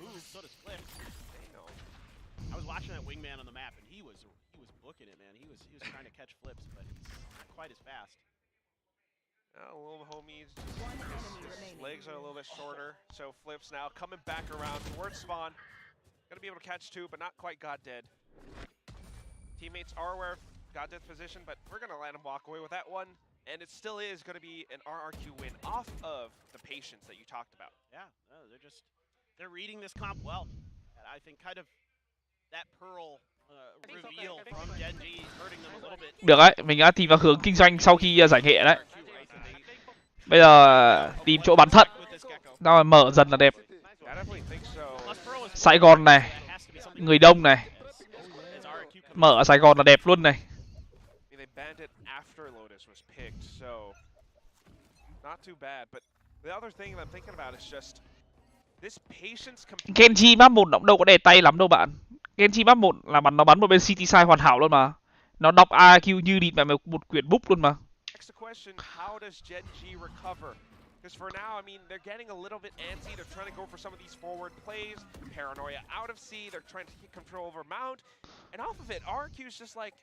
Speaker 2: moves, so does Flip. I was watching that wingman on the map, and he was booking it, man. He was trying to catch Flips, but he's not quite as fast.
Speaker 3: A little homie, his legs are a little bit shorter, so Flips now coming back around towards spawn. Gonna be able to catch two, but not quite God Dead. Teammates are aware of God Dead's position, but we're gonna let him walk away with that one. And it still is gonna be an RRQ win off of the patience that you talked about.
Speaker 2: Yeah, no, they're reading this comp well. And I think kind of that Pearl reveal from Gen G hurting them a little bit.
Speaker 1: Được đấy, mình đã tìm vào hướng kinh doanh sau khi giải nghệ đấy. Bây giờ tìm chỗ bắn thận. Nào mở dần là đẹp. Sài Gòn này, người đông này. Mở ở Sài Gòn là đẹp luôn này. Genji map 1 nó cũng đâu có đề tay lắm đâu bạn. Genji map 1 là nó bắn một bên City Side hoàn hảo luôn mà. Nó đọc AQ như đi mẹ một quyển book luôn mà.
Speaker 3: Because for now, I mean, they're getting a little bit antsy. They're trying to go for some of these forward plays. Paranoia out of C. They're trying to get control over Mount. And off of it, RQ's just like,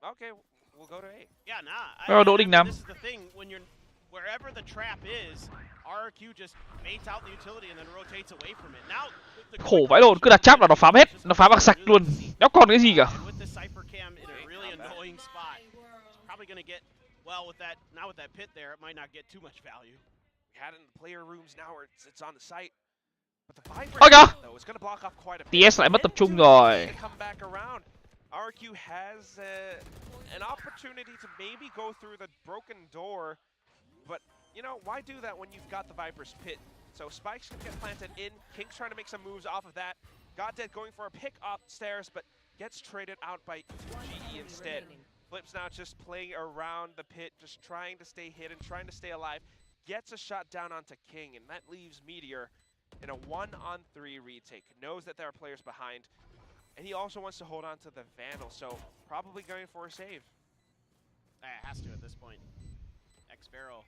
Speaker 3: okay, we'll go to A.
Speaker 2: Yeah, nah.
Speaker 1: Đỗ Đình Nam.
Speaker 2: This is the thing, when you're wherever the trap is, RQ just baits out the utility and then rotates away from it. Now,
Speaker 1: khổ vãi lồn, cứ đặt trap là nó phá hết, nó phá bằng sạch luôn. Đéo còn cái gì cả.
Speaker 2: With the Cypher Cam in a really annoying spot. Probably gonna get well with that. Now with that pit there, it might not get too much value.
Speaker 3: Had it in the player rooms now where it's on the site. But the Viper though is going to block off quite a bit.
Speaker 1: TS lại mất tập trung rồi.
Speaker 3: Come back around. RQ has an opportunity to maybe go through the broken door, but you know, why do that when you've got the Viper's pit? So Spike's going to get planted in. King's trying to make some moves off of that. Goddead going for a pick upstairs, but gets traded out by GE instead. Flips now just playing around the pit, just trying to stay hidden, trying to stay alive. Gets a shot down onto King, and that leaves Meteor in a 1-on-3 retake. Knows that there are players behind, and he also wants to hold on to the Vandal, so probably going for a save.
Speaker 2: Has to at this point. X-Barrel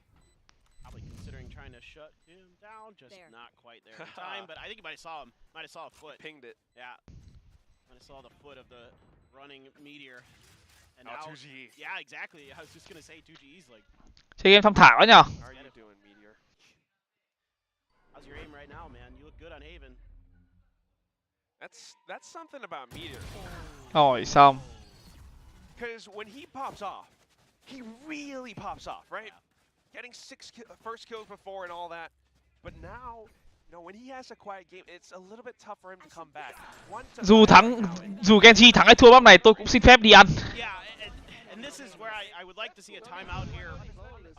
Speaker 2: probably considering trying to shut him down, just not quite there in time, but I think he might have saw him. Might have saw a foot.
Speaker 3: Pinged it.
Speaker 2: Yeah. Might have saw the foot of the running Meteor. And
Speaker 3: now,
Speaker 2: now
Speaker 3: 2GE.
Speaker 2: Yeah, exactly. I was just going to say 2GE's like...
Speaker 1: Chơi game thong thả quá nhở.
Speaker 3: How are you doing, Meteor?
Speaker 2: How's your aim right now, man? You look good on Haven.
Speaker 3: That's something about Meteor.
Speaker 1: Rồi xong.
Speaker 3: Because when he pops off, he really pops off, right? Yeah. Getting first kills before and all that. But now, you know, when he has a quiet game, it's a little bit tough for him to come back.
Speaker 1: Dù Genji thắng hay thua map này, tôi cũng xin phép đi ăn.
Speaker 2: Yeah, and this is where I would like to see a timeout here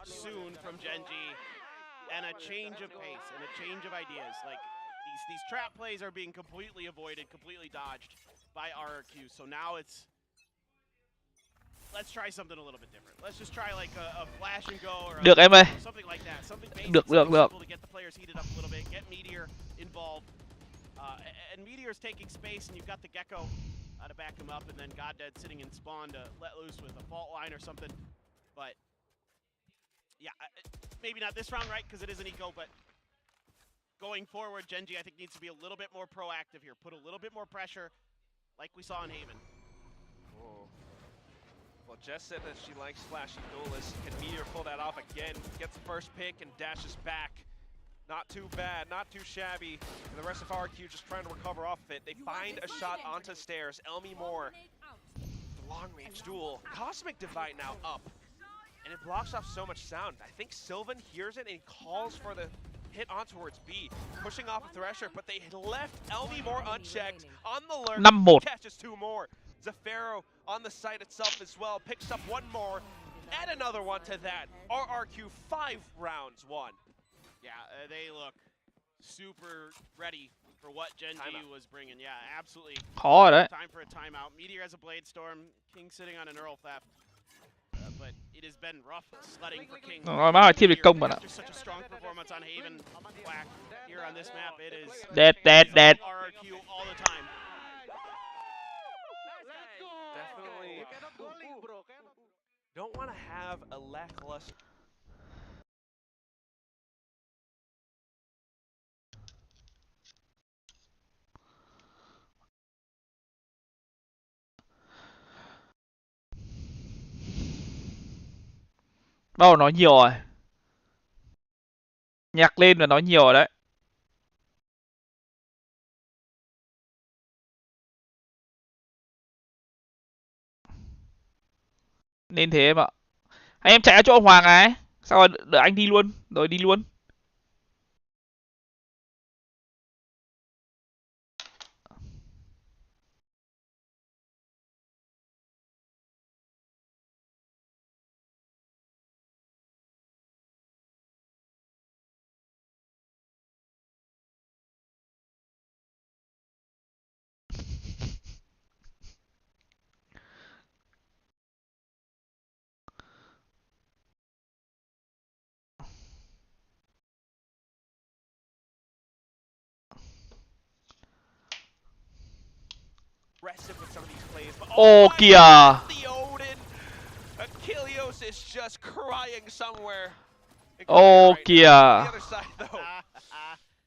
Speaker 2: soon from Gen G, and a change of pace and a change of ideas. Like these trap plays are being completely avoided, completely dodged by RRQ. So now it's, let's try something a little bit different. Let's just try like a flash and go or
Speaker 1: được em ơi.
Speaker 2: Something like that. Something basic,
Speaker 1: được.
Speaker 2: to get the players heated up a little bit, get Meteor involved. And Meteor's taking space, and you've got the Gecko to back him up, and then Goddead sitting in spawn to let loose with a fault line or something. But yeah, maybe not this round, right? Because it is an eco, but going forward, Gen G I think needs to be a little bit more proactive here. Put a little bit more pressure, like we saw in Haven.
Speaker 3: Whoa. Well, Jess said that she likes flashy duelists. Can Meteor pull that off again? Gets the first pick and dashes back. Not too bad, not too shabby. And the rest of RQ just trying to recover off of it. They find a shot onto stairs. Elmi Moore, the long-range duel. Cosmic Divide now up. And it blocks off so much sound. I think Sylvan hears it and he calls for the hit on towards B. Pushing off a Thresher, but they left Elmi Moore unchecked on the lurk.
Speaker 1: 5-1.
Speaker 3: Catches two more. Zafaro on the site itself as well. Picks up one more. Add another one to that. RRQ 5 rounds won.
Speaker 2: Yeah, they look super ready for what Gen G was bringing. Yeah, absolutely.
Speaker 1: Khó rồi đấy.
Speaker 2: Time for a timeout. Meteor has a Blade Storm. King sitting on an Earl Theft. But it has been rough sledding for King.
Speaker 1: Rồi má ơi, thêm được công bạn ạ.
Speaker 2: After such a strong performance on Haven, Quack here on this map, it is
Speaker 1: Dead.
Speaker 2: RRQ all the time.
Speaker 3: Definitely don't want to have a lackluster.
Speaker 1: Bắt đầu nói nhiều rồi. Nhạc lên và nói nhiều rồi đấy. Nên thế em ạ. Anh em chạy ra chỗ ông Hoàng này. Sao rồi đợi anh đi luôn. Rồi đi luôn.
Speaker 3: Aggressive with some of these plays, but
Speaker 1: Ô
Speaker 3: my
Speaker 1: kìa.
Speaker 3: God, the Odin. Achilles is just crying somewhere.
Speaker 1: Ô
Speaker 3: On the
Speaker 1: kìa.
Speaker 3: other side, though,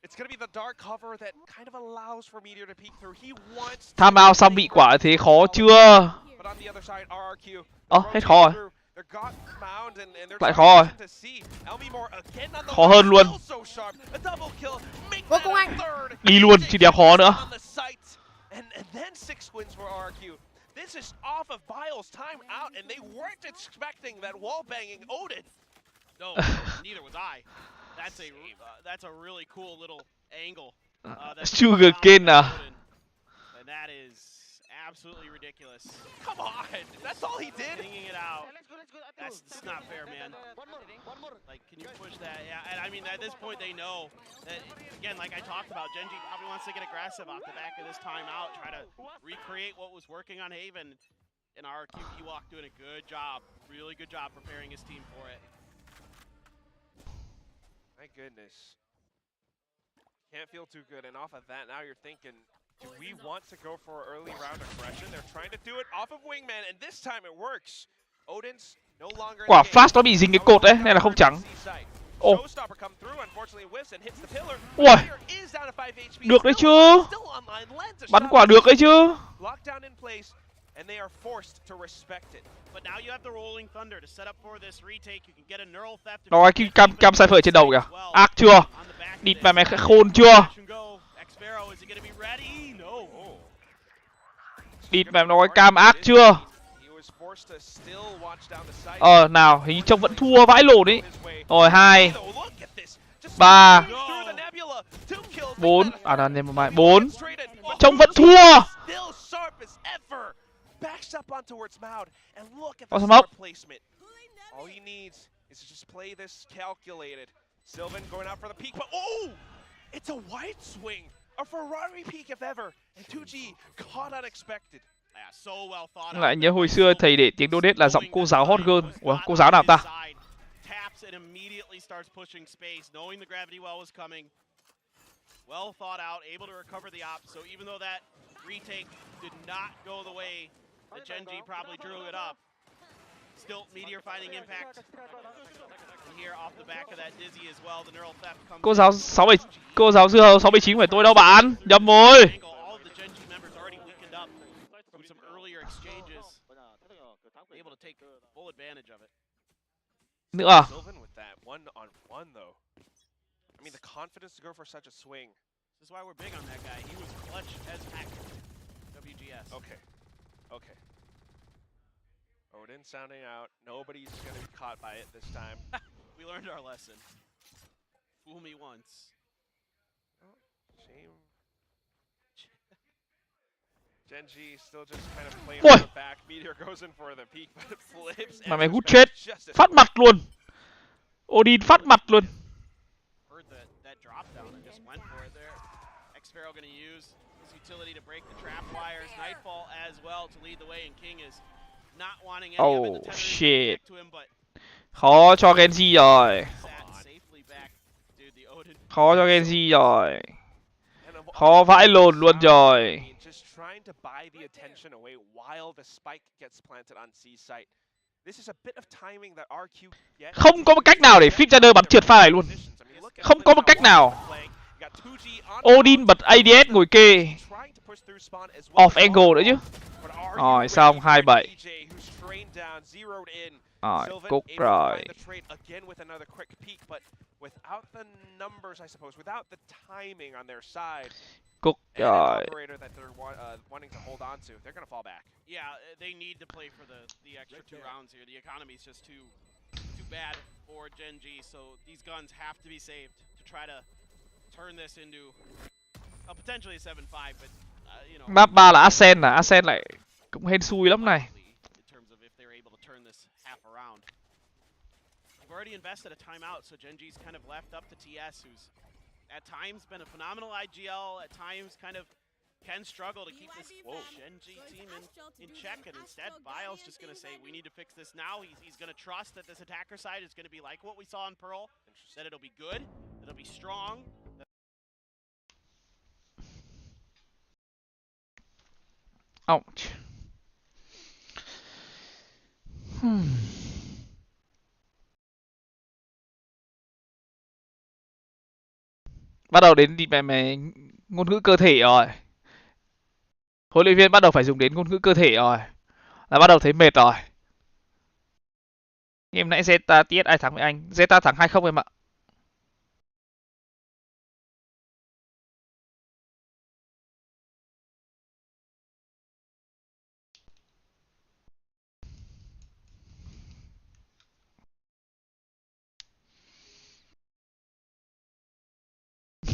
Speaker 3: it's gonna be the dark cover that kind of allows for Meteor to peek through. He wants to
Speaker 1: Tham ao xong bị quả thế khó chưa?
Speaker 3: but on the other side, RRQ.
Speaker 1: Hết khó rồi.
Speaker 3: They're got mound and they're
Speaker 1: Lại
Speaker 3: trying
Speaker 1: khó rồi.
Speaker 3: to see Elmimore again on the
Speaker 1: Khó hơn luôn.
Speaker 3: still so sharp. A double kill. Make
Speaker 5: Ngô
Speaker 3: that
Speaker 5: Công
Speaker 3: a
Speaker 5: Anh.
Speaker 3: third.
Speaker 1: Đi luôn chứ đéo khó nữa.
Speaker 3: On the sights. And then 6 wins for RRQ. This is off of Bile's time out, and they weren't expecting that wall banging Odin.
Speaker 2: No, neither was I. That's a really cool little angle.
Speaker 1: Sugar cane à?
Speaker 2: And that is absolutely ridiculous.
Speaker 3: Come on, that's all he did.
Speaker 2: Hanging it out. That's not fair, man. Like, can you push that? Yeah, and I mean, at this point, they know that, again, like I talked about, Genji probably wants to get aggressive off the back of this timeout, try to recreate what was working on Haven. And RQ Ewok doing a good job, really good job preparing his team for it.
Speaker 3: My goodness. Can't feel too good, and off of that, now you're thinking, do we want to go for early round aggression? They're trying to do it off of Wingman, and this time it works. Odin's no longer in
Speaker 1: Quả
Speaker 3: the game.
Speaker 1: flash nó bị dính cái cột đấy nên là không trắng. Ồ.
Speaker 3: Showstopper come through, unfortunately whiffs and hits the pillar.
Speaker 1: Ui.
Speaker 3: Player is down to 5 HP.
Speaker 1: Được đấy
Speaker 3: Still
Speaker 1: chứ.
Speaker 3: online, still online, lands a
Speaker 1: Bắn
Speaker 3: shot.
Speaker 1: quả được đấy chứ.
Speaker 3: Lockdown in place, and they are forced to respect it.
Speaker 2: But now you have the Rolling Thunder to set up for this retake. You can get a neural theft.
Speaker 1: Rồi cái cam cypher trên đầu kìa. Ác chưa? Địt mà mày khôn chưa? Địt mà nó cái cam ác chưa? Nào, hình như trông vẫn thua vãi lồn đấy. Rồi 2 3 4 à là never mind. 4 trông vẫn thua. Có smoke.
Speaker 3: All he needs is to just play this calculated. Sylvan going out for the peak, but oh! It's a wide swing! A Ferrari peak if ever! And 2G caught unexpected.
Speaker 2: Yeah, so well thought out.
Speaker 1: Lại nhớ hồi xưa thầy để tiếng donate là giọng cô giáo hot girl. Ủa, cô giáo nào ta?
Speaker 2: Taps and immediately starts pushing space, knowing the gravity well was coming. Well thought out, able to recover the op. So even though that retake did not go the way that Genji probably drew it up, still Meteor finding impact. And here off the back of that dizzy as well, the neural theft comes.
Speaker 1: Cô giáo dưa 69 phải tôi đâu bạn. Nhầm rồi.
Speaker 2: All of the Genji members already weakened up from some earlier exchanges. Able to take full advantage of it.
Speaker 1: Nữa à?
Speaker 3: Sylvan with that one on one though. I mean the confidence to go for such a swing.
Speaker 2: This is why we're big on that guy. He was clutch as heck. WGS.
Speaker 3: Okay. Okay. Odin sounding out. Nobody's gonna be caught by it this time.
Speaker 2: We learned our lesson. Fool me once.
Speaker 3: Oh, shame. Genji still just kind of playing on the back. Meteor goes in for the peak, but it flips.
Speaker 1: Mà mày hút chết. Phát mặt luôn. Odin phát mặt luôn.
Speaker 2: Heard that drop down and just went for it there. X-Pharaoh gonna use his utility to break the trap wires. Nightfall as well to lead the way, and King is not wanting any of it. The
Speaker 1: Shit.
Speaker 2: to him, but
Speaker 1: Khó cho Genji rồi.
Speaker 2: sat safely back. Dude, the Odin.
Speaker 1: Khó cho Genji rồi. Khó vãi lồn luôn rồi.
Speaker 3: Just trying to buy the attention away while the spike gets planted on C site. This is a bit of timing that RQ gets.
Speaker 1: Không có một cách nào để Flip Runner bắn trượt pha này luôn. Không có một cách nào. Odin bật ADS ngồi kê. Off angle nữa chứ. Rồi xong 27. Rồi,
Speaker 3: Sylvan
Speaker 1: cút
Speaker 3: able to
Speaker 1: rồi.
Speaker 3: find the trade again with another quick peek, but without the numbers, I suppose, without the timing on their side,
Speaker 1: Cút
Speaker 3: and an
Speaker 1: rồi.
Speaker 3: operator that they're wanting to hold on to, they're going to fall back.
Speaker 2: Yeah, they need to play for the extra 2 rounds here. The economy is just too bad for Gen G, so these guns have to be saved to try to turn this into potentially a 7-5, but you know.
Speaker 1: Map 3 là Ascent à, Ascent lại cũng hên xui lắm này.
Speaker 2: In terms of if they're able to turn this half around. They've already invested a timeout, so Gen G's kind of left up to TS, who's at times been a phenomenal IGL, at times kind of can struggle to keep this Gen G team in check, and instead Bile's just going to say, we need to fix this now. He's going to trust that this attacker side is going to be like what we saw in Pearl, that it'll be good, that it'll be strong.
Speaker 1: Ouch. Bắt đầu đến mẹ ngôn ngữ cơ thể rồi. Huấn luyện viên bắt đầu phải dùng đến ngôn ngữ cơ thể rồi. Là bắt đầu thấy mệt rồi. Game nãy Zeta TS ai thắng với anh? Zeta thắng 2-0 em ạ.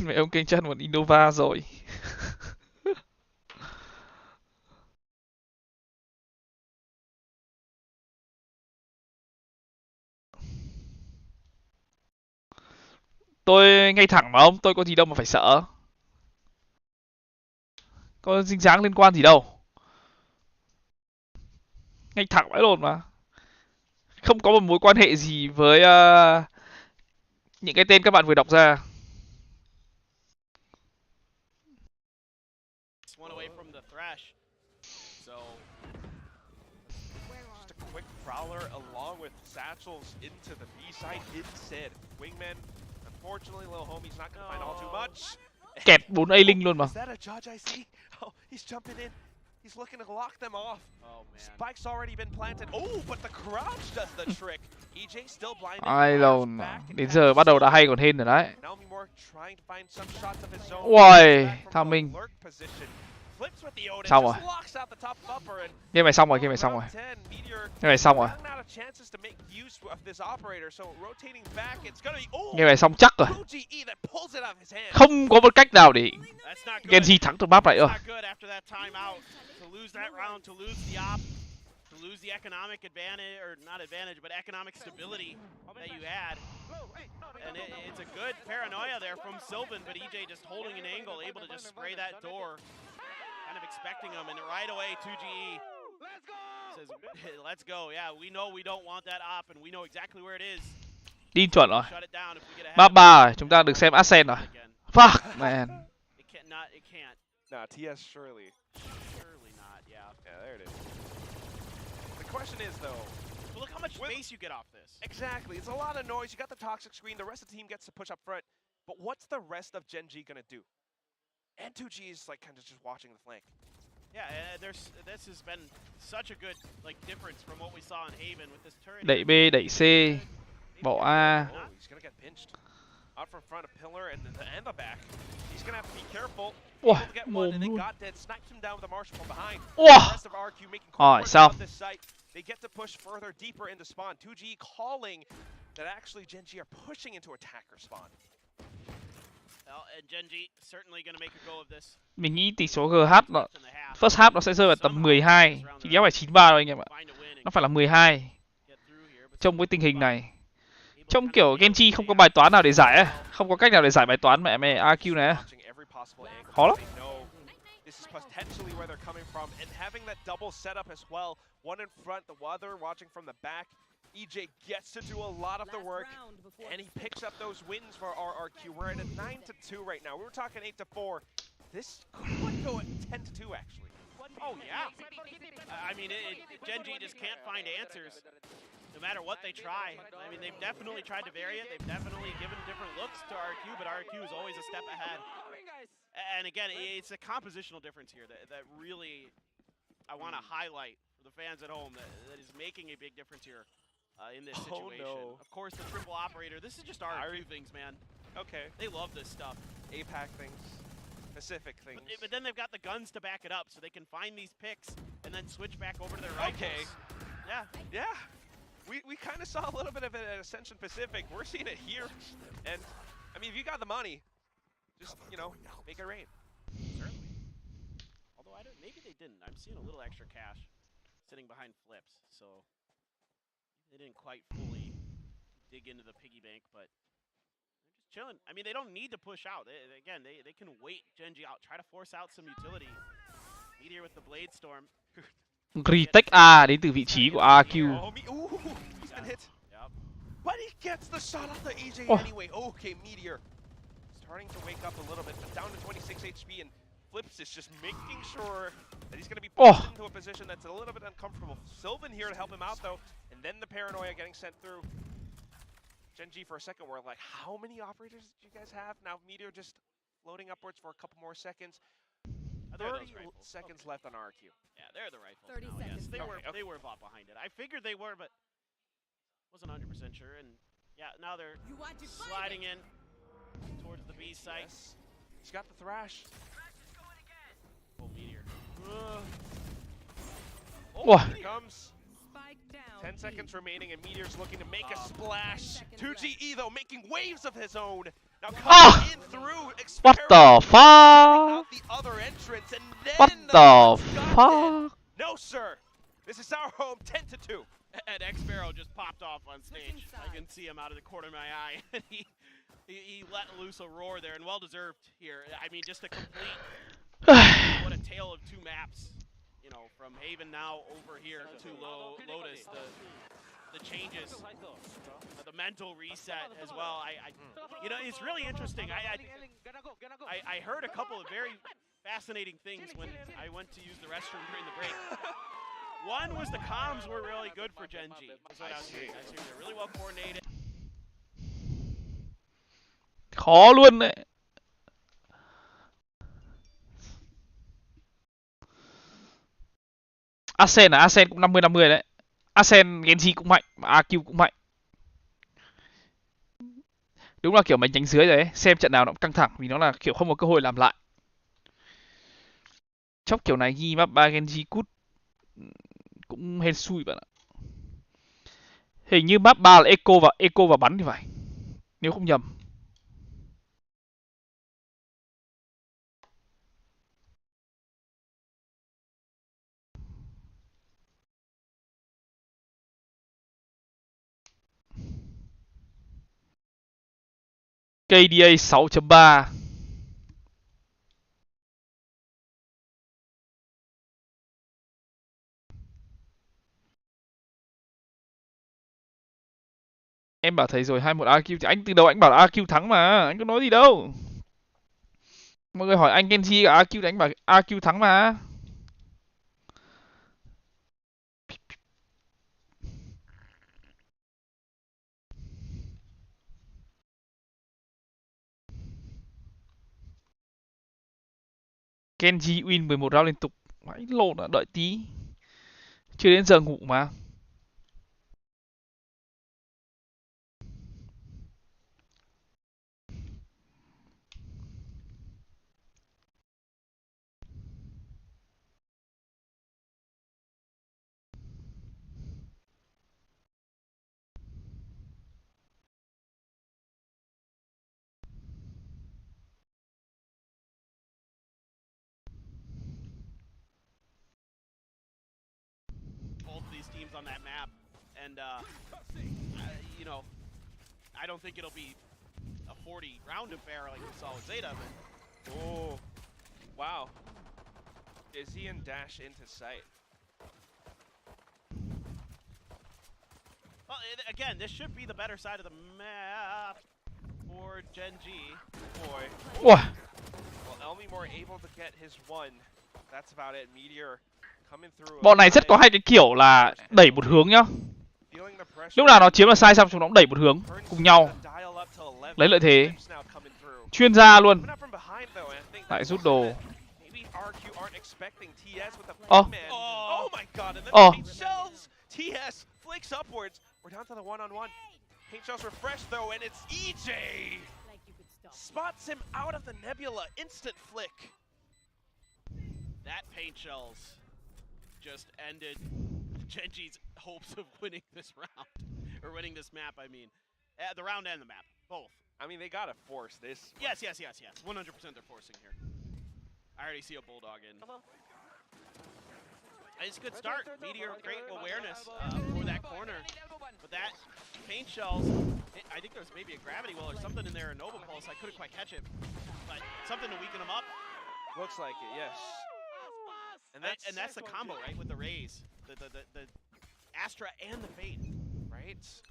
Speaker 1: Mẹ ông kênh chân một Innova rồi. Tôi ngay thẳng mà ông, tôi có gì đâu mà phải sợ. Có dính dáng liên quan gì đâu. Ngay thẳng vãi lồn mà. Không có một mối quan hệ gì với những cái tên các bạn vừa đọc ra.
Speaker 2: One away from the thrash. So
Speaker 3: Just a quick prowler along with satchels into the B side instead. Wingman, unfortunately, little homie's not going to find all too much.
Speaker 1: Kẹt 4 A-Link luôn mà.
Speaker 3: Is that a judge I see? Oh, he's jumping in. He's looking to lock them off.
Speaker 2: oh man.
Speaker 3: Spike's already been planted. Oh, but the crouch does the trick. EJ still blinded.
Speaker 1: Ai lồn. Đến giờ bắt đầu đã hay còn hên rồi đấy.
Speaker 3: Now More trying to find some shots of his own.
Speaker 1: Uầy, thằng mình.
Speaker 3: Flips with the Odin,
Speaker 1: Xong
Speaker 3: just
Speaker 1: rồi.
Speaker 3: locks out the top buffer and
Speaker 1: Game này xong rồi, game này xong rồi.
Speaker 3: round 10, Meteor
Speaker 1: Game này xong rồi.
Speaker 3: running out of chances to make use of this operator, so rotating back, it's gonna be
Speaker 1: Game này xong chắc rồi.
Speaker 3: LGG that pulls it out of his hand.
Speaker 1: Không có một cách nào để
Speaker 2: That's not good.
Speaker 1: Genji thắng từ map này ơ.
Speaker 2: That's not good after that timeout. To lose that round, to lose the op, to lose the economic advantage, or not advantage, but economic stability that you had. And it's a good paranoia there from Sylvan, but EJ just holding an angle, able to just spray that door, kind of expecting him, and right away 2GE says, let's go. Yeah, we know we don't want that op, and we know exactly where it is.
Speaker 1: Đi chuẩn rồi.
Speaker 2: Shut it down if we get ahead.
Speaker 1: Map 3 rồi, chúng ta được xem Ascent rồi. Fuck, man.
Speaker 2: It can't, not, it can't.
Speaker 3: Nah, TS surely.
Speaker 2: Surely not, yeah.
Speaker 3: Yeah, there it is. The question is though,
Speaker 2: But look how much space you get off this.
Speaker 3: exactly, it's a lot of noise, you got the toxic screen, the rest of the team gets to push up front, but what's the rest of Gen G gonna do? And 2G is like kind of just watching the flank.
Speaker 2: Yeah, this has been such a good difference from what we saw in Haven with this turret.
Speaker 1: Đẩy B, đẩy C, bỏ A.
Speaker 3: Oh, he's gonna get pinched. Out from front of pillar and the back. He's gonna have to be careful.
Speaker 1: Ủa,
Speaker 3: Able to get one
Speaker 1: mồm
Speaker 3: and they
Speaker 1: luôn.
Speaker 3: got dead, sniped him down with a marshal from behind.
Speaker 1: Ủa.
Speaker 3: The rest of RQ making
Speaker 1: Rồi,
Speaker 3: quick
Speaker 1: xong.
Speaker 3: work of this site. They get to push further, deeper into spawn. 2G calling that actually Gen G are pushing into attacker spawn.
Speaker 2: Well, and Gen G certainly going to make a go of this.
Speaker 1: Mình nghĩ tỷ số GH nó
Speaker 2: In the half.
Speaker 1: first half nó sẽ rơi vào tầm 12, chứ đéo phải 93 đâu anh em ạ.
Speaker 2: Find a win and
Speaker 1: Nó phải là 12.
Speaker 2: get through here, but
Speaker 1: Trông với tình hình này,
Speaker 2: able to
Speaker 1: trông
Speaker 2: kind of
Speaker 1: kiểu
Speaker 2: nail
Speaker 1: Genji
Speaker 2: the
Speaker 1: không có bài toán nào để giải ấy. Không có cách nào để giải bài toán mẹ AQ này.
Speaker 3: Watching every possible angle.
Speaker 1: Khó lắm.
Speaker 3: They know this is potentially where they're coming from, and having that double setup as well. One in front, the other watching from the back. EJ gets to do a lot of the work, and he picks up those wins for RRQ. We're at a 9-2 right now. We were talking 8-4. This could go at 10-2 actually.
Speaker 2: Oh yeah. I mean, Gen G just can't find answers, no matter what they try. I mean, they've definitely tried to vary it. They've definitely given different looks to RQ, but RQ is always a step ahead. And again, it's a compositional difference here that really I want to highlight for the fans at home that is making a big difference here. in this situation. Of course, the triple operator. This is just RQ things, man.
Speaker 3: Okay.
Speaker 2: They love this stuff.
Speaker 3: APAC things. Pacific things.
Speaker 2: But then they've got the guns to back it up, so they can find these picks and then switch back over to their rifles.
Speaker 3: Okay.
Speaker 2: Yeah.
Speaker 3: Yeah. We kind of saw a little bit of it at Ascension Pacific. We're seeing it here. And, I mean, if you got the money, just, you know, make it rain.
Speaker 2: Certainly. Although maybe they didn't. I'm seeing a little extra cash sitting behind flips, so they didn't quite fully dig into the piggy bank, but they're just chilling. I mean, they don't need to push out. They can wait Gen G out, try to force out some utility. Meteor with the Blade Storm.
Speaker 1: Retake A đến từ vị trí của AQ.
Speaker 3: Ooh, he's been hit.
Speaker 2: Yep.
Speaker 3: But he gets the shot off the AJ anyway. Okay, Meteor starting to wake up a little bit, but down to 26 HP, and Flips is just making sure that he's going to be pushed into a position that's a little bit uncomfortable. Sylvan here to help him out, though, and then the Paranoia getting sent through. Gen G for a second, we're like, how many operators did you guys have? Now Meteor just floating upwards for a couple more seconds. 30 seconds left on RQ.
Speaker 2: Yeah, they're the rifles
Speaker 5: 30
Speaker 2: now,
Speaker 5: seconds.
Speaker 2: yes. They were bought behind it. I figured they were, but wasn't 100% sure. And yeah, now they're sliding in towards the B site.
Speaker 3: Yes. He's got the Thrash.
Speaker 2: Oh, Meteor.
Speaker 1: Wow.
Speaker 3: Here comes. 10 seconds remaining, and Meteor's looking to make a splash. 2GE, though, making waves of his own. Now coming in through.
Speaker 1: What the fuck?
Speaker 3: Out the other entrance, and then
Speaker 1: What the fuck?
Speaker 3: No, sir. This is our home, 10-2.
Speaker 2: And X-Barrow just popped off on stage. I can see him out of the corner of my eye. he let loose a roar there, and well-deserved here. I mean, just a complete, what a tale of two maps. You know, from Haven now over here to Lotus, the changes, the mental reset as well. You know, it's really interesting. I heard a couple of very fascinating things when I went to use the restroom during the break. One was the comms were really good for Gen G. That's what I was hearing. I was hearing they're really well coordinated.
Speaker 1: Khó luôn đấy. Ascen cũng 50-50 đấy. Ascen Genji cũng mạnh, mà AQ cũng mạnh. Đúng là kiểu mảnh nhánh dưới rồi ấy, xem trận nào nó cũng căng thẳng vì nó là kiểu không có cơ hội làm lại. Chốc kiểu này ghi map 3 Genji cút cũng hên xui bạn ạ. Hình như map 3 là eco và bắn thì phải. Nếu không nhầm. KDA 6.3. Em bảo thấy rồi 21 AQ thì anh từ đầu anh bảo là AQ thắng mà, anh có nói gì đâu. Mọi người hỏi anh Genji AQ thì anh bảo AQ thắng mà. Genji win 11 round liên tục. Mãi lộn à, đợi tí. Chưa đến giờ ngủ mà.
Speaker 2: Both of these teams on that map, and you know, I don't think it'll be a 40 round affair like we saw with Zeta, but
Speaker 3: Oh, wow. Izzy and Dash into sight.
Speaker 2: well, again, this should be the better side of the map for Gen G.
Speaker 3: Boy.
Speaker 1: Wow.
Speaker 3: Well, Elmi more able to get his one. That's about it. Meteor coming through.
Speaker 1: Bọn này rất có hai cái kiểu là đẩy một hướng nhá. Lúc nào nó chiếm là sai xong chúng nó cũng đẩy một hướng cùng nhau. Lấy lợi thế. Chuyên gia luôn. Lại rút đồ.
Speaker 3: flicks upwards. We're down to the one-on-one. Paint shells refreshed though, and it's EJ! Spots him out of the nebula. Instant flick.
Speaker 2: That paint shells just ended Genji's hopes of winning this round. Or winning this map, I mean. The round and the map, both.
Speaker 3: I mean, they gotta force this.
Speaker 2: Yes. 100% they're forcing here. I already see a Bulldog in. It's a good start. Meteor, great awareness for that corner. But that paint shells, I think there's maybe a gravity well or something in there, a Nova Pulse. I couldn't quite catch it. But something to weaken him up.
Speaker 3: Looks like it, yes.
Speaker 2: And that's the combo, right, with the Rays. The Astra and the Fate.
Speaker 3: Right?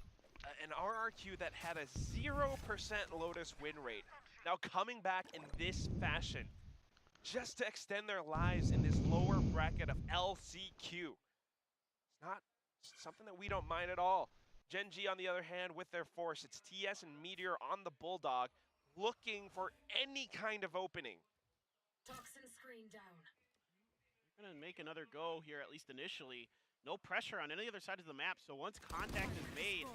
Speaker 3: An RRQ that had a 0% Lotus win rate. Now coming back in this fashion, just to extend their lives in this lower bracket of LCQ. It's not something that we don't mind at all. Genji, on the other hand, with their force, it's TS and Meteor on the Bulldog, looking for any kind of opening.
Speaker 7: Toxin screen down.
Speaker 2: We're gonna make another go here, at least initially. No pressure on any other side of the map, so once contact is made,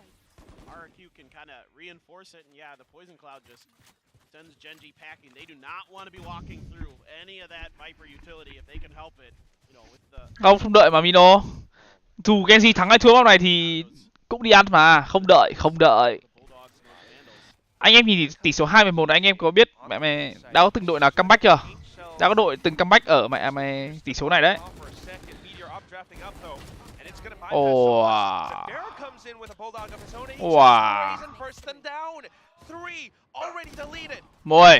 Speaker 2: RRQ can kind of reinforce it, and yeah, the Poison Cloud just sends Genji packing. They do not want to be walking through any of that Viper utility if they can help it. You know, with the...
Speaker 1: Không đợi mà Mino. Dù Genji thắng hay thua map này thì cũng đi ăn mà, không đợi. Anh em nhìn tỷ số 2-11 anh em có biết mẹ mày đã có từng đội nào comeback chưa? Đã có đội từng comeback ở mẹ mày tỷ số này đấy. Ồ. Wow. 10.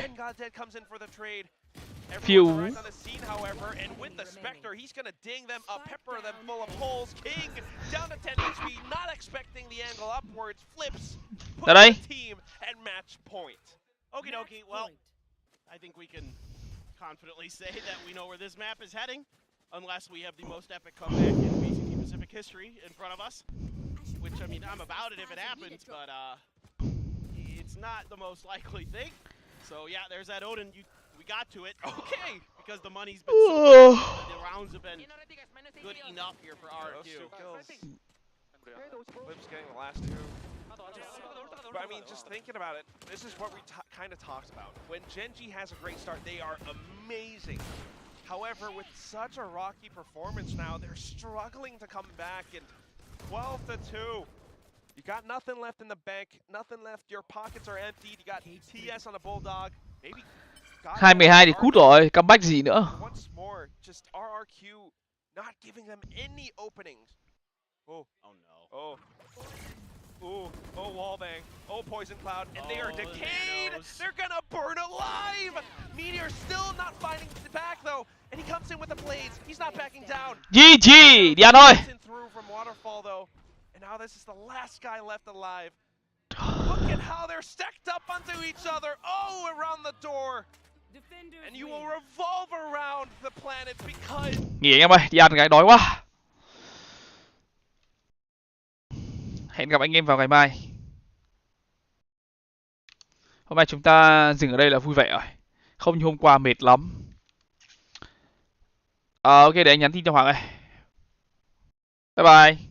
Speaker 1: Phiêu.
Speaker 3: And with the Spectre, he's gonna ding them up, pepper them full of holes. King down to 10 HP, not expecting the angle upwards, flips, puts the team at match point.
Speaker 2: Okie dokie, well, I think we can confidently say that we know where this map is heading, unless we have the most epic comeback in VCT Pacific history in front of us. Which, I mean, I'm about it if it happens, but it's not the most likely thing. So yeah, there's that Odin. We got to it, okay, because the money's been so good. The rounds have been good enough here for RRQ.
Speaker 3: Flip's getting the last two. But I mean, just thinking about it, this is what we kind of talked about. When Genji has a great start, they are amazing. However, with such a rocky performance now, they're struggling to come back, and 12-2. You got nothing left in the bank, nothing left, your pockets are emptied, you got TS on a Bulldog, maybe
Speaker 1: 2-12 thì cút rồi, comeback gì nữa.
Speaker 3: Once more, just RRQ not giving them any openings. Oh no. Oh, wallbang. Oh, Poison Cloud, and they are decayed. They're gonna burn alive. Meteor still not finding the back though, and he comes in with the blades. He's not backing down.
Speaker 1: GG, đi ăn thôi.
Speaker 3: Through from Waterfall though, and now this is the last guy left alive. Look at how they're stacked up onto each other. Oh, around the door. And you will revolve around the planet because...
Speaker 1: Nghỉ anh em ơi, đi ăn cái đói quá. Hẹn gặp anh em vào ngày mai. Hôm nay chúng ta dừng ở đây là vui vẻ rồi. Không như hôm qua mệt lắm. Ok, để anh nhắn tin cho Hoàng ơi. Bye bye.